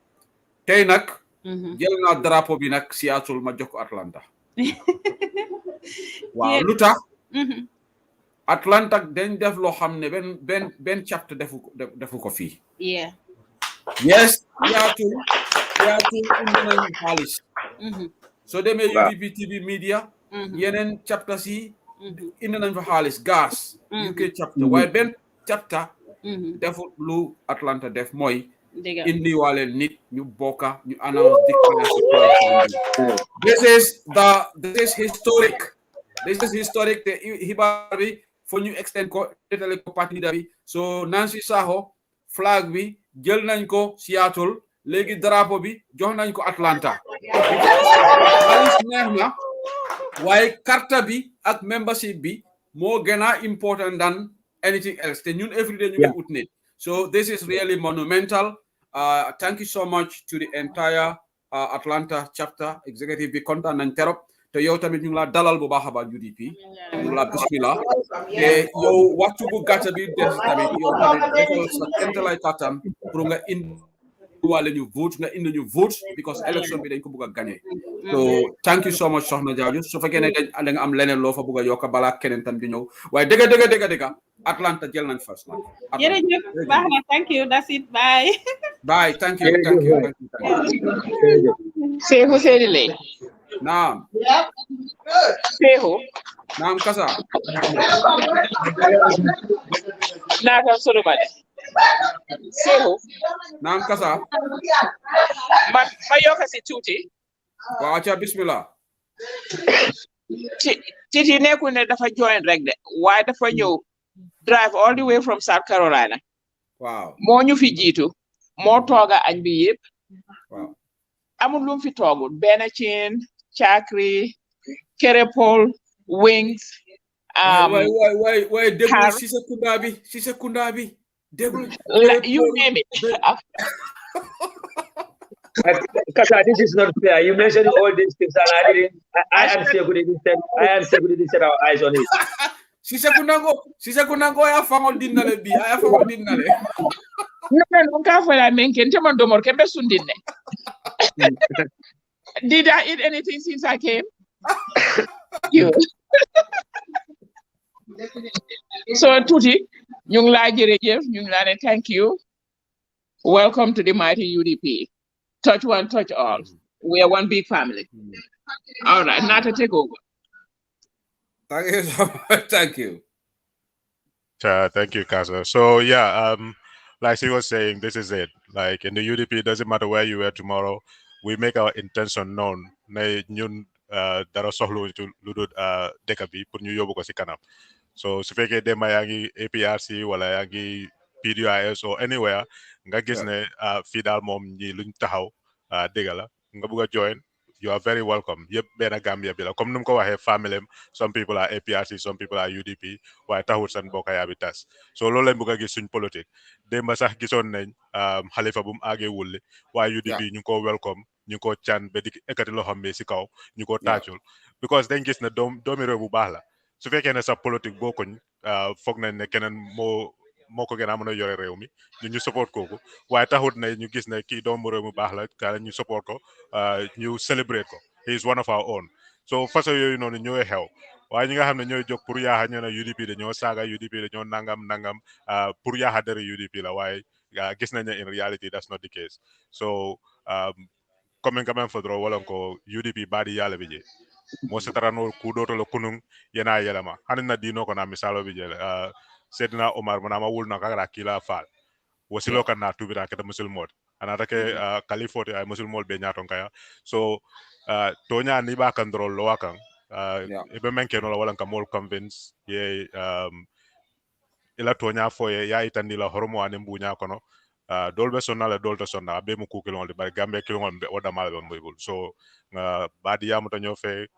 [SPEAKER 4] tey nag jël naa drapeau bi nag Seattle ma jox ko Atlanta waaw lu tax Atlanta dañ def loo xam ne benn chapter defu ko fii yes Seattle indi nañu xaalis soo demee UDP TV media yeneen chapter si indi nañ fa xaalis gas UK chapter waaye benn chapter defut lu Atlanta def mooy indi waale nit ñu bokka ñu announce this is historic te xibaar bi fo ñu extend ko détale ko parti leader bi so Nancy Saho flag bi jël nañ ko Seattle léegi drapeau bi jox nañ ko Atlanta xaalis neex na waaye carte bi ak membership bi moo gën a important than anything else te ñun everyday ñu ngi ut nit so this is really monumental thank you so much to the entire Atlanta chapter executive bi kontaan nañ trop te yow tamit ñu ngi la dalal bu baax a baax UDP ñu ngi la bismillah te yow waxtu bu gàtt bi des tamit yow tamit defal sa kentalay kattan pour nga indi wale ñu vote nga indi ñu vote because election bi dañ ko bëgg a gagné so thank you so much Soxna Jaaju su fekkee ne da nga am leneen loo fa bëgg a yokk balaa keneen tam di ñëw waaye dëgg Atlanta jël nañ first nag
[SPEAKER 6] jërëjëf baax na thank you that's it bye
[SPEAKER 4] thank you
[SPEAKER 10] Sehu Sedile
[SPEAKER 4] naam
[SPEAKER 10] Sehu
[SPEAKER 4] naam kasa
[SPEAKER 10] naka Solomon Sehu
[SPEAKER 4] naam kasa
[SPEAKER 10] ma yokk si tuuti
[SPEAKER 4] waaw ca bismillah
[SPEAKER 10] Titi nekkul ne dafa join rek de waaye dafa ñëw drive all the way from South Carolina
[SPEAKER 4] waaw
[SPEAKER 10] moo ñu fi jiitu moo tooga añ bi yëpp
[SPEAKER 4] waaw
[SPEAKER 10] amul lu mu fi toogul benn cin cakri kerepol wings
[SPEAKER 4] waay déglu si sekunda bi déglu
[SPEAKER 10] you name it
[SPEAKER 18] Kasa, this is not fair. You mentioned all these things, and I am Seguri didn't set our eyes on it.
[SPEAKER 4] Si sekunda go ya fangol dinale bi, ya fangol dinale.
[SPEAKER 10] No, ka fa la menken te man domor ke be sundinne. Did I eat anything since I came? You. So Tuti, ñu ngi la jërëjëf, ñu ngi la ne thank you. Welcome to the mighty UDP. Touch one, touch all. We are one big family. All right, now to take over.
[SPEAKER 4] Thank you so much. Thank you.
[SPEAKER 12] Thank you, Casa. So yeah, like she was saying, this is it. Like in the UDP, it doesn't matter where you are tomorrow. We make our intention known. Ne ñun dara soxlu ci ludul dëkk bi pour ñu yóbbu ko ci kanam. So su fekkee dem yaa ngi APRC wala yaa ngi PDIS or anywhere nga gis ne fii daal moom ñi luñ taxaw dégg la nga bëgg a join you are very welcome. Yep, bena Gambia bila. Comme num ko waxe family, some people are APRC, some people are UDP, waaye taxut seen bokk yaa bi tas. So loolu lañ bëgg a gis suñ politique. Démba sax gisoon nañ Halifa bu mu àggee wulli waaye UDP ñu ko welcome, ñu ko can ba di ekkati loxom bi si kaw, ñu ko taacul because dañ gis ne doomi réew bu baax la. Su fekkee ne sa politique bokkuñ foog nañ ne keneen moo ko gën a mën a yore réew mi ñu support kooku waaye taxut ne ñu gis ne kii doomu réew mu baax la ka ñu support ko ñu celebrate ko. He is one of our own. So façon yooyu noonu ñooy xew waaye ñi nga xam ne ñooy jóg pour yaaxa ñoo ne UDP dañoo saaga UDP dañoo nangam pour yaaxa dere UDP la waaye gis nañ ne in reality that's not the case. So coming kamen fodro wala ko UDP badi yala bije mo setarano kudoto lo kunung yana yelama hanin na dino ko na misalo bije Sedna Omar manama wulna kagara kila fal wasilo kan na tubira kata musul mod anata ke kalifote ay musul mod be nyaton kaya. So tonya ni ba kan drol lo wakan ibe menke no wala kan mol convince ye ila tonya foye ya itandi la hormo anem bunya kono dolbe sonna la dolta sonna be mu kukilon de bar gambe kilon be oda mal be mbul. So badi yamu to nyofe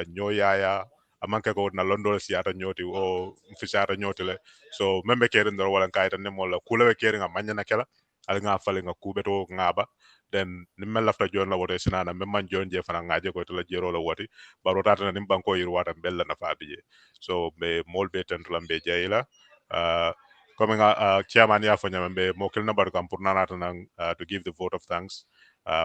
[SPEAKER 12] nyoyaya amanke ko na londo siata nyoti o fisata nyoti le. So membe kere ndoro wala kayta ne mola kula kere nga manya na kala al nga fale nga kubeto ngaba then nimme lafta jon la wote sinana memman jon je fana ngaje ko to la jero la woti baro tata na nim banko yir wata bella na fa biye. So be molbe tentulam be jayla coming chairman ya fanya be mokil na bar kam pour nanata nang to give the vote of thanks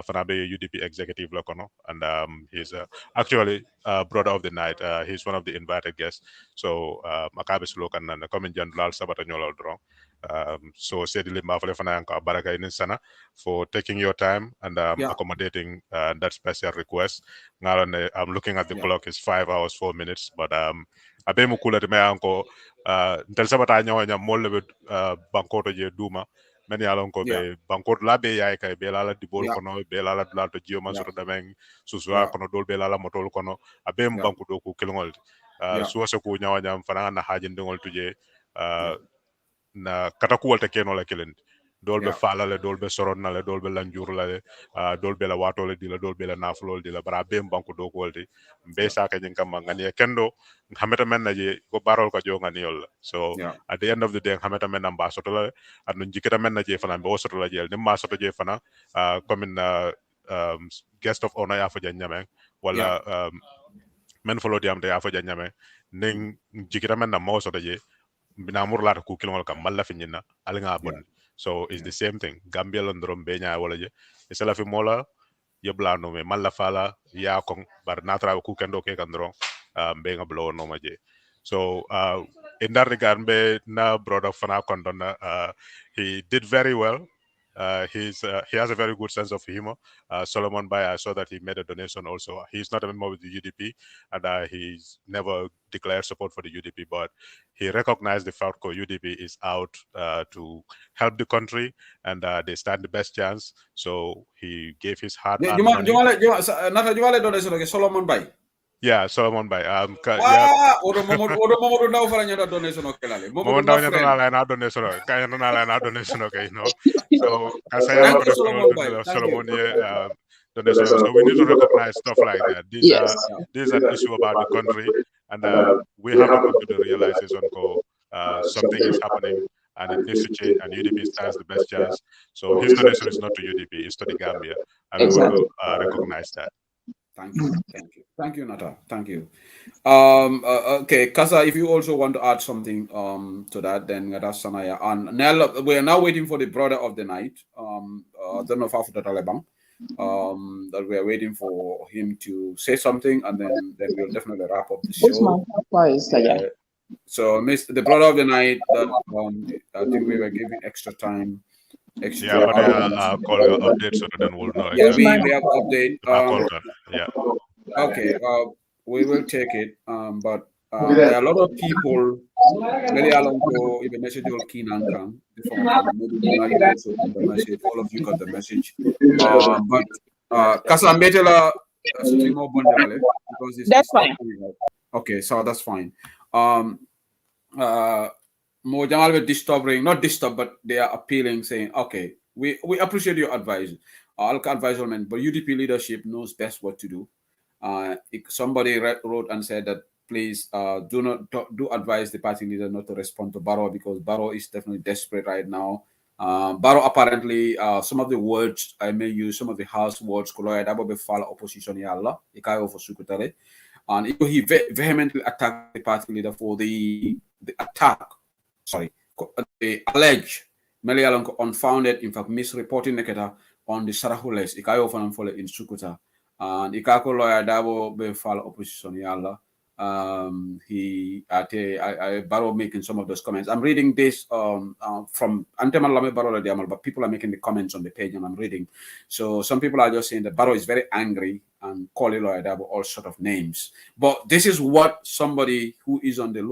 [SPEAKER 12] for the UDP executive lokono and he's actually brother of the night. He's one of the invited guests. So makabes lokan na comment general sabata nyolol drong. So sedili mafale fana yanka baraka in sana for taking your time and accommodating that special request. I'm looking at the clock, it's 5 hours 4 minutes, but abe mukula de me anko ntel sabata nyonya molle bankoto je duma many along ko be bankot la be yaay kay be la dibol kono be la to jio man soto dameng suswa kono dol be la motol kono abe banku do ko kilngol so so ko nyawanyam fana na hajin dingol tuje na kataku walta keno la kelen dol be fala le dol be soron na le dol be lanjur la le dol be la wato le dila dol be la naflol dila bara be banku do ko walti be sa ka nyin kam ngani kendo hameta men na je ko barol ko jo ngani yol. So at the end of the day hameta men am ba soto la anu jikita men na je fana be soto la jel nim ma soto je fana comme guest of honor ya fa nyame wala men folo diam de ya fa nyame ning jikita men na mo soto je binamur la ku kilol kam malla finina alnga bon. So it's the same thing. Gambia londrom benya wala je isala fi mola yebla no me malla fala ya kon bar natra ku kendo ke kandro benga blow no maje. So in that regard be na brother fana kondona he did very well. He has a very good sense of humor. Solomon Bay, I saw that he made a donation also. He's not a member of the UDP, and he's never declared support for the UDP, but he recognized the fact that UDP is out to help the country, and they stand the best chance. So he gave his heart.
[SPEAKER 4] Solomon Bay.
[SPEAKER 12] Yeah, Solomon Bay.
[SPEAKER 4] Odo momodo ndaw fala nyata donation okelale.
[SPEAKER 12] Momodo ndaw nyata la na donation kay na donation okay, you know. So kasaya ko Solomon donation. So we need to recognize stuff like that. This is an issue about the country, and we have to come to the realization that something is happening and it needs to change, and UDP stands the best chance. So his donation is not to UDP, it's to the Gambia, and we want to recognize that.
[SPEAKER 4] Thank you, Nata. Thank you. Okay, Kasa, if you also want to add something to that, then that's Sanaya. And Nell, we are now waiting for the brother of the night. I don't know if after the Taliban, that we are waiting for him to say something, and then we'll definitely wrap up the show. So, the brother of the night, that I think we were giving extra time.
[SPEAKER 12] But call your update so that then we'll know.
[SPEAKER 4] Yeah, we have update. Okay, we will take it. But there are a lot of people. Many along even message will keen and come. Maybe you also got the message. All of you got the message. But Kasa Metela because
[SPEAKER 10] that's fine.
[SPEAKER 4] Okay, so that's fine. More Jamal with not disturb, but they are appealing, saying, okay, we appreciate your advice. I'll advise all men, but UDP leadership knows best what to do. Somebody wrote and said that please do advise the party leader not to respond to Barrow, because Barrow is definitely desperate right now. Barrow apparently some of the words I may use, some of the house words koloya dabo be fala opposition yalla ikayo for sukutare, and he vehemently attacked the party leader for the alleged unfounded, in fact, misreporting neketa on the Sarahules, ikayo fanam fole in Sukuta, and ikako lawyer dabo be fala opposition yalla. Barrow making some of those comments. I'm reading this from Antemalame Barrow Diamal, but people are making the comments on the page and I'm reading. So some people are just saying that Barrow is very angry and calling Lawyer Dabo all sort of names. But this is what somebody who is on the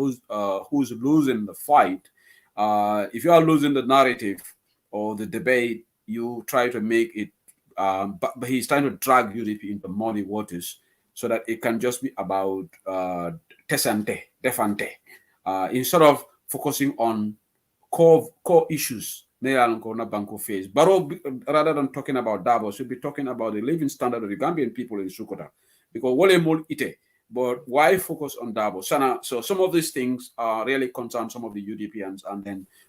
[SPEAKER 4] who's losing the fight. If you are losing the narrative or the debate, you try to make it. But he's trying to drag UDP into muddy waters, so that it can just be about defante, instead of focusing on core issues. Barrow, rather than talking about Dabo, should be talking about the living standard of the Gambian people in Sukuta. Because wale mul ite, but why focus on Dabo? So some of these things really concern some of the UDPians,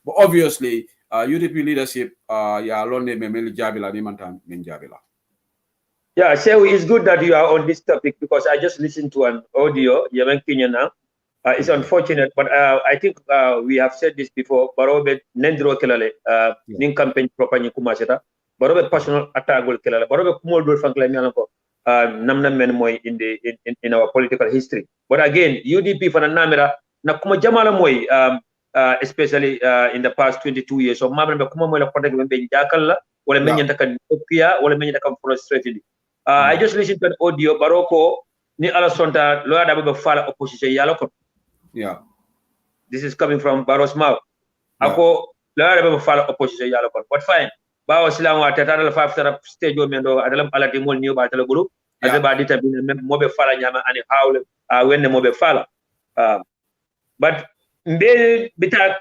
[SPEAKER 4] but obviously UDP leadership,
[SPEAKER 18] Yeah, so it's good that you are on this topic, because I just listened to an audio, Yemen Kenya now. It's unfortunate, but I think we have said this before. Barobe nendro kelale ning campaign propaganda kumaseta. Barobe personal attack gol kelale. Barobe kumol do fankla mianako namna men moy in our political history. But again, UDP for namera na kuma jamala moy especially in the past 22 years. So mamma kuma moy la contact be jakalla wala men nyanta kan opia wala men nyanta kan frustrated. I just listened to an audio Baroko ni ala sonta lawyer dabo fala opposition yalo.
[SPEAKER 4] Yeah.
[SPEAKER 18] This is coming from Barrow's mouth. Ako lawyer dabo fala opposition yalo. But fine. Bawo sila wa tata la five stage o mendo adalam ala timol new ba tala group azaba dita bin mobe fala nyama ani hawle when mobe fala. But mbe bita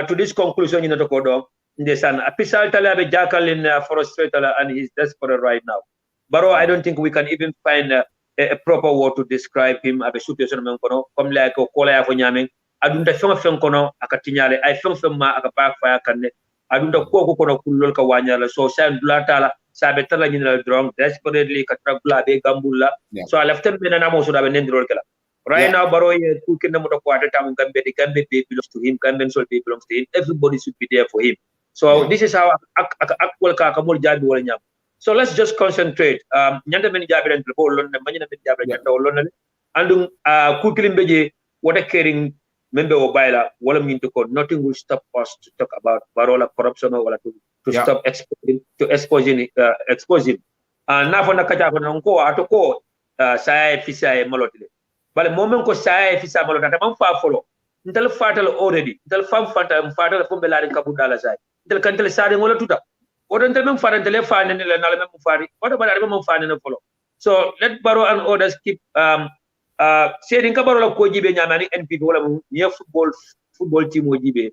[SPEAKER 18] to this conclusion in the kodo ndesan apisal tala be jakal in frustrated and he's desperate right now. Barrow, I don't think we can even find a proper word to describe him. Abe situation menkono, comme like kola ya fonyameng. Adunda feng kono akatinyale. I feng ma akapak fire kanne. Adunda koko kono kulol ka wanyala. So sa dulatala sa betala nyinal drong desperately katragula be gambula. So I left him in an amo so that nendrol kala. Right now, Barrow cooking them with quarter time Gambe. The Gambe belongs to him. Gambe soul belongs to him. Everybody should be there for him. So this is how akol ka kamul jabi wala nyam. So let's just concentrate. Nyanda meni jabi and lon manyana meni jabi nyanda lon andung kukilim beje what a caring member of Baila wala minto ko nothing will stop us to talk about Barola corruption or to stop expose him. Na fona kaja fona ko atoko saya fisa molotile. But moment ko saya fisa molotata man fa follow. Ntel fatal already. Ntel fam fatal fo belari kabudala sai. Ntel kantel sare ngola tuta. What don't tell for the left and what about the follow? So let Barrow and others keep saying Kabaro Kojibe Yamani and people near football team Ojibe.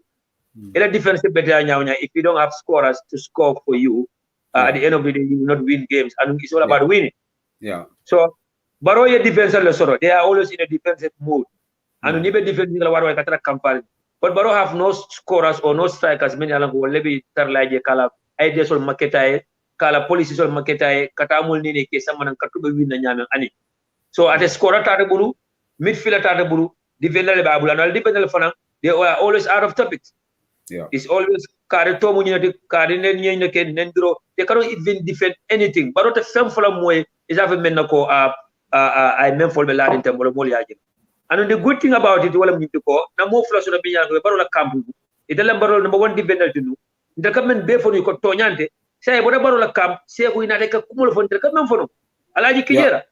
[SPEAKER 18] It's a difference better now if you don't have scorers to score for you. At the end of the day, you will not win games, and it's all about winning.
[SPEAKER 4] Yeah.
[SPEAKER 18] So Barrow is defensive. They are always in a defensive mood. And you defensive campaign. But Barrow have no scorers or no strikers. Many along will be Tarlaje Kala. Idea sol maketae kala police sol maketae kata amul ni ke samana katube win na nyame ani so at a scorer tata bulu midfielder tata bulu defender le babula no defender fana they are always out of topics. It's always kare to mu nyati kare nen nyene ke nendro they cannot even defend anything but the fem fola moy is have men nako I men for be la in tembo mo yaji and the good thing about it wala minti ko na mo fla so na binya ko barola kambu itala barol number 1 defender tinu ndakamen be fonu ko toñante say boda barola kam seku ina de ka kumul fon ndakamen fonu alaji kijera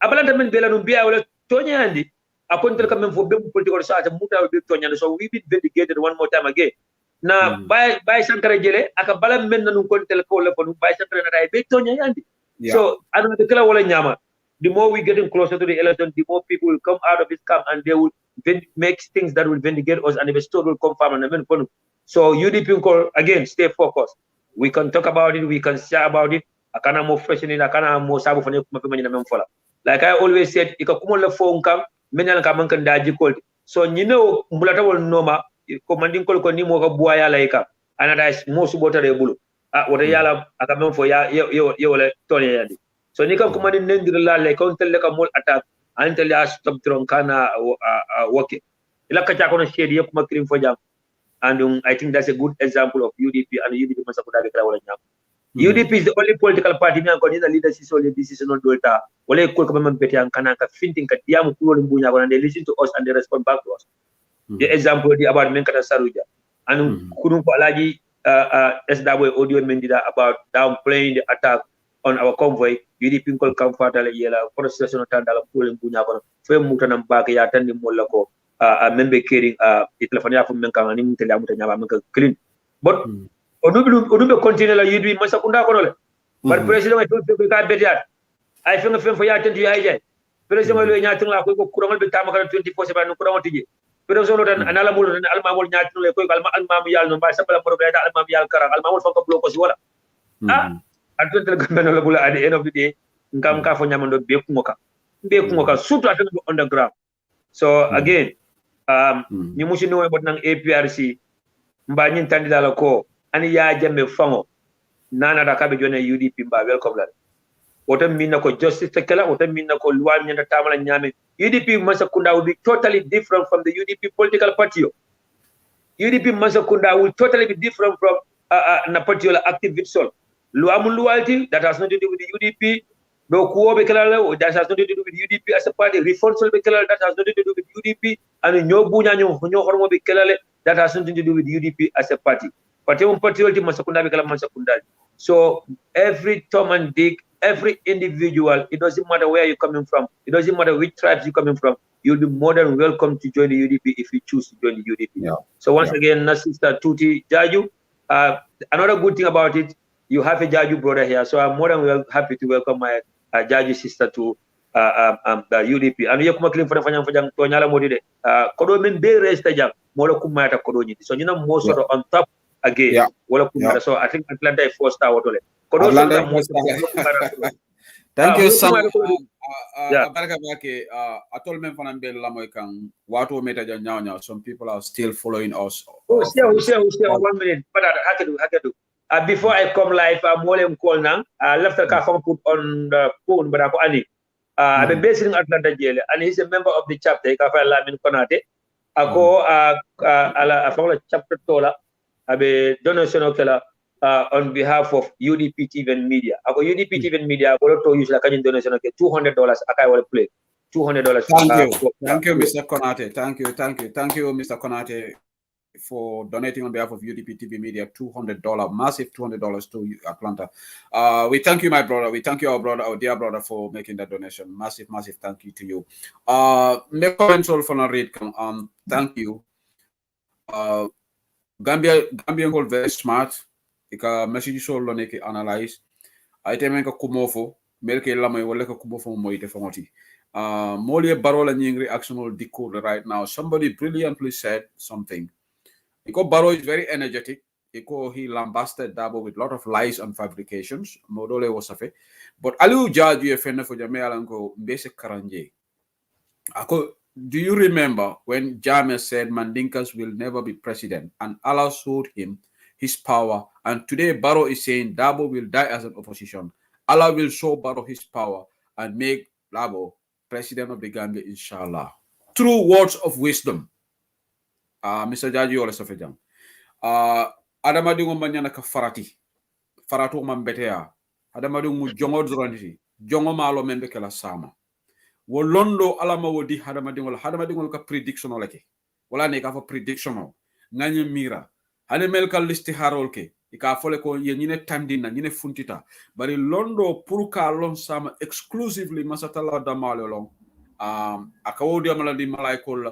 [SPEAKER 18] abalanta men bela no biya wala toñandi akon ndakamen fo be political sa muta be toñande so we been vindicated one more time again na bay sankara jele aka bala men nanu kon tel ko le fonu bay sankara na day be toñandi so aduna de kala wala nyama the more we getting closer to the election the more people will come out of this camp and they will make things that will vindicate us and the story will come from and men. So UDP call again, stay focused. We can talk about it, we can share about it. akana mo freshen akana mo sabu fane kuma pe manyina mem fola like I always said ika kumo le fo kam menal ka man kan daji kol so nyino mbulata wol noma ko mandin kol ko ni mo ka buaya la ika anada mo su botare bulu wota yala aka mem fo ya yo wala tole yadi so ni kam kuma ni nendir la le ko telle ka mol attack an telle a stop tron kana woke ila ka ta kono shedi yep makrim fo jam and I think that's a good example of UDP and UDP masakuda be kala wala nyam UDP is the only political party ni ko ni the leadership so the decision on dolta wala ko ko man peti an kana ka finting ka diamu ko mbunya ko and they listen to us and they respond back to us the example di about men kata saruja and kudum ko alaji SW audio mendida about downplaying the attack on our convoy UDP ko kam fatale yela protestation tandala ko mbunya ko fe mutanam baake ya tan ni molla ko membe caring telephone ya fum men kan ni mutele amuta nyaba men ka clean but onubi continue la UDP masakunda ko le but president ay to ka betiat ay fenga fen fo ya tan di ay jay president lo nyaatin la ko kurangal be tamaka 24/7 no kurangal tiji president tan anala mul almamul nyaatin le ko almam yal no ba sabala mo be da almam yal karang almamul fa ko bloco si wala adontel gambe no la bula at the end of the day ngam ka fo nyamando be ku ngoka surtout at underground so again ni musi no bot nang APRC mba nyin tandida la ko ani ya jamme fango nana da kabe jone UDP mba welcome la wotam minna ko justice tekela wotam minna ko loi nyanda tamala nyame UDP Masakunda will be totally different from the UDP political party UDP Masakunda will totally be different from na party la active vitsol loi mun loyalty that has nothing to do with the UDP do kuwo be kala that has nothing to do with UDP as a party reforms be kala that has nothing to do with UDP and nyo bunya nyo hormo be kala that has nothing to do with UDP as a party party Masakunda be kala Masakunda so every Tom and Dick every individual it doesn't matter where you're coming from it doesn't matter which tribes you're coming from you'll be more than welcome to join the UDP if you choose to join the UDP so once again Sister Tuti Jaju another good thing about it you have a Jaju brother here so I'm more than happy to welcome my Jaju sister to the UDP and you come clean for the fanyang to nyala modi de kodo men be resta jam mola kumata kodo nyiti so you know more sort of on top again wala kumata so I think Atlanta is first star wotole kodo
[SPEAKER 4] thank you Sam baraka bake atol men fanan be la moy kan wato meta ja nyaaw some people are still following us
[SPEAKER 18] still 1 minute but hakadu before I come live molem call now left ka phone put on the phone but ako ani I've been based in Atlanta jail and he's a member of the chapter ka fa la min konate ako ala afola chapter tola abe donation okela on behalf of UDP TV and media ako UDP TV and media ko to use la kanyin donation okay $200 akai wala play $200
[SPEAKER 4] thank you Mr. Konate thank you Mr. Konate for donating on behalf of UDP TV Media $200 massive $200 to Atlanta. We thank you, my brother. We thank you, our dear brother, for making that donation. Massive thank you to you. Make comments all for read. Thank you. Gambian call very smart. Ika message so lo neki analyze. I tell ka kumofo melke lamay wala ka kumofo moite fongoti. Moli barola nying reaction will decode right now. Somebody brilliantly said something. Iko Barrow is very energetic. He lambasted Dabo with a lot of lies and fabrications. Modole was a but Aliu Jaju Fene for Jamealanko Basic Karanje. Do you remember when Jammeh said Mandinkas will never be president and Allah showed him his power? And today Barrow is saying Dabo will die as an opposition. Allah will show Barrow his power and make Dabo president of the Gambia, inshallah. True words of wisdom. Mr. Jaji wala safejam adama dingo manyana ka faratu mambetea adama dingo jongo durandi jongo malo membe kala sama wo londo alama wodi adama dingo ka prediction olake wala ne ka fa prediction nganye mira hane mel ka listi harol ke ika fole ko ye nyine tandina nyine funtita bari londo pour ka lon sama exclusively masatala damalo long akawodi amala di malaikol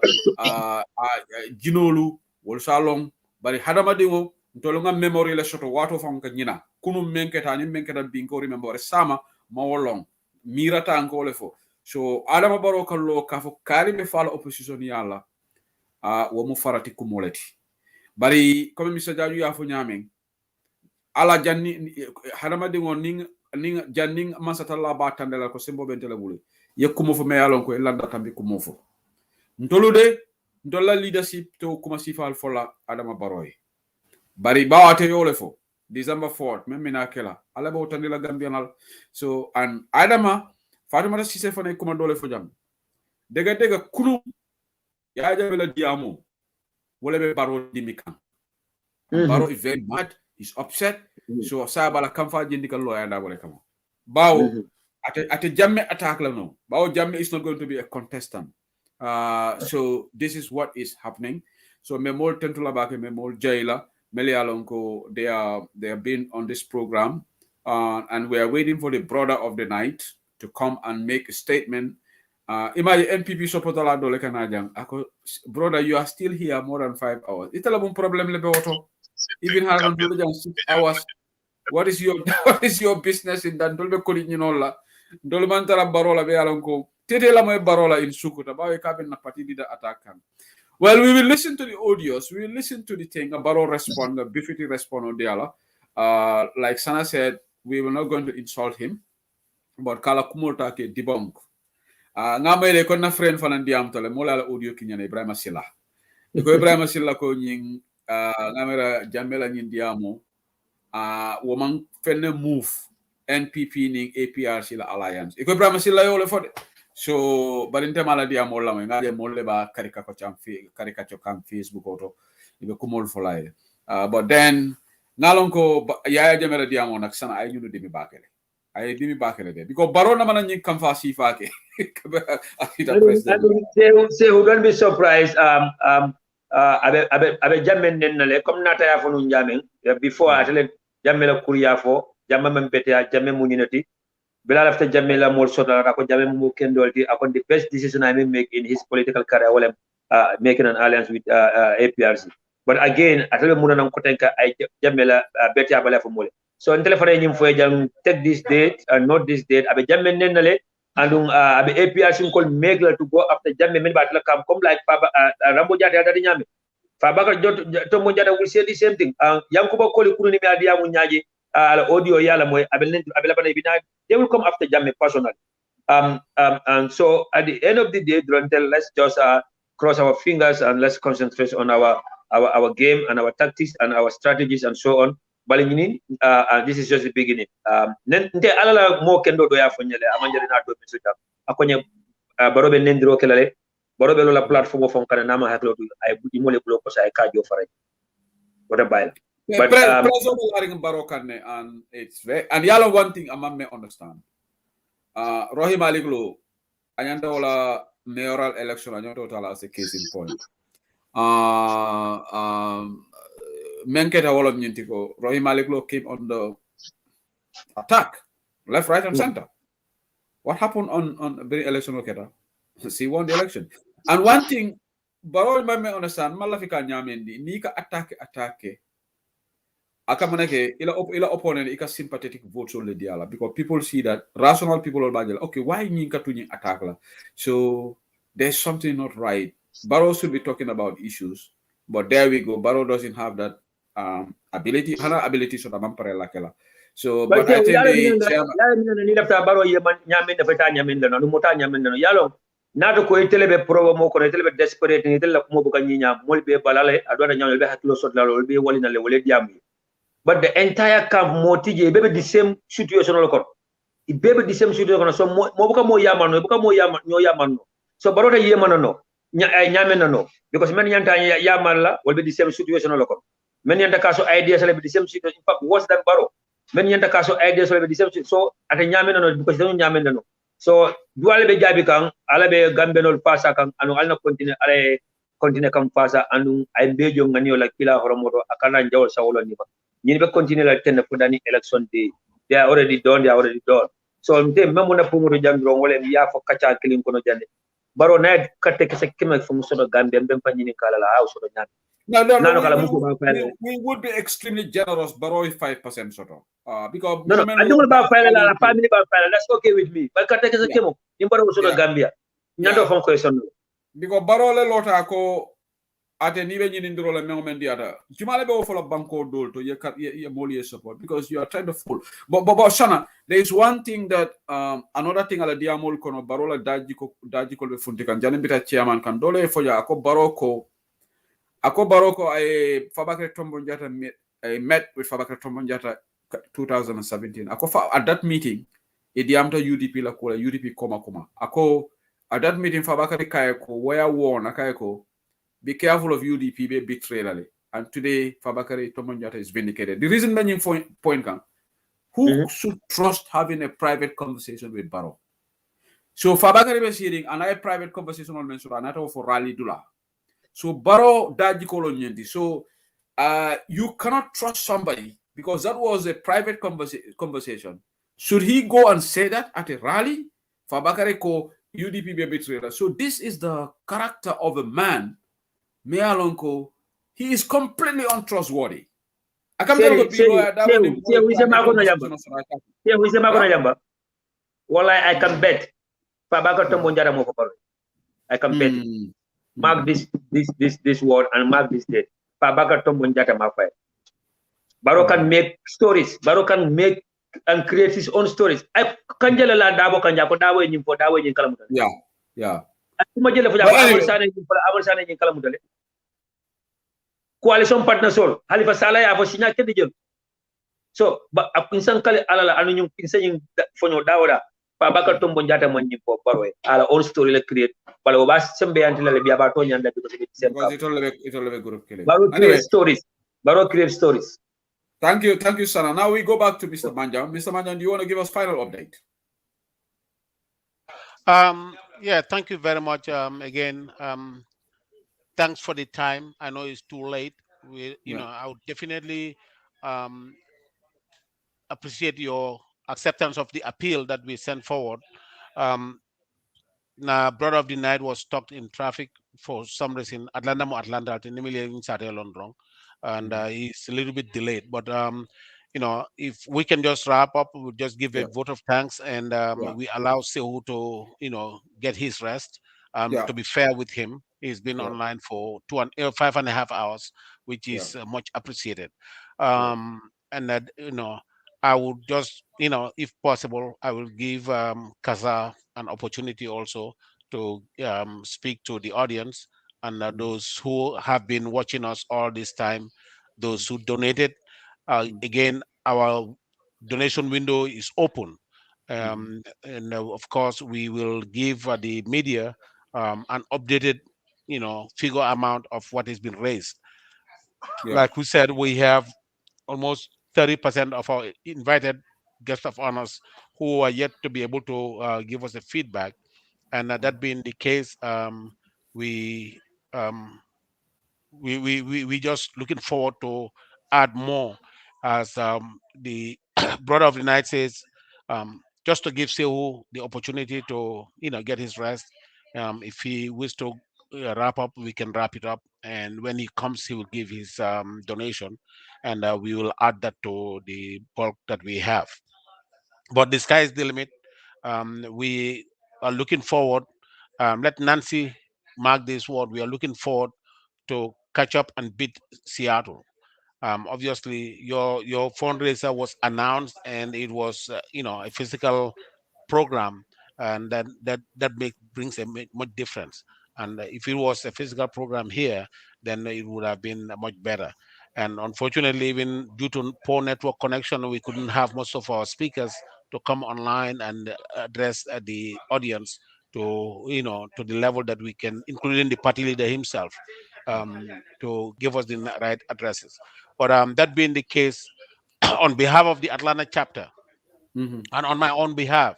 [SPEAKER 4] jinolu wol salong bari hadamadingo ntolonga memory le soto wato fanka nyina kunu menketa ni menketa binko remember sama mawolong mirata anko le fo so adama baro kallo ka fo karime fala opposition yalla wo mu farati kumoleti bari comme Mr. Jaju ya fo nyamen ala janni hadamadingo ning ning janning masatalla ba tandela ko sembo bentele bulu yekumo fo me yalon ko landa tambi kumo fo ntolude ndolla leadership to kuma sifal fola adama baroy bari bawate yole fo December 4th même mina kela ala bo tandela gambianal so and adama fatima sise fane kuma dole fo jam dega kunu ya jabela diamo wala be baro dimikan baro is very mad, he's upset so sabala kamfa jindika lawyer da wala kama bawo ate jamme attack la no bawo jamme is not going to be a contestant so this is what is happening so memol tentula bake memol jaila melialonko they have been on this program and we are waiting for the brother of the night to come and make a statement imagine NPP supporter la dole kanajang ako brother you are still here more than 5 hours itala bon problem lebe auto even how 6 hours what is your business in that dolbe ko ni non la dol man tara barola be alonko tete la moy barola in sukuta bawe kaben na party leader attack kan well we will listen to the audios we will listen to the thing baro respond bifiti respond on diala like Sana said we were not going to insult him but kala kumulta ke debunk ngamere ko na friend fanan diam tole mola la audio kinyane Ibrahima Silla ko Ibrahima Silla ko nying ngamera jamela nyin diamo woman fenne move NPP ning APRC la alliance ko Ibrahima Silla yo le fode so barinte mala diamo la ngaje molle ba karika ko cham Facebook auto ibe kumol folay but then ngalon ko yaya jamela diamo nak sana ay ñunu demi bakele ay dimi bakele de because barona man ñi kam fa sifake
[SPEAKER 18] say who don't be surprised abe jamen nennale comme nata ya fonu jamen before atele jamela kuriya fo jamma men bete jamme muninati bila lafta jamme la mol sota ko jamme mu kendolti akon the best decision I may make in his political career wala making an alliance with APRC but again atele munana ko tenka ay jamme la bete abala fo mole so on telephone nyim fo jang take this date and not this date abe jamme nennale andung abe APRC ko make la to go after jamme men batla kam comme like Papa Rambo Jata dadi nyame Fabaka to mo jada will say the same thing yankuba koli kunu ni mi adiya mu nyaaji ala audio yala moy abela bana bina they will come after jamme personally and so at the end of the day let's just cross our fingers and let's concentrate on our game and our tactics and our strategies and so on balingini this is just the beginning nte alala mo kendo do ya fonyele amanjere na do misuta akonye barobe nendiro kelale barobe lola platform fon kana nama haklo do ay budi mole block ko say ka jo faray wada bayla but
[SPEAKER 4] president laring barokanne and it's very and yalla one thing amam me understand Rohim Aliglo anyanda wala mayoral election anyoto tala as a case in point menketa wala nyintiko Rohim Aliglo came on the attack left right and center what happened on the election oketa he won the election and one thing baro me understand malafika nyamendi ni ka attack akamanake ila opponent ika sympathetic votes on the diala because people see that rational people are bajel okay why nyinka tunying attack la so there's something not right. Barrow should be talking about issues but there we go Barrow doesn't have that ability so so but I think
[SPEAKER 18] ni lafta Barrow nyamin da fata nyamin da no mota nyamin da yalo nato ko telebe probo mo ko telebe desperate ni tel ko mo buka nyinya molbe balale adwana nyaalo be haklo sot la lol be walina le wole diam but the entire camp motije bebe the same situation lokon bebe the same situation so mo buka mo yamano buka mo yamano so Barrow ta yemano no nyame no because men nyanta yamal la will be the same situation lokon men nyanta kaso ideas will be the same situation in fact worse than Barrow men nyanta kaso ideas will be the same so ata nyame no because don't nyame no so duale be jabi kan ala be gambenol pasa kan anu alna continue kan pasa anu ay bejo ngani wala kila horomodo akana njawol sawolo ni ba ñi be continue la ten for dani election day they are already done so mte memuna pumuto jambiro wala ya fo kacha kilin kono jande Barrow na katte kese kema fu musodo Gambia mbem panyini kala la haw sodo nyam
[SPEAKER 4] we would be extremely generous Barrow 5% soto because
[SPEAKER 18] no I don't about file la family about file that's okay with me but katte kese kemo ni Barrow sodo Gambia nyando fon question
[SPEAKER 4] because Barrow le lota ko ate ni be nyini ndiro la mengo diata jumale be ofolo banko dol to ye moli support because you are trying to fool but Shana, there is one thing that another thing ala diamol kono barola daji ko be funti kan jani bita chairman kan dole fo ya ako baroko ay Fabakary Tombong Jatta met with Fabakary Tombong Jatta 2017 ako at that meeting e diamta UDP la ko UDP koma ako at that meeting Fabakary kayeko waya won akayeko be careful of UDP be betrayal. And today, Fabakary Tombong Jatta is vindicated. The reason many point can, who should trust having a private conversation with Barrow? So Fabakary is hearing another private conversation on Mensura, another for Rally Dula. So Barrow daji kolonyendi. So you cannot trust somebody because that was a private conversation. Should he go and say that at a rally? Fabakary ko UDP be betrayal. So this is the character of a man. Mealonko, he is completely untrustworthy. I can tell the lawyer that
[SPEAKER 18] well, I can bet. Fabakary Tombong Jatta mo ko I can bet. Mark this word and mark this date. Fabakary Tombong Jatta ma fay. Barrow can make stories. Barrow can make and create his own stories. I can jela la dabo kanja ko dawo nyim ko dawo nyin kala mutal.
[SPEAKER 4] Yeah.
[SPEAKER 18] Kuma jele fu jabo amul sane nyin kala mutal. Coalition partner sol Halifa Sallah ya fo sinya kedi jël. So ba insan kale alala anu ñu insan fonyo dawda Fabakary Tombong Jatta mo nyim ko Barrow ala own story le create wala o ba sembe antila le biya ba to nyanda because
[SPEAKER 4] it'll be group killing.
[SPEAKER 18] Barrow create stories. Barrow create stories.
[SPEAKER 4] Thank you, Sana. Now we go back to Mr. Manjang. Mr. Manjang, do you want to give us final update?
[SPEAKER 13] Yeah, thank you very much. Again, thanks for the time. I know it's too late. I would definitely appreciate your acceptance of the appeal that we sent forward. Now, brother of the night was stuck in traffic for some reason. Atlanta, and he's a little bit delayed. But if we can just wrap up, we'll just give a vote of thanks, and we allow Sehu to get his rest. To be fair with him, he's been online for 5.5 hours, which is much appreciated. And that I would just if possible, I will give Kaza an opportunity also to speak to the audience and those who have been watching us all this time, those who donated. Again, our donation window is open. And of course, we will give the media an updated, figure amount of what has been raised. Like we said, we have almost 30% of our invited guests of honors who are yet to be able to give us a feedback. And that being the case, we just looking forward to add more, as the brother of the night says, just to give Sehu the opportunity to get his rest. If he wishes to wrap up, we can wrap it up, and when he comes, he will give his donation, and we will add that to the bulk that we have. But the sky is the limit. We are looking forward. Let Nancy mark this word. We are looking forward to catch up and beat Seattle. Obviously, your fundraiser was announced, and it was a physical program, and that brings a much difference. And if it was a physical program here, then it would have been much better. And unfortunately, even due to poor network connection, we couldn't have most of our speakers to come online and address the audience to to the level that we can, including the party leader himself, to give us the right addresses. But that being the case, on behalf of the Atlanta chapter and on my own behalf,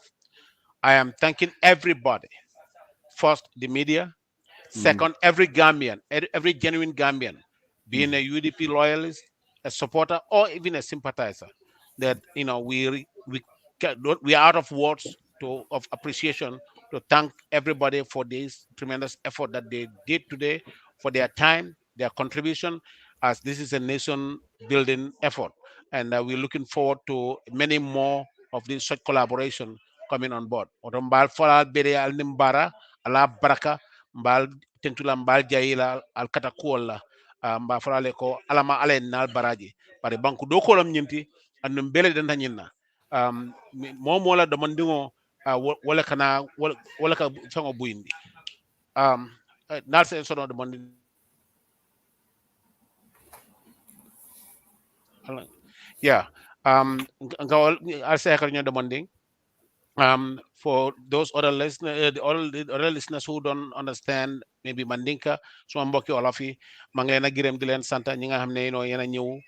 [SPEAKER 13] I am thanking everybody. First, the media. Second, every Gambian, every genuine Gambian, being a UDP loyalist, a supporter, or even a sympathizer, that we are out of words of appreciation to thank everybody for this tremendous effort that they did today, for their time, their contribution, as this is a nation building effort. And we're looking forward to many more of this such collaboration coming on board. Otombal falal bere al nimbara ala baraka mbal tentulam bal jayila al kata kuola mba frale ko alama alen nal baraji pare banku do kolam nyinti andum bele den tanyinna mo la do mandingo wala kana wala ka fango buyindi nal se sono do mandi yeah ngawal al se kar nyo do manding for those other listeners, the other listeners who don't understand maybe Mandinka, so I'm mbokki olof yi ma ngi leen a gërëm di leen sant ñi nga xam ne no yéen a ñëw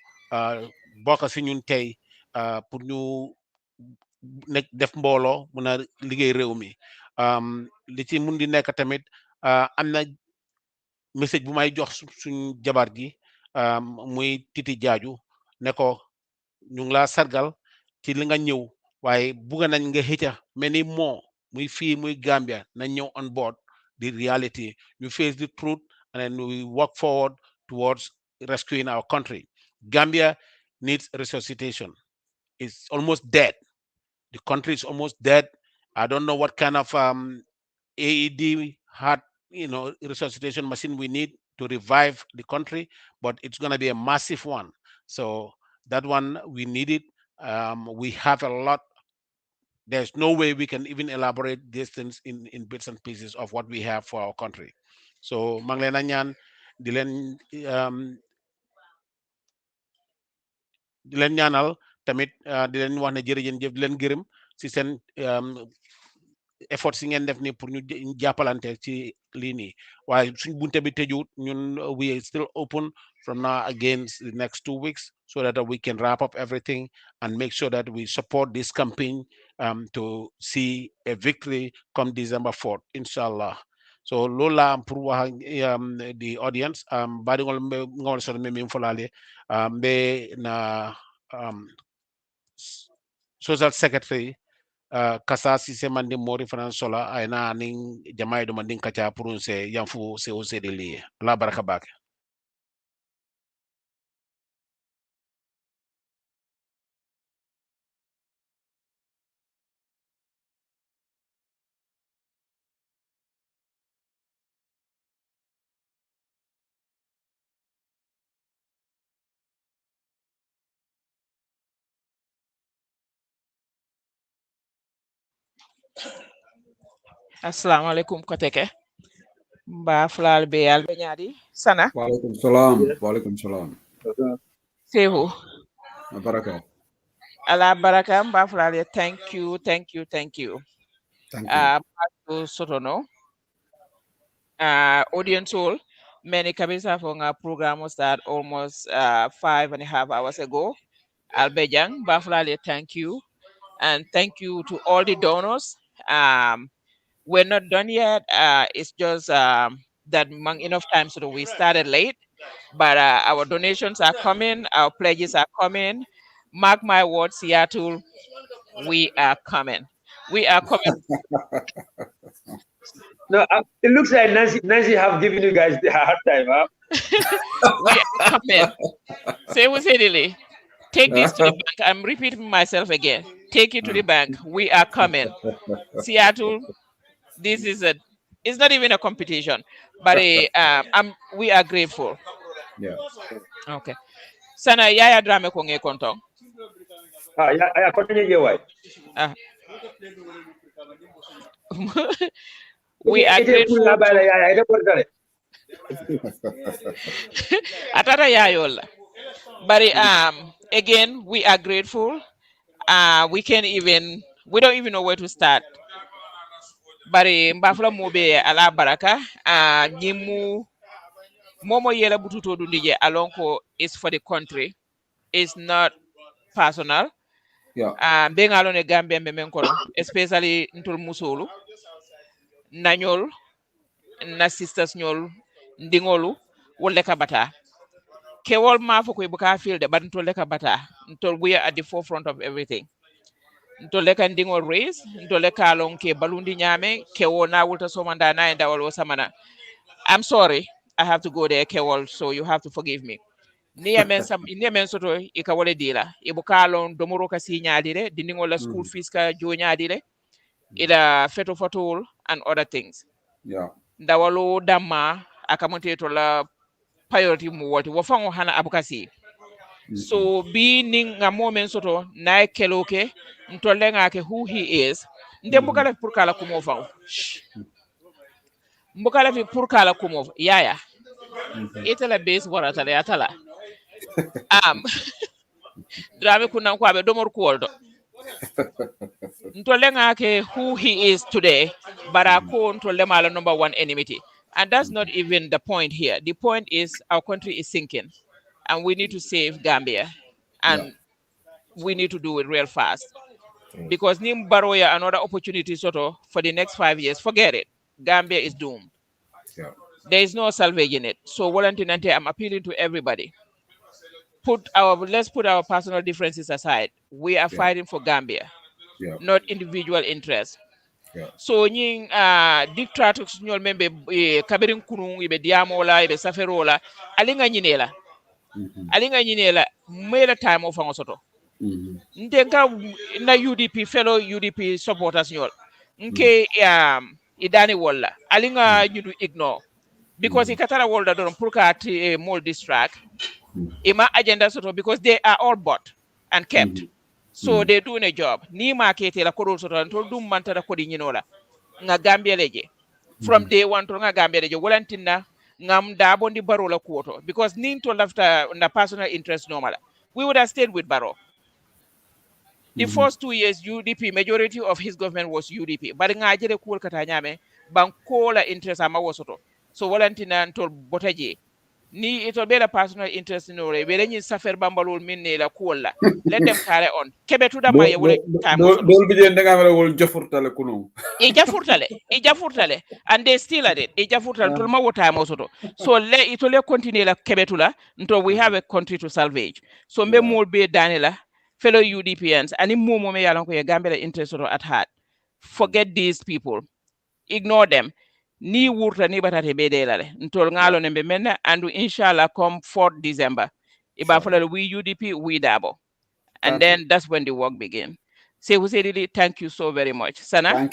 [SPEAKER 13] bokk si ñun tey pour ñu nekk def mbooloo mun a liggéey réew mi li ci mun di nekk tamit am na message bu may jox suñ jabar gi muy Titi Jaaju ne ko ñu ngi laa sargal ci li nga ñëw waaye bugga nañ nga xëcca many more muy fii muy Gambia nañ ñëw on board the reality ñu face the truth and then we work forward towards rescuing our country. Gambia needs resuscitation. It's almost dead. The country is almost dead. I don't know what kind of AED heart resuscitation machine we need to revive the country, but it's going to be a massive one. So that one we need it. We have a lot. There's no way we can even elaborate these things in bits and pieces of what we have for our country. So Manglena Nyan, di leen ñaanal tamit di leen wax ne jërëjëf di leen gërëm ci seen effort si ngeen def ni pour ñu jàppalante ci lii nii waaye suñ bunte bi tëjuut ñun we are still open from now against the next 2 weeks so that we can wrap up everything and make sure that we support this campaign to see a victory come December 4th, inshallah. So lola pour wax the audience badi ngol so me folale be na social secretary kasa sise mandi mori fanan sola ayna ning jamaay do manding kacha pour se yanfu se o se de li la baraka bak
[SPEAKER 10] Assalamu alaikum koteke. Mba fulal be yal be nyadi sana.
[SPEAKER 4] Walaikum salam. Walaikum salam.
[SPEAKER 10] Sehu.
[SPEAKER 4] Baraka.
[SPEAKER 10] Ala baraka mba fulal thank you.
[SPEAKER 4] Thank you.
[SPEAKER 10] Sotono. Audience all. Many kabisa for our program was start almost 5.5 hours ago. Albejang, Bafulale, thank you. And thank you to all the donors. We're not done yet. It's just that enough time so that we started late. But our donations are coming, our pledges are coming. Mark my words, Seattle, we are coming. We are coming.
[SPEAKER 18] No, it looks like Nancy have given you guys the hard time, huh?
[SPEAKER 10] We are coming. Say we say take this to the bank. I'm repeating myself again. Take it to the bank. We are coming. Seattle, this is it's not even a competition, but we are grateful.
[SPEAKER 4] Yeah.
[SPEAKER 10] Okay. Sana yaya drama ko nge kontong.
[SPEAKER 18] Ya kontonye je wai.
[SPEAKER 10] We are grateful. Atara yayola. But again, we are grateful. We don't even know where to start. But mbafla mobe ala baraka nyimu momo yela bututo dundije alonko is for the country. It's not personal.
[SPEAKER 4] Yeah.
[SPEAKER 10] Being alone a Gambia memenkono, especially ntul musolu, nanyol, na sisters nyol, ndingolu, woleka bata. Kewol mafo ko ibuka field, but ntoleka bata. Ntol we are at the forefront of everything. Ntoleka ndingol race, ntoleka along ke balundi nyame, kewo na wulta somanda na enda wal samana. I'm sorry, I have to go there, Kewol, so you have to forgive me. Niya men soto ikawole dila ibuka alon domoro ka si nyaadire dindingola school fees ka jo nyaadire ila feto fatol and other things.
[SPEAKER 4] Yeah.
[SPEAKER 10] dawalo damma akamonte to la priority mu woti wo fango hana abukasi so bi ning nga moment soto na keloke ntolle nga ke who he is nde mbukala pour kala kumo fango mbukala fi pour kala kumo yaya itala base warata le atala drame kunan ko abe domor ko woldo ntolle nga ke who he is today barako ntolle mala number one enmity. And that's not even the point here. The point is our country is sinking and we need to save Gambia. And we need to do it real fast. Because Nim Baroya another opportunity sort of for the next 5 years. Forget it. Gambia is doomed.
[SPEAKER 4] Yeah.
[SPEAKER 10] There is no salvaging it. So Valentinante, I'm appealing to everybody. Let's put our personal differences aside. We are fighting for Gambia, not individual interests. So nying dictators nyol membe kabirin kunu ibe diamola ibe saferola alinga nyinela mela time of soto ndenga na UDP fellow UDP supporters nyol nke idani wala alinga nyudu ignore because ikatara wolda don pour ka more distract ima agenda soto because they are all bought and kept. So they're doing a job. Ni market la kodol soto ntol dum mantara kodi nyinola nga Gambia leje from day one to nga Gambia leje walantina ngam da bondi baro la kuoto because nin to lafta na personal interest normal we would have stayed with Baro. The first 2 years UDP majority of his government was UDP but nga jere kuol kata nyame bankola interest ama wosoto so walantina ntol botaje ni ito be la personal interest no re be nyi safer bambalol minne la kuola let them carry on kebetu da maye wole time
[SPEAKER 4] dol bi den nga wala wol jofurtale kuno
[SPEAKER 10] e jafurtale and they still at it e jafurtale to ma wota mo soto so le ito le continue la kebetula until we have a country to salvage so mbe mol be danela fellow UDPians ani momo me yalan ko e Gambia interest at heart forget these people ignore them ni wurta ni batate be delale ntol ngalo nembe menna andu inshallah come 4th December iba follow we UDP we dabo and then that's when the work begin. Say Husedili, thank you so very much. Sana?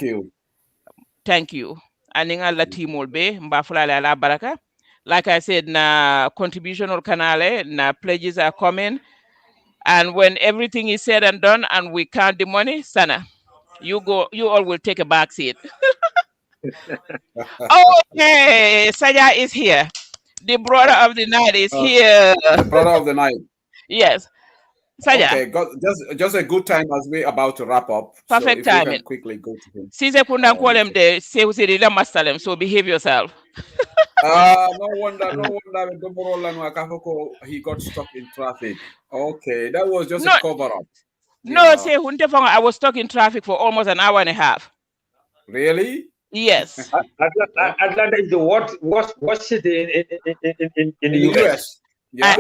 [SPEAKER 10] Thank you. Aninga la timol be mbafula la baraka. Like I said, na contribution or canale, na pledges are coming. And when everything is said and done and we count the money, Sana, you all will take a back seat. Okay, Saya is here. The brother of the night is here.
[SPEAKER 4] The brother of the night.
[SPEAKER 10] Yes. Saya.
[SPEAKER 4] Okay, just a good time as we're about to wrap up.
[SPEAKER 10] Perfect
[SPEAKER 4] so if
[SPEAKER 10] timing.
[SPEAKER 4] you can quickly go to him.
[SPEAKER 10] Sise kunda call him the Sehusiri Mastalem, so behave yourself.
[SPEAKER 4] No wonder he got stuck in traffic. Okay, that was just a cover up.
[SPEAKER 10] No, say I was stuck in traffic for almost an hour and a half.
[SPEAKER 4] Really?
[SPEAKER 10] Yes.
[SPEAKER 18] Atlanta is the worst city in the US.
[SPEAKER 4] Yeah.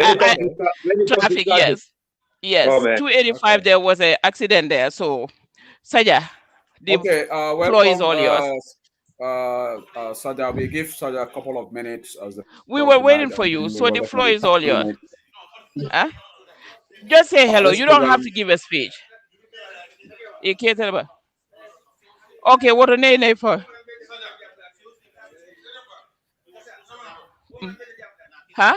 [SPEAKER 10] Traffic, yes. Yes.
[SPEAKER 18] Oh,
[SPEAKER 10] 285 there was an accident there. So Saja, the floor is all yours.
[SPEAKER 4] Saja, we give Saja a couple of minutes as
[SPEAKER 10] we were waiting for you, so the floor is all yours. Huh? Just say hello. You don't have to give a speech. Okay, what a name for? Huh?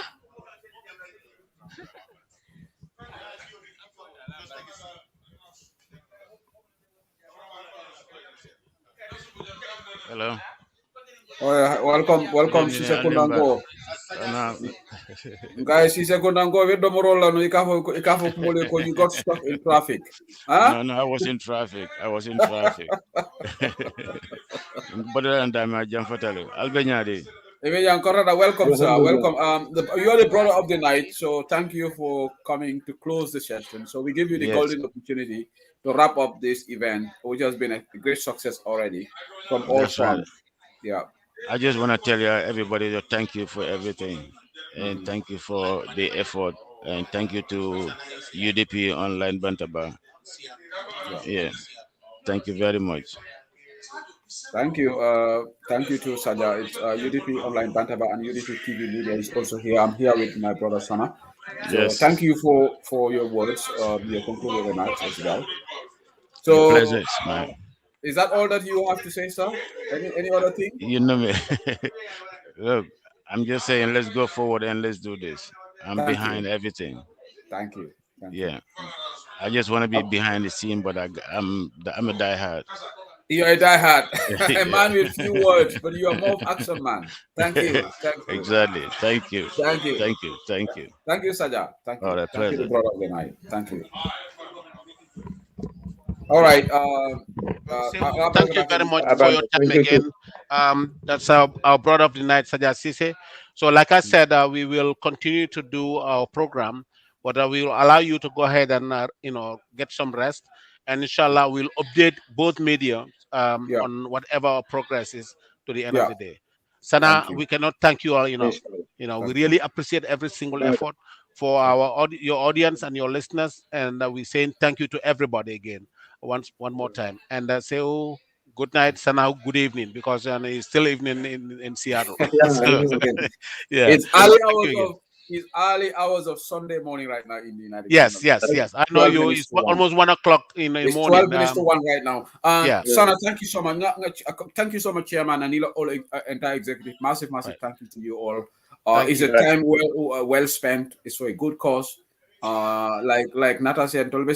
[SPEAKER 8] Hello.
[SPEAKER 4] Oh, yeah. Welcome, Sise Kundango. Guys, Sise Kundango, we don't roll no you got stuck in traffic. Huh?
[SPEAKER 8] No, I was in traffic. But then I jump for Albania.
[SPEAKER 4] Welcome, sir. Welcome. You are the brother of the night, so thank you for coming to close the session. So we give you the golden opportunity to wrap up this event, which has been a great success already from all fronts. Yeah.
[SPEAKER 8] I just want to tell you, everybody, that thank you for everything, and thank you for the effort, and thank you to UDP Online Bantaba. Yeah. Thank you very much.
[SPEAKER 4] Thank you to Saja. It's UDP Online Bantaba and UDP TV Media is also here. I'm here with my brother Sana. So
[SPEAKER 8] yes.
[SPEAKER 4] Thank you for your words, your concluding remarks as well.
[SPEAKER 8] So pleasure, man.
[SPEAKER 4] Is that all that you have to say, sir? Any other thing?
[SPEAKER 8] You know me. Look, I'm just saying, let's go forward and let's do this. I'm
[SPEAKER 4] Thank
[SPEAKER 8] behind
[SPEAKER 4] you.
[SPEAKER 8] everything.
[SPEAKER 4] Thank you. Thank you.
[SPEAKER 8] Yeah, I just want to be behind the scene, but I'm a diehard.
[SPEAKER 4] You're a diehard, a
[SPEAKER 8] Yeah.
[SPEAKER 4] man with few words, but you are more of action man. Thank you. Thank you.
[SPEAKER 8] Exactly. Thank you.
[SPEAKER 4] Thank you.
[SPEAKER 8] Thank you. Thank you.
[SPEAKER 4] Thank you, Saja. Thank
[SPEAKER 8] All
[SPEAKER 4] you.
[SPEAKER 8] right,
[SPEAKER 4] Thank you, the
[SPEAKER 8] pleasure.
[SPEAKER 4] brother of the night. Thank you. All right.
[SPEAKER 13] Thank you very much for your time again. That's our brother of the night, Saja Sise. So, like I said, we will continue to do our program, but we will allow you to go ahead and get some rest. And inshallah, we'll update both media on whatever our progress is to the end of the day. Sana,
[SPEAKER 4] Thank you.
[SPEAKER 13] we cannot thank you all enough.
[SPEAKER 4] Yes,
[SPEAKER 13] We really appreciate every single effort for your audience and your listeners, and we're saying thank you to everybody again one more time, and say good night, Sana, good evening, because it's still evening in Seattle. So, yeah,
[SPEAKER 4] It's early
[SPEAKER 13] thank you
[SPEAKER 4] hours
[SPEAKER 13] again.
[SPEAKER 4] of early hours of Sunday morning right now in the United
[SPEAKER 13] Yes,
[SPEAKER 4] Kingdom.
[SPEAKER 13] yes. I know
[SPEAKER 4] 12
[SPEAKER 13] you.
[SPEAKER 4] minutes
[SPEAKER 13] It's
[SPEAKER 4] to 1.
[SPEAKER 13] almost 1 o'clock in the
[SPEAKER 4] It's
[SPEAKER 13] morning.
[SPEAKER 4] 12 minutes to 1 right now.
[SPEAKER 13] Yeah.
[SPEAKER 4] Sana, thank you so much. Thank you so much, Chairman, and all entire executive. Massive thank you to you all. It's a time well spent. It's for a good cause. Like Nata said, but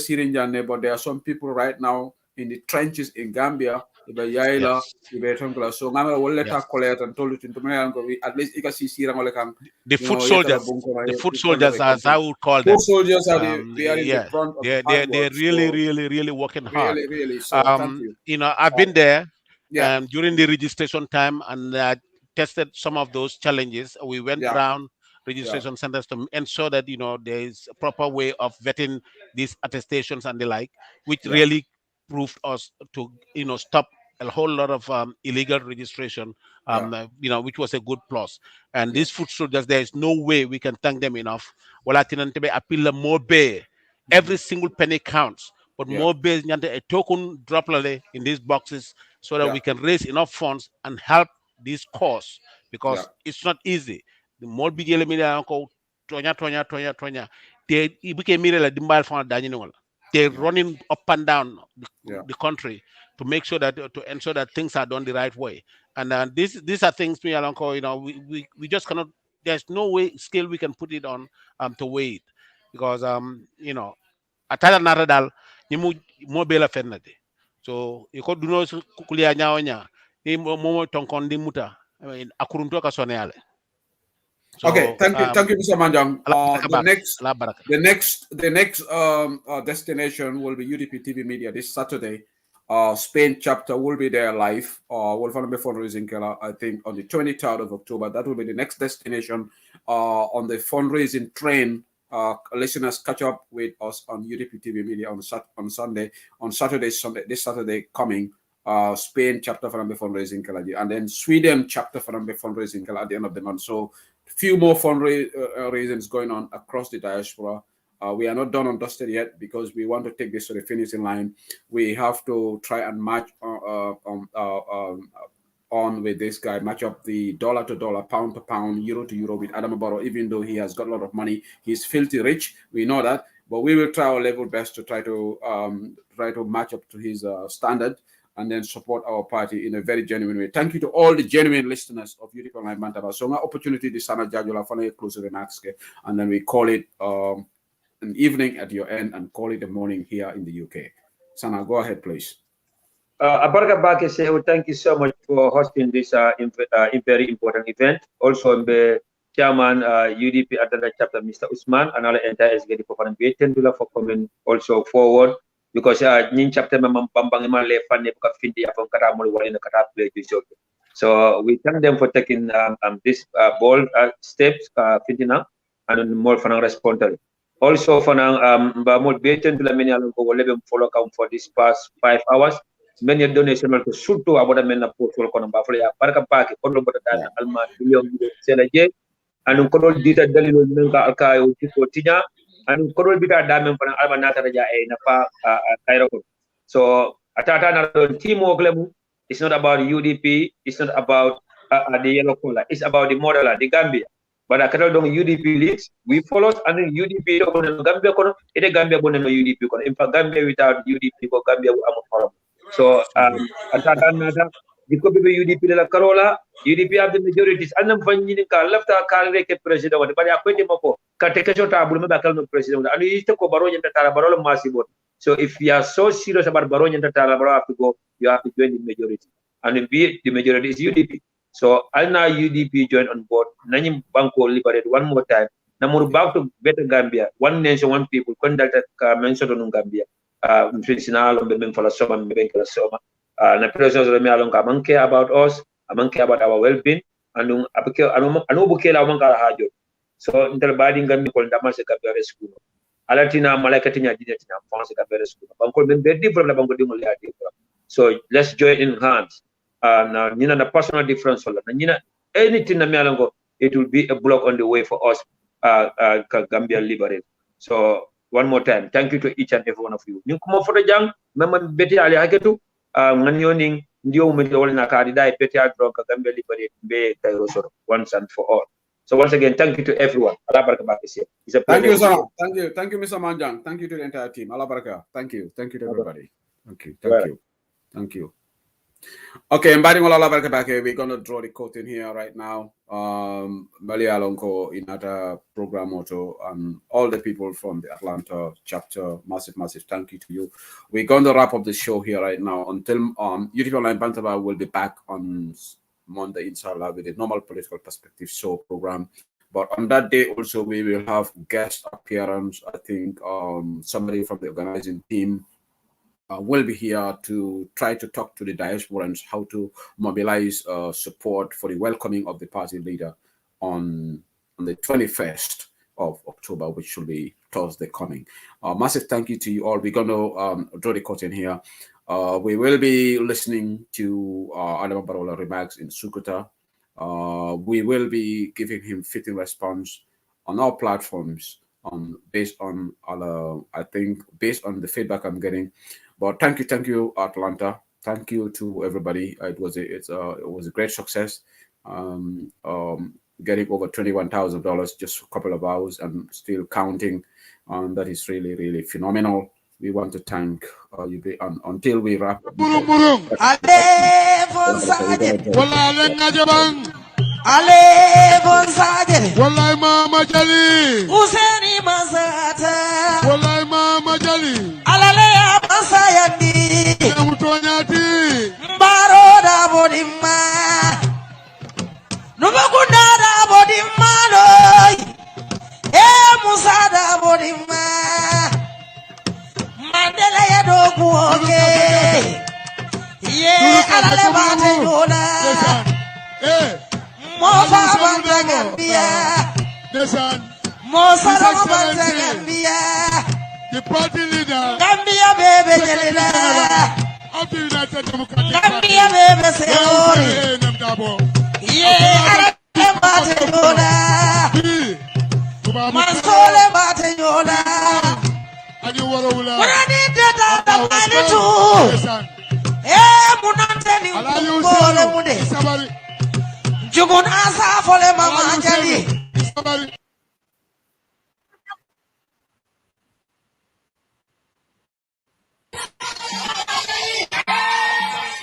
[SPEAKER 4] there are some people right now in the trenches in Gambia.
[SPEAKER 13] Yes.
[SPEAKER 4] So we'll let her collect and told it at least you can see
[SPEAKER 13] The foot soldiers, as I would call them.
[SPEAKER 4] Foot soldiers are they are in the front of the hard
[SPEAKER 13] They're
[SPEAKER 4] work,
[SPEAKER 13] really working hard.
[SPEAKER 4] Really. So thank you.
[SPEAKER 13] I've been there
[SPEAKER 4] Yeah.
[SPEAKER 13] during the registration time and tested some of those challenges. We went around registration centers to ensure that there is a proper way of vetting these attestations and the like, which really proved us to stop a whole lot of illegal registration, which was a good plus. And these food soldiers, there is no way we can thank them enough. More bay, every single penny counts, but more base a token drop in these boxes so that we can raise enough funds and help this cause, because it's not easy. The more big media tonya they became dimbal for they're running up and down the country to make sure that to ensure that things are done the right way. And these are things we just cannot. There's no way scale we can put it on to weigh it, because atala naradal ni mo bela fennade. So you could do no kukulia nyawanya ni mo tonkon di muta akurunto ka soneale. So,
[SPEAKER 4] okay, thank you, Mr. Manjang. The next destination will be UDP TV Media this Saturday. Spain chapter will be there live. Fundraising, I think on the 23rd of October. That will be the next destination on the fundraising train. Listeners, catch up with us on UDP TV Media on Saturday, this Saturday coming. Spain chapter for fundraising, and then Sweden chapter for fundraising at the end of the month. So few more fundraisings going on across the diaspora. We are not done and dusted yet because we want to take this to the finishing line. We have to try and match on with this guy, match up the dollar to dollar, pound to pound, euro to euro with Adam Barrow. Even though he has got a lot of money, he's filthy rich. We know that, but we will try our level best to try to match up to his standard, and then support our party in a very genuine way. Thank you to all the genuine listeners of UDP Online Bantaba. So my opportunity this Sana Jajula for closing remarks, and then we call it an evening at your end and call it a morning here in the UK. Sana, go ahead, please.
[SPEAKER 18] Abaraka Bake say, thank you so much for hosting this very important event. Also, the chairman UDP Atlanta chapter, Mr. Usman, and our entire executive for coming also forward. Because nin chapter memang bambang iman le fan ne buka findi afon kata mulu wala kata play to. So we thank them for taking this bold steps findina and more fanang responded. Also fanang ba motivation to la many along ko wala follow count for this past 5 hours. Many donation to surtout aboda menna portfolio kono ba fala barka pake kono boda dana alma million sela je anu kono dita dalilo nanga alkayo tiko tinya and korol bita damen fana alba nata raja e nafa kairo. So atata na team oglemu. It's not about UDP, it's not about the yellow color, it's about the model, the Gambia. But akata dong UDP leads, we follow, and UDP do Gambia kono, ite Gambia bono UDP kono. In fact, Gambia without UDP ko Gambia amu horrible. So another because UDP la Carola, UDP have the majorities. And then when you left our car president, but I quit him up. Katekesho tabul me bakal no president. And you used to go Baron and Tarabaro massive. So if you are so serious about Baron and Tarabaro have to go, you have to join the majority. And be the majority is UDP. So I'll now UDP join on board. Nanyim Banco liberate one more time. Now back to better Gambia. One nation, one people. Conduct mentioned on Gambia. Nutritional and for soma soma. Na president of me along among care about us, among care about our well-being, and anubukela among our hajo. So interbading Gambia called Damas Gambia school. Alatina Malakatina did it in France Gambia school. Banco been very different about so let's join in hands. Now, you know, the personal difference, anything na mialango, it will be a block on the way for us, Gambia liberate. So, one more time, thank you to each and every one of you. You come for the young, Mamma Betty Ali Hagetu, Nanyoning, Ndio Medolina Cardida, Betty Adroka, Gambia liberate, Bay Kairosoro, once and for all. So, once again, thank you to everyone. It's a pleasure.
[SPEAKER 4] Thank you, sir. Thank you, Mr. Manjang. Thank you to the entire team. Alabaraka. Thank you to everybody. Thank you. Okay, inviting all of back here. We're gonna draw the curtain here right now. Bali Alonko in our program motto, and all the people from the Atlanta chapter, massive thank you to you. We're gonna wrap up the show here right now until UDP Online Bantaba will be back on Monday, inshallah, with a normal political perspective show program. But on that day also we will have guest appearance. I think somebody from the organizing team will be here to try to talk to the diasporans how to mobilize support for the welcoming of the party leader on the 21st of October, which will be Thursday coming. Massive thank you to you all. We're going to draw the curtain here. We will be listening to Adama Barola remarks in Sukuta. We will be giving him fitting response on our platforms based on the feedback I'm getting. But thank you, Atlanta. Thank you to everybody. It was a great success. Getting over $21,000 just a couple of hours and still counting. That is really, really phenomenal. We want to thank you until we wrap up.
[SPEAKER 1] Ale Bonsagere Wallahi Mama Jali Useni Masata Wallahi Mama Jali Alale Masayandi Mutonyati Mbaro da bodima Nubakunda da bodima loy Musa da bodima Mandela ya dogu oge Alale bate yola Mosa banta Gambia. Mosa banta Gambia.
[SPEAKER 2] The party leader.
[SPEAKER 1] Gambia baby Jelila.
[SPEAKER 2] Of the United Democratic
[SPEAKER 1] Gambia baby Seori. Arate bate yola. Mansole bate yola. Murani data da mani tu. Munante ni mbole mude. Jugun asa fole Mama Jali.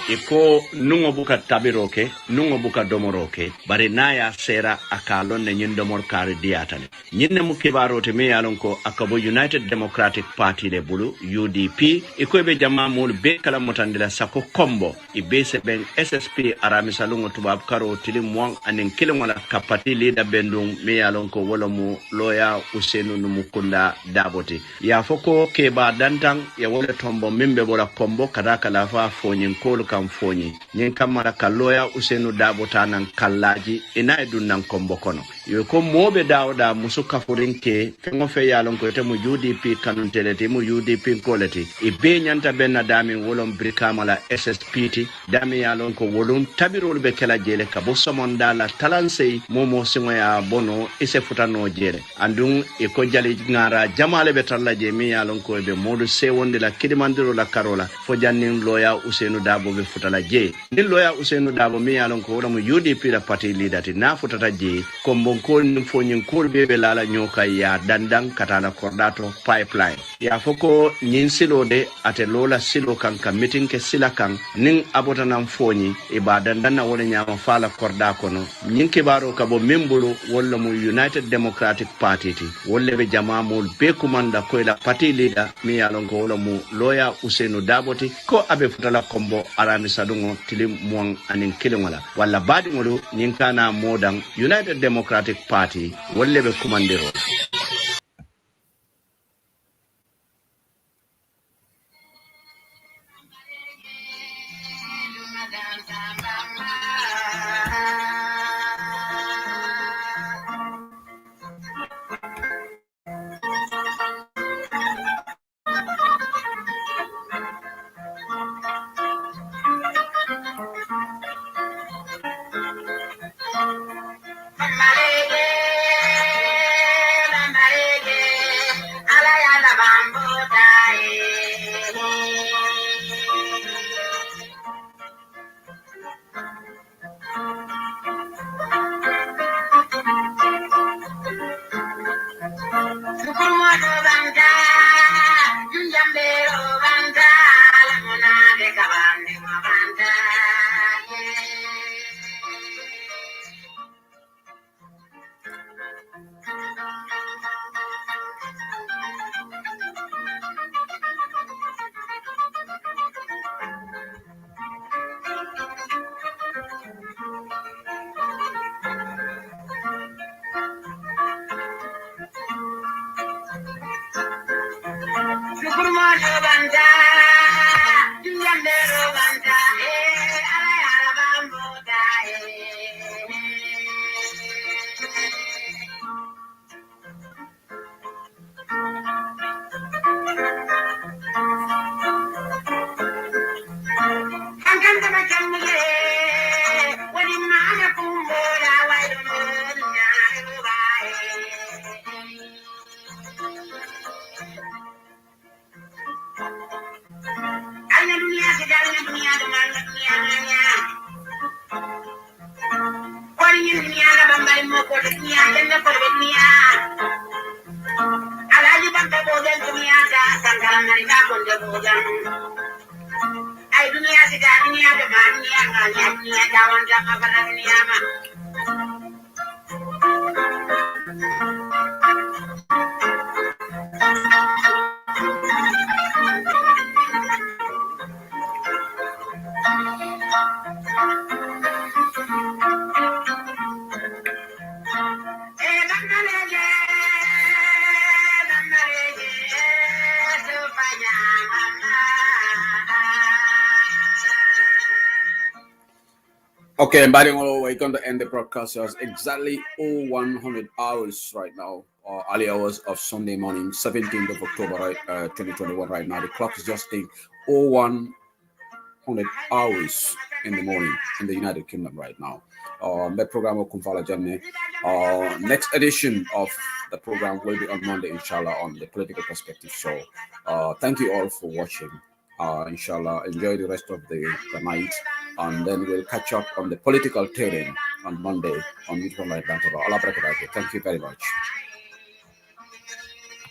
[SPEAKER 3] Iko nungo buka tabiroke, nungo buka domoroke, bari naya sera akalon ne nyin domor kari diatane. Nyinne mukibaro te me yalonko akabo United Democratic Party le bulu, UDP, iko ebe jama mul be kala motandila sako kombo, ibese ben SSP arami salungo tubab karo tili mwang anen kile mwala kapati leader bendung me yalonko wolomu loya usenu numukunda daboti. Ya foko keba dantang ya wole tombo mimbe bola kombo kadaka lafa fonyin kolu kamfonyi nyen kamara kaloya usenu dabo tanan kallaji ina edun nan kombo kono yo ko mobe dawda musuka furinke fengo fe yalon ko temu UDP kanun telete mu UDP koleti e be nyanta benna dami wolon brikamala SSPT dami yalon ko wolum tabirol be kala jele ka bo somonda la talansei momo singoya bono ise futano jere andun e ko jali ngara jamale be talla je mi yalon ko be modu sewonde la kidimandiro la karola fo jannin loya usenu dabo be futala je ni loya Usenu Dabo mi yalon ko wala mu UDP la party leader ti na futata je ko bon ko ni fonyin ko be lala nyoka ya dandan katala kordato pipeline ya foko nyin silo de ate lola silo kan ka meeting ke sila kan nin abota nan fonyi e ba dandan na wala nyama fala korda kono nyin ke baro ka bo membulu wala mu United Democratic Party ti wala be jama mol be kumanda ko la party leader mi yalon ko wala mu loya Usenu Dabo ti ko abe futala kombo arami sadungo tilim muang anin kilingala wala badi ngolo nyin kana modang United Democratic Party wala be kumandero
[SPEAKER 4] Okay, and by the way, we're going to end the broadcast at exactly 0100 hours right now, or early hours of Sunday morning, 17th of October, right, 2021 right now. The clock is just saying 0100 hours in the morning in the United Kingdom right now. The program will Kumfala Jamne. Next edition of the program will be on Monday, inshallah, on the political perspective. So thank you all for watching. Inshallah, enjoy the rest of the night, and then we'll catch up on the political terrain on Monday on YouTube Live. Thank you very much.